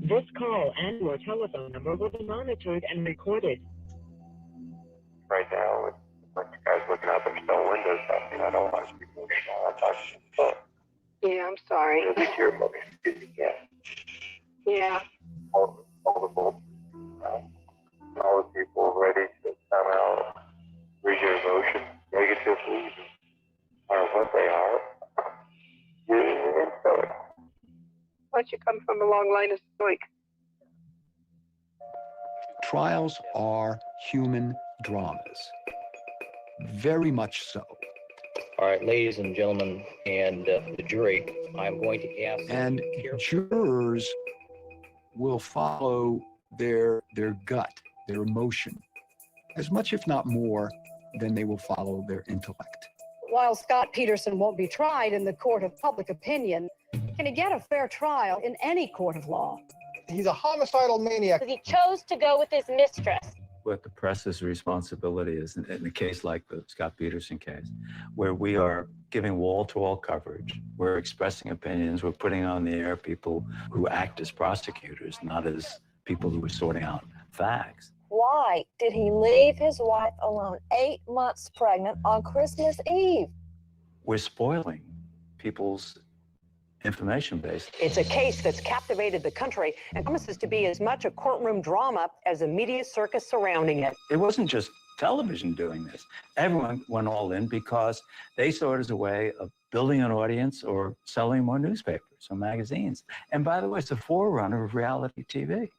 this call and your telephone number will be monitored and recorded. Right now, with like the guys looking out the stone windows, I don't like people. I talk to Yeah, I'm sorry. you. They care about me. Yeah. Yeah. All the people ready to come out, read your emotion negatively. I don't know what they are. Yeah, so Why don't you come from a long line of stoic? Trials are human dramas. Very much so. All right, ladies and gentlemen, and the jury, I'm going to ask. And jurors will follow their gut, their emotion, as much, if not more, than they will follow their intellect. While Scott Peterson won't be tried in the court of public opinion, can he get a fair trial in any court of law? He's a homicidal maniac. He chose to go with his mistress. What the press's responsibility is in a case like the Scott Peterson case, where we are giving wall-to-wall coverage, we're expressing opinions, we're putting on the air people who act as prosecutors, not as people who are sorting out facts. Why did he leave his wife alone 8 months pregnant on Christmas Eve? We're spoiling people's information base. It's a case that's captivated the country and promises to be as much a courtroom drama as a media circus surrounding it. It wasn't just television doing this. Everyone went all in because they saw it as a way of building an audience or selling more newspapers or magazines. And by the way, it's a forerunner of reality TV.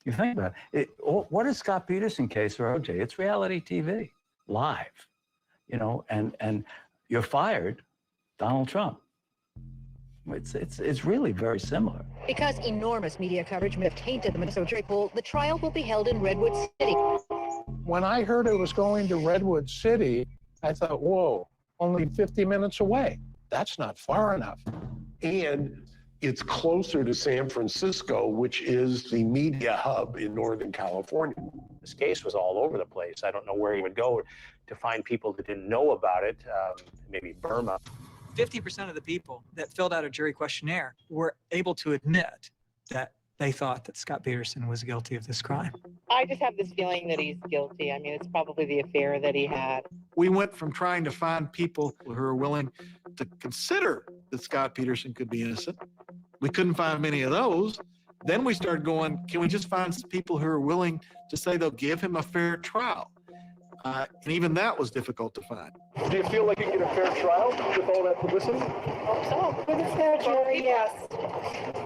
You think about it. What is Scott Peterson case or OJ? It's reality TV, live, you know, and you're fired, Donald Trump. It's really very similar. Because enormous media coverage may have tainted the Minnesota jury pool, the trial will be held in Redwood City. When I heard it was going to Redwood City, I thought, whoa, only 50 minutes away. That's not far enough. And it's closer to San Francisco, which is the media hub in Northern California. This case was all over the place. I don't know where he would go to find people that didn't know about it, maybe Burma. 50% of the people that filled out a jury questionnaire were able to admit that they thought that Scott Peterson was guilty of this crime. I just have this feeling that he's guilty. I mean, it's probably the affair that he had. We went from trying to find people who are willing to consider that Scott Peterson could be innocent. We couldn't find many of those. Then we started going, can we just find some people who are willing to say they'll give him a fair trial? And even that was difficult to find. Do you feel like you get a fair trial with all that publicity? So, with a fair jury, yes.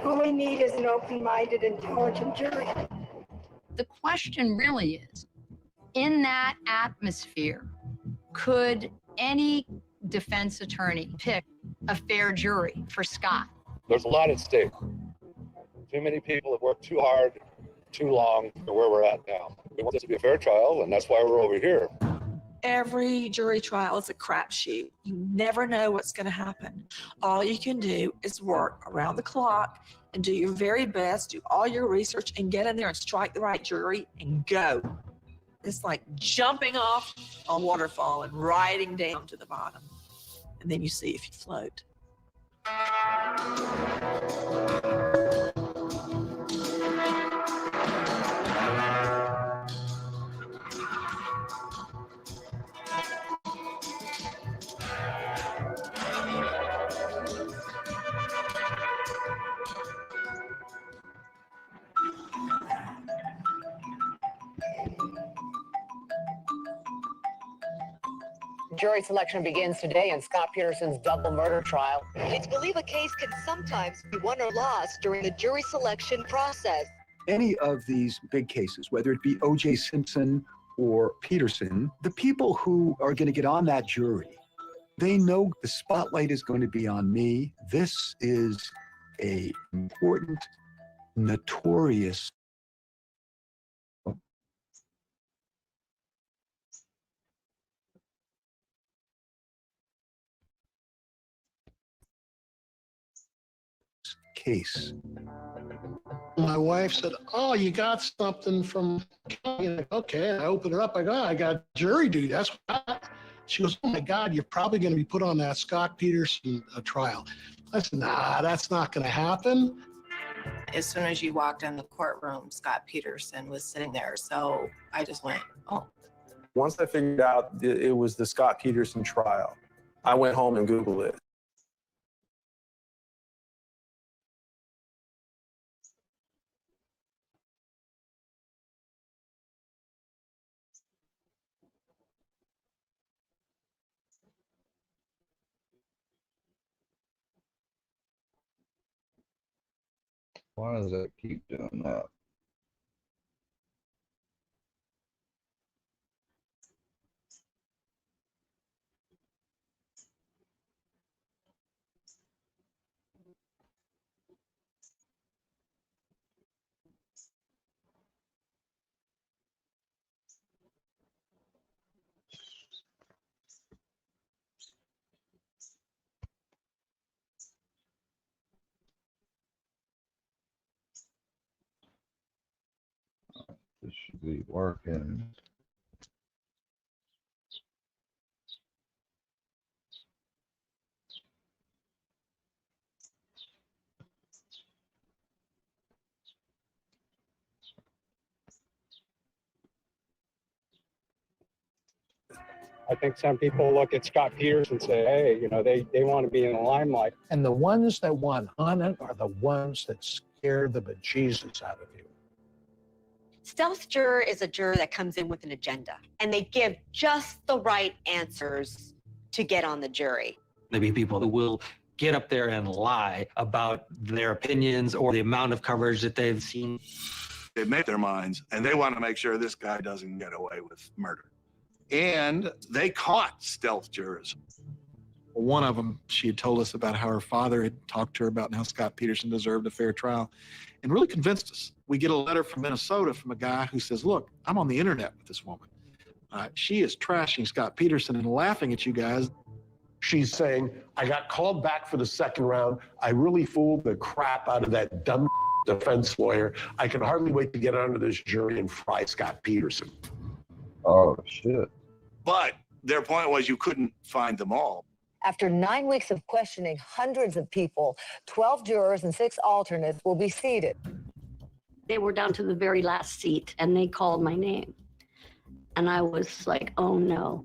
All we need is an open-minded, intelligent jury. The question really is, in that atmosphere, could any defense attorney pick a fair jury for Scott? There's a lot at stake. Too many people have worked too hard, too long for where we're at now. We want this to be a fair trial, and that's why we're over here. Every jury trial is a crapshoot. You never know what's going to happen. All you can do is work around the clock and do your very best, do all your research, and get in there and strike the right jury and go. It's like jumping off a waterfall and riding down to the bottom. And then you see if you float. Jury selection begins today in Scott Peterson's double murder trial. It's believed a case can sometimes be won or lost during the jury selection process. Any of these big cases, whether it be O.J. Simpson or Peterson, the people who are going to get on that jury, they know the spotlight is going to be on me. This is a important, notorious case. My wife said, "Oh, you got something from county?" And okay, I open it up. I go, "I got jury duty. That's what I got." She goes, "Oh my God, you're probably going to be put on that Scott Peterson trial." I said, "Nah, that's not going to happen." As soon as you walked in the courtroom, Scott Peterson was sitting there. So I just went, oh. Once I figured out it was the Scott Peterson trial, I went home and Googled it. Why does it keep doing that? This should be working. I think some people look at Scott Peterson and say, hey, you know, they want to be in the limelight. And the ones that want on it are the ones that scare the bejesus out of you. Stealth juror is a juror that comes in with an agenda, and they give just the right answers to get on the jury. There'll be people who will get up there and lie about their opinions or the amount of coverage that they've seen. They've made their minds, and they want to make sure this guy doesn't get away with murder. And they caught stealth jurors. One of them, she had told us about how her father had talked to her about how Scott Peterson deserved a fair trial and really convinced us. We get a letter from Minnesota from a guy who says, look, I'm on the internet with this woman. She is trashing Scott Peterson and laughing at you guys. She's saying, I got called back for the second round. I really fooled the crap out of that dumb defense lawyer. I can hardly wait to get onto this jury and fry Scott Peterson. Oh, shit. But their point was you couldn't find them all. After 9 weeks of questioning hundreds of people, 12 jurors and 6 alternates will be seated. They were down to the very last seat and they called my name. And I was like, oh no.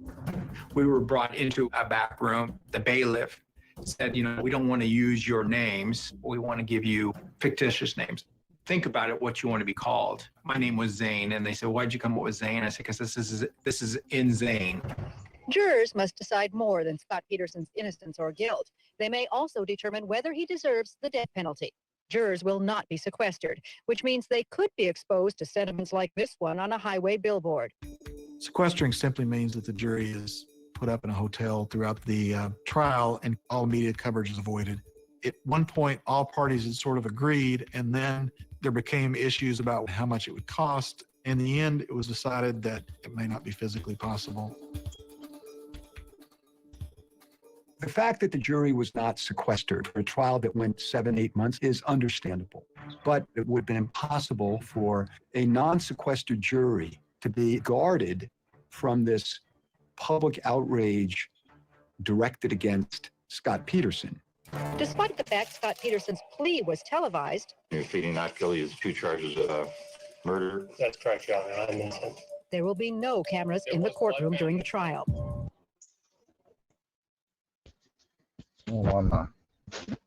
We were brought into a back room. The bailiff said, you know, we don't want to use your names. We want to give you fictitious names. Think about it, what you want to be called. My name was Zane, and they said, why'd you come up with Zane? I said, because this is in Zane. Jurors must decide more than Scott Peterson's innocence or guilt. They may also determine whether he deserves the death penalty. Jurors will not be sequestered, which means they could be exposed to sentiments like this one on a highway billboard. Sequestering simply means that the jury is put up in a hotel throughout the trial and all media coverage is avoided. At one point, all parties had sort of agreed, and then there became issues about how much it would cost. In the end, it was decided that it may not be physically possible. The fact that the jury was not sequestered for a trial that went 7-8 months is understandable, but it would have been impossible for a non-sequestered jury to be guarded from this public outrage directed against Scott Peterson. Despite the fact Scott Peterson's plea was televised, You're pleading not guilty of 2 charges of murder. That's correct, Your Honor. I'm innocent. there will be no cameras in the courtroom during the trial. Oh, I'm not.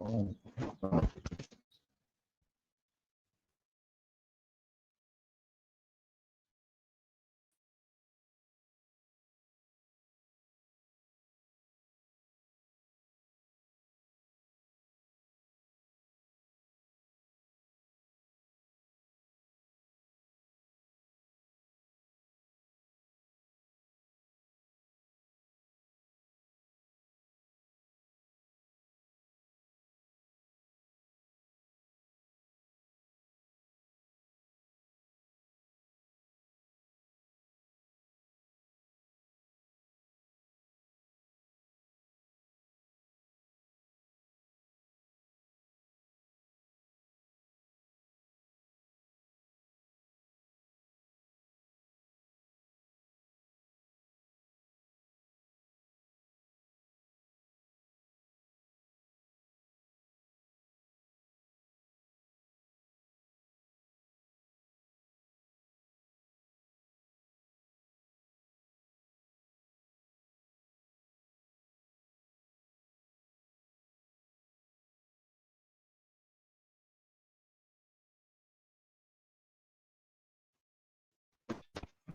Oh, oh.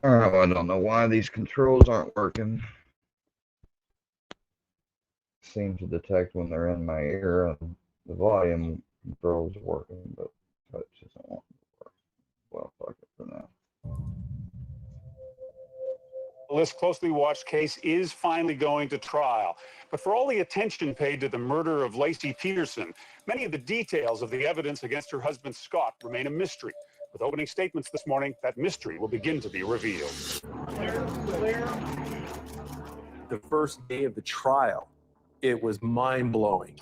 Oh, I don't know why these controls aren't working. Seem to detect when they're in my ear and the volume controls are working, but touch doesn't want to work. Well, fuck it for now. This closely watched case is finally going to trial. But for all the attention paid to the murder of Laci Peterson, many of the details of the evidence against her husband Scott remain a mystery. With opening statements this morning, that mystery will begin to be revealed. The first day of the trial, it was mind-blowing.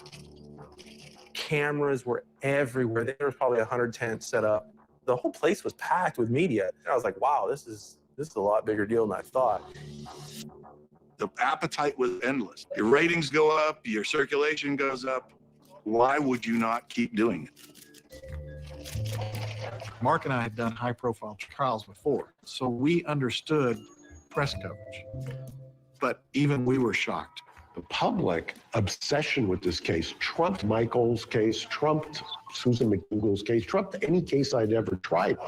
Cameras were everywhere. There was probably 100 tents set up. The whole place was packed with media. And I was like, wow, this is a lot bigger deal than I thought. The appetite was endless. Your ratings go up, your circulation goes up. Why would you not keep doing it? Mark and I had done high-profile trials before, so we understood press coverage. But even we were shocked. The public obsession with this case trumped Michael's case, trumped Susan McDougal's case, trumped any case I'd ever tried.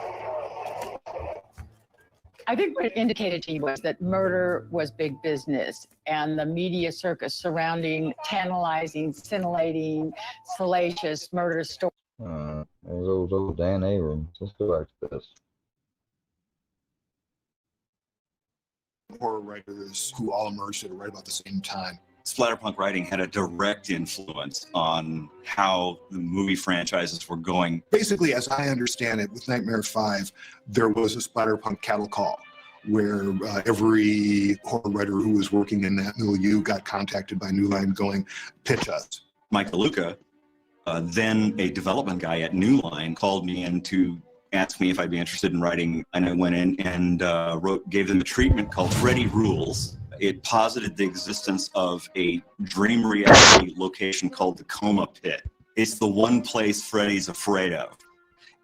I think what it indicated to you was that murder was big business, and the media circus surrounding tantalizing, scintillating, salacious murder stories. There's old Dan Abrams. Let's go back to this. Horror writers who all emerged at right about the same time. Splatterpunk writing had a direct influence on how the movie franchises were going. Basically, as I understand it, with Nightmare 5, there was a Splatterpunk cattle call where every horror writer who was working in that milieu got contacted by New Line going, pitch us. Mike DeLuca, then a development guy at New Line, called me in to ask me if I'd be interested in writing, and I went in and gave them a treatment called Freddy Rules. It posited the existence of a dream reality location called the Coma Pit. It's the one place Freddy's afraid of.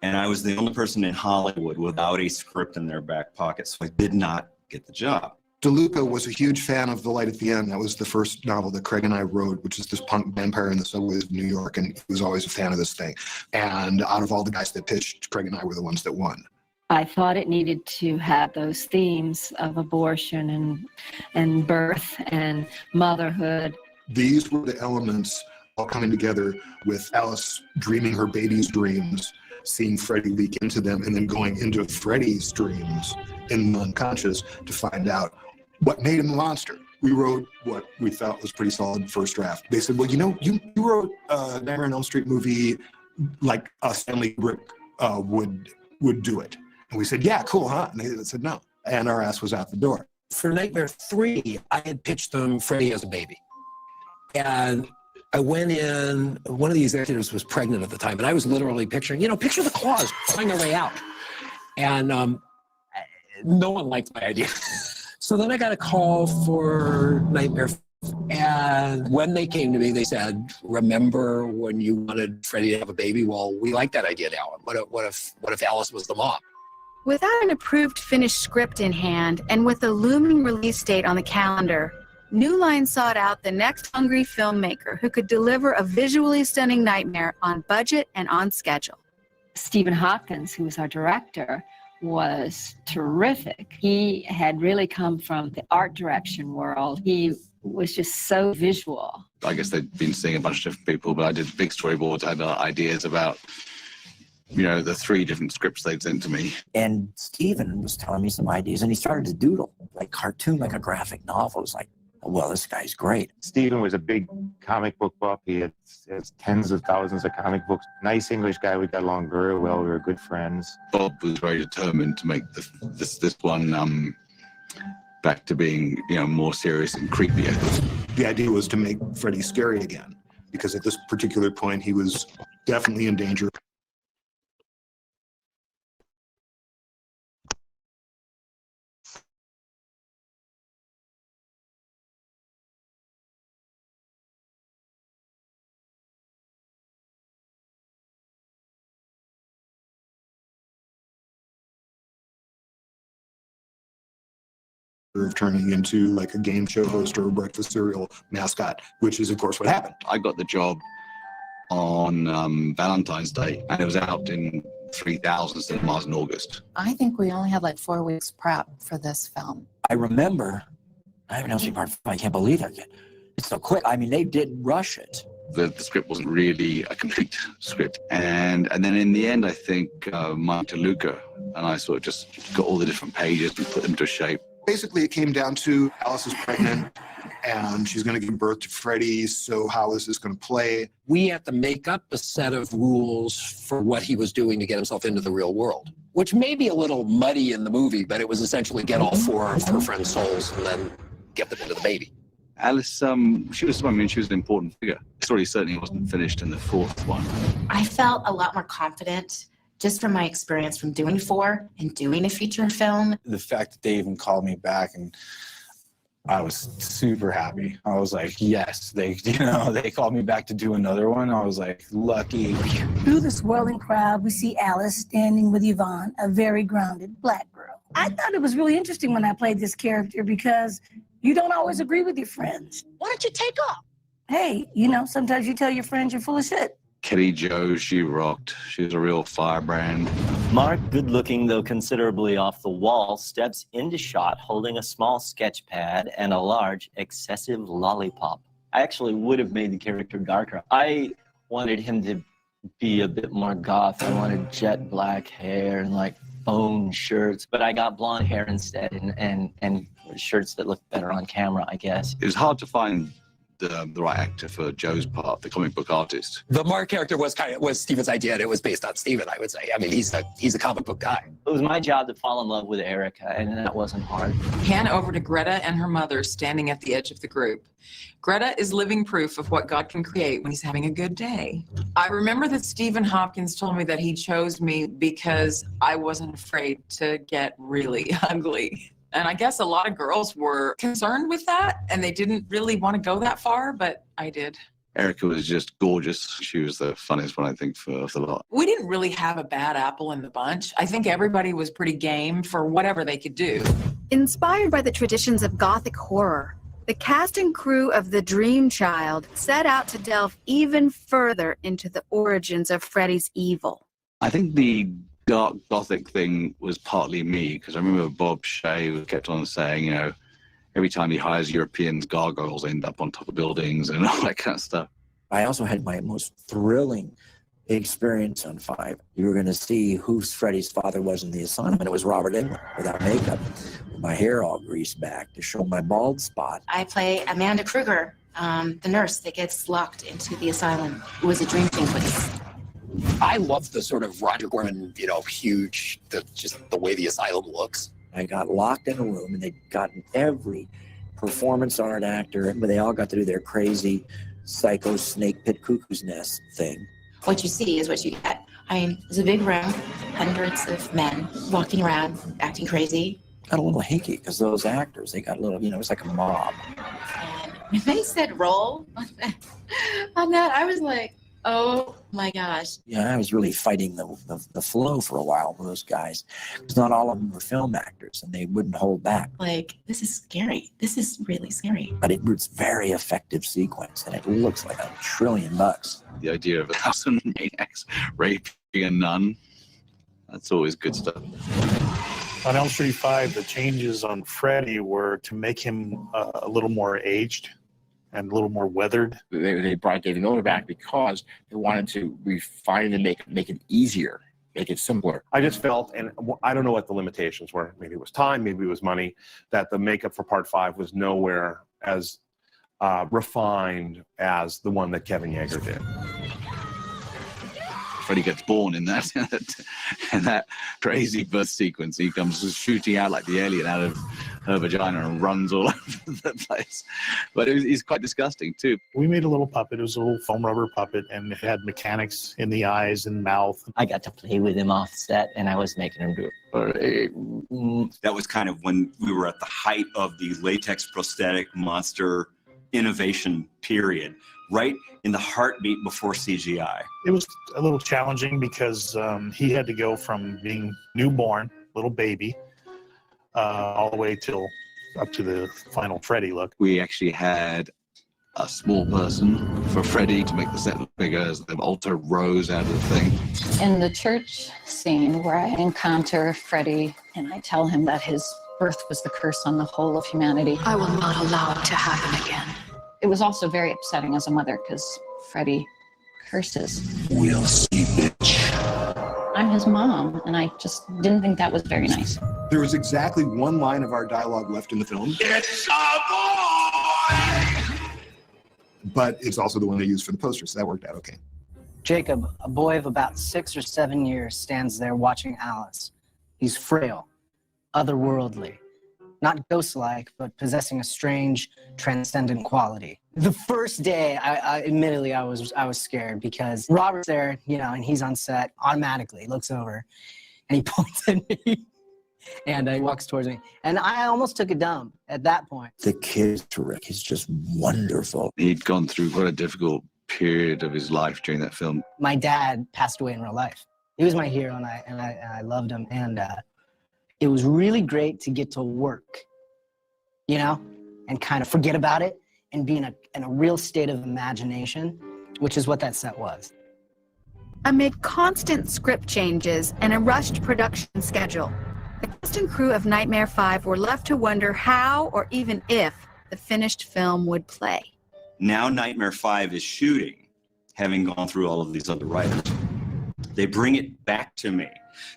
And I was the only person in Hollywood without a script in their back pocket, so I did not get the job. DeLuca was a huge fan of The Light at the End. That was the first novel that Craig and I wrote, which is this punk vampire in the subways of New York, and he was always a fan of this thing. And out of all the guys that pitched, Craig and I were the ones that won. I thought it needed to have those themes of abortion and birth and motherhood. These were the elements all coming together with Alice dreaming her baby's dreams, seeing Freddy leak into them, and then going into Freddy's dreams in the unconscious to find out what made him a monster. We wrote what we thought was pretty solid first draft. They said, well, you know, you wrote a Nightmare on Elm Street movie like Stanley Kubrick would do it. And we said, yeah, cool, huh? And they said no. And our ass was out the door. For Nightmare 3, I had pitched them Freddy as a baby. And I went in, one of the executives was pregnant at the time, and I was literally picturing, picture the claws flying their way out. And no one liked my idea. So then I got a call for Nightmare. And when they came to me, they said, remember when you wanted Freddy to have a baby? Well, we like that idea now. What if Alice was the mom? Without an approved finished script in hand and with a looming release date on the calendar, New Line sought out the next hungry filmmaker who could deliver a visually stunning nightmare on budget and on schedule. Stephen Hopkins, who was our director, was terrific. He had really come from the art direction world. He was just so visual. I guess they'd been seeing a bunch of different people, but I did big storyboards. I had ideas about the 3 different scripts they'd sent to me. And Stephen was telling me some ideas, and he started to doodle, like cartoon, like a graphic novel. It was like, well, this guy's great. Stephen was a big comic book buff. He has tens of thousands of comic books. Nice English guy. We got along very well. We were good friends. Bob was very determined to make this one back to being, more serious and creepier. The idea was to make Freddy scary again, because at this particular point, he was definitely in danger. Of turning into like a game show host or a breakfast cereal mascot, which is of course what happened. I got the job on Valentine's Day, and it was out in 3,000 cinemas in August. I think we only had like 4 weeks prep for this film. I remember, I haven't seen part 5. I can't believe it. It's so quick. I mean, they did rush it. The script wasn't really a complete script. And then in the end, I think Mike DeLuca and I sort of just got all the different pages and put them to shape. Basically, it came down to Alice is pregnant and she's going to give birth to Freddy. So how is this going to play? We had to make up a set of rules for what he was doing to get himself into the real world, which may be a little muddy in the movie, but it was essentially get all 4 of her friends' souls and then get them into the baby. Alice, she was an important figure. The story certainly wasn't finished in the 4th one. I felt a lot more confident just from my experience from doing 4 and doing a feature film. The fact that they even called me back, and I was super happy. I was like, yes, they called me back to do another one. I was like, lucky. Through the swirling crowd, we see Alice standing with Yvonne, a very grounded Black girl. I thought it was really interesting when I played this character because you don't always agree with your friends. Why don't you take off? Hey, sometimes you tell your friends you're full of shit. Kelly Jo, she rocked. She was a real firebrand. Mark, good looking though considerably off the wall, steps into shot holding a small sketch pad and a large, excessive lollipop. I actually would have made the character darker. I wanted him to be a bit more goth. I wanted jet black hair and like bone shirts, but I got blonde hair instead and shirts that look better on camera, I guess. It was hard to find the right actor for Joe's part, the comic book artist. The Mark character was Steven's idea, and it was based on Steven, I would say. I mean, he's a comic book guy. It was my job to fall in love with Erica, and that wasn't hard. Pan over to Greta and her mother standing at the edge of the group. Greta is living proof of what God can create when he's having a good day. I remember that Stephen Hopkins told me that he chose me because I wasn't afraid to get really ugly. And I guess a lot of girls were concerned with that, and they didn't really want to go that far, but I did. Erica was just gorgeous. She was the funniest one, I think, for the lot. We didn't really have a bad apple in the bunch. I think everybody was pretty game for whatever they could do. Inspired by the traditions of Gothic horror, the cast and crew of The Dream Child set out to delve even further into the origins of Freddy's evil. I think the dark Gothic thing was partly me, because I remember Bob Shea kept on saying, every time he hires Europeans, gargoyles end up on top of buildings and all that kind of stuff. I also had my most thrilling experience on 5. You were going to see who Freddy's father was in the asylum, and it was Robert Englund without makeup, with my hair all greased back to show my bald spot. I play Amanda Kruger, the nurse that gets locked into the asylum. It was a dream sequence. I love the sort of Roger Corman, huge, just the way the asylum looks. I got locked in a room, and they'd gotten every performance art actor, but they all got to do their crazy psycho snake pit cuckoo's nest thing. What you see is what you get. I mean, it's a big room, hundreds of men walking around, acting crazy. Got a little hinky because those actors, they got a little, it's like a mob. And when they said roll on that, I was like, oh my gosh. Yeah, I was really fighting the flow for a while with those guys, because not all of them were film actors, and they wouldn't hold back. Like, this is scary. This is really scary. But it was very effective sequence, and it looks like $1 trillion. The idea of 1,000 maniacs raping a nun, that's always good stuff. On Elm Street 5, the changes on Freddy were to make him a little more aged and a little more weathered. They brought David Miller back because they wanted to refine and make it easier, make it simpler. I just felt, and I don't know what the limitations were, maybe it was time, maybe it was money, that the makeup for part 5 was nowhere as refined as the one that Kevin Yeager did. Freddy gets born in that crazy birth sequence. He comes shooting out like the alien out of her vagina and runs all over the place. But he's quite disgusting too. We made a little puppet. It was a little foam rubber puppet, and it had mechanics in the eyes and mouth. I got to play with him off set, and I was making him do it. That was kind of when we were at the height of the latex prosthetic monster innovation period, right in the heartbeat before CGI. It was a little challenging because he had to go from being newborn, little baby, all the way up to the final Freddy look. We actually had a small person for Freddy to make the set look bigger as the altar rose out of the thing. In the church scene where I encounter Freddy and I tell him that his birth was the curse on the whole of humanity. I will not allow it to happen again. It was also very upsetting as a mother because Freddy curses. We'll see, bitch. I'm his mom, and I just didn't think that was very nice. There was exactly one line of our dialogue left in the film. It's a boy! But it's also the one they used for the poster, so that worked out okay. Jacob, a boy of about 6 or 7 years, stands there watching Alice. He's frail, otherworldly, not ghost-like, but possessing a strange, transcendent quality. The first day, admittedly, I was scared because Robert's there, you know, and he's on set. Automatically looks over, and he points at me, and he walks towards me, and I almost took a dump at that point. The kid is terrific. He's just wonderful. He'd gone through quite a difficult period of his life during that film. My dad passed away in real life. He was my hero, and I loved him, and it was really great to get to work, you know, and kind of forget about it and be in a real state of imagination, which is what that set was. Amid constant script changes and a rushed production schedule, the cast and crew of Nightmare 5 were left to wonder how or even if the finished film would play. Now Nightmare 5 is shooting, having gone through all of these other writers. They bring it back to me.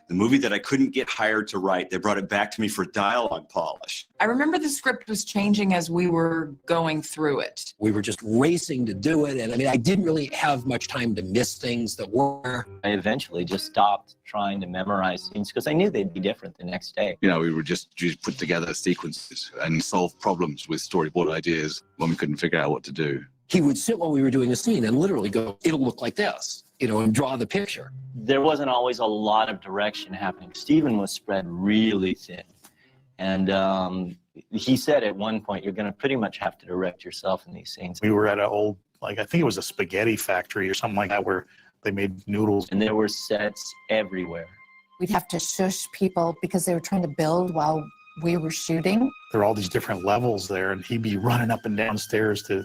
The movie that I couldn't get hired to write, they brought it back to me for dialogue polish. I remember the script was changing as we were going through it. We were just racing to do it. And I mean, I didn't really have much time to miss things that were. I eventually just stopped trying to memorize scenes because I knew they'd be different the next day. You know, we would just put together sequences and solve problems with storyboard ideas when we couldn't figure out what to do. He would sit while we were doing a scene and literally go, it'll look like this, you know, and draw the picture. There wasn't always a lot of direction happening. Stephen was spread really thin. And he said at one point, you're going to pretty much have to direct yourself in these scenes. We were at an old, like, I think it was a spaghetti factory or something like that where they made noodles. And there were sets everywhere. We'd have to shush people because they were trying to build while we were shooting. There were all these different levels there, and he'd be running up and down stairs to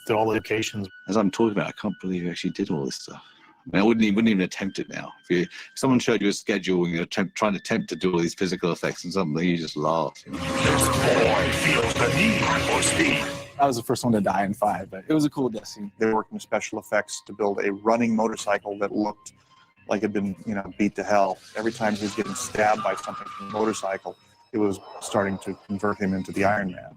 all the locations. As I'm talking about, I can't believe you actually did all this stuff. I mean, I wouldn't even attempt it now. If someone showed you a schedule and you're trying to attempt to do all these physical effects and something, you just laugh. You know? Boy feels the need for speed. I was the first one to die in 5, but it was a cool death scene. They were working with special effects to build a running motorcycle that looked like it had been, you know, beat to hell. Every time he was getting stabbed by something from the motorcycle, it was starting to convert him into the Iron Man.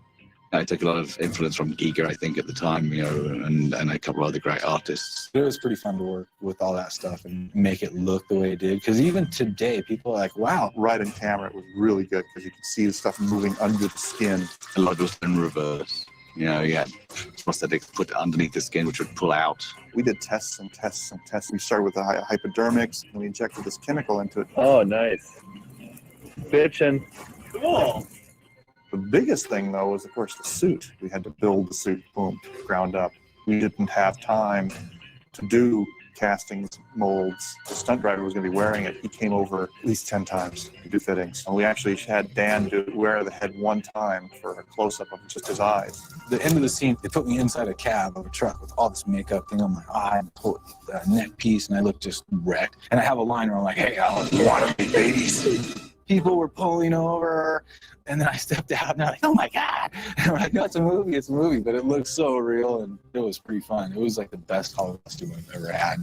I took a lot of influence from Giger, I think, at the time, you know, and a couple of other great artists. It was pretty fun to work with all that stuff and make it look the way it did. Because even today, people are like, wow. Right in camera, it was really good because you could see the stuff moving under the skin. A lot was in reverse. You know, you had prosthetics put underneath the skin, which would pull out. We did tests and tests and tests. We started with the hypodermics, and we injected this chemical into it. Oh, nice. Bitchin'. Cool. The biggest thing, though, was, of course, the suit. We had to build the suit, boom, ground up. We didn't have time to do castings, molds. The stunt driver was going to be wearing it. He came over at least 10 times to do fittings. And we actually had Dan wear the head one time for a close-up of just his eyes. The end of the scene, they put me inside a cab of a truck with all this makeup thing on my eye and pull a neck piece, and I look just wrecked. And I have a line where I'm like, hey, Alan, you want to be babies? People were pulling over, and then I stepped out, and they're like, oh my God. And I'm like, no, it's a movie, but it looks so real, and it was pretty fun. It was like the best Hollywood costume I've ever had.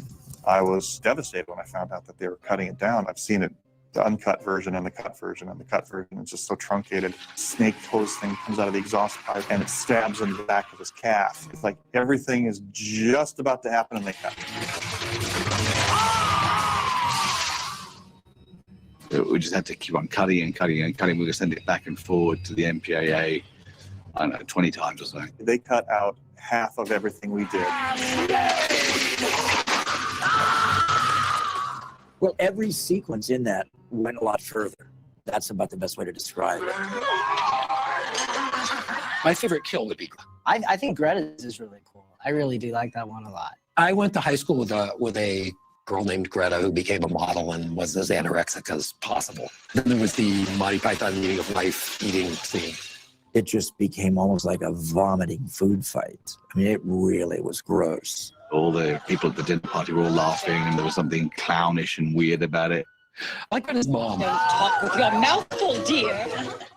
I was devastated when I found out that they were cutting it down. I've seen it, the uncut version and the cut version and the cut version. It's just so truncated. Snake toes thing comes out of the exhaust pipe, and it stabs into the back of his calf. It's like everything is just about to happen, and they cut. We just had to keep on cutting and cutting and cutting. We would send it back and forward to the MPAA, I don't know, 20 times or so. They cut out half of everything we did. Well, every sequence in that went a lot further. That's about the best way to describe it. My favorite kill would be. I think Greta's is really cool. I really do like that one a lot. I went to high school with a girl named Greta who became a model and was as anorexic as possible. Then there was the Monty Python Meaning of Life eating scene. It just became almost like a vomiting food fight. I mean, it really was gross. All the people at the dinner party were all laughing, and there was something clownish and weird about it. I got his mom. Don't talk with your mouth full, dear.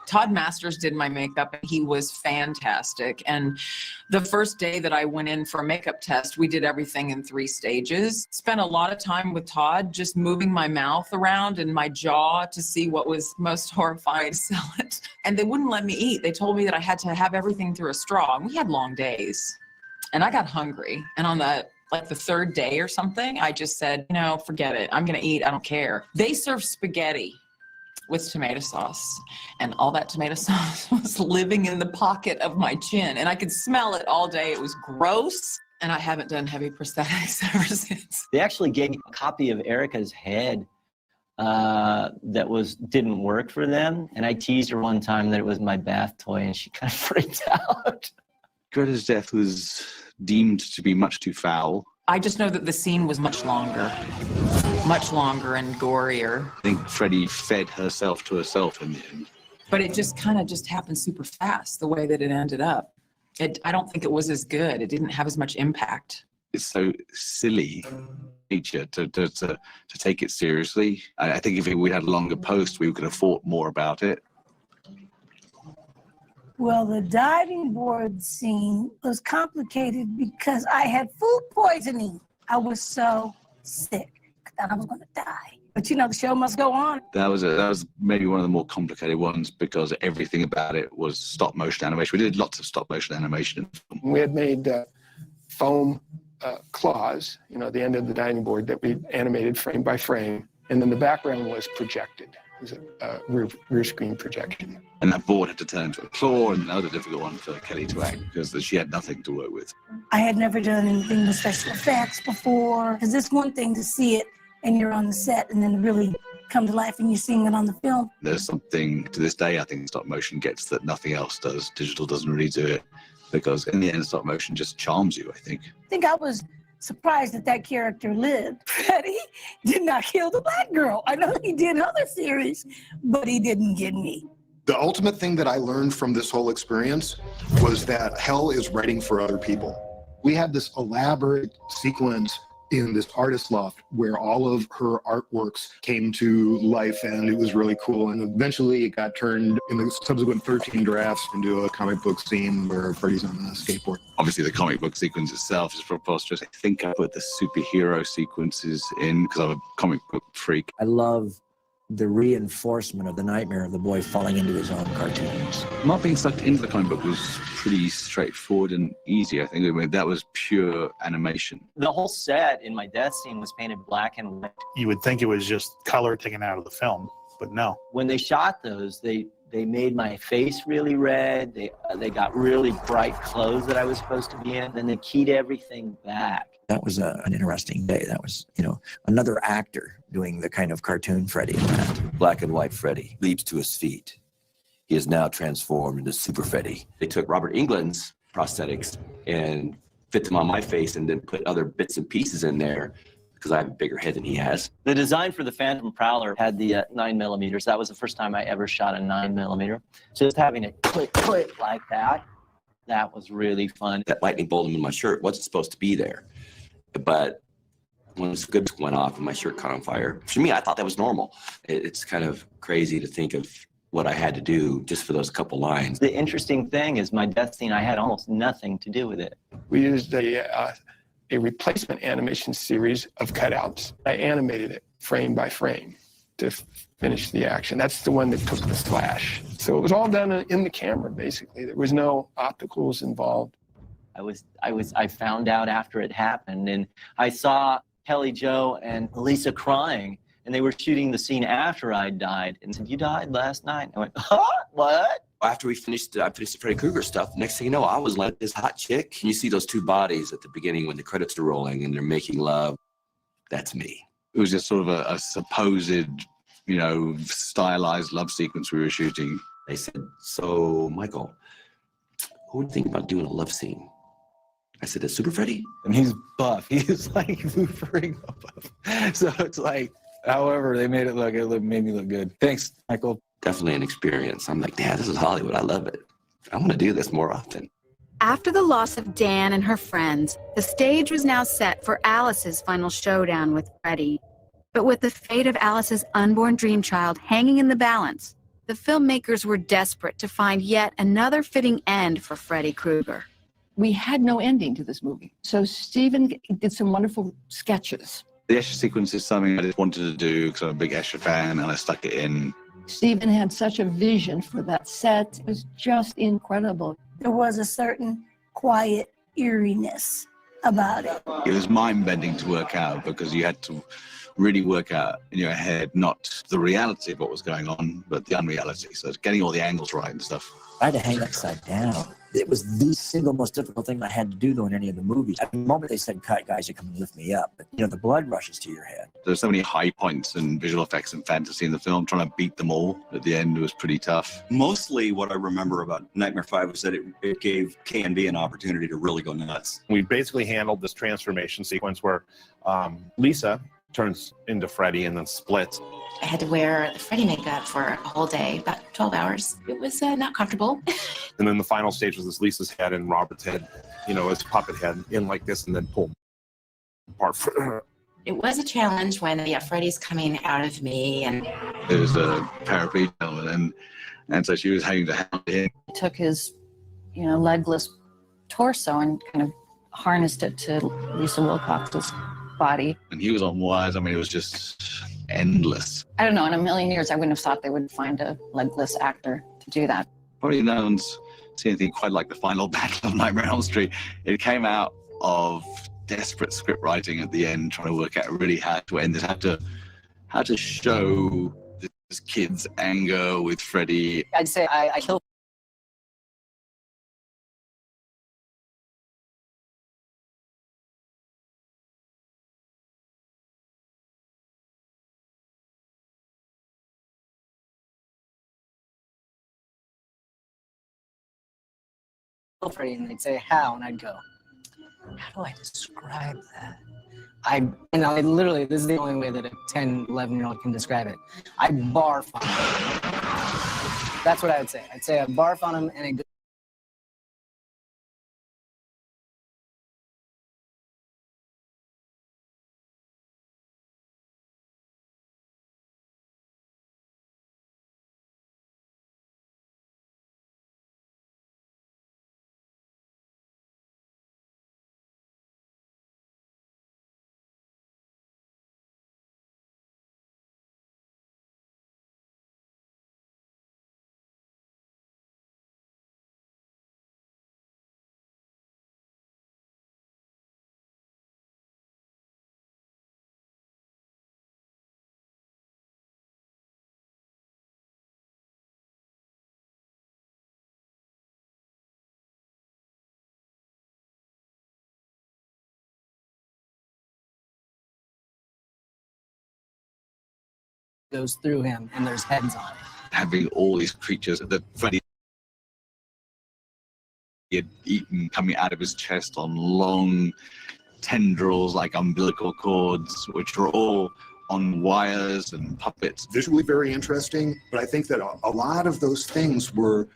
Todd Masters did my makeup, and he was fantastic. And the first day that I went in for a makeup test, we did everything in 3 stages. Spent a lot of time with Todd, just moving my mouth around and my jaw to see what was most horrifying to sell it. And they wouldn't let me eat. They told me that I had to have everything through a straw. And we had long days. And I got hungry. And on the 3rd day or something, I just said, you know, forget it. I'm going to eat. I don't care. They serve spaghetti. with tomato sauce, and all that tomato sauce was living in the pocket of my chin, and I could smell it all day. It was gross, and I haven't done heavy prosthetics ever since. They actually gave me a copy of Erica's head that didn't work for them, and I teased her one time that it was my bath toy, and she kind of freaked out. Greta's death was deemed to be much too foul. I just know that the scene was much longer and gorier. I think Freddie fed herself to herself in the end. But it just kind of just happened super fast, the way that it ended up. I don't think it was as good. It didn't have as much impact. It's so silly nature to take it seriously. I think if we had a longer post, we could have thought more about it. Well, the diving board scene was complicated because I had food poisoning. I was so sick. I thought I was going to die. But you know, the show must go on. That was maybe one of the more complicated ones because everything about it was stop motion animation. We did lots of stop motion animation. We had made foam claws, you know, the end of the diving board that we animated frame by frame. And then the background was projected. It was a rear screen projection. And that board had to turn into a claw, and another difficult one for Kelly to act because she had nothing to work with. I had never done anything with special effects before. Because it's one thing to see it and you're on the set and then really come to life and you're seeing it on the film. There's something to this day I think stop motion gets that nothing else does. Digital doesn't really do it because in the end stop motion just charms you, I think. I think I was surprised that character lived. Freddie did not kill the black girl. I know he did other series, but he didn't get me. The ultimate thing that I learned from this whole experience was that hell is writing for other people. We had this elaborate sequence in this artist loft where all of her artworks came to life, and it was really cool. And eventually it got turned in the subsequent 13 drafts into a comic book scene where Freddy's on a skateboard. Obviously the comic book sequence itself is preposterous. I think I put the superhero sequences in because I'm a comic book freak. I love the reinforcement of the nightmare of the boy falling into his own cartoons. Not being sucked into the comic book was pretty straightforward and easy. I think that was pure animation. The whole set in my death scene was painted black and white. You would think it was just color taken out of the film, but no. When they shot those, they made my face really red. They got really bright clothes that I was supposed to be in. Then they keyed everything back. That was an interesting day. That was, another actor doing the kind of cartoon Freddy in that. Black and white Freddy leaps to his feet. He is now transformed into Super Freddy. They took Robert Englund's prosthetics and fit them on my face and then put other bits and pieces in there because I have a bigger head than he has. The design for the Phantom Prowler had the 9mm. That was the first time I ever shot a 9mm. Just having it click like that was really fun. That lightning bolt in my shirt wasn't supposed to be there. But when the script went off and my shirt caught on fire, for me, I thought that was normal. It's kind of crazy to think of what I had to do just for those couple lines. The interesting thing is my death scene, I had almost nothing to do with it. We used a replacement animation series of cutouts. I animated it frame by frame to finish the action. That's the one that took the slash. So it was all done in the camera, basically. There was no opticals involved. I found out after it happened, and I saw Kelly Jo and Lisa crying, and they were shooting the scene after I died, and said, "You died last night." I went, "Huh? What?" After I finished the Freddy Krueger stuff, next thing you know, I was like this hot chick. And you see those two bodies at the beginning when the credits are rolling and they're making love. That's me. It was just sort of a supposed, stylized love sequence we were shooting. They said, "So, Michael, who would think about doing a love scene?" I said, "It's Super Freddy?" And he's buff. He's like Wolverine buff. So it's like, however they made it look, made me look good. Thanks, Michael. Definitely an experience. I'm like, "Dad, this is Hollywood. I love it. I want to do this more often." After the loss of Dan and her friends, the stage was now set for Alice's final showdown with Freddy. But with the fate of Alice's unborn dream child hanging in the balance, the filmmakers were desperate to find yet another fitting end for Freddy Krueger. We had no ending to this movie. So Stephen did some wonderful sketches. The Escher sequence is something I just wanted to do because I'm a big Escher fan, and I stuck it in. Stephen had such a vision for that set. It was just incredible. There was a certain quiet eeriness about it. It was mind-bending to work out because you had to really work out in your head not the reality of what was going on, but the unreality. So getting all the angles right and stuff. I had to hang upside down. It was the single most difficult thing I had to do, though, in any of the movies. At the moment they said, cut, guys, you come and lift me up. But, the blood rushes to your head. There's so many high points and visual effects and fantasy in the film. Trying to beat them all at the end was pretty tough. Mostly what I remember about Nightmare 5 was that it gave K&B an opportunity to really go nuts. We basically handled this transformation sequence where Lisa turns into Freddy and then splits. I had to wear the Freddy makeup for a whole day, about 12 hours. It was not comfortable. And then the final stage was this Lisa's head and Robert's head, his puppet head in like this and then pull apart. It was a challenge when Freddy's coming out of me, and There was a paraplegic and so she was having to hound him. Took his, legless torso and kind of harnessed it to Lisa Wilcox's body. And he was on wires. I mean, it was just endless. I don't know, in a million years, I wouldn't have thought they would find a legless actor to do that. Probably no one's seen anything quite like the final battle of Nightmare on Elm Street. It came out of desperate script writing at the end, trying to work out really how to end this, how to show this kid's anger with Freddy. I'd say I killed. Freddy, and they'd say, how? And I'd go, how do I describe that? I literally, this is the only way that a 10, 11-year-old can describe it. I barf on him. That's what I would say. I'd say I barf on him and I go. Goes through him and there's heads on it. Having all these creatures that Freddy had eaten coming out of his chest on long tendrils like umbilical cords, which were all on wires and puppets. Visually very interesting, but I think that a lot of those things were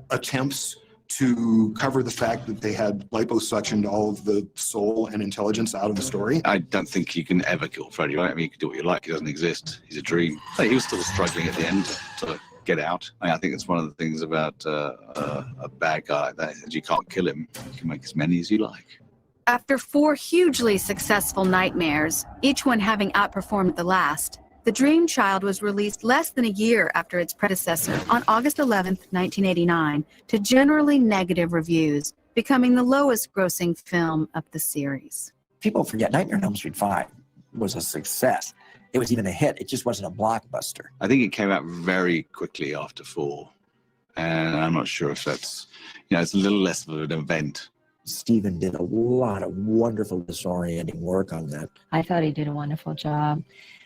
attempts to cover the fact that they had liposuctioned all of the soul and intelligence out of the story. I don't think you can ever kill Freddy, right? I mean, you can do what you like. He doesn't exist. He's a dream. He was still struggling at the end to get out. I think it's one of the things about a bad guy like that, is you can't kill him. You can make as many as you like. After 4 hugely successful nightmares, each one having outperformed the last, The Dream Child was released less than a year after its predecessor on August 11, 1989, to generally negative reviews, becoming the lowest grossing film of the series. People forget Nightmare on Elm Street 5 was a success. It was even a hit. It just wasn't a blockbuster. I think it came out very quickly after 4. And I'm not sure if that's, it's a little less of an event. Steven did a lot of wonderful disorienting work on that. I thought he did a wonderful job.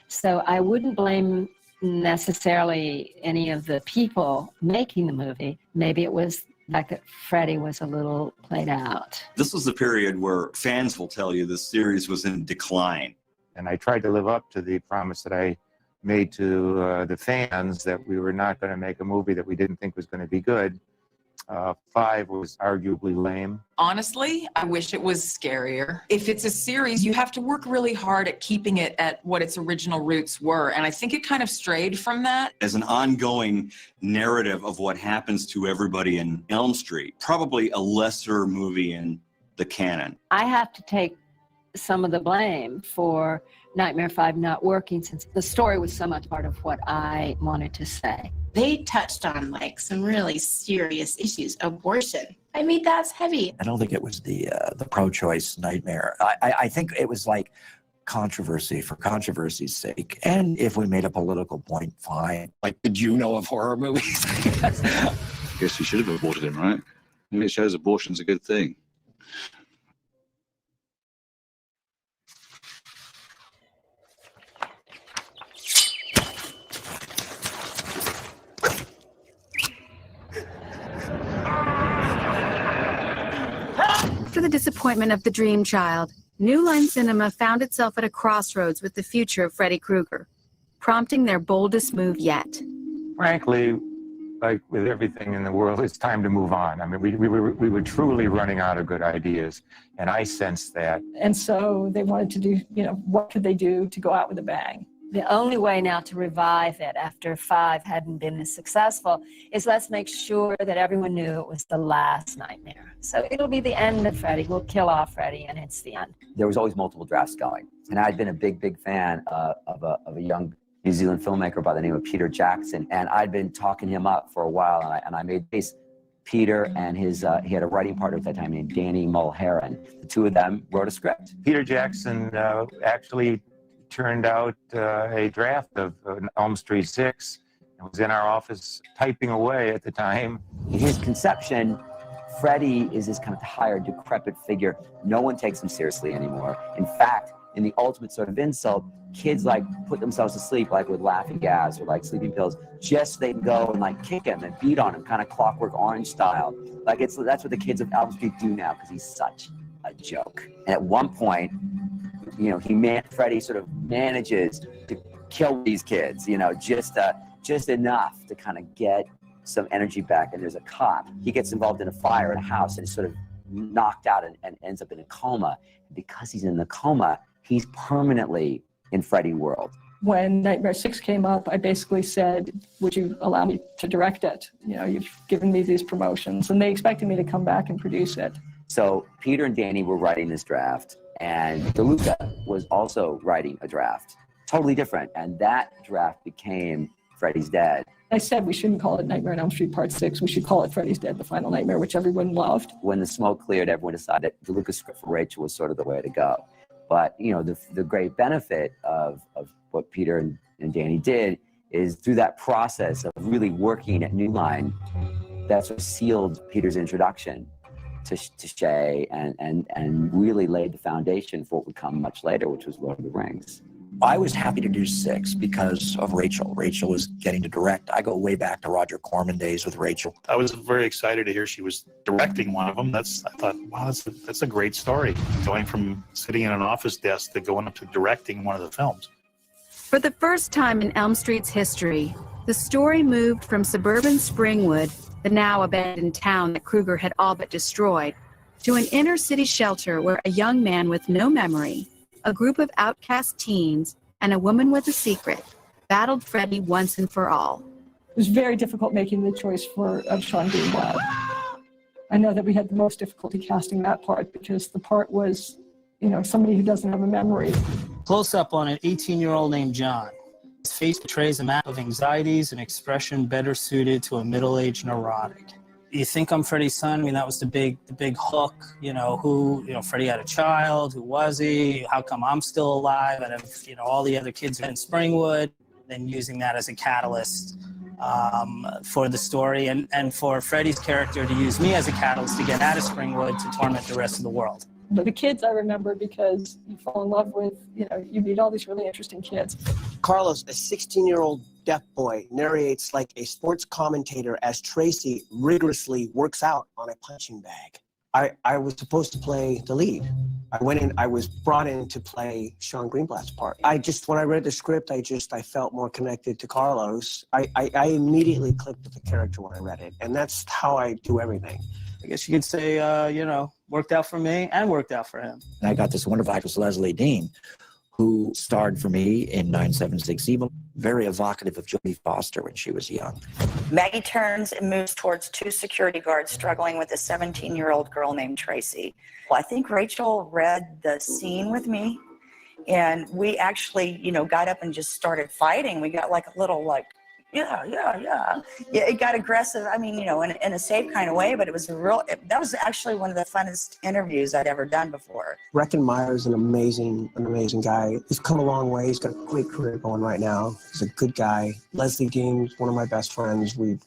So I wouldn't blame necessarily any of the people making the movie. Maybe it was the fact that Freddy was a little played out. This was the period where fans will tell you the series was in decline. And I tried to live up to the promise that I made to the fans that we were not going to make a movie that we didn't think was going to be good. 5 was arguably lame. Honestly, I wish it was scarier. If it's a series, you have to work really hard at keeping it at what its original roots were. And I think it kind of strayed from that. As an ongoing narrative of what happens to everybody in Elm Street, probably a lesser movie in the canon. I have to take some of the blame for Nightmare 5 not working, since the story was so much part of what I wanted to say. They touched on some really serious issues. Abortion. I mean, that's heavy. I don't think it was the pro-choice nightmare. I think it was like controversy for controversy's sake. And if we made a political point, fine. Like, did you know of horror movies? Guess you should have aborted him, right? And it shows abortion's a good thing. After the disappointment of The Dream Child, New Line Cinema found itself at a crossroads with the future of Freddy Krueger, prompting their boldest move yet. Frankly, like with everything in the world, it's time to move on. I mean, we were truly running out of good ideas, and I sensed that. And so they wanted to do, what could they do to go out with a bang? The only way now to revive it after 5 hadn't been as successful is let's make sure that everyone knew it was the last nightmare. So it'll be the end of Freddy. We'll kill off Freddy, and it's the end. There was always multiple drafts going. And I'd been a big fan of a young New Zealand filmmaker by the name of Peter Jackson. And I'd been talking him up for a while, and I made this. Peter and his, he had a writing partner at that time named Danny Mulheron. The two of them wrote a script. Peter Jackson actually turned out a draft of Elm Street 6. It was in our office typing away at the time. In his conception, Freddy is this kind of tired, decrepit figure. No one takes him seriously anymore. In fact, in the ultimate sort of insult, kids like put themselves to sleep like with laughing gas or like sleeping pills, just so they can go and like kick him and beat on him, kind of Clockwork Orange style. Like that's what the kids of Elm Street do now because he's such a joke. And at one point, Freddy sort of manages to kill these kids, just enough to kind of get some energy back. And there's a cop. He gets involved in a fire in a house and is sort of knocked out and ends up in a coma. Because he's in the coma, he's permanently in Freddy world. When Nightmare 6 came up, I basically said, would you allow me to direct it? You've given me these promotions. And they expected me to come back and produce it. So Peter and Danny were writing this draft, and DeLuca was also writing a draft. Totally different. And that draft became Freddy's Dead. I said we shouldn't call it Nightmare on Elm Street Part 6. We should call it Freddy's Dead, The Final Nightmare, which everyone loved. When the smoke cleared, everyone decided that DeLuca's script for Rachel was sort of the way to go. But, the great benefit of what Peter and Danny did is through that process of really working at New Line, that sort of sealed Peter's introduction to Shay and really laid the foundation for what would come much later, which was Lord of the Rings. I was happy to do 6 because of Rachel. Rachel was getting to direct. I go way back to Roger Corman days with Rachel. I was very excited to hear she was directing one of them. I thought, wow, that's a great story. Going from sitting in an office desk to going up to directing one of the films. For the first time in Elm Street's history, the story moved from suburban Springwood, the now abandoned town that Krueger had all but destroyed, to an inner city shelter where a young man with no memory, a group of outcast teens, and a woman with a secret battled Freddy once and for all. It was very difficult making the choice of Sean Greenblatt. I know that we had the most difficulty casting that part because the part was, somebody who doesn't have a memory. Close up on an 18-year-old named John. His face portrays a map of anxieties and expression better suited to a middle-aged neurotic. You think I'm Freddy's son? I mean, that was the big hook. Freddy had a child. Who was he? How come I'm still alive? Out of all the other kids in Springwood. Then using that as a catalyst for the story, and for Freddy's character to use me as a catalyst to get out of Springwood to torment the rest of the world. But the kids I remember because you fall in love with, you meet all these really interesting kids. Carlos, a 16-year-old deaf boy, narrates like a sports commentator as Tracy rigorously works out on a punching bag. I was supposed to play the lead. I was brought in to play Sean Greenblatt's part. When I read the script, I felt more connected to Carlos. I immediately clicked with the character when I read it, and that's how I do everything. I guess you could say, worked out for me and worked out for him. And I got this wonderful actress, Leslie Dean, who starred for me in 976 Evil, very evocative of Jodie Foster when she was young. Maggie turns and moves towards 2 security guards struggling with a 17-year-old girl named Tracy. Well, I think Rachel read the scene with me, and we actually, got up and just started fighting. We got like a little, Yeah, it got aggressive. I mean, you know, in a safe kind of way, but it was that was actually one of the funnest interviews I'd ever done before. Breckin Meyer is an amazing guy. He's come a long way. He's got a great career going right now. He's a good guy. Leslie Dean, one of my best friends. We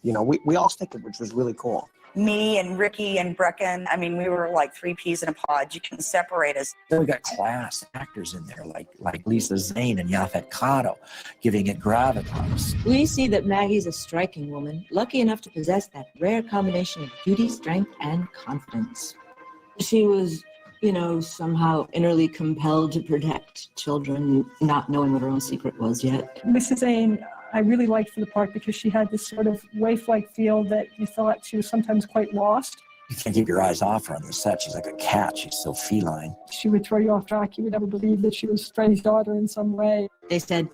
all stick it, which was really cool. Me and Ricky and Breckin, I mean, we were like three peas in a pod. You can separate us. Then we got class actors in there like Lisa Zane and Yaphet Kotto, giving it gravitas. We see that Maggie's a striking woman, lucky enough to possess that rare combination of beauty, strength, and confidence. She was, you know, somehow innerly compelled to protect children, not knowing what her own secret was yet. Lisa Zane, I really liked for the part because she had this sort of waif-like feel that you thought she was sometimes quite lost. You can't keep your eyes off her on the set. She's like a cat. She's so feline. She would throw you off track. You would never believe that she was Freddie's daughter in some way. They said,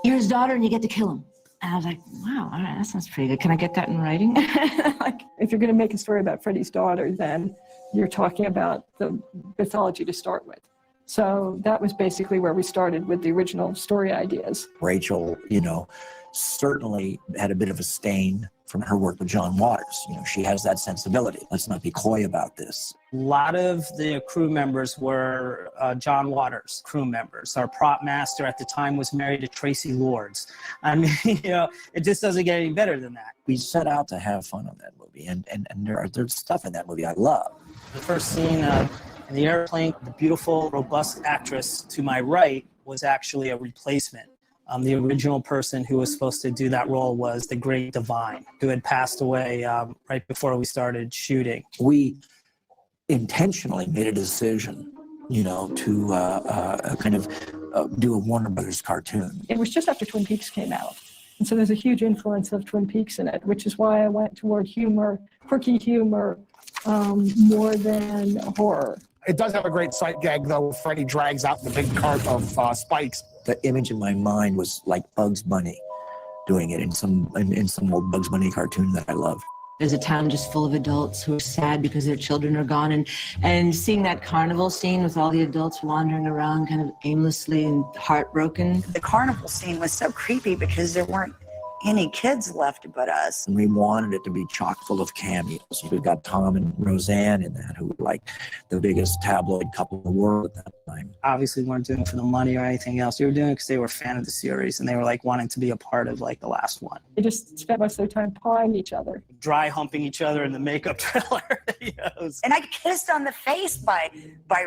"You're his daughter and you get to kill him." And I was like, wow, all right, that sounds pretty good. Can I get that in writing? If you're going to make a story about Freddie's daughter, then you're talking about the mythology to start with. So that was basically where we started with the original story ideas. Rachel, you know, certainly had a bit of a stain from her work with John Waters. You know, she has that sensibility. Let's not be coy about this. A lot of the crew members were John Waters crew members. Our prop master at the time was married to Tracy Lords. I mean, you know, it just doesn't get any better than that. We set out to have fun on that movie, and there's stuff in that movie I love. The first scene in the airplane, the beautiful, robust actress to my right was actually a replacement. The original person who was supposed to do that role was the great Divine, who had passed away right before we started shooting. We intentionally made a decision, you know, to kind of do a Warner Brothers cartoon. It was just after Twin Peaks came out. And so there's a huge influence of Twin Peaks in it, which is why I went toward humor, quirky humor, more than horror. It does have a great sight gag, though. Freddie drags out the big cart of spikes. The image in my mind was like Bugs Bunny doing it in some old Bugs Bunny cartoon that I love. There's a town just full of adults who are sad because their children are gone, and seeing that carnival scene with all the adults wandering around kind of aimlessly and heartbroken. The carnival scene was so creepy because there weren't any kids left but us. And we wanted it to be chock full of cameos. We've got Tom and Roseanne in that, who were like the biggest tabloid couple in the world at that time. Obviously, we weren't doing it for the money or anything else. We were doing it because they were a fan of the series and they were like wanting to be a part of like the last one. They just spent most of their time pawing each other. Dry humping each other in the makeup trailer. And I kissed on the face by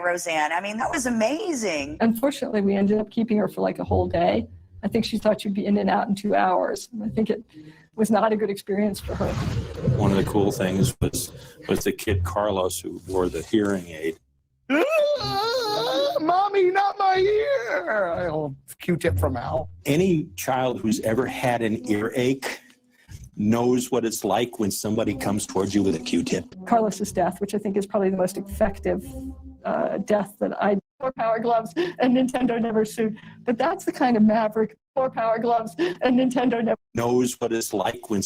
Roseanne. I mean, that was amazing. Unfortunately, we ended up keeping her for like a whole day. I think she thought she'd be in and out in 2 hours. I think it was not a good experience for her. One of the cool things was the kid Carlos who wore the hearing aid. Mommy, not my ear! Oh, Q-tip from Al. Any child who's ever had an earache knows what it's like when somebody comes towards you with a Q-tip. Carlos's death, which I think is probably the most effective death that I more Power Gloves and Nintendo never sued. But that's the kind of maverick. More Power Gloves and Nintendo never Knows what it's like when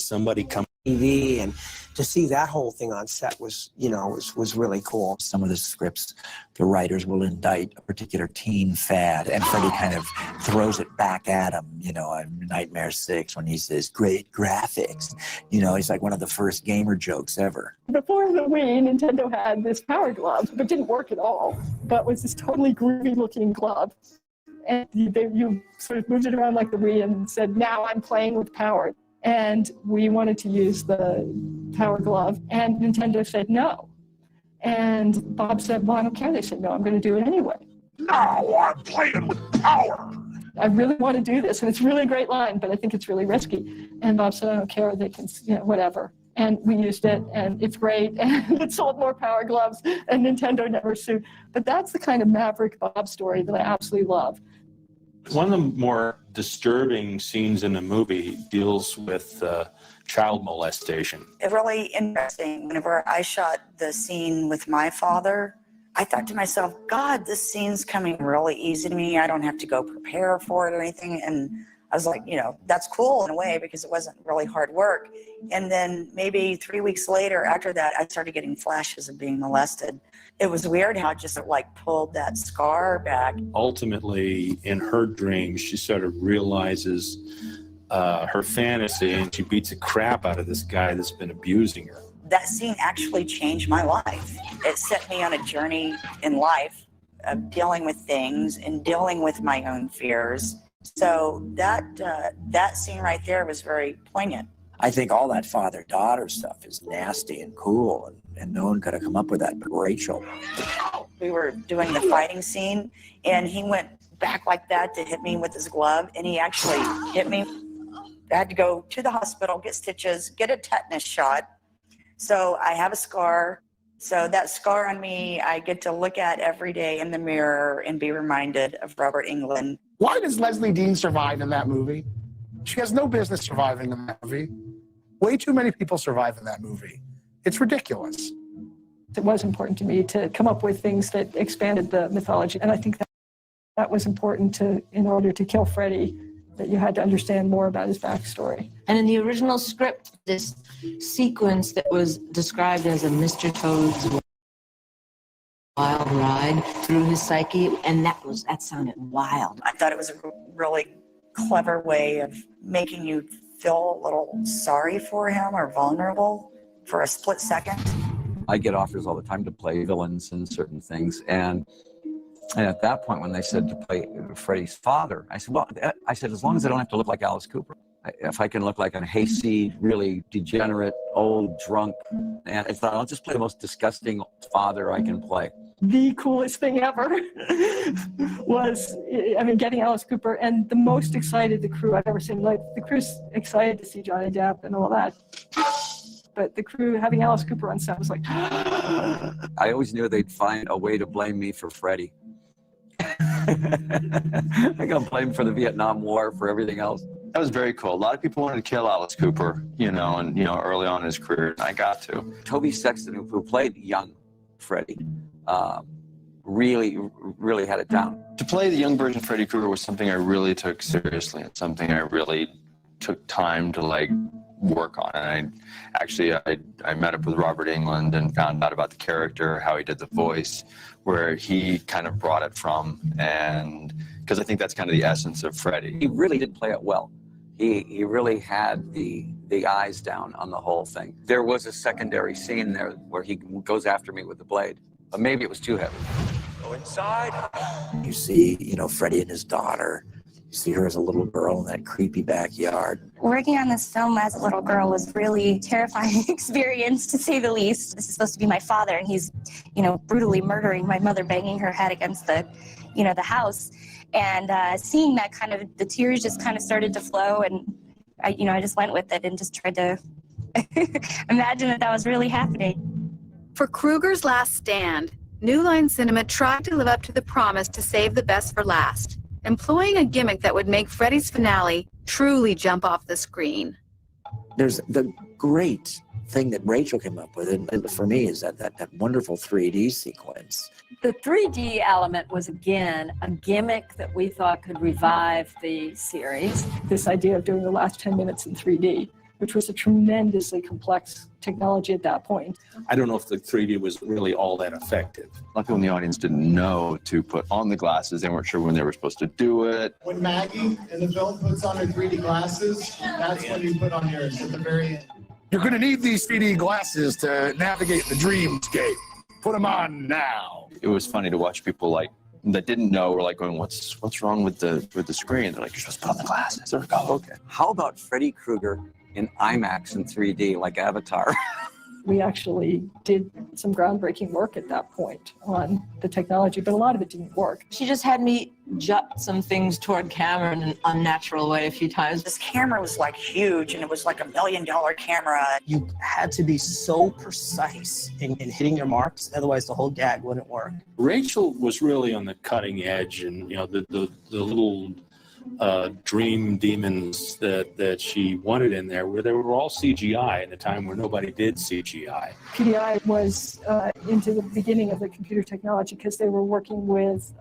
somebody comes. TV, and to see that whole thing on set was, you know, was really cool. Some of the scripts, the writers will indict a particular teen fad, and Freddie kind of throws it back at him, you know, on Nightmare 6 when he says, great graphics. You know, he's like one of the first gamer jokes ever. Before the Wii, Nintendo had this Power Glove, but didn't work at all, but was this totally groovy looking glove. And you sort of moved it around like the Wii and said, now I'm playing with power. And we wanted to use the Power Glove, and Nintendo said no. And Bob said, well, I don't care. They said, no, I'm going to do it anyway. Now I'm playing with power. I really want to do this, and it's a really great line, but I think it's really risky. And Bob said, I don't care. They can, you know, whatever. And we used it, and it's great, and it sold more Power Gloves, and Nintendo never sued. But that's the kind of maverick Bob story that I absolutely love. One of the more disturbing scenes in the movie deals with child molestation. It's really interesting. Whenever I shot the scene with my father, I thought to myself, God, this scene's coming really easy to me. I don't have to go prepare for it or anything. And I was like, that's cool in a way because it wasn't really hard work. And then maybe 3 weeks later after that, I started getting flashes of being molested. It was weird how it just like pulled that scar back. Ultimately, in her dreams, she sort of realizes her fantasy, and she beats the crap out of this guy that's been abusing her. That scene actually changed my life. It set me on a journey in life of dealing with things and dealing with my own fears. So that scene right there was very poignant. I think all that father-daughter stuff is nasty and cruel, and no one could have come up with that but Rachel. We were doing the fighting scene, and he went back like that to hit me with his glove, and he actually hit me. I had to go to the hospital, get stitches, get a tetanus shot. So I have a scar. So that scar on me, I get to look at every day in the mirror and be reminded of Robert Englund. Why does Leslie Dean survive in that movie? She has no business surviving in that movie. Way too many people survive in that movie. It's ridiculous. It was important to me to come up with things that expanded the mythology. And I think that was important in order to kill Freddy, that you had to understand more about his backstory. And in the original script, this sequence that was described as a Mr. Toad's wild ride through his psyche, and that sounded wild. I thought it was a really clever way of making you feel a little sorry for him or vulnerable for a split second. I get offers all the time to play villains in certain things, and at that point when they said to play Freddy's father, I said, as long as I don't have to look like Alice Cooper. If I can look like a hayseed, really degenerate, old, drunk, and I thought I'll just play the most disgusting father I can play. The coolest thing ever was, getting Alice Cooper, and the most excited the crew I've ever seen. Like, the crew's excited to see Johnny Depp and all that. But the crew having Alice Cooper on set was like, I always knew they'd find a way to blame me for Freddy. I got blamed for the Vietnam War, for everything else. That was very cool. A lot of people wanted to kill Alice Cooper, early on in his career, and I got to. Toby Sexton, who played young Freddy, really had it down. To play the young version of Freddy Krueger was something I really took seriously and something I really took time to work on. And I met up with Robert Englund and found out about the character, how he did the voice, where he kind of brought it from, and because I think that's kind of the essence of Freddy. He really did play it well. He really had the eyes down on the whole thing. There was a secondary scene there where he goes after me with the blade, but maybe it was too heavy. Go inside. You see, Freddy and his daughter. You see her as a little girl in that creepy backyard. Working on this film as a little girl was really terrifying experience, to say the least. This is supposed to be my father, and he's, brutally murdering my mother, banging her head against the house. And seeing that, the tears just kind of started to flow, and I just went with it and just tried to imagine that was really happening. For Krueger's last stand, New Line Cinema tried to live up to the promise to save the best for last, employing a gimmick that would make Freddy's finale truly jump off the screen. There's the great thing that Rachel came up with, and for me, is that wonderful 3D sequence. The 3D element was, again, a gimmick that we thought could revive the series. This idea of doing the last 10 minutes in 3D, which was a tremendously complex technology at that point. I don't know if the 3D was really all that effective. A lot of people in the audience didn't know to put on the glasses. They weren't sure when they were supposed to do it. When Maggie in the film puts on her 3D glasses, that's when you put on yours at the very end. You're going to need these 3D glasses to navigate the dreamscape. Put them on now. It was funny to watch people that didn't know were going, what's wrong with the screen? They're like, you're supposed to put on the glasses. They're like, oh, okay. How about Freddy Krueger in IMAX and 3D like Avatar? We actually did some groundbreaking work at that point on the technology, but a lot of it didn't work. She just had me jut some things toward camera in an unnatural way a few times. This camera was huge, and it was like $1 million camera. You had to be so precise in hitting your marks, otherwise the whole gag wouldn't work. Rachel was really on the cutting edge, and the little dream demons that she wanted in there, where they were all CGI at a time where nobody did CGI. PDI was into the beginning of the computer technology because they were working with,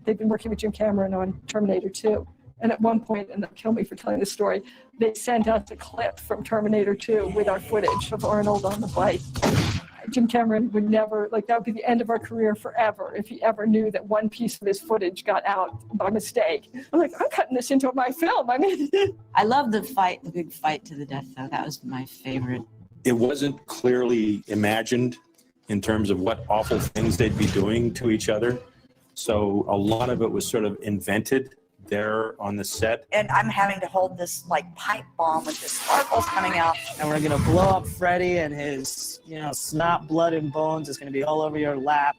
they've been working with Jim Cameron on Terminator 2. And at one point, and they'll kill me for telling this story, they sent us a clip from Terminator 2 with our footage of Arnold on the bike. Jim Cameron would never, like, that would be the end of our career forever if he ever knew that one piece of his footage got out by mistake. I'm like, I'm cutting this into my film. I mean, I love the fight, the big fight to the death, though. That was my favorite. It wasn't clearly imagined in terms of what awful things they'd be doing to each other. So a lot of it was sort of invented there on the set. And I'm having to hold this like pipe bomb with the sparkles coming out. And we're gonna blow up Freddy, and his, snot, blood, and bones is gonna be all over your lap.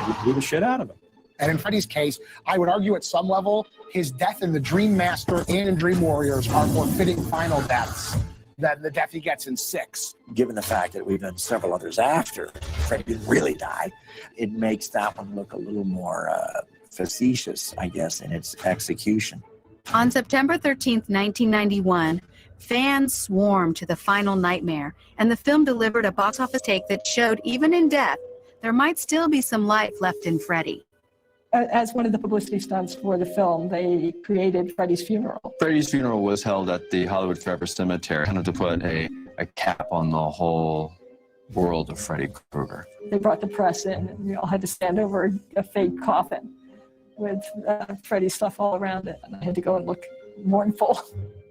We blew the shit out of him. And in Freddy's case, I would argue at some level, his death in the Dream Master and in Dream Warriors are more fitting final deaths than the death he gets in 6. Given the fact that we've done several others after Freddy didn't really die, it makes that one look a little more facetious, I guess, in its execution. On September 13th, 1991, fans swarmed to The Final Nightmare, and the film delivered a box office take that showed, even in death, there might still be some life left in Freddy. As one of the publicity stunts for the film, they created Freddy's funeral. Freddy's funeral was held at the Hollywood Forever Cemetery, kind of to put a cap on the whole world of Freddy Krueger. They brought the press in, and we all had to stand over a fake coffin with Freddy's stuff all around it, and I had to go and look mournful.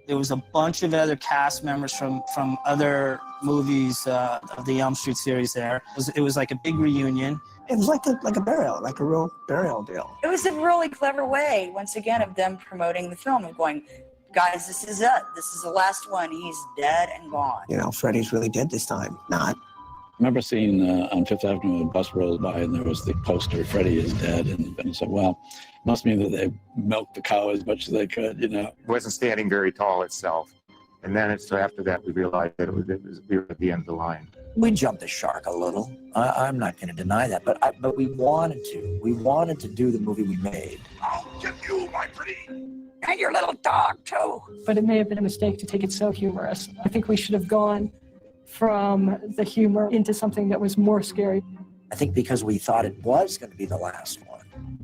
There was a bunch of other cast members from other movies of the Elm Street series there. It was like a big reunion. It was like a burial, like a real burial deal. It was a really clever way, once again, of them promoting the film and going, guys, this is it. This is the last one. He's dead and gone. Freddy's really dead this time. Not. I remember seeing on Fifth Avenue a bus rolled by, and there was the poster, Freddy is dead. And I said, well, must mean that they milked the cow as much as they could, It wasn't standing very tall itself. And then after that, we realized that we were at the end of the line. We jumped the shark a little. I'm not going to deny that, but we wanted to. We wanted to do the movie we made. I'll get you, my pretty. And your little dog, too. But it may have been a mistake to take it so humorous. I think we should have gone from the humor into something that was more scary. I think because we thought it was going to be the last one,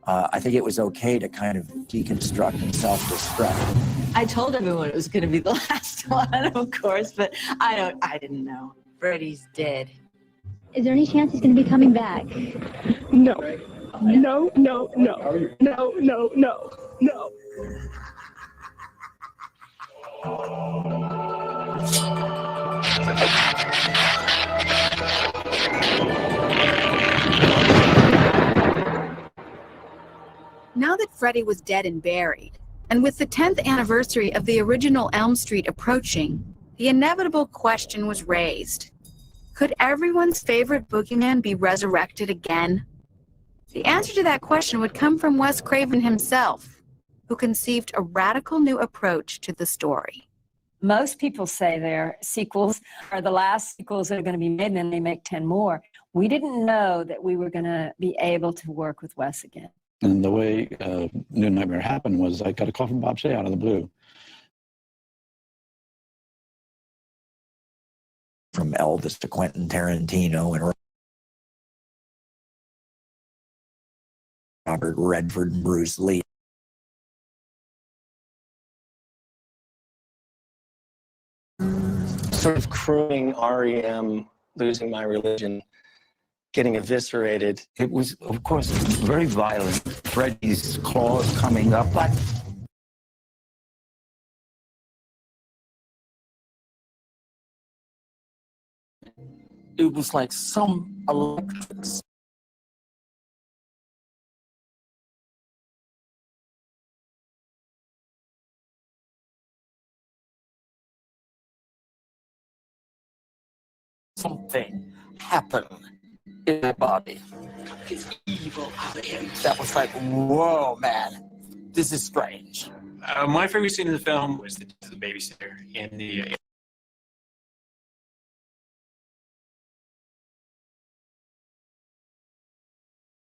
I think it was okay to kind of deconstruct and self-destruct. I told everyone it was going to be the last one, of course, but I didn't know. Freddy's dead. Is there any chance he's going to be coming back? No. No, no, no. No, no, no, no. Now that Freddy was dead and buried, and with the 10th anniversary of the original Elm Street approaching, the inevitable question was raised. Could everyone's favorite boogeyman be resurrected again? The answer to that question would come from Wes Craven himself, who conceived a radical new approach to the story. Most people say their sequels are the last sequels that are going to be made, and then they make 10 more. We didn't know that we were going to be able to work with Wes again. And the way New Nightmare happened was I got a call from Bob Shaye out of the blue. From Elvis to Quentin Tarantino and Robert Redford and Bruce Lee. Sort of crooning REM, Losing My Religion, getting eviscerated. It was, of course, very violent. Freddy's claws coming up. But it was like some electrics. Something happened in my body. It's evil out of him. That was like, whoa, man, this is strange. My favorite scene in the film was the babysitter in the.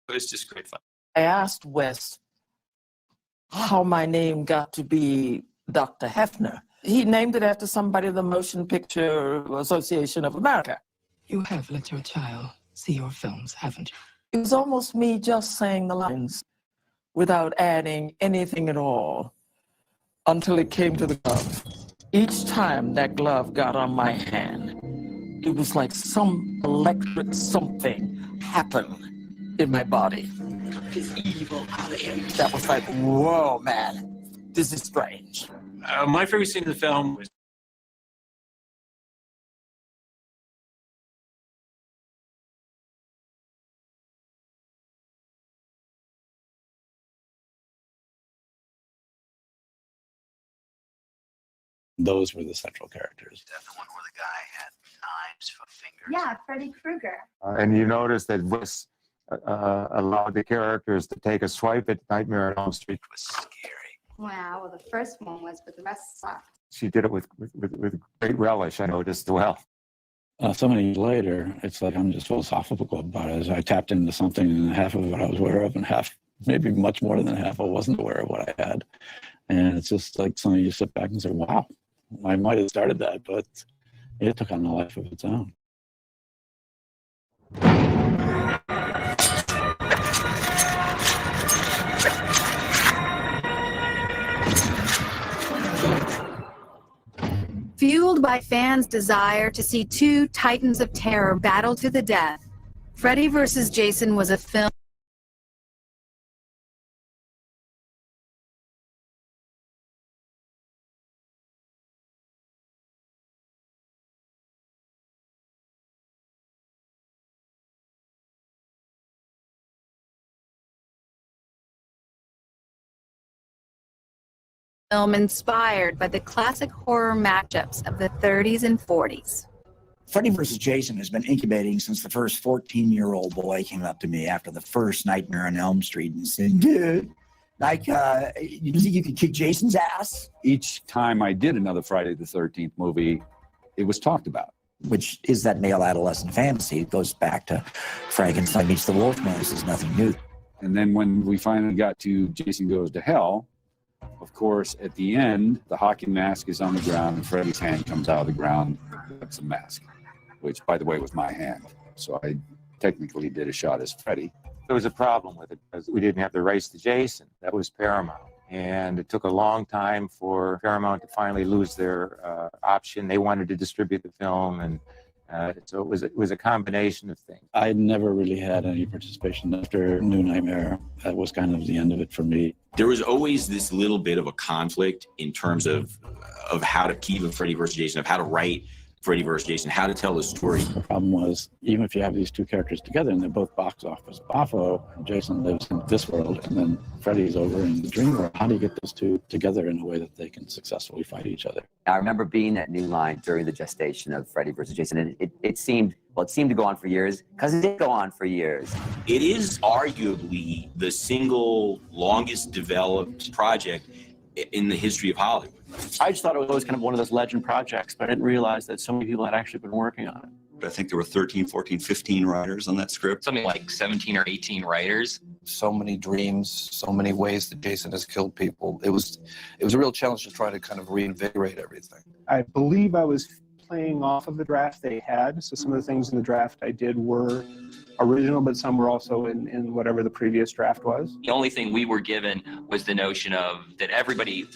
It was just great fun. I asked Wes how my name got to be Dr. Hefner. He named it after somebody of the Motion Picture Association of America. You have let your child see your films, haven't you? It was almost me just saying the lines. without adding anything at all until it came to the glove. Each time that glove got on my hand, it was like some electric something happened in my body. This evil out of him. That was like, whoa, man, this is strange. My favorite scene in the film was Those were the central characters. That's the one where the guy had knives for fingers. Yeah, Freddy Krueger. And you notice that Wes allowed the characters to take a swipe at Nightmare on Elm Street. It was scary. Wow, well, the first one was, but the rest sucked. She did it with great relish, I noticed as well. So many years later, it's like I'm just philosophical about it. As I tapped into something, and half of it I was aware of, and half, maybe much more than half, I wasn't aware of what I had. And it's just like something you sit back and say, wow, I might have started that, but it took on a life of its own. Fueled by fans' desire to see two titans of terror battle to the death, Freddy vs. Jason was a film inspired by the classic horror matchups of the 30s and 40s. Freddy vs. Jason has been incubating since the first 14-year-old boy came up to me after the first Nightmare on Elm Street and said, dude, like, you think you could kick Jason's ass? Each time I did another Friday the 13th movie, it was talked about. Which is that male adolescent fantasy. It goes back to Frankenstein meets the Wolfman. This is nothing new. And then when we finally got to Jason Goes to Hell, of course, at the end, the hockey mask is on the ground and Freddy's hand comes out of the ground. That's a mask, which, by the way, was my hand. So I technically did a shot as Freddy. There was a problem with it because we didn't have the rights to Jason. That was Paramount. And it took a long time for Paramount to finally lose their option. They wanted to distribute the film, and so it was a combination of things. I never really had any participation after New Nightmare. That was kind of the end of it for me. There was always this little bit of a conflict in terms of how to keep a Freddy vs. Jason, of how to write Freddy vs. Jason, how to tell the story. The problem was, even if you have these two characters together and they're both box office boffo, Jason lives in this world and then Freddy's over in the dream world, how do you get those two together in a way that they can successfully fight each other? I remember being at New Line during the gestation of Freddy vs. Jason, and it seemed to go on for years, because it did go on for years. It is arguably the single longest developed project in the history of Hollywood. I just thought it was always kind of one of those legend projects, but I didn't realize that so many people had actually been working on it. I think there were 13, 14, 15 writers on that script. Something like 17 or 18 writers. So many dreams, so many ways that Jason has killed people. It was a real challenge to try to kind of reinvigorate everything. I believe I was playing off of the draft they had, so some of the things in the draft I did were original, but some were also in whatever the previous draft was. The only thing we were given was the notion of, that everybody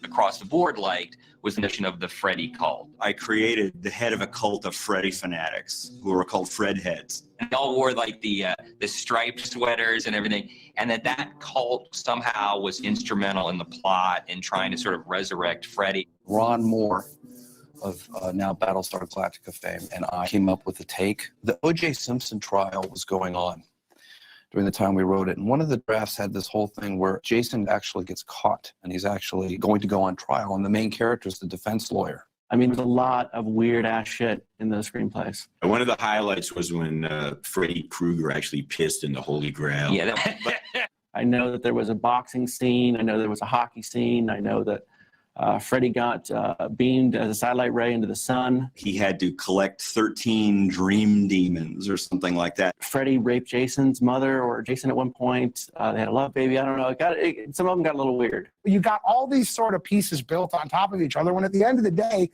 across the board liked, was the notion of the Freddy cult. I created the head of a cult of Freddy fanatics who were called Fred heads. And they all wore like the striped sweaters and everything, and that cult somehow was instrumental in the plot in trying to sort of resurrect Freddy. Ron Moore of now Battlestar Galactica fame and I came up with a take. The O.J. Simpson trial was going on during the time we wrote it. And one of the drafts had this whole thing where Jason actually gets caught and he's actually going to go on trial. And the main character is the defense lawyer. I mean, there's a lot of weird ass shit in the screenplays. One of the highlights was when Freddy Krueger actually pissed in the Holy Grail. Yeah, I know that there was a boxing scene. I know there was a hockey scene. I know that Freddy got beamed as a satellite ray into the sun. He had to collect 13 dream demons or something like that. Freddy raped Jason's mother or Jason at one point. They had a love baby. I don't know. Some of them got a little weird. You got all these sort of pieces built on top of each other when at the end of the day,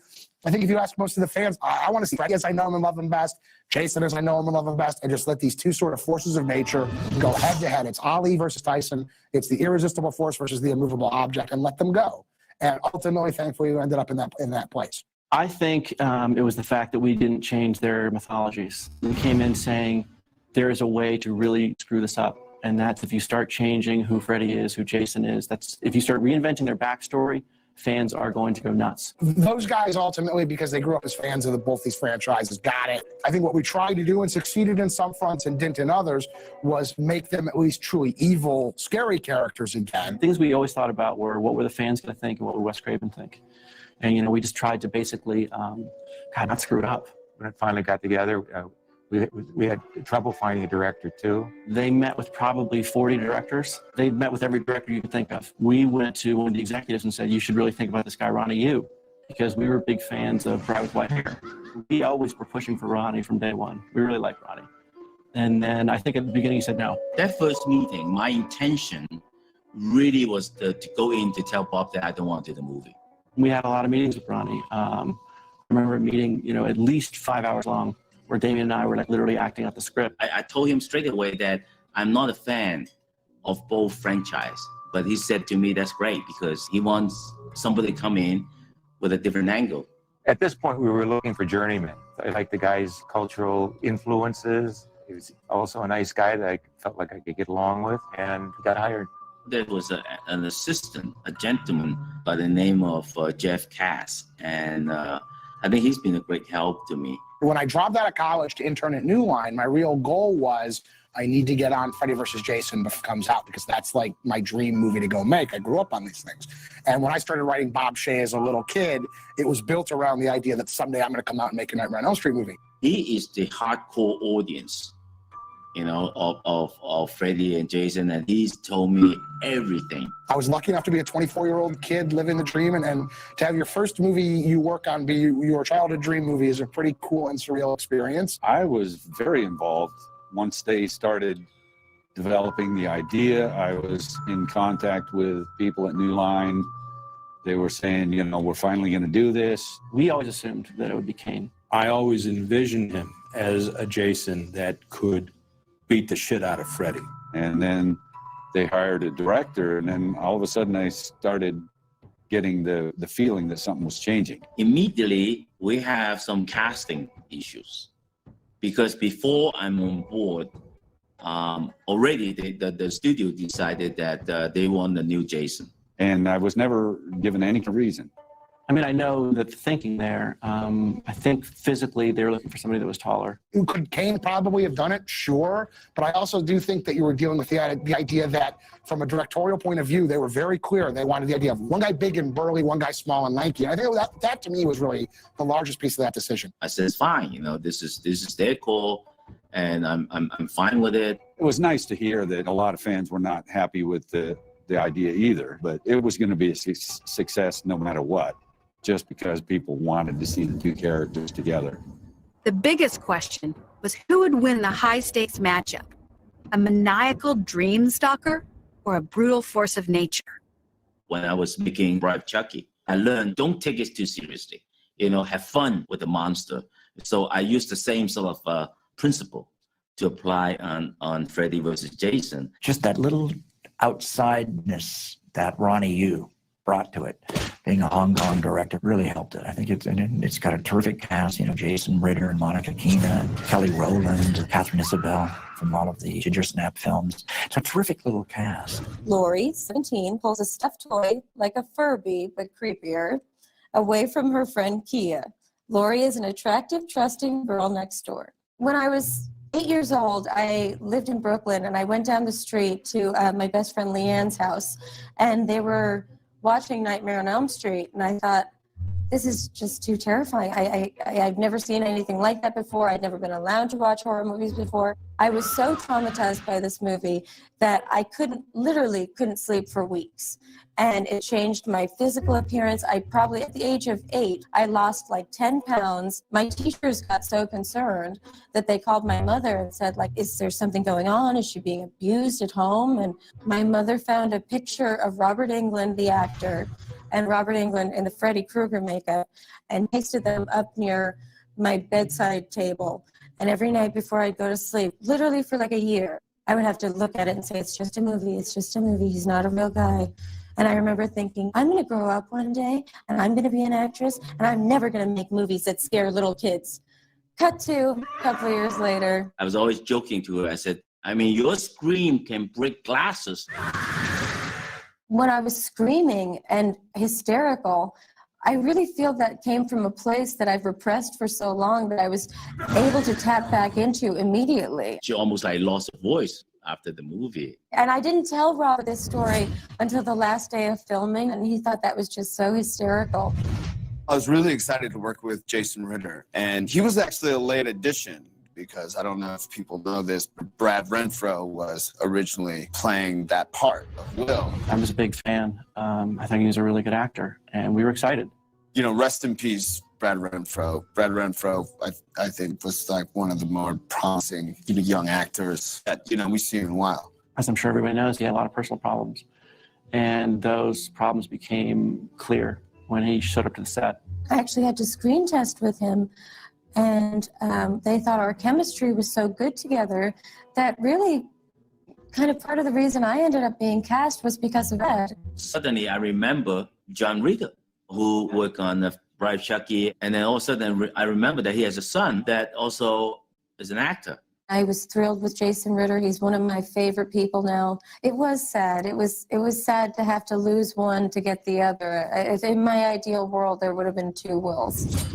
I think if you ask most of the fans, I want to see Freddy as I know him and love him best, Jason as I know him and love him best, and just let these two sort of forces of nature go head to head. It's Ali versus Tyson. It's the irresistible force versus the immovable object, and let them go. And ultimately, thankfully, we ended up in that place. I think it was the fact that we didn't change their mythologies. We came in saying there is a way to really screw this up, and that's if you start changing who Freddy is, who Jason is. That's if you start reinventing their backstory, fans are going to go nuts. Those guys ultimately, because they grew up as fans of both these franchises, got it. I think what we tried to do and succeeded in some fronts and didn't in others was make them at least truly evil, scary characters again. Things we always thought about were what were the fans going to think and what would Wes Craven think. And, we just tried to basically, not screw it up. When it finally got together, we had trouble finding a director too. They met with probably 40 directors. They met with every director you could think of. We went to one of the executives and said, you should really think about this guy, Ronnie Yu, because we were big fans of Bride with White Hair. We always were pushing for Ronnie from day one. We really liked Ronnie. And then I think at the beginning he said no. That first meeting, my intention really was to go in to tell Bob that I don't want to do the movie. We had a lot of meetings with Ronnie. I remember a meeting, at least 5 hours long, where Damien and I were literally acting out the script. I told him straight away that I'm not a fan of both franchise, but he said to me, that's great because he wants somebody to come in with a different angle. At this point, we were looking for journeymen. I liked the guy's cultural influences. He was also a nice guy that I felt like I could get along with, and he got hired. There was an assistant, a gentleman by the name of Jeff Cass, and I think he's been a great help to me. When I dropped out of college to intern at New Line, my real goal was I need to get on Freddy vs. Jason before it comes out because that's like my dream movie to go make. I grew up on these things. And when I started writing Bob Shaye as a little kid, it was built around the idea that someday I'm going to come out and make a Nightmare on Elm Street movie. He is the hardcore audience, of Freddy and Jason, and he's told me everything. I was lucky enough to be a 24-year-old kid living the dream, and to have your first movie you work on be your childhood dream movie is a pretty cool and surreal experience. I was very involved once they started developing the idea. I was in contact with people at New Line. They were saying, we're finally going to do this. We always assumed that it would be Kane. I always envisioned him as a Jason that could beat the shit out of Freddy. And then they hired a director, and then all of a sudden I started getting the feeling that something was changing. Immediately, we have some casting issues because before I'm on board, already the studio decided that they want a new Jason. And I was never given any reason. I know that the thinking there, I think physically they were looking for somebody that was taller. Could Kane probably have done it? Sure. But I also do think that you were dealing with the idea that from a directorial point of view, they were very clear. They wanted the idea of one guy big and burly, one guy small and lanky. And I think that to me was really the largest piece of that decision. I said, it's fine. This is their call, and I'm fine with it. It was nice to hear that a lot of fans were not happy with the idea either, but it was going to be a success no matter what, just because people wanted to see the two characters together. The biggest question was who would win the high-stakes matchup, a maniacal dream stalker or a brutal force of nature? When I was making Bride of Chucky, I learned don't take it too seriously. Have fun with the monster. So I used the same sort of principle to apply on Freddy versus Jason. Just that little outsideness that Ronnie Yu brought to it. Being a Hong Kong director really helped it. I think it's got a terrific cast, Jason Ritter and Monica Keena, Kelly Rowland, Catherine Isabel from all of the Ginger Snap films. It's a terrific little cast. Lori, 17, pulls a stuffed toy, like a Furby, but creepier, away from her friend Kia. Lori is an attractive, trusting girl next door. When I was 8 years old, I lived in Brooklyn, and I went down the street to my best friend Leanne's house, and they were watching Nightmare on Elm Street, and I thought, this is just too terrifying. I've never seen anything like that before. I'd never been allowed to watch horror movies before. I was so traumatized by this movie that I literally couldn't sleep for weeks. And it changed my physical appearance. I probably, at the age of 8, I lost like 10 pounds. My teachers got so concerned that they called my mother and said, like, is there something going on? Is she being abused at home? And my mother found a picture of Robert Englund, the actor, and Robert Englund in the Freddy Krueger makeup, and pasted them up near my bedside table. And every night before I'd go to sleep, literally for like a year, I would have to look at it and say, it's just a movie, it's just a movie, he's not a real guy. And I remember thinking, I'm going to grow up one day, and I'm going to be an actress, and I'm never going to make movies that scare little kids. Cut to a couple of years later. I was always joking to her. I said, I mean, your scream can break glasses. When I was screaming and hysterical, I really feel that came from a place that I've repressed for so long that I was able to tap back into immediately. She almost like lost her voice after the movie. And I didn't tell Robert this story until the last day of filming, and he thought that was just so hysterical. I was really excited to work with Jason Ritter, and he was actually a late addition because I don't know if people know this, but Brad Renfro was originally playing that part of Will. I was a big fan. I think he was a really good actor, and we were excited. You know, rest in peace, Brad Renfro. Brad Renfro, I think, was like one of the more promising young actors that, we've seen in a while. As I'm sure everybody knows, he had a lot of personal problems, and those problems became clear when he showed up to the set. I actually had to screen test with him, and they thought our chemistry was so good together that really kind of part of the reason I ended up being cast was because of that. Suddenly, I remember John Ritter, who worked on the Bride of Chucky, and then all of a sudden I remember that he has a son that also is an actor. I was thrilled with Jason Ritter. He's one of my favorite people now. It was sad. It was sad to have to lose one to get the other. In my ideal world, there would have been 2 Wills.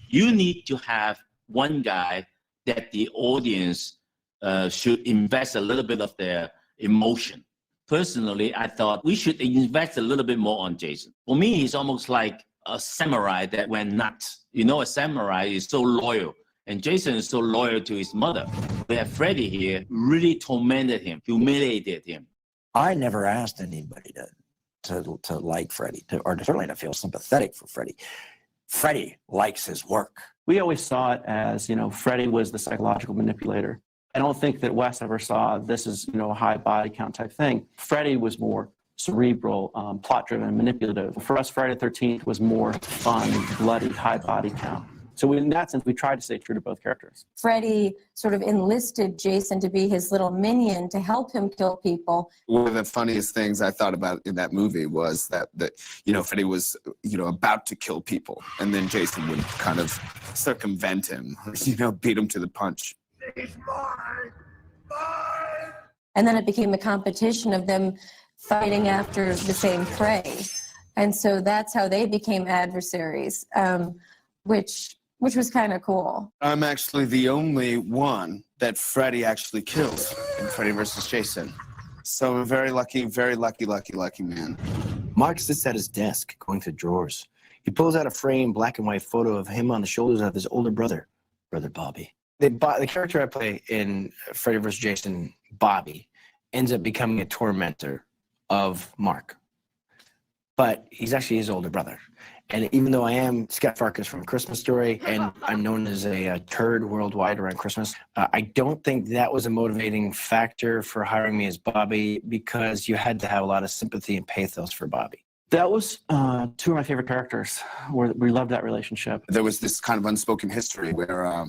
You need to have one guy that the audience should invest a little bit of their emotion. Personally, I thought we should invest a little bit more on Jason. For me, he's almost like a samurai that went nuts. You know, a samurai is so loyal, and Jason is so loyal to his mother. We have Freddy here, really tormented him, humiliated him. I never asked anybody to like Freddy, or certainly to feel sympathetic for Freddy. Freddy likes his work. We always saw it as, Freddy was the psychological manipulator. I don't think that Wes ever saw this as, a high body count type thing. Freddy was more cerebral, plot-driven, manipulative. For us, Friday the 13th was more fun, bloody, high body count. So in that sense, we tried to stay true to both characters. Freddie sort of enlisted Jason to be his little minion to help him kill people. One of the funniest things I thought about in that movie was that Freddie was, about to kill people, and then Jason would kind of circumvent him, beat him to the punch. He's mine! Mine! And then it became a competition of them fighting after the same prey. And so that's how they became adversaries, which was kind of cool. I'm actually the only one that Freddy actually kills in Freddy vs. Jason. So I'm a very lucky man. Mark sits at his desk, going through drawers. He pulls out a framed black and white photo of him on the shoulders of his older brother, Brother Bobby. The character I play in Freddy vs. Jason, Bobby, ends up becoming a tormentor of Mark. But he's actually his older brother. And even though I am Scott Farkas from Christmas Story, and I'm known as a turd worldwide around Christmas, I don't think that was a motivating factor for hiring me as Bobby, because you had to have a lot of sympathy and pathos for Bobby. That was 2 of my favorite characters. We loved that relationship. There was this kind of unspoken history where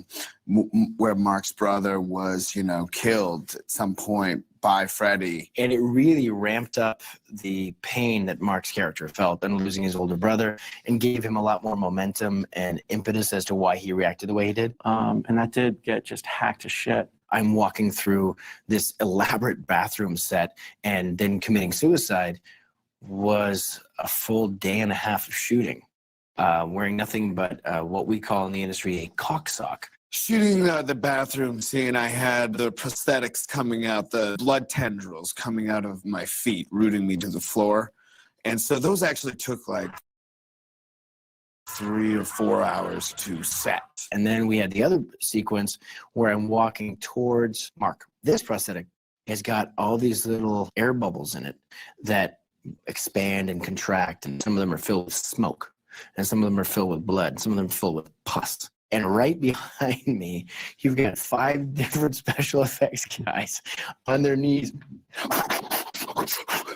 Mark's brother was, killed at some point by Freddy. And it really ramped up the pain that Mark's character felt in losing his older brother, and gave him a lot more momentum and impetus as to why he reacted the way he did. And that did get just hacked to shit. I'm walking through this elaborate bathroom set and then committing suicide was a full day and a half of shooting, wearing nothing but what we call in the industry a cocksock. Shooting the bathroom scene, I had the prosthetics coming out, the blood tendrils coming out of my feet, rooting me to the floor. And so those actually took like 3 or 4 hours to set. And then we had the other sequence where I'm walking towards Mark. This prosthetic has got all these little air bubbles in it that expand and contract, and some of them are filled with smoke, and some of them are filled with blood, and some of them are filled with pus. And right behind me, you've got 5 different special effects guys on their knees,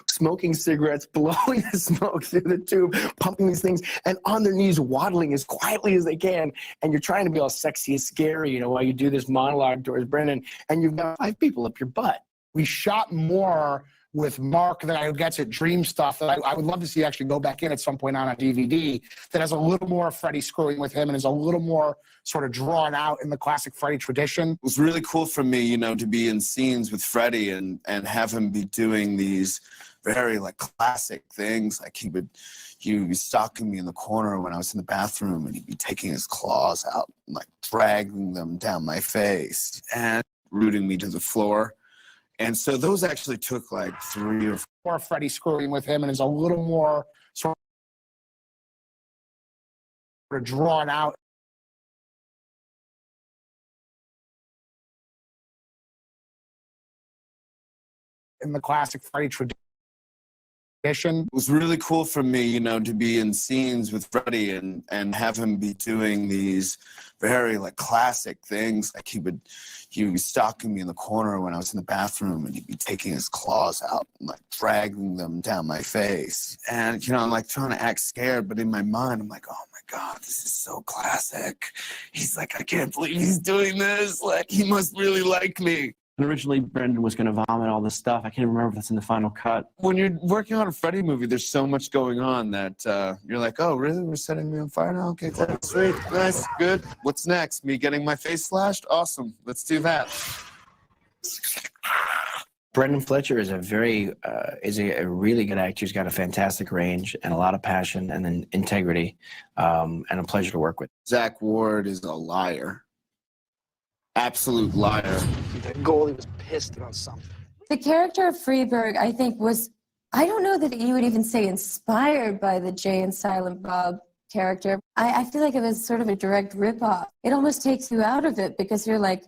smoking cigarettes, blowing the smoke through the tube, pumping these things, and on their knees, waddling as quietly as they can. And you're trying to be all sexy and scary, you know, while you do this monologue towards Brendan, and you've got 5 people up your butt. We shot more with Mark that I gets at Dream stuff that I would love to see actually go back in at some point on a DVD that has a little more Freddy screwing with him and is a little more sort of drawn out in the classic Freddy tradition. It was really cool for me, you know, to be in scenes with Freddy and have him be doing these very like classic things. Like he would be stalking me in the corner when I was in the bathroom, and he'd be taking his claws out and like dragging them down my face and rooting me to the floor. And so those actually took like 3 or 4. Freddy screwing with him and is a little more sort of drawn out. In the classic Freddy tradition. It was really cool for me, you know, to be in scenes with Freddy and have him be doing these very like classic things. Like he would be stalking me in the corner when I was in the bathroom, and he'd be taking his claws out and like dragging them down my face. And, you know, I'm like trying to act scared, but in my mind, I'm like, oh my God, this is so classic. He's like, I can't believe he's doing this. Like, he must really like me. And originally, Brendan was going to vomit all this stuff. I can't remember if that's in the final cut. When you're working on a Freddy movie, there's so much going on that you're like, oh, really? We're setting me on fire now? Okay, cool. Sweet. Nice. Good. What's next? Me getting my face slashed? Awesome. Let's do that. Brendan Fletcher is a really good actor. He's got a fantastic range and a lot of passion and then integrity, and a pleasure to work with. Zach Ward is a liar. Absolute liar. The goalie was pissed about something. The character of Freeberg, I think, was, I don't know that you would even say inspired by the Jay and Silent Bob character. I feel like it was sort of a direct ripoff. It almost takes you out of it because you're like,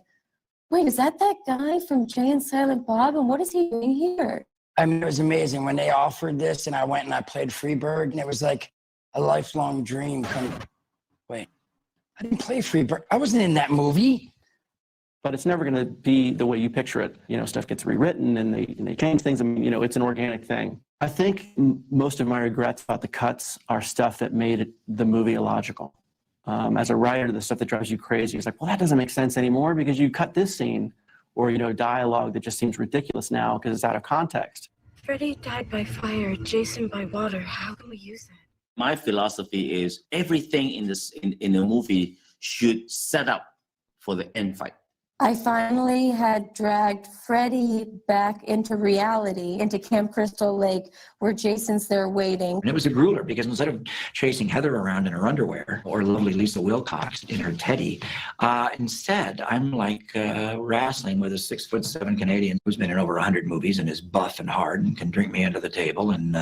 wait, is that guy from Jay and Silent Bob? And what is he doing here? I mean, it was amazing when they offered this and I went and I played Freeberg, and it was like a lifelong dream. Wait, I didn't play Freeberg. I wasn't in that movie. But it's never going to be the way you picture it. You know, stuff gets rewritten and they change things. I mean, you know, it's an organic thing. I think most of my regrets about the cuts are stuff that made the movie illogical. As a writer, the stuff that drives you crazy is like, well, that doesn't make sense anymore because you cut this scene, or, you know, dialogue that just seems ridiculous now because it's out of context. Freddy died by fire, Jason by water. How can we use that? My philosophy is everything in the movie should set up for the end fight. I finally had dragged Freddy back into reality, into Camp Crystal Lake, where Jason's there waiting. And it was a grueler because instead of chasing Heather around in her underwear or lovely Lisa Wilcox in her teddy, instead I'm like wrestling with a 6'7" Canadian who's been in over 100 movies and is buff and hard and can drink me under the table. And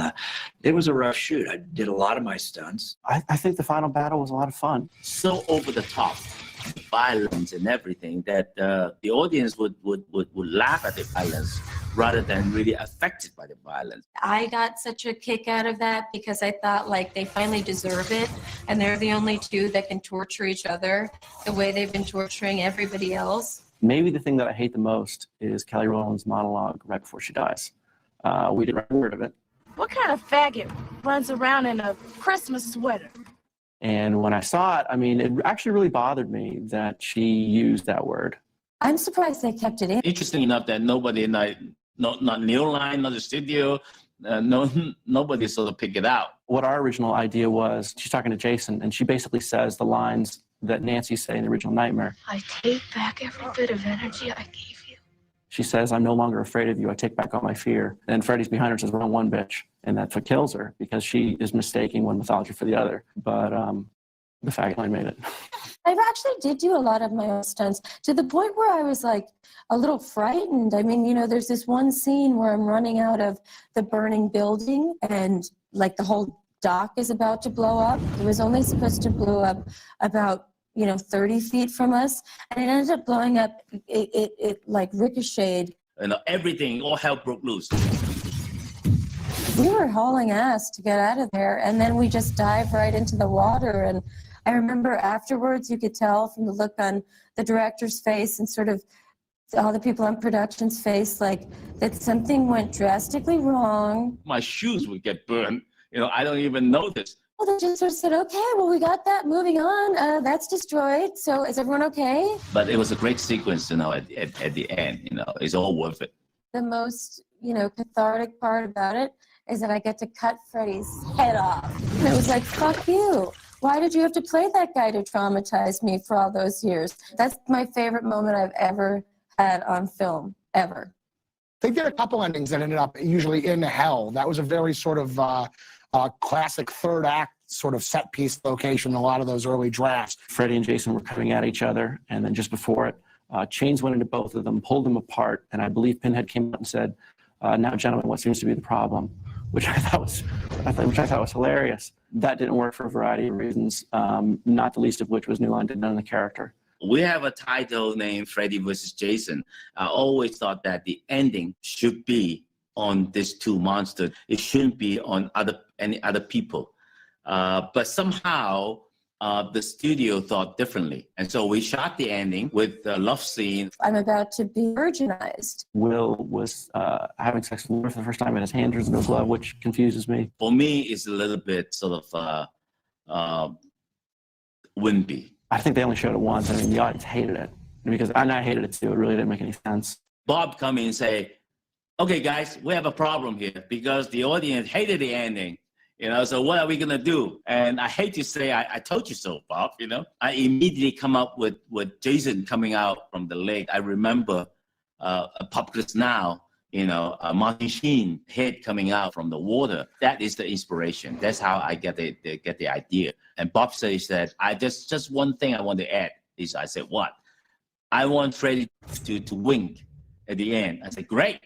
it was a rough shoot. I did a lot of my stunts. I think the final battle was a lot of fun. So over the top. Violence and everything that the audience would laugh at the violence rather than really affected by the violence. I got such a kick out of that because I thought like they finally deserve it, and they're the only two that can torture each other the way they've been torturing everybody else. Maybe the thing that I hate the most is Kelly Rowland's monologue right before she dies. We didn't write a word of it. What kind of faggot runs around in a Christmas sweater? And when I saw it, I mean, it actually really bothered me that she used that word. I'm surprised they kept it in. Interesting enough that nobody, not New Line, not the studio, nobody sort of picked it out. What our original idea was, she's talking to Jason, and she basically says the lines that Nancy say in the original Nightmare. I take back every bit of energy I gave you. She says, I'm no longer afraid of you. I take back all my fear. And Freddy's behind her and says, wrong one, bitch. And that's what kills her because she is mistaking one mythology for the other. But the faggot line made it. I actually did do a lot of my own stunts to the point where I was like a little frightened. I mean, you know, there's this one scene where I'm running out of the burning building and like the whole dock is about to blow up. It was only supposed to blow up about 30 feet from us, and it ended up blowing up. It like ricocheted. Everything, all hell broke loose. We were hauling ass to get out of there, and then we just dived right into the water. And I remember afterwards, you could tell from the look on the director's face and sort of all the people on production's face, like that something went drastically wrong. My shoes would get burned. I don't even notice. Well, they just sort of said, okay, well, we got that, moving on. That's destroyed. So is everyone okay? But it was a great sequence, at the end. It's all worth it. The most, cathartic part about it is that I get to cut Freddy's head off. And it was like, fuck you. Why did you have to play that guy to traumatize me for all those years? That's my favorite moment I've ever had on film, ever. They did a couple endings that ended up usually in hell. That was a very sort of classic third act sort of set piece location in a lot of those early drafts. Freddy and Jason were coming at each other, and then just before it, chains went into both of them, pulled them apart, and I believe Pinhead came out and said, "Now, gentlemen, what seems to be the problem?" Which I thought was hilarious. That didn't work for a variety of reasons, not the least of which was New Line didn't know the character. We have a title named Freddy vs. Jason. I always thought that the ending should be on these two monsters. It shouldn't be on any other people. But somehow the studio thought differently. And so we shot the ending with the love scene. I'm about to be virginized. Will was having sex with Laura for the first time, and his hand was in no glove, which confuses me. For me, it's a little bit sort of wimpy. I think they only showed it once. I mean, the audience hated it because I hated it too. It really didn't make any sense. Bob come in and say, "Okay, guys, we have a problem here because the audience hated the ending. So what are we gonna do?" And I hate to say, I told you so, Bob. I immediately come up with Jason coming out from the lake. I remember Apocalypse Now. Martin Sheen head coming out from the water. That is the inspiration. That's how I get the idea. And Bob says that just one thing I want to add is I said, what? I want Freddy to wink at the end. I said, great.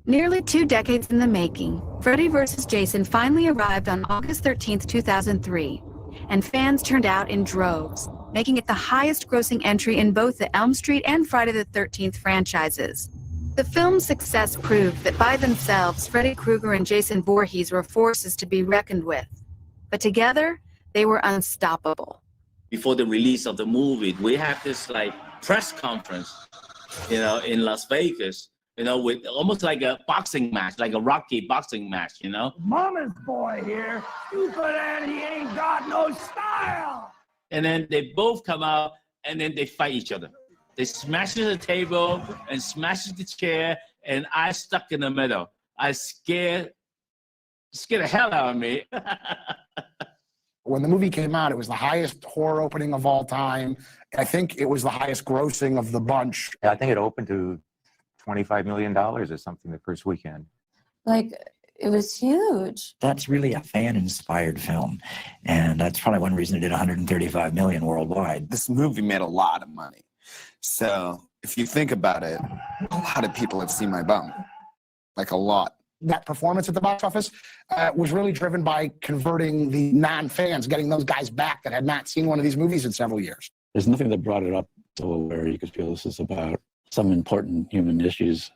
Nearly 2 decades in the making, Freddy vs. Jason finally arrived on August 13th, 2003, and fans turned out in droves, making it the highest grossing entry in both the Elm Street and Friday the 13th franchises. The film's success proved that by themselves, Freddy Krueger and Jason Voorhees were forces to be reckoned with. But together, they were unstoppable. Before the release of the movie, we have this press conference, in Las Vegas, with almost like a boxing match, like a Rocky boxing match, Mama's boy here, stupid and he ain't got no style. And then they both come out and then they fight each other. They smashed the table and smashed the chair, and I stuck in the middle. I scared the hell out of me. When the movie came out, it was the highest horror opening of all time. I think it was the highest grossing of the bunch. I think it opened to $25 million or something the first weekend. It was huge. That's really a fan-inspired film, and that's probably one reason it did 135 million worldwide. This movie made a lot of money. So if you think about it, a lot of people have seen my bum. A lot. That performance at the box office was really driven by converting the non-fans, getting those guys back that had not seen one of these movies in several years. There's nothing that brought it up so where you could feel this is about some important human issues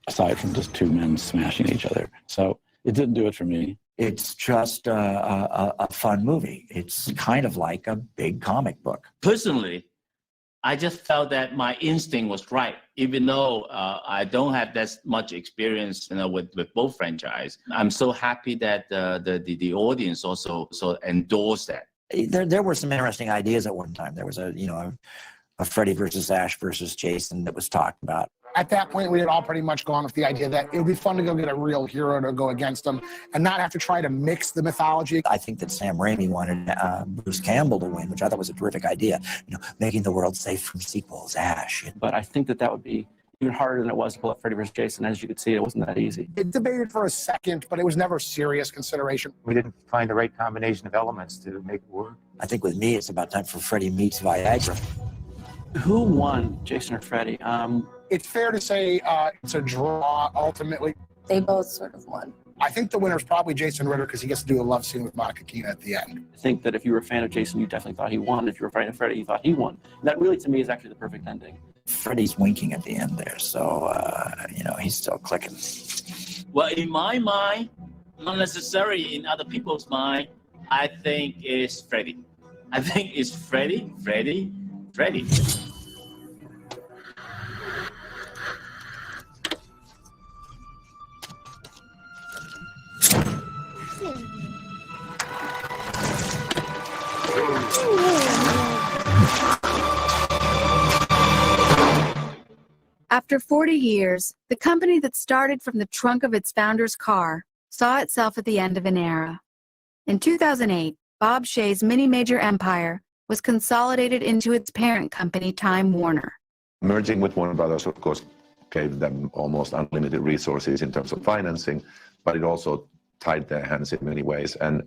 aside from just two men smashing each other. So it didn't do it for me. It's just a fun movie. It's kind of like a big comic book. Personally, I just felt that my instinct was right, even though I don't have that much experience, with both franchises. I'm so happy that the audience also endorsed that. There were some interesting ideas at one time. There was a Freddy versus Ash versus Jason that was talked about. At that point, we had all pretty much gone with the idea that it would be fun to go get a real hero to go against them and not have to try to mix the mythology. I think that Sam Raimi wanted Bruce Campbell to win, which I thought was a terrific idea. Making the world safe from sequels, Ash. But I think that would be even harder than it was to pull up Freddy vs. Jason. As you could see, it wasn't that easy. It debated for a second, but it was never serious consideration. We didn't find the right combination of elements to make it work. I think with me, it's about time for Freddy meets Viagra. Who won, Jason or Freddy? It's fair to say it's a draw, ultimately. They both sort of won. I think the winner is probably Jason Ritter because he gets to do a love scene with Monica Keena at the end. I think that if you were a fan of Jason, you definitely thought he won. If you were a fan of Freddy, you thought he won. And that really, to me, is actually the perfect ending. Freddy's winking at the end there, so he's still clicking. Well, in my mind, not necessarily in other people's mind, I think it's Freddy. I think it's Freddy. After 40 years, the company that started from the trunk of its founder's car saw itself at the end of an era. In 2008, Bob Shaye's mini-major empire was consolidated into its parent company, Time Warner. Merging with Warner Brothers, of course, gave them almost unlimited resources in terms of financing, but it also tied their hands in many ways. And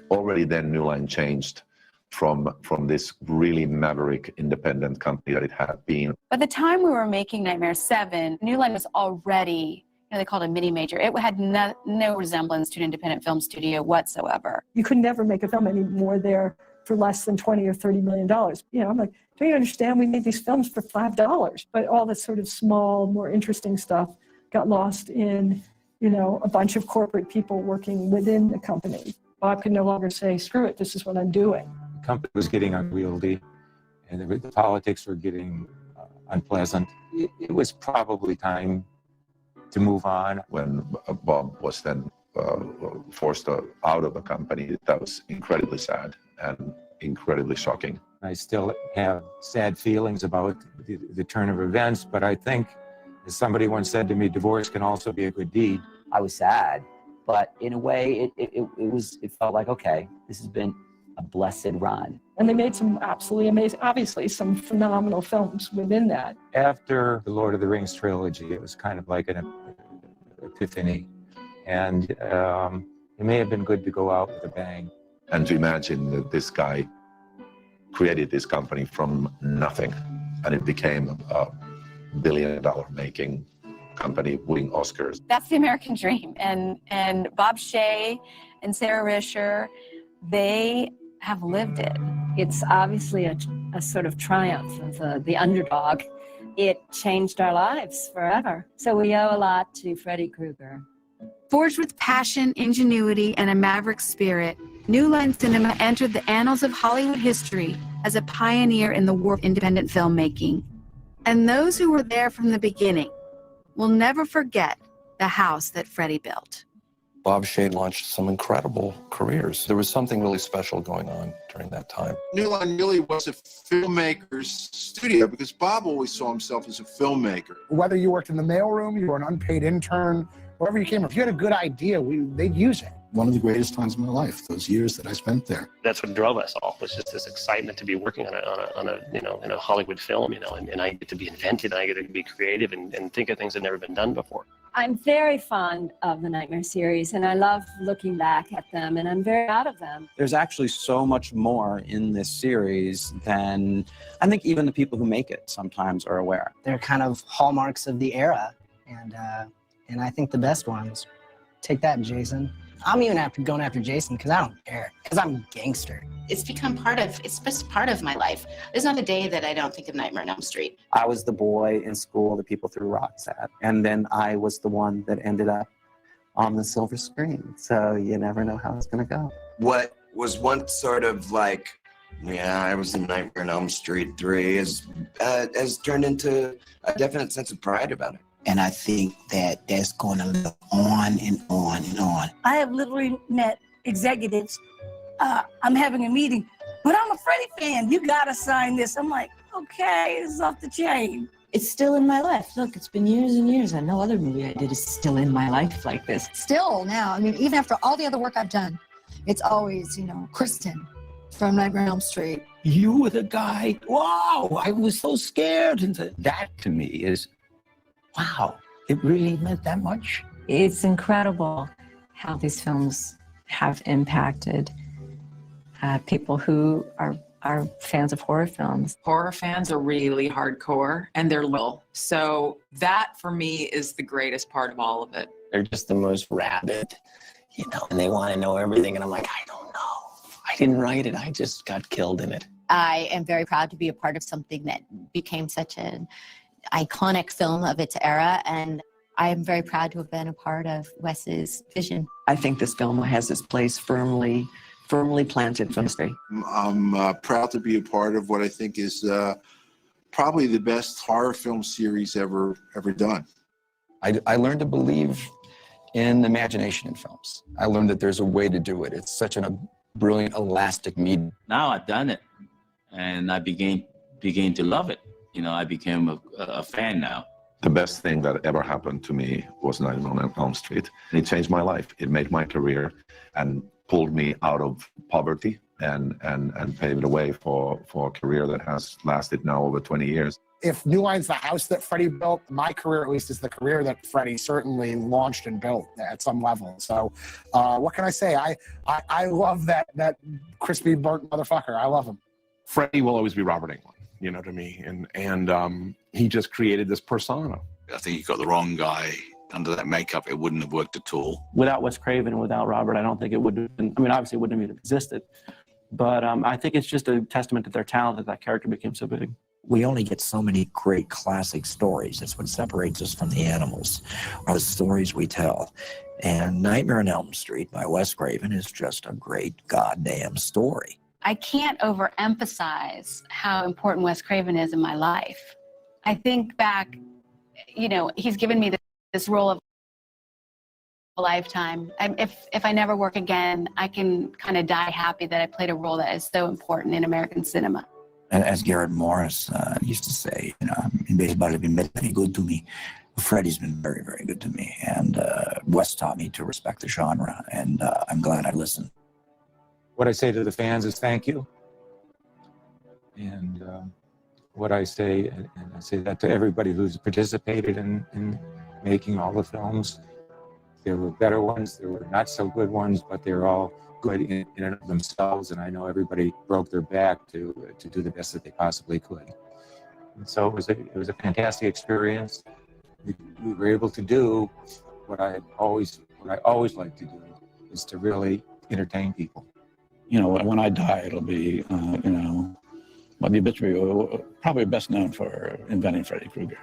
already then New Line changed from this really maverick independent company that it had been. By the time we were making Nightmare 7, New Line was already, they called it a mini-major. It had no resemblance to an independent film studio whatsoever. You could never make a film anymore there for less than $20 or $30 million. I'm like, don't you understand? We made these films for $5. But all this sort of small, more interesting stuff got lost in, a bunch of corporate people working within the company. Bob could no longer say, screw it, this is what I'm doing. The company was getting unwieldy, and the politics were getting unpleasant. It was probably time to move on. When Bob was then forced out of the company, that was incredibly sad and incredibly shocking. I still have sad feelings about the turn of events, but I think, as somebody once said to me, divorce can also be a good deed. I was sad, but in a way, it felt like, okay, this has been a blessed run. And they made some absolutely amazing, obviously some phenomenal films within that. After the Lord of the Rings trilogy, it was kind of like an epiphany. And it may have been good to go out with a bang. And to imagine that this guy created this company from nothing, and it became a $1 billion making company, winning Oscars. That's the American dream. And Bob Shaye and Sarah Risher, they have lived it. It's obviously a sort of triumph of the underdog. It changed our lives forever. So we owe a lot to Freddy Krueger. Forged with passion, ingenuity, and a maverick spirit, New Line Cinema entered the annals of Hollywood history as a pioneer in the war of independent filmmaking. And those who were there from the beginning will never forget the house that Freddy built. Bob Shaye launched some incredible careers. There was something really special going on during that time. New Line really was a filmmaker's studio because Bob always saw himself as a filmmaker. Whether you worked in the mailroom, you were an unpaid intern, wherever you came from, if you had a good idea, they'd use it. One of the greatest times of my life, those years that I spent there. That's what drove us all, was just this excitement to be working on a Hollywood film, and I get to be inventive, and I get to be creative and think of things that have never been done before. I'm very fond of the Nightmare series, and I love looking back at them, and I'm very proud of them. There's actually so much more in this series than I think even the people who make it sometimes are aware. They're kind of hallmarks of the era, and I think the best ones. Take that, Jason. I'm even going after Jason because I don't care, because I'm a gangster. It's become it's just part of my life. There's not a day that I don't think of Nightmare on Elm Street. I was the boy in school that people threw rocks at, and then I was the one that ended up on the silver screen. So you never know how it's going to go. What was once sort of like, yeah, I was in Nightmare on Elm Street 3 has turned into a definite sense of pride about it. And I think that that's going to live on and on and on. I have literally met executives. I'm having a meeting, but I'm a Freddy fan. You got to sign this. I'm like, okay, this is off the chain. It's still in my life. Look, it's been years and years, and no other movie I did is still in my life like this. Still now, I mean, even after all the other work I've done, it's always, Kristen from Nightmare on Elm Street. You were the guy. Wow, I was so scared. And that to me is, wow, it really meant that much. It's incredible how these films have impacted people who are are fans of horror films. Horror fans are really hardcore and they're loyal. So that for me is the greatest part of all of it. They're just the most rabid, you know, and they want to know everything. And I'm like, I don't know. I didn't write it. I just got killed in it. I am very proud to be a part of something that became such an iconic film of its era, and I am very proud to have been a part of Wes's vision. I think this film has its place firmly planted from history. I'm proud to be a part of what I think is probably the best horror film series ever done. I learned to believe in imagination in films. I learned that there's a way to do it. It's such a brilliant, elastic medium. Now I've done it, and I began to love it. You know, I became a fan now. The best thing that ever happened to me was Nightmare on Elm Street. It changed my life. It made my career and pulled me out of poverty and paved the way for a career that has lasted now over 20 years. If New Line's the house that Freddie built, my career at least is the career that Freddie certainly launched and built at some level. So what can I say? I love that crispy burnt motherfucker. I love him. Freddie will always be Robert Englund, you know, to me. And he just created this persona. I think you got the wrong guy. Under that makeup, it wouldn't have worked at all. Without Wes Craven and without Robert, I don't think it would have been, I mean, obviously it wouldn't have even existed. But I think it's just a testament to their talent that character became so big. We only get so many great classic stories. That's what separates us from the animals, are the stories we tell. And Nightmare on Elm Street by Wes Craven is just a great goddamn story. I can't overemphasize how important Wes Craven is in my life. I think back, you know, he's given me this role of a lifetime. If I never work again, I can kind of die happy that I played a role that is so important in American cinema. And as Garrett Morris used to say, you know, nobody's been very good to me. Freddie's been very, very good to me. And Wes taught me to respect the genre, and I'm glad I listened. What I say to the fans is thank you. And what I say, and I say that to everybody who's participated in making all the films. There were better ones, there were not so good ones, but they're all good in and of themselves. And I know everybody broke their back to do the best that they possibly could. And so it was a fantastic experience. We were able to do what I always like to do, is to really entertain people. You know, when I die, it'll be, you know, well, the obituary will probably best known for inventing Freddy Krueger.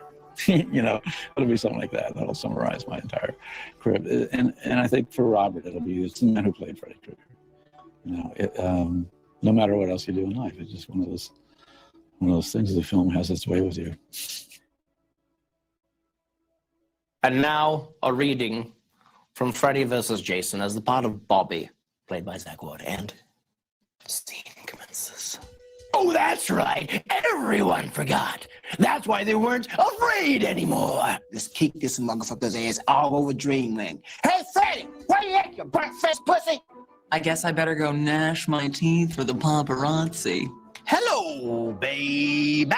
You know, it'll be something like that. That'll summarize my entire career. And I think for Robert, it'll be the man who played Freddy Krueger. You know, no matter what else you do in life, it's just one of those things. The film has its way with you. And now a reading from Freddy vs. Jason as the part of Bobby, played by Zach Ward, and the scene commences. Oh, that's right. Everyone forgot. That's why they weren't afraid anymore. Let's kick this motherfucker's ass all over Dreamland. Hey, Freddy, where you at, you breakfast pussy? I guess I better go gnash my teeth for the paparazzi. Hello, baby.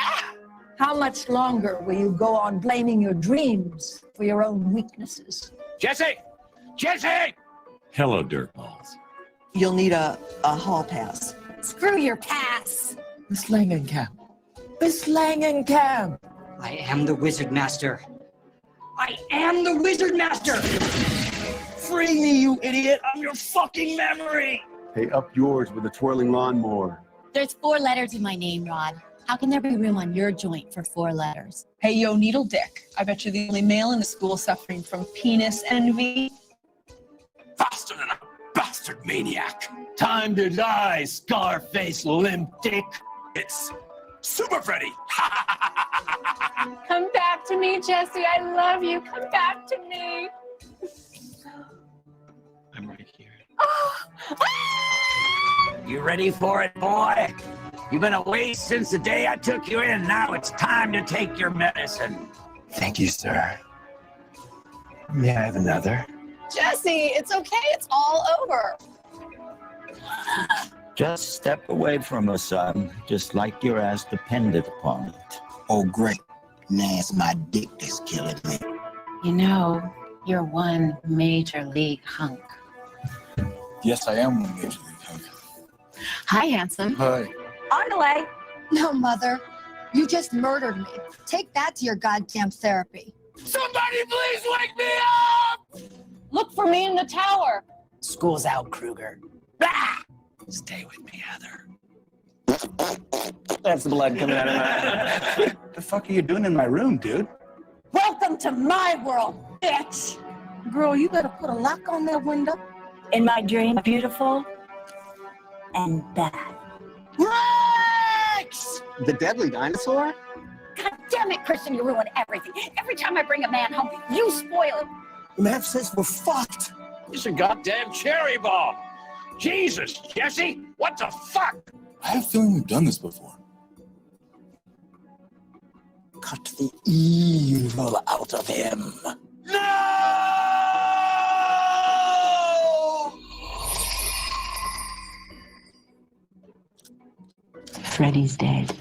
How much longer will you go on blaming your dreams for your own weaknesses? Jesse! Jesse! Hello, dirtballs. You'll need a hall pass. Screw your pass. Miss Langenkamp. Miss Langenkamp. I am the Wizard Master. I am the Wizard Master. Free me, you idiot. I'm your fucking memory. Hey, up yours with a twirling lawnmower. There's 4 letters in my name, Rod. How can there be room on your joint for 4 letters? Hey, yo, Needle Dick. I bet you're the only male in the school suffering from penis envy. Faster than a bastard maniac. Time to die, Scarface limp dick. It's Super Freddy. Come back to me, Jesse. I love you. Come back to me. I'm right here. You ready for it, boy? You've been away since the day I took you in. Now it's time to take your medicine. Thank you, sir. May I have another? Jesse, it's okay. It's all over. Just step away from us, son. Just like your ass depended upon it. Oh, great. Now it's my dick that's killing me. You know, you're one major league hunk. Yes, I am one major league hunk. Hi, handsome. Hi. On the way. No, Mother. You just murdered me. Take that to your goddamn therapy. Somebody please wake me up! Look for me in the tower. School's out, Kruger. Blah! Stay with me, Heather. That's the blood coming out of my eye. What the fuck are you doing in my room, dude? Welcome to my world, bitch. Girl, you better put a lock on that window. In my dream, beautiful and bad. Rex! The deadly dinosaur? God damn it, Christian, you ruin everything. Every time I bring a man home, you spoil it. Matt says we're fucked. It's a goddamn cherry bomb. Jesus, Jesse, what the fuck? I have a feeling we've done this before. Cut the evil out of him. Freddy's dead.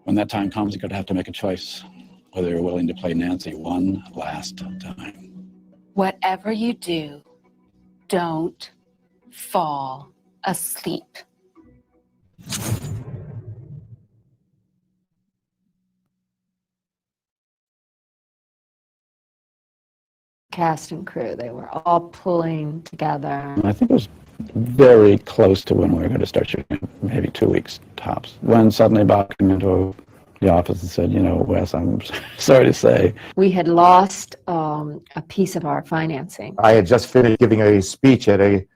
When that time comes, you're going to have to make a choice whether you're willing to play Nancy one last time. Whatever you do, don't fall asleep. Cast and crew, they were all pulling together. I think it was very close to when we were going to start shooting, maybe 2 weeks tops, when suddenly Bob came into the office and said, you know, Wes, I'm sorry to say. We had lost a piece of our financing. I had just finished giving a speech at a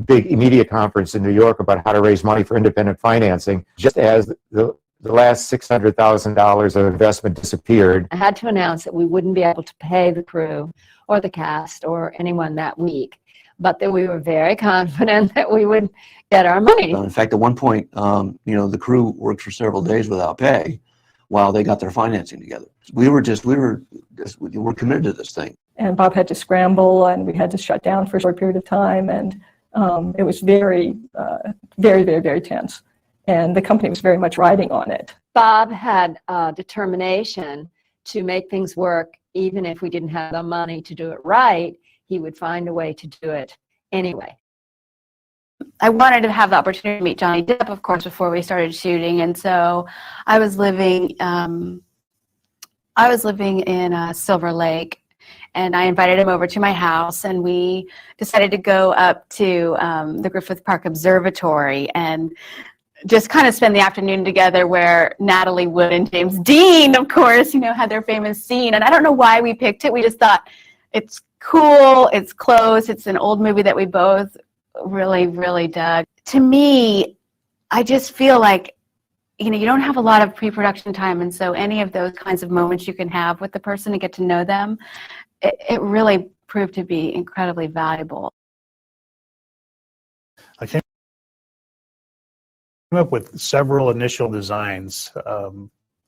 big media conference in New York about how to raise money for independent financing, just as the last $600,000 of investment disappeared. I had to announce that we wouldn't be able to pay the crew or the cast or anyone that week, but that we were very confident that we would get our money. In fact, at one point, you know, the crew worked for several days without pay while they got their financing together. We were committed to this thing. And Bob had to scramble, and we had to shut down for a short period of time, and it was very, very tense. And the company was very much riding on it. Bob had determination to make things work, even if we didn't have the money to do it right. He would find a way to do it anyway. I wanted to have the opportunity to meet Johnny Depp, of course, before we started shooting, and so I was living in Silver Lake, and I invited him over to my house, and we decided to go up to the Griffith Park Observatory and just kind of spend the afternoon together, where Natalie Wood and James Dean, of course, you know, had their famous scene. And I don't know why we picked it. We just thought it's cool, it's close, it's an old movie that we both really dug. To me, I just feel like, you know, you don't have a lot of pre-production time, and so any of those kinds of moments you can have with the person to get to know them, it really proved to be incredibly valuable. I came up with several initial designs,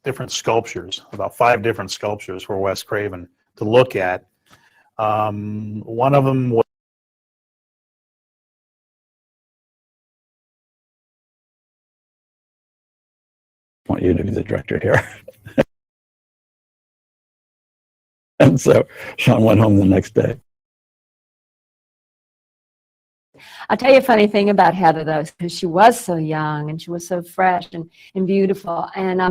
different sculptures, about 5 different sculptures for Wes Craven to look at. One of them was I want you to be the director here. And so Sean went home the next day. I'll tell you a funny thing about Heather, though, because she was so young and she was so fresh and beautiful. And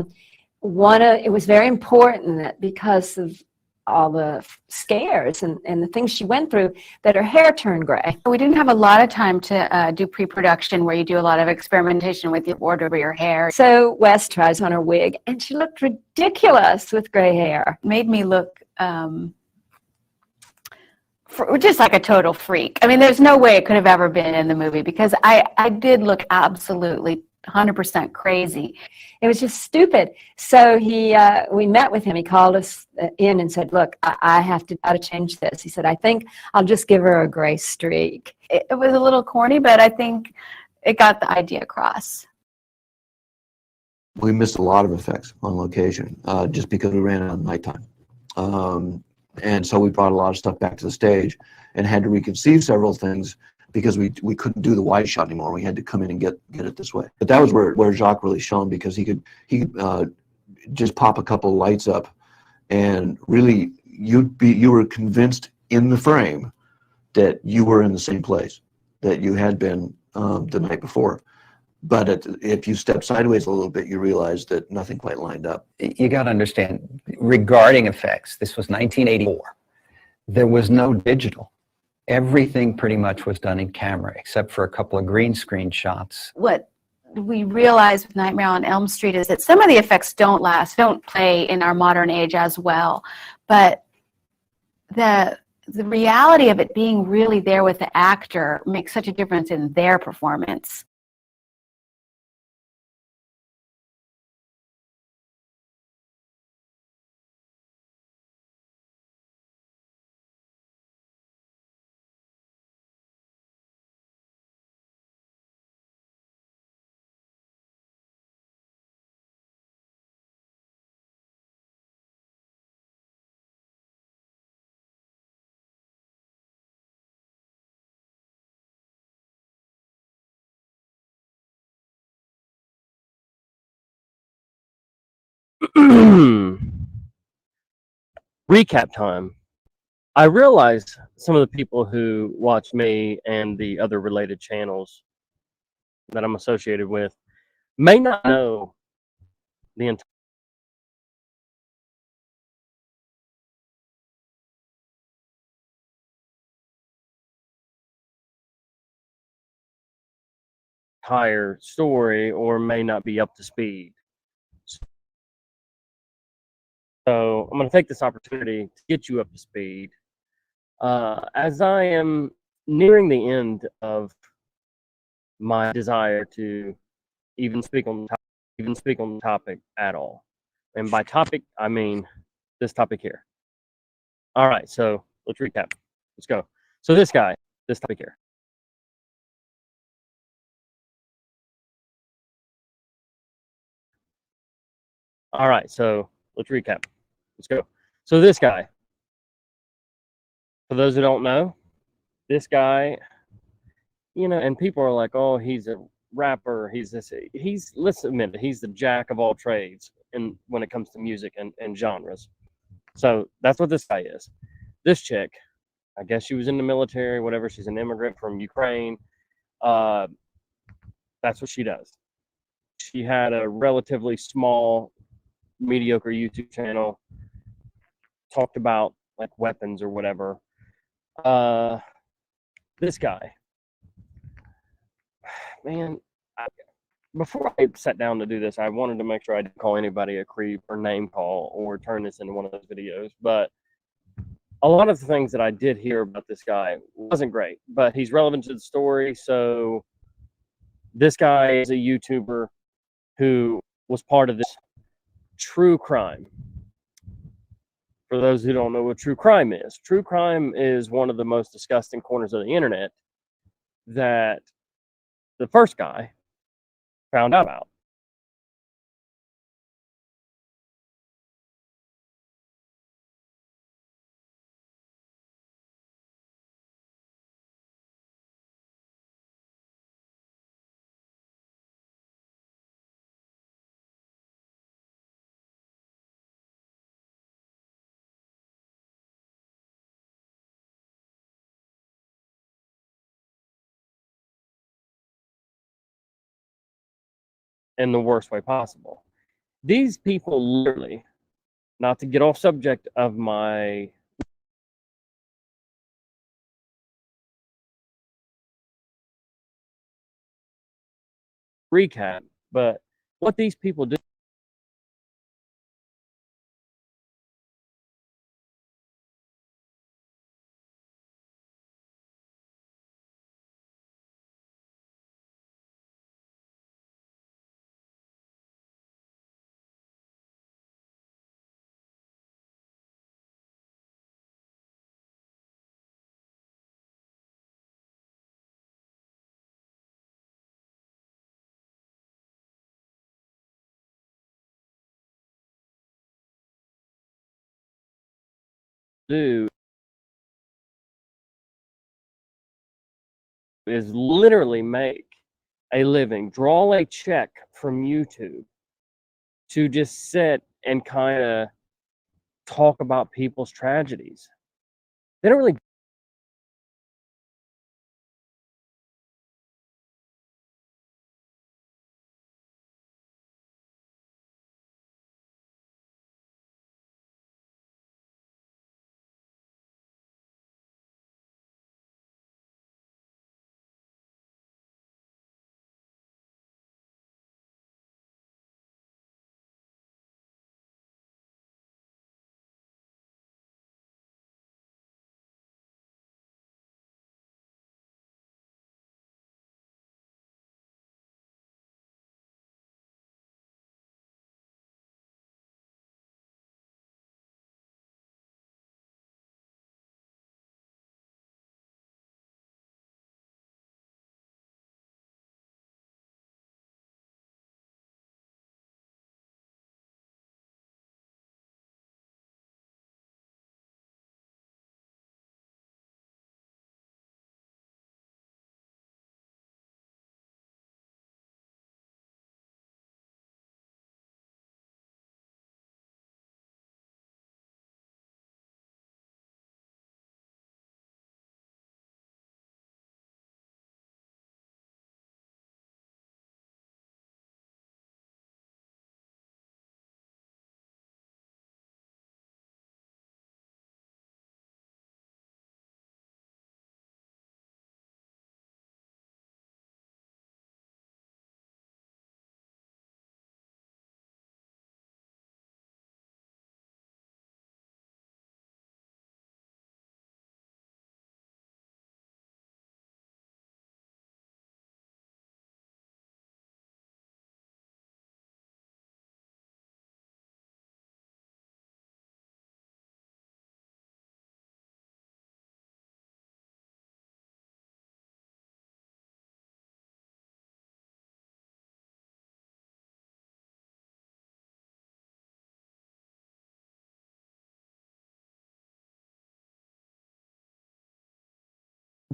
it was very important that because of all the scares and the things she went through, that her hair turned gray. We didn't have a lot of time to do pre-production, where you do a lot of experimentation with your wardrobe or your hair. So Wes tries on her wig, and she looked ridiculous with gray hair. Made me look just like a total freak. I mean, there's no way it could have ever been in the movie, because I did look absolutely 100% crazy. It was just stupid. So we met with him. He called us in and said, look, I have to change this. He said, I think I'll just give her a gray streak. It was a little corny, but I think it got the idea across. We missed a lot of effects on location just because we ran out of nighttime. And so we brought a lot of stuff back to the stage and had to reconceive several things because we couldn't do the wide shot anymore. We had to come in and get it this way. But that was where Jacques really shone, because he could just pop a couple of lights up, and really you were convinced in the frame that you were in the same place that you had been the night before. But if you step sideways a little bit, you realize that nothing quite lined up. You got to understand, regarding effects, this was 1984. There was no digital. Everything pretty much was done in camera, except for a couple of green screen shots. What we realize with Nightmare on Elm Street is that some of the effects don't play in our modern age as well. But the reality of it being really there with the actor makes such a difference in their performance. Recap time. I realize some of the people who watch me and the other related channels that I'm associated with may not know the entire story or may not be up to speed. So I'm going to take this opportunity to get you up to speed. As I am nearing the end of my desire to even speak on the topic at all. And by topic, I mean this topic here. All right, so let's recap. Let's go. So this topic here. All right, so let's recap. Let's go. So this guy, for those who don't know, this guy, you know, and people are like, oh, he's a rapper, he's this, let's admit it, he's the jack of all trades when it comes to music and genres. So that's what this guy is. This chick, I guess she was in the military, whatever, she's an immigrant from Ukraine. That's what she does. She had a relatively small, mediocre YouTube channel, talked about like weapons or whatever. This guy, man, before I sat down to do this, I wanted to make sure I didn't call anybody a creep or name call or turn this into one of those videos. But a lot of the things that I did hear about this guy wasn't great, but he's relevant to the story. So this guy is a YouTuber who was part of this true crime. For those who don't know what true crime is one of the most disgusting corners of the internet that the first guy found out about. In the worst way possible. These people literally, not to get off subject of my recap, but what these people do is literally make a living, draw a check from YouTube to just sit and kind of talk about people's tragedies. They don't really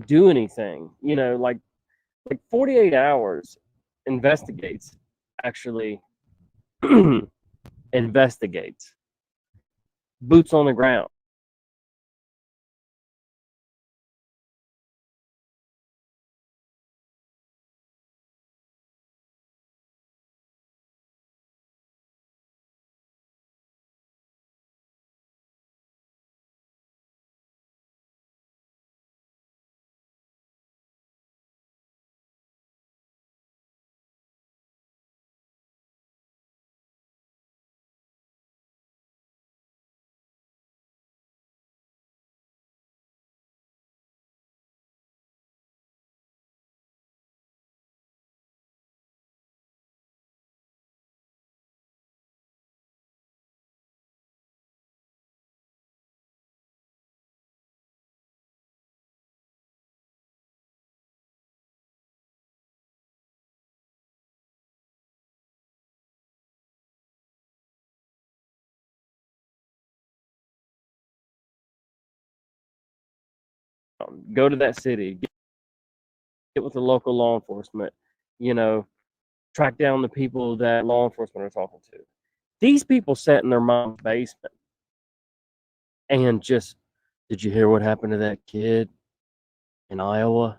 do anything. You know, like 48 hours investigates, actually investigates, boots on the ground. Go to that city, get with the local law enforcement, you know, track down the people that law enforcement are talking to. These people sat in their mom's basement and just, did you hear what happened to that kid in Iowa?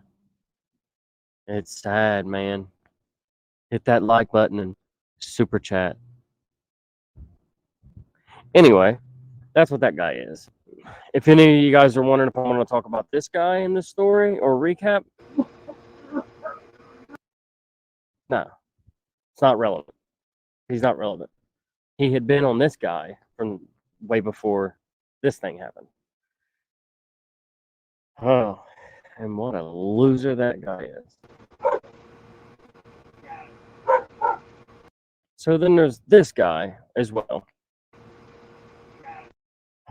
It's sad, man. Hit that like button and super chat. Anyway, that's what that guy is. If any of you guys are wondering if I want to talk about this guy in this story or recap, no, it's not relevant. He's not relevant. He had been on this guy from way before this thing happened. Oh, and what a loser that guy is. So then there's this guy as well.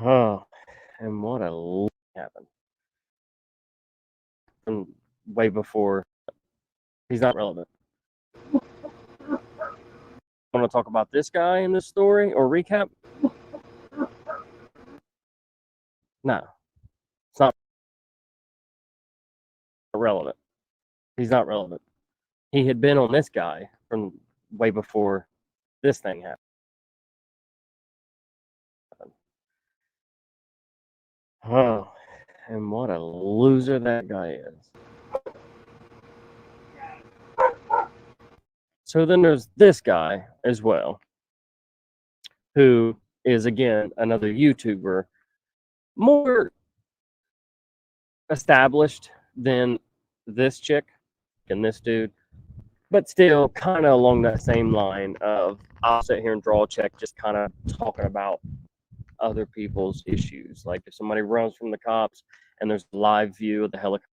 Oh, and what a loser happened. From way before. He's not relevant. Want to talk about this guy in this story or recap? No, it's not relevant. He's not relevant. He had been on this guy from way before this thing happened. Oh, and what a loser that guy is. So then there's this guy as well, who is, again, another YouTuber, more established than this chick and this dude, but still kind of along that same line of, I'll sit here and draw a check, just kind of talking about other people's issues. Like if somebody runs from the cops and there's a live view of the helicopter,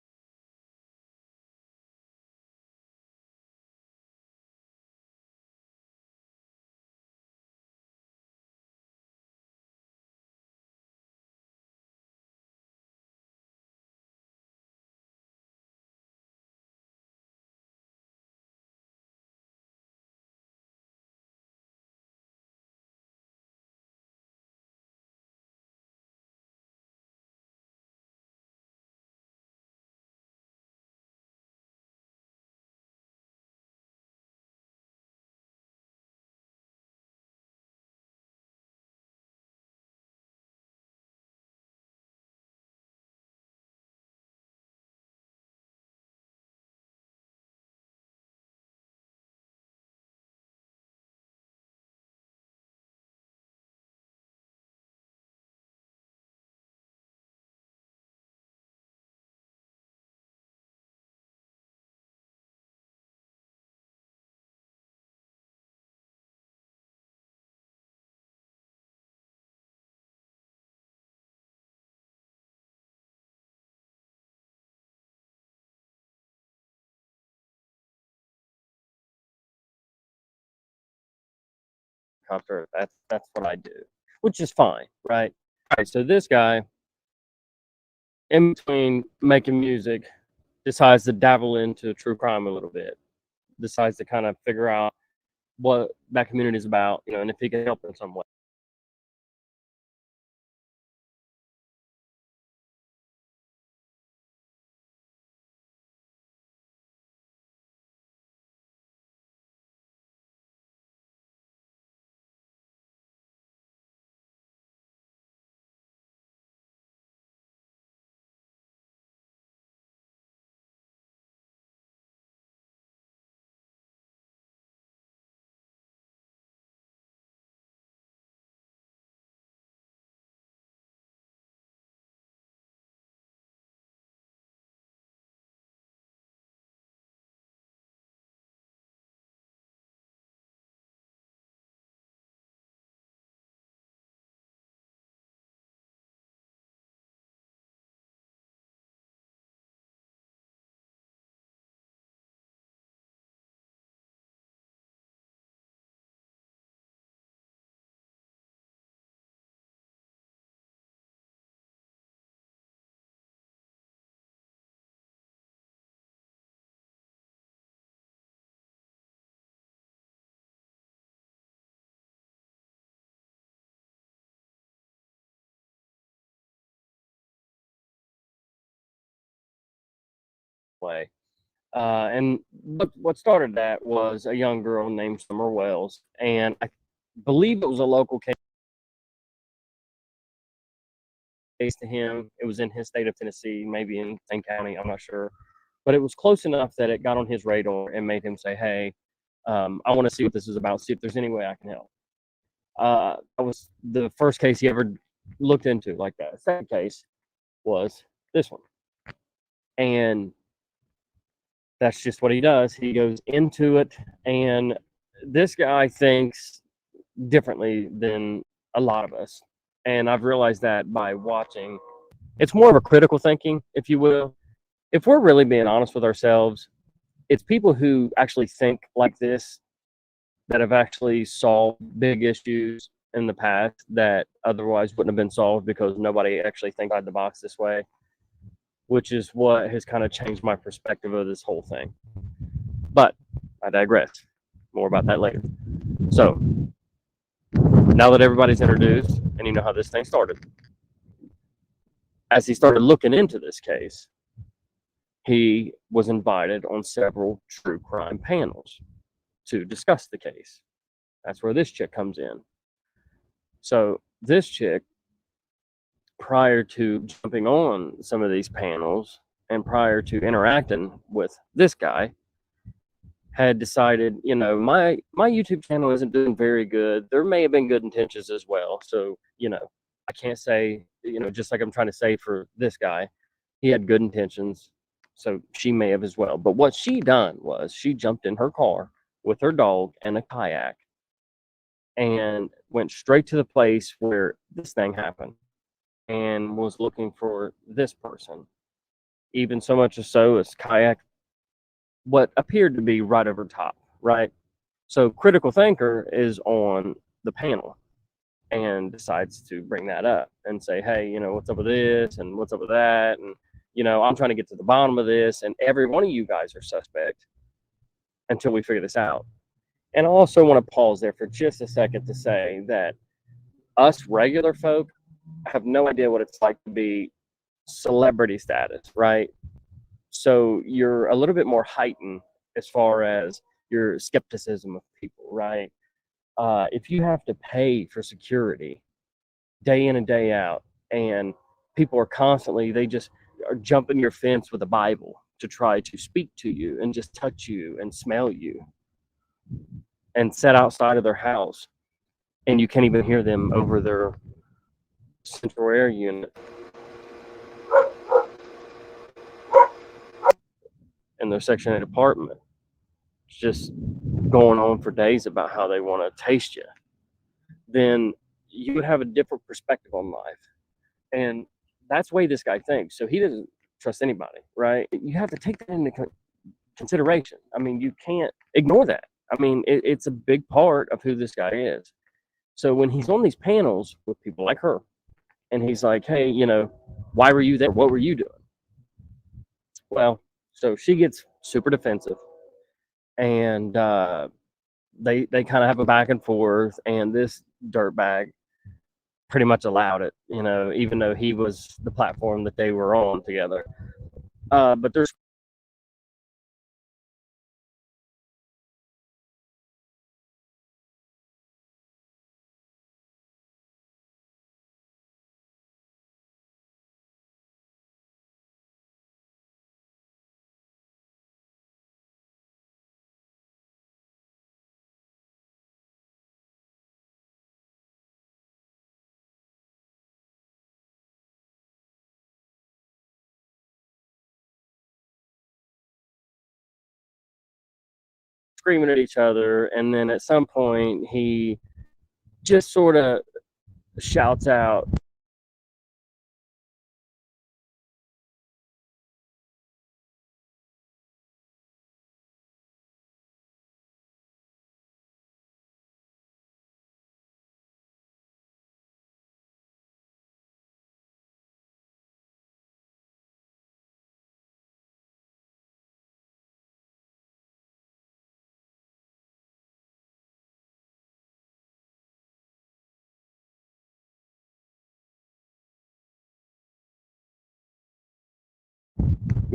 that's what I do, which is fine, right? All right, so this guy, in between making music, decides to dabble into true crime a little bit, decides to kind of figure out what that community is about, you know, and if he can help in some way. way. And what started that was a young girl named Summer Wells, and I believe it was a local case to him. It was in his state of Tennessee, maybe in same county, I'm not sure. But it was close enough that it got on his radar and made him say, hey, I want to see what this is about, see if there's any way I can help. That was the first case he ever looked into like that. The second case was this one. And that's just what he does. He goes into it, and this guy thinks differently than a lot of us. And I've realized that by watching. It's more of a critical thinking, if you will. If we're really being honest with ourselves, it's people who actually think like this that have actually solved big issues in the past that otherwise wouldn't have been solved because nobody actually thinks outside the box this way, which is what has kind of changed my perspective of this whole thing. But I digress. More about that later. So now that everybody's introduced and you know how this thing started, as he started looking into this case, he was invited on several true crime panels to discuss the case. That's where this chick comes in. So this chick, prior to jumping on some of these panels and prior to interacting with this guy, had decided, you know, my YouTube channel isn't doing very good. There may have been good intentions as well. So, you know, I can't say, you know, just like I'm trying to say for this guy, he had good intentions. So she may have as well. But what she done was she jumped in her car with her dog and a kayak and went straight to the place where this thing happened and was looking for this person. Even so much so as kayak what appeared to be right over top, right? So critical thinker is on the panel and decides to bring that up and say, hey, you know, what's up with this and what's up with that? And, you know, I'm trying to get to the bottom of this, and every one of you guys are suspect until we figure this out. And I also want to pause there for just a second to say that us regular folk have no idea what it's like to be celebrity status, right? So you're a little bit more heightened as far as your skepticism of people, right? If you have to pay for security day in and day out, and people are constantly, they just are jumping your fence with a Bible to try to speak to you and just touch you and smell you and sit outside of their house, and you can't even hear them over their central air unit in their Section 8 apartment, just going on for days about how they want to taste you, then you would have a different perspective on life. And that's the way this guy thinks. So he doesn't trust anybody, right? You have to take that into consideration. I mean, you can't ignore that. I mean, it's a big part of who this guy is. So when he's on these panels with people like her, and he's like, hey, you know, why were you there? What were you doing? Well, so she gets super defensive, and they kind of have a back and forth, and this dirtbag pretty much allowed it, you know, even though he was the platform that they were on together. But there's screaming at each other, and then at some point he just sort of shouts out,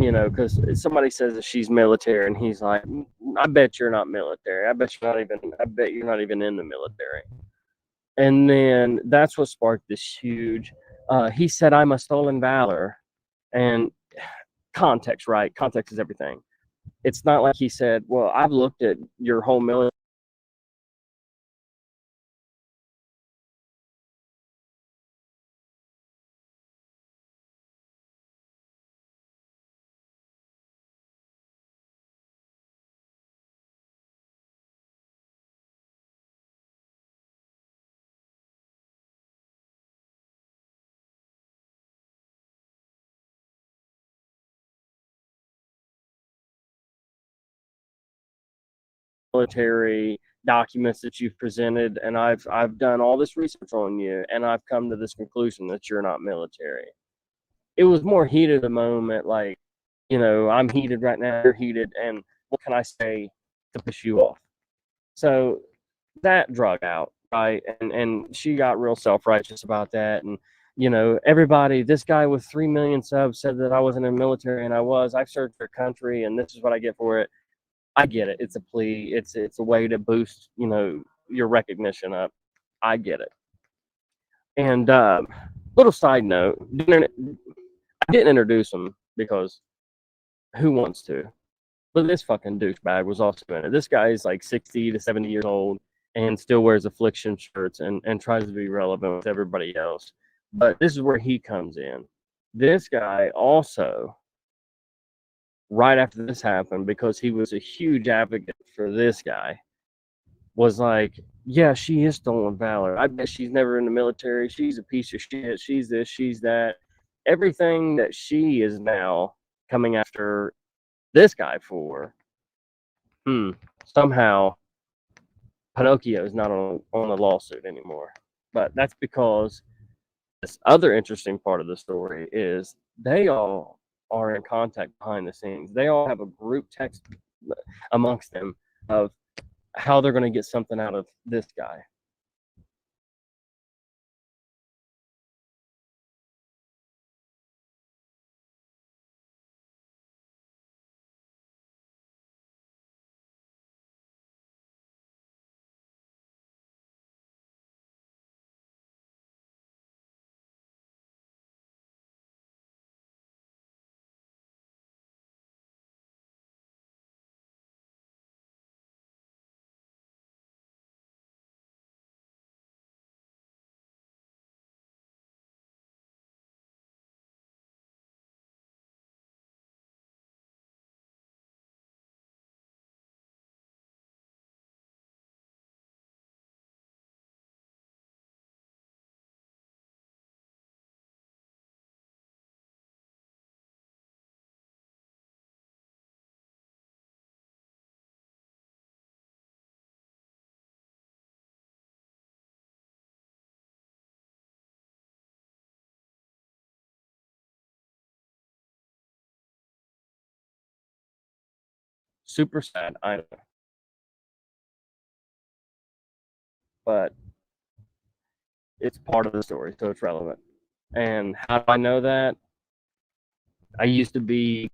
you know, because somebody says that she's military, and he's like, I bet you're not military. I bet you're not even in the military. And then that's what sparked this huge. He said, "I'm a stolen valor," and context, right? Context is everything. It's not like he said, "Well, I've looked at your whole military." Military documents that you've presented, and I've done all this research on you, and I've come to this conclusion that you're not military. It was more heated of the moment, like, you know, I'm heated right now, you're heated, and what can I say to piss you off? So that drug out, right? And she got real self-righteous about that. And, you know, everybody, this guy with 3 million subs said that I wasn't in the military, and I was. I've served their country, and this is what I get for it. I get it. It's a plea. It's a way to boost, you know, your recognition up. I get it. And little side note, I didn't introduce him because who wants to? But this fucking douchebag was also in it. This guy is like 60 to 70 years old and still wears affliction shirts and tries to be relevant with everybody else. But this is where he comes in. This guy also, right after this happened, because he was a huge advocate for this guy, was like, yeah, she is stolen valor. I bet she's never in the military. She's a piece of shit. She's this, she's that. Everything that she is now coming after this guy for, somehow Pinocchio is not on the lawsuit anymore. But that's because this other interesting part of the story is they all are in contact behind the scenes. They all have a group text amongst them of how they're going to get something out of this guy. Super sad, I know. But it's part of the story, so it's relevant. And how do I know that? I used to be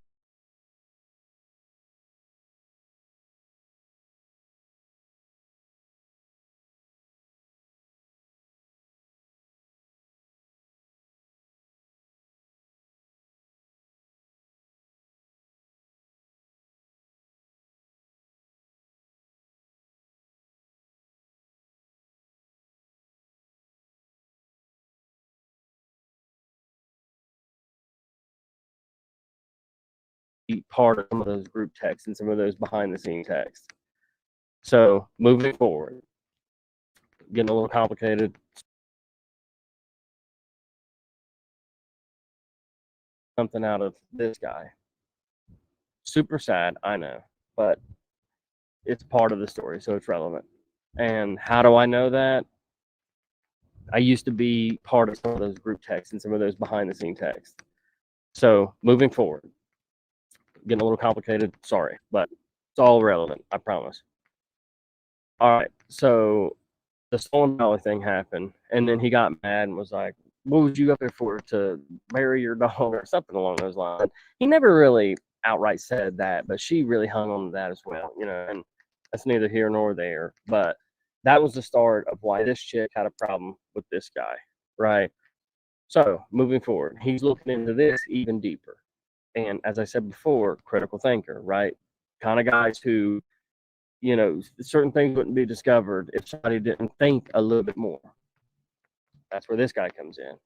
part of some of those group texts and some of those behind the scene texts. So moving forward, getting a little complicated. Something out of this guy. Super sad, I know, but it's part of the story, so it's relevant. And how do I know that? I used to be part of some of those group texts and some of those behind the scene texts. So moving forward, getting a little complicated, sorry, but it's all relevant, I promise. All right, so the stolen valor thing happened, and then he got mad and was like, what was you up there for, to bury your dog or something along those lines. He never really outright said that, but she really hung on to that as well, you know, and that's neither here nor there. But that was the start of why this chick had a problem with this guy, right? So moving forward, he's looking into this even deeper. And as I said before, critical thinker, right? Kind of guys who, you know, certain things wouldn't be discovered if somebody didn't think a little bit more. That's where this guy comes in.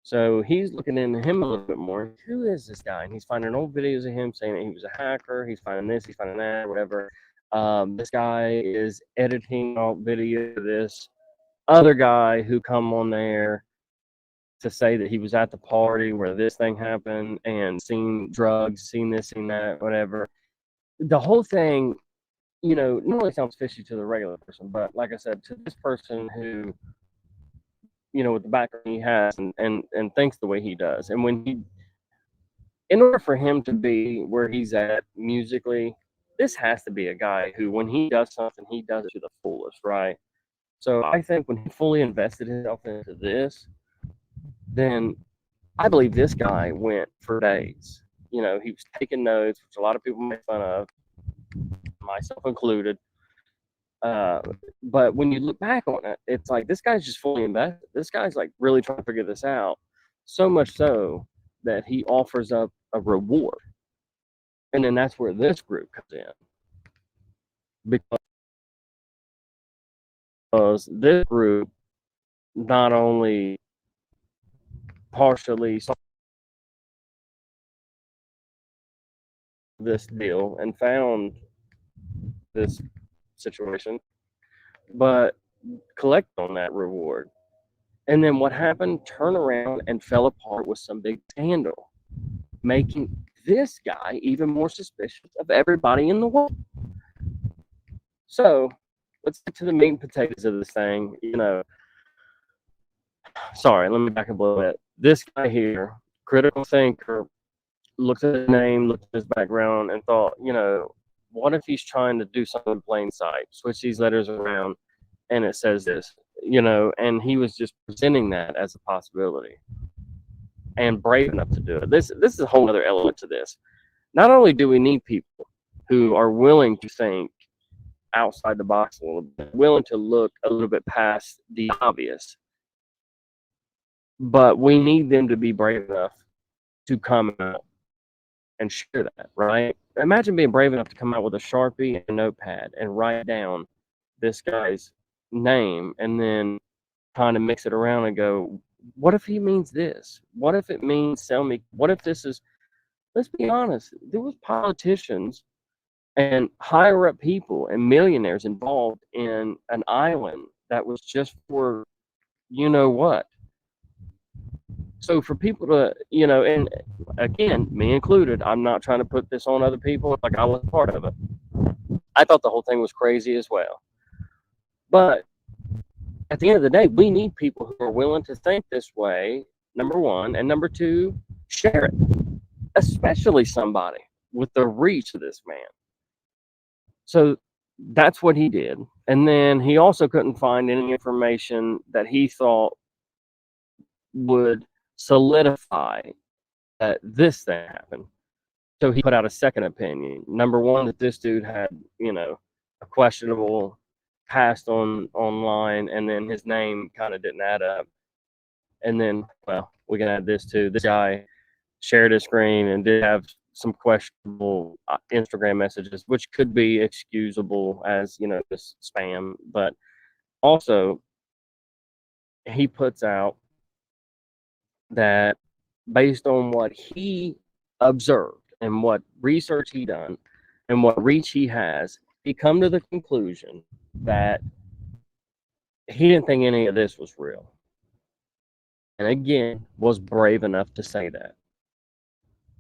So he's looking into him a little bit more. Who is this guy? And he's finding old videos of him saying that he was a hacker. He's finding this, he's finding that, whatever. This guy is editing out video of this other guy who come on there to say that he was at the party where this thing happened and seen drugs, seen this, seen that, whatever. The whole thing, you know, not only sounds fishy to the regular person, but like I said, to this person who, you know, with the background he has and thinks the way he does. And when he, in order for him to be where he's at musically, this has to be a guy who, when he does something, he does it to the fullest, right? So I think when he fully invested himself into this, then I believe this guy went for days. You know, he was taking notes, which a lot of people make fun of, myself included. But when you look back on it, it's like this guy's just fully invested. This guy's like really trying to figure this out. So much so that he offers up a reward. And then that's where this group comes in. Because this group not only partially saw this deal and found this situation, but collect on that reward. And then what happened? Turn around and fell apart with some big scandal, making this guy even more suspicious of everybody in the world. So let's get to the meat and potatoes of this thing. You know, sorry, let me back up a little bit. This guy here, critical thinker, looked at his name, looked at his background, and thought, you know, what if he's trying to do something in plain sight, switch these letters around, and it says this, you know, and he was just presenting that as a possibility and brave enough to do it. This is a whole other element to this. Not only do we need people who are willing to think outside the box a little bit, willing to look a little bit past the obvious, but we need them to be brave enough to come out and share that, right? Imagine being brave enough to come out with a Sharpie and a notepad and write down this guy's name and then kind of mix it around and go, what if he means this? What if it means sell me? What if this is, let's be honest, there was politicians and higher up people and millionaires involved in an island that was just for you know what. So for people to, you know, and again, me included, I'm not trying to put this on other people like I was part of it. I thought the whole thing was crazy as well. But at the end of the day, we need people who are willing to think this way, number one, and number two, share it, especially somebody with the reach of this man. So that's what he did. And then he also couldn't find any information that he thought would solidify that this thing happened. So he put out a second opinion. Number one, that this dude had, you know, a questionable past online, and then his name kind of didn't add up. And then, well, we can add this too. This guy shared his screen and did have some questionable Instagram messages, which could be excusable as, you know, just spam. But also, he puts out that based on what he observed and what research he done and what reach he has, he come to the conclusion that he didn't think any of this was real. And again, was brave enough to say that.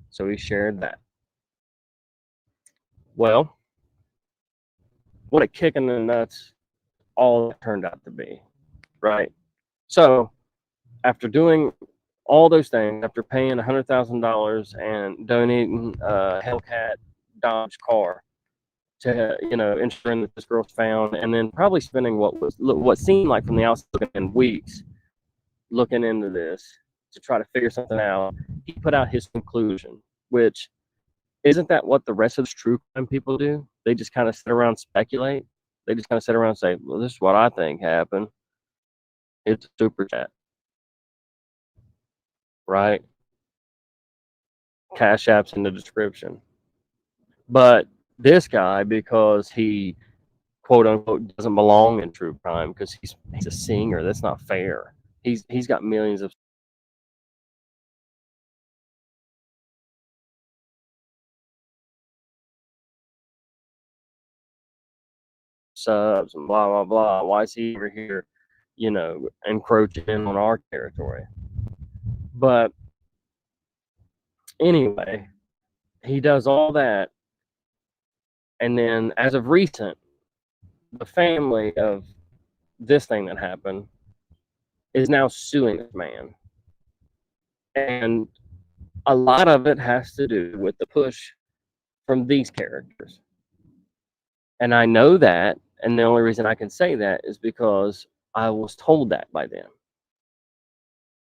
So he shared that. Well, what a kick in the nuts all that turned out to be, right? So after doing all those things, after paying $100,000 and donating a Hellcat Dodge car to, you know, ensuring that this girl's found, and then probably spending what seemed like from the outside in weeks looking into this to try to figure something out, he put out his conclusion, which isn't that what the rest of the true crime people do? They just kind of sit around and speculate. They just kind of sit around and say, well, this is what I think happened. It's a super chat. Right? Cash App's in the description. But this guy, because he quote unquote doesn't belong in true crime because he's a singer, that's not fair. He's got millions of subs and blah blah blah. Why is he over here, encroaching on our territory? But anyway, he does all that, and then as of recent, the family of this thing that happened is now suing this man, and a lot of it has to do with the push from these characters. And I know that, and the only reason I can say that is because I was told that by them.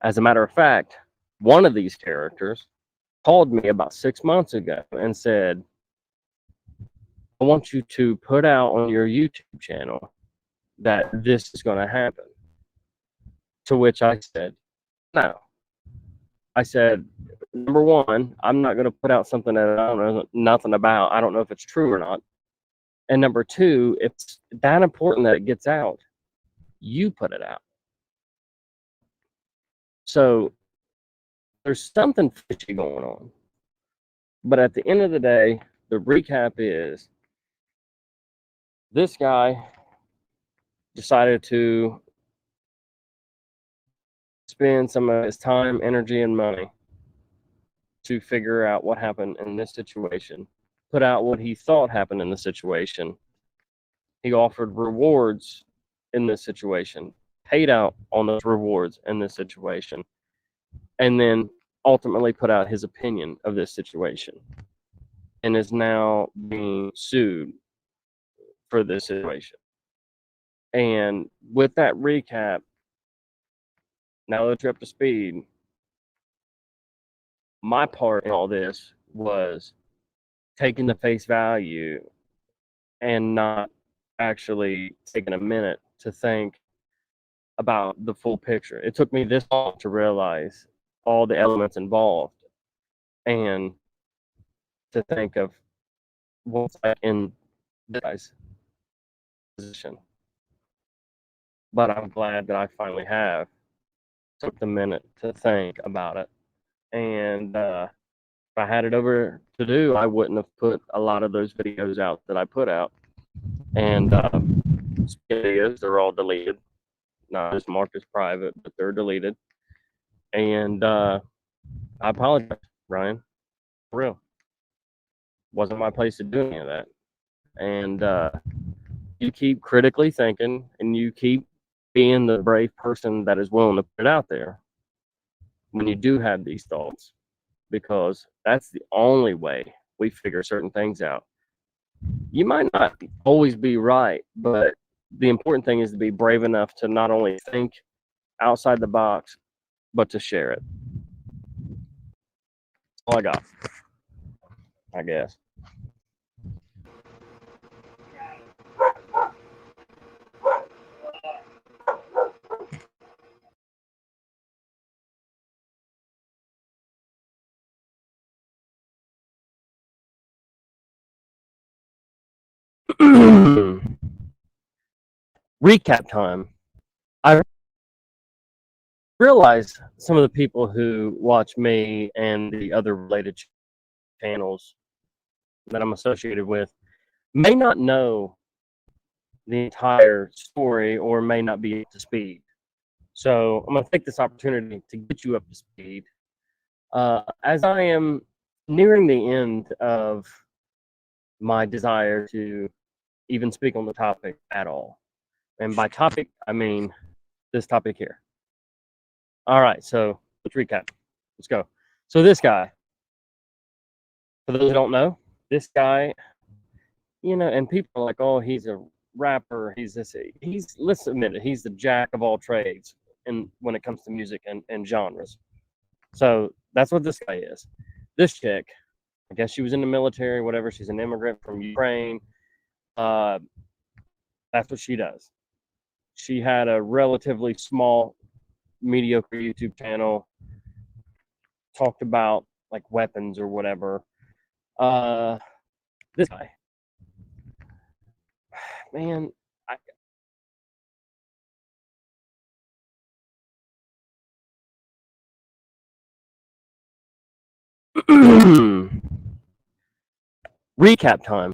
As a matter of fact, one of these characters called me about 6 months ago and said, I want you to put out on your YouTube channel that this is going to happen. To which I said, no. I said, number one, I'm not going to put out something that I don't know nothing about. I don't know if it's true or not. And number two, if it's that important that it gets out, you put it out. So there's something fishy going on. But at the end of the day, the recap is this guy decided to spend some of his time, energy, and money to figure out what happened in this situation, put out what he thought happened in the situation. He offered rewards in this situation, paid out on those rewards in this situation, and then ultimately put out his opinion of this situation, and is now being sued for this situation. And with that recap, now that you're up to speed, my part in all this was taking the face value and not actually taking a minute to think about the full picture. It took me this long to realize all the elements involved and to think of what's in this guy's position. But I'm glad that I finally have took the minute to think about it. And if I had it over to do, I wouldn't have put a lot of those videos out that I put out. And videos, they're all deleted. Not just marked as private, but they're deleted. And I apologize, Ryan. For real. Wasn't my place to do any of that. And you keep critically thinking, and you keep being the brave person that is willing to put it out there when you do have these thoughts, because that's the only way we figure certain things out. You might not always be right, but the important thing is to be brave enough to not only think outside the box, but to share it. That's all I got, I guess. Recap time. I realize some of the people who watch me and the other related channels that I'm associated with may not know the entire story or may not be up to speed. So I'm going to take this opportunity to get you up to speed. As I am nearing the end of my desire to even speak on the topic at all. And by topic, I mean this topic here. All right, so let's recap. Let's go. So this guy, for those who don't know, this guy, and people are like, oh, he's a rapper, he's this, let's admit it, he's the jack of all trades in when it comes to music and genres. So that's what this guy is. This chick, I guess she was in the military, whatever. She's an immigrant from Ukraine. That's what she does. She had a relatively small, mediocre YouTube channel, talked about like weapons or whatever. This guy, man, recap time.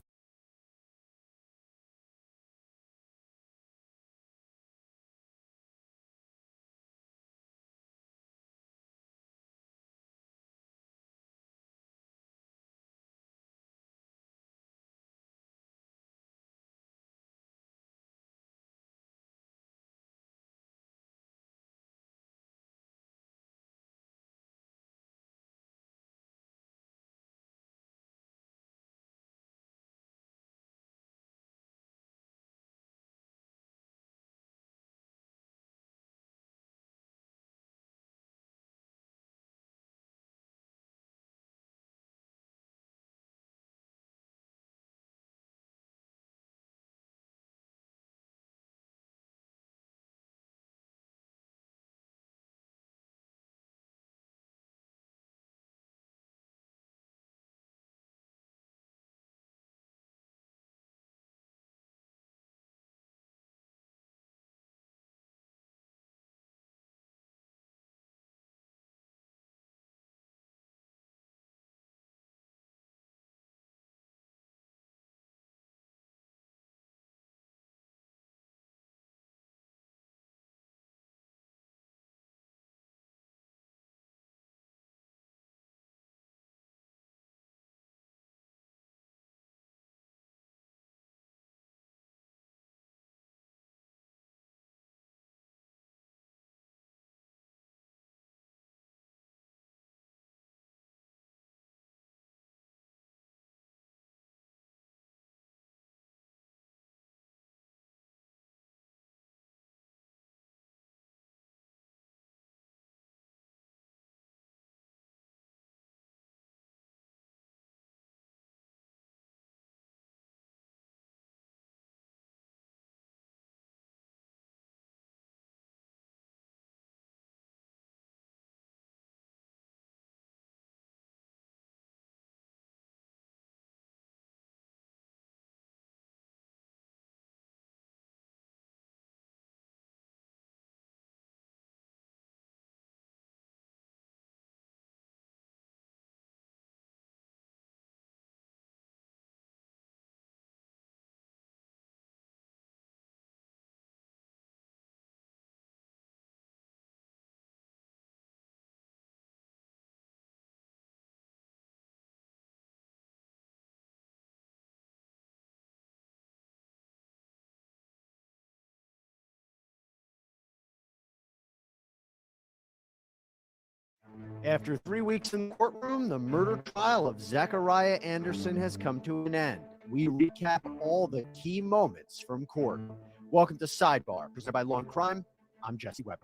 After 3 weeks in the courtroom, the murder trial of Zachariah Anderson has come to an end. We recap all the key moments from court. Welcome to Sidebar, presented by Law and Crime. I'm Jesse Weber.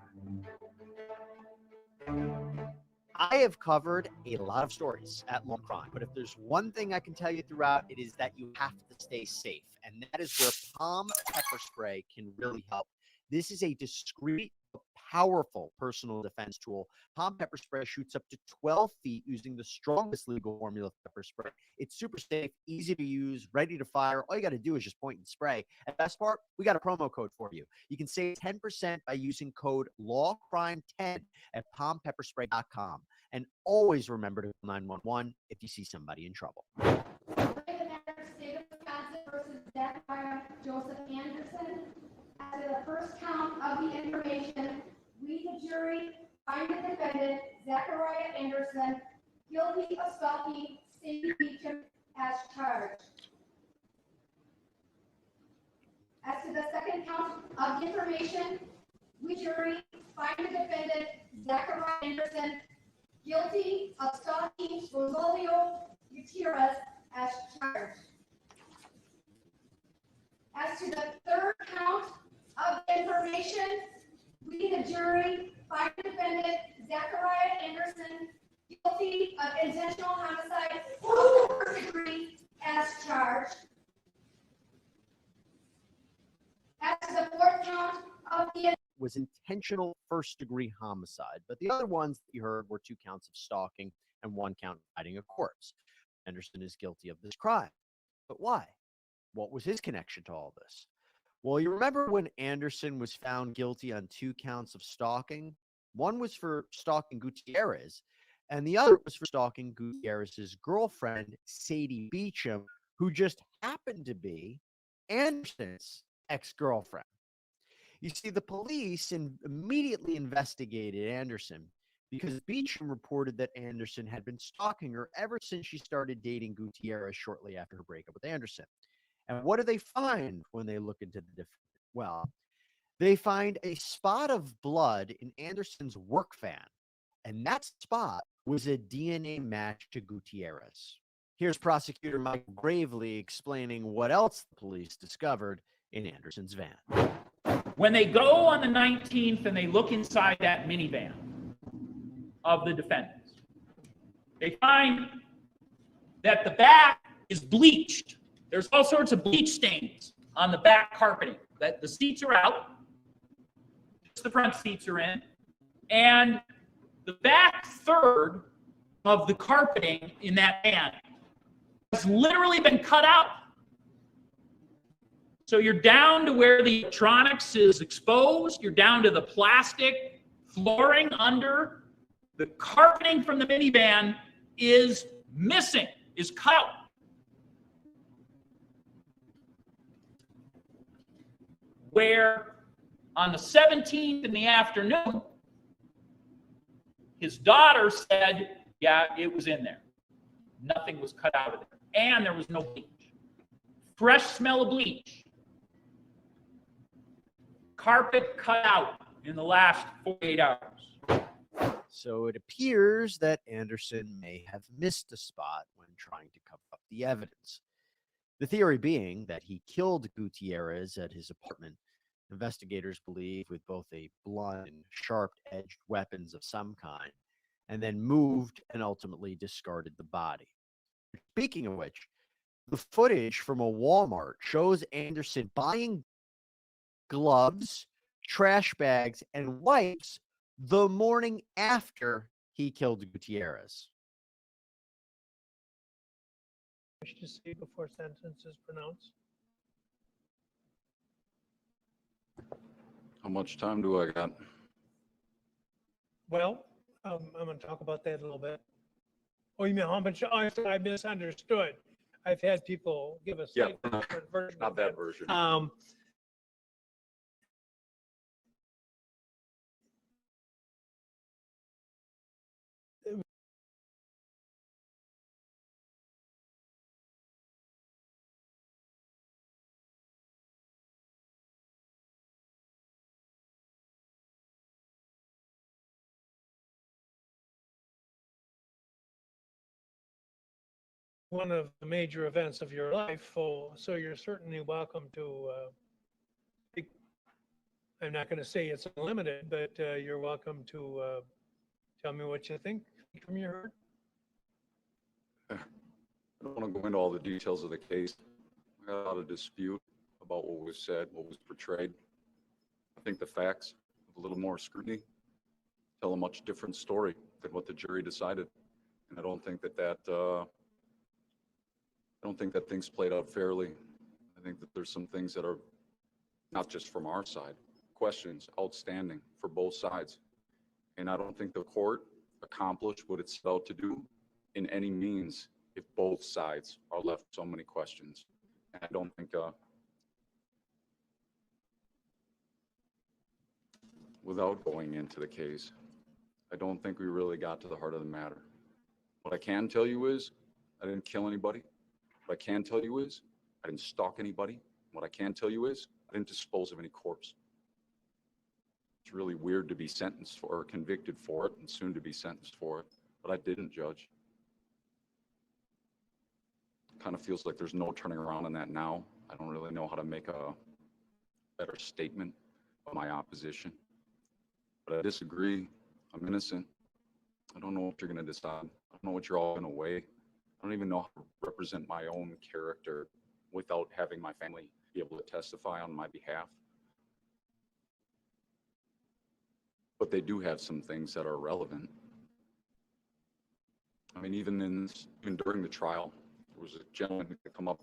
I have covered a lot of stories at Law and Crime, but if there's one thing I can tell you throughout, it is that you have to stay safe, and that is where Palm pepper spray can really help. This is a discreet, powerful personal defense tool. Palm pepper spray shoots up to 12 feet using the strongest legal formula of pepper spray. It's super safe, easy to use, ready to fire. All you got to do is just point and spray. And best part, we got a promo code for you. You can save 10% by using code LAWCRIME10 at palmpepperspray.com. And always remember to call 911 if you see somebody in trouble. State of Wisconsin versus Zachariah Joseph Anderson. As to the first count of the information, we, the jury, find the defendant, Zachariah Anderson, guilty of stalking Cindy Beecham as charged. As to the second count of the information, we, jury, find the defendant, Zachariah Anderson, guilty of stalking Rosalio Gutierrez as charged. As to the third count of information, we, the jury, intentional homicide of the first degree as charged. As to the fourth count of the was intentional first-degree homicide, but the other ones that you heard were 2 counts of stalking and 1 count of hiding a corpse. Anderson is guilty of this crime. But why? What was his connection to all this? Well, you remember when Anderson was found guilty on 2 counts of stalking? One was for stalking Gutierrez, and the other was for stalking Gutierrez's girlfriend, Sadie Beecham, who just happened to be Anderson's ex-girlfriend. You see, the police immediately investigated Anderson because Beecham reported that Anderson had been stalking her ever since she started dating Gutierrez shortly after her breakup with Anderson. And what do they find when they look into the defendant? Well, they find a spot of blood in Anderson's work van, and that spot was a DNA match to Gutierrez. Here's prosecutor Michael Gravely explaining what else the police discovered in Anderson's van. When they go on the 19th and they look inside that minivan of the defendants, they find that the back is bleached. There's all sorts of bleach stains on the back carpeting. That the seats are out, just the front seats are in, and the back third of the carpeting in that van has literally been cut out. So you're down to where the electronics is exposed. You're down to the plastic flooring under. The carpeting from the minivan is missing, is cut out. Where on the 17th in the afternoon, his daughter said, yeah, it was in there. Nothing was cut out of there. And there was no bleach. Fresh smell of bleach. Carpet cut out in the last 48 hours. So it appears that Anderson may have missed a spot when trying to cover up the evidence. The theory being that he killed Gutierrez at his apartment. Investigators believe with both a blunt and sharp-edged weapons of some kind, and then moved and ultimately discarded the body. Speaking of which, the footage from a Walmart shows Anderson buying gloves, trash bags, and wipes the morning after he killed Gutierrez. Wish to say before sentence is pronounced. How much time do I got? Well, I'm going to talk about that a little bit. Oh, you mean how much I misunderstood? I've had people give us Yeah, not that version. One of the major events of your life, so you're certainly welcome to. I'm not going to say it's unlimited, but you're welcome to tell me what you think from your heart. I don't want to go into all the details of the case. I got a lot of dispute about what was said, what was portrayed. I think the facts, with a little more scrutiny, tell a much different story than what the jury decided. And I don't think that things played out fairly. I think that there's some things that are not just from our side, questions outstanding for both sides. And I don't think the court accomplished what it set out to do in any means if both sides are left with so many questions. And I don't think, without going into the case, I don't think we really got to the heart of the matter. What I can tell you is I didn't kill anybody. What I can tell you is I didn't stalk anybody. What I can tell you is I didn't dispose of any corpse. It's really weird to be sentenced for or convicted for it and soon to be sentenced for it, but I didn't, Judge. It kind of feels like there's no turning around on that now. I don't really know how to make a better statement of my opposition, but I disagree. I'm innocent. I don't know what you're going to decide. I don't know what you're all going to weigh. I don't even know how to represent my own character without having my family be able to testify on my behalf. But they do have some things that are relevant. I mean, even during the trial, there was a gentleman who come up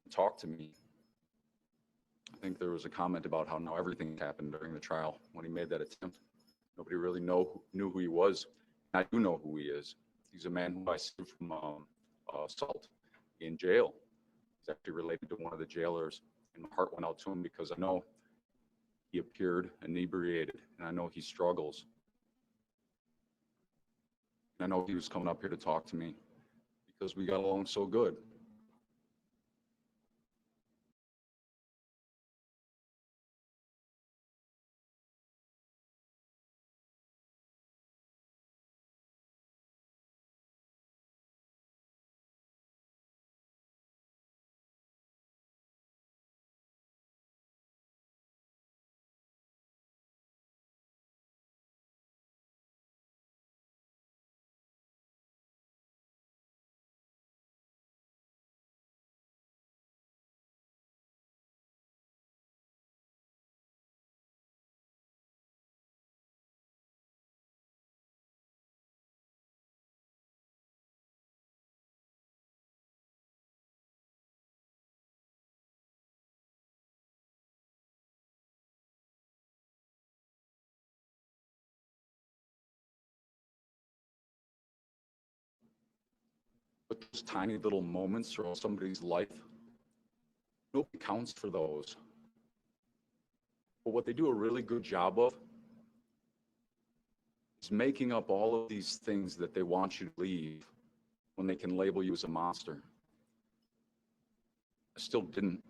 and talk to me. I think there was a comment about how now everything happened during the trial when he made that attempt. Nobody really knew who he was. I do know who he is. He's a man who I saved from assault in jail. He's actually related to one of the jailers, and my heart went out to him because I know he appeared inebriated, and I know he struggles. And I know he was coming up here to talk to me because we got along so good. But those tiny little moments throughout somebody's life, nobody counts for those. But what they do a really good job of is making up all of these things that they want you to leave when they can label you as a monster. I still didn't.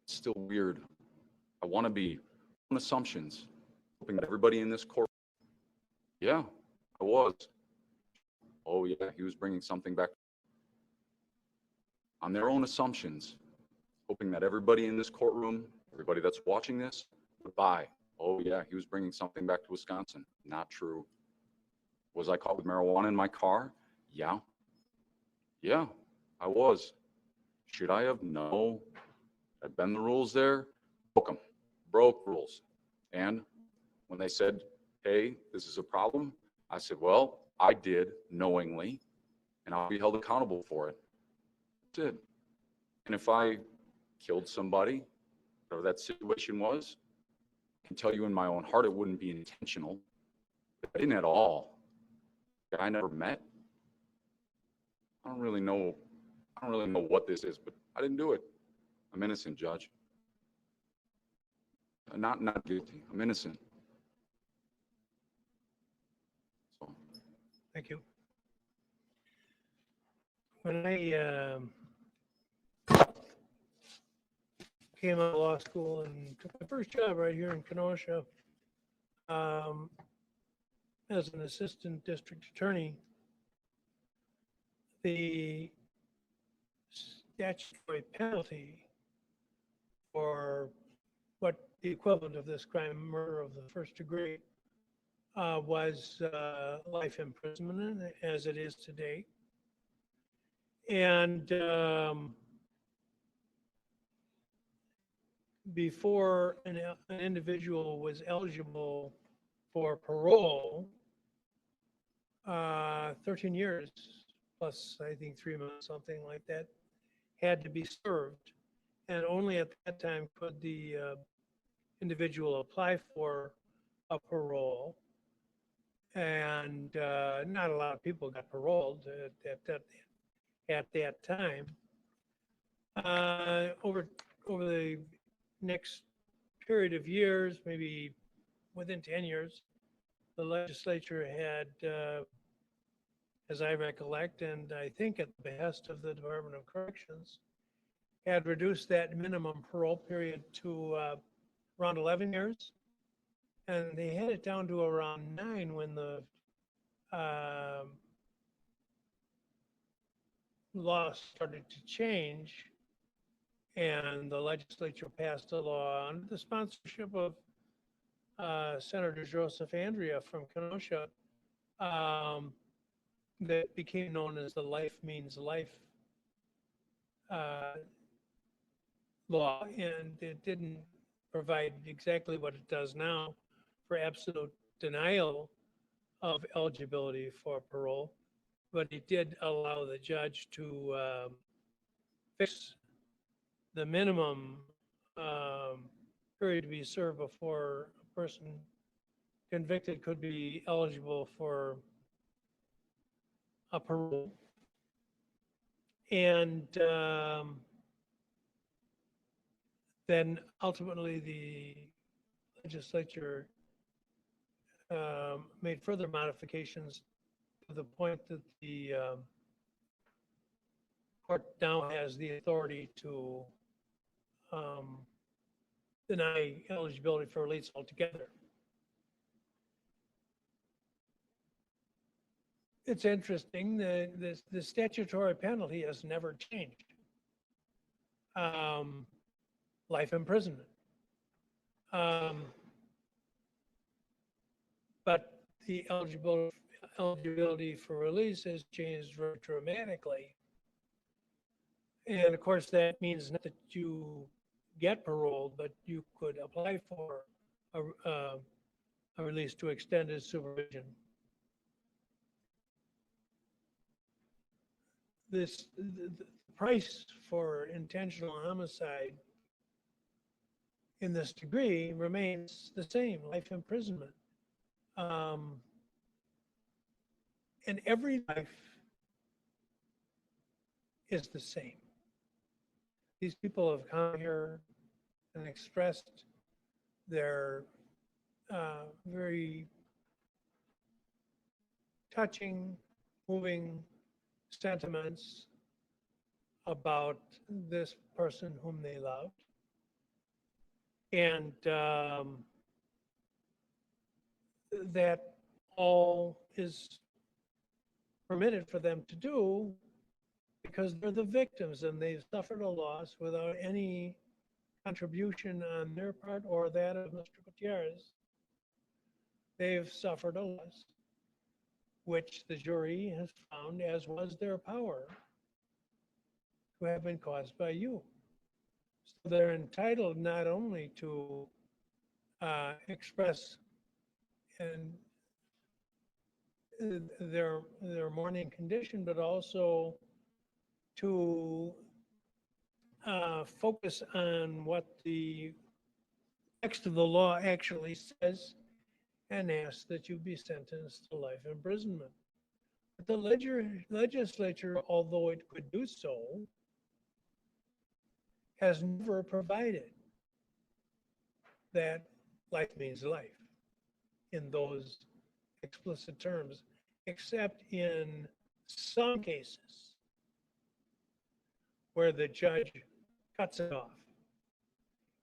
It's still weird. I want to be on assumptions, hoping that everybody in this court, yeah, I was. Oh yeah, he was bringing something back. On their own assumptions, hoping that everybody in this courtroom, everybody that's watching this, would buy. Oh yeah, he was bringing something back to Wisconsin. Not true. Was I caught with marijuana in my car? Yeah. Yeah, I was. Should I have? No. Had been the rules there? Broke them. Broke rules. And when they said, hey, this is a problem, I said, well, I did knowingly, and I'll be held accountable for it. Did. And if I killed somebody, whatever that situation was, I can tell you in my own heart it wouldn't be intentional. I didn't at all. The guy I never met. I don't really know what this is, but I didn't do it. I'm innocent, Judge. Not guilty. I'm innocent. So. Thank you. When I came out of law school and took my first job right here in Kenosha as an assistant district attorney, the statutory penalty for what the equivalent of this crime, murder of the first degree, was life imprisonment, as it is today. And before an individual was eligible for parole, 13 years plus, I think, 3 months, something like that, had to be served. And only at that time could the individual apply for a parole. And not a lot of people got paroled at that time. Over the next period of years, maybe within 10 years, the legislature had, as I recollect, and I think at the behest of the Department of Corrections, had reduced that minimum parole period to around 11 years. And they had it down to around 9 when the law started to change, and the legislature passed a law under the sponsorship of Senator Joseph Andrea from Kenosha, that became known as the Life Means Life law, and it didn't provide exactly what it does now for absolute denial of eligibility for parole, but it did allow the judge to fix the minimum period to be served before a person convicted could be eligible for a parole. And then ultimately the legislature made further modifications to the point that the court now has the authority to deny eligibility for release altogether. It's interesting that the statutory penalty has never changed. Life imprisonment. But the eligibility for release has changed very dramatically. And of course, that means not that you get paroled, but you could apply for a release to extended supervision. The price for intentional homicide in this degree remains the same, life imprisonment. And every life is the same. These people have come here and expressed their very touching, moving sentiments about this person whom they loved. And that all is permitted for them to do because they're the victims and they've suffered a loss without any contribution on their part or that of Mr. Gutierrez. They've suffered a loss, which the jury has found, as was their power, to have been caused by you. So they're entitled not only to express and their mourning condition, but also to focus on what the text of the law actually says and ask that you be sentenced to life imprisonment. But the legislature, although it could do so, has never provided that life means life in those explicit terms, except in some cases where the judge cuts it off.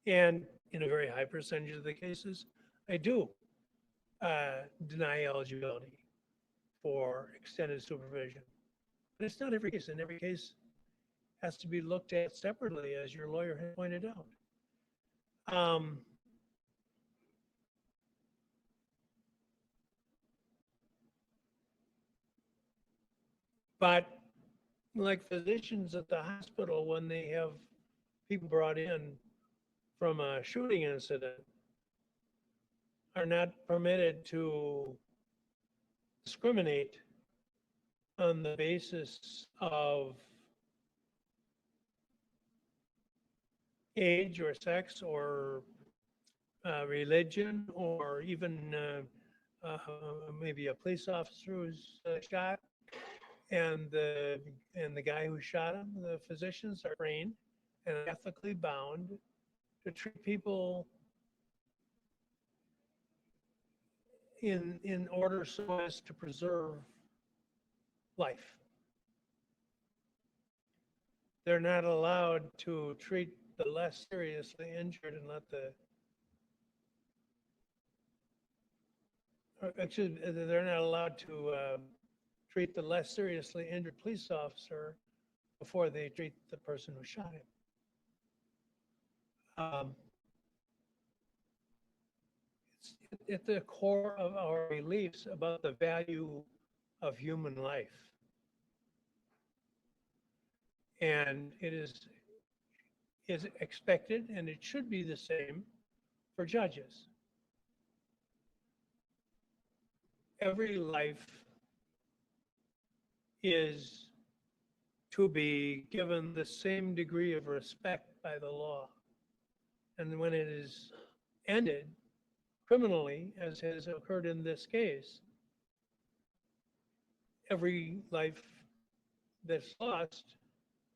And in a very high percentage of the cases, I do deny eligibility for extended supervision. But it's not every case, and every case has to be looked at separately, as your lawyer had pointed out. But like physicians at the hospital, when they have people brought in from a shooting incident, are not permitted to discriminate on the basis of age or sex or religion, or even maybe a police officer who's shot, and the guy who shot him. The physicians are trained and ethically bound to treat people in order so as to preserve life. They're not allowed to treat the less seriously injured and let they're not allowed to treat the less seriously injured police officer before they treat the person who shot him. It's at the core of our beliefs about the value of human life. And it is expected, and it should be the same for judges. Every life is to be given the same degree of respect by the law. And when it is ended criminally, as has occurred in this case, every life that's lost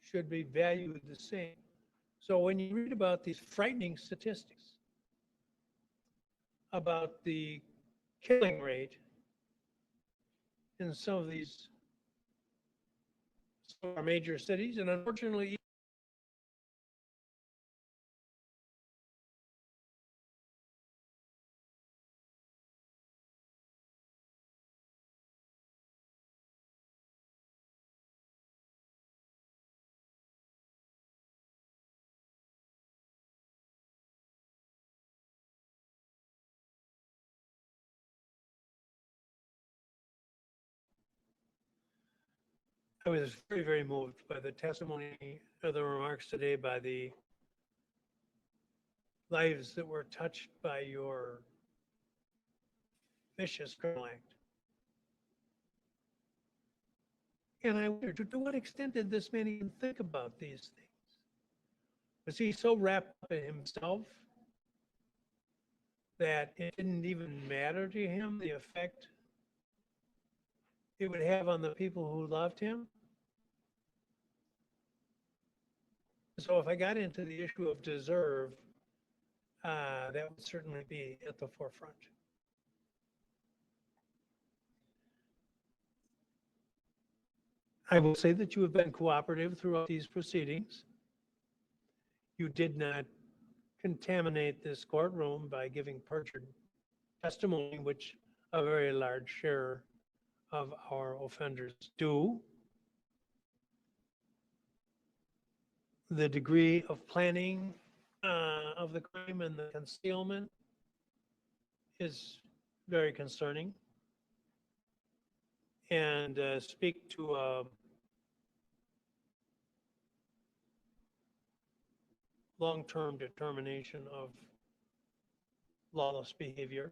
should be valued the same. So when you read about these frightening statistics about the killing rate in some of our major cities, and unfortunately I was very, very moved by the testimony of the remarks today, by the lives that were touched by your vicious criminal act. And I wondered, to what extent did this man even think about these things? Was he so wrapped up in himself that it didn't even matter to him the effect it would have on the people who loved him? So if I got into the issue of deserve, that would certainly be at the forefront. I will say that you have been cooperative throughout these proceedings. You did not contaminate this courtroom by giving perjured testimony, which a very large share of our offenders do. The degree of planning of the crime and the concealment is very concerning, and speak to a long-term determination of lawless behavior.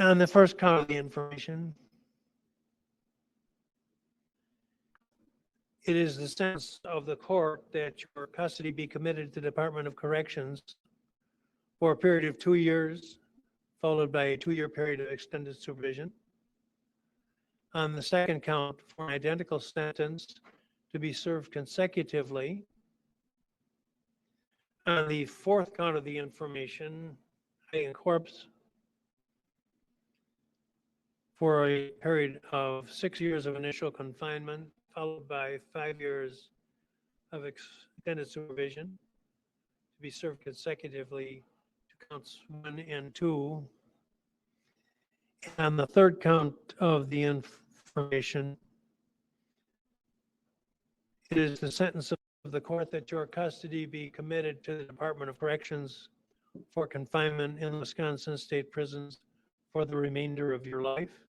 On the first count of the information, it is the sense of the court that your custody be committed to the Department of Corrections for a period of 2 years, followed by a 2-year period of extended supervision. On the second count, for an identical sentence to be served consecutively. On the fourth count of the information, hiding a corpse for a period of 6 years of initial confinement, followed by 5 years of extended supervision to be served consecutively to counts 1 and 2. And on the third count of the information, it is the sentence of the court that your custody be committed to the Department of Corrections for confinement in Wisconsin state prisons for the remainder of your life.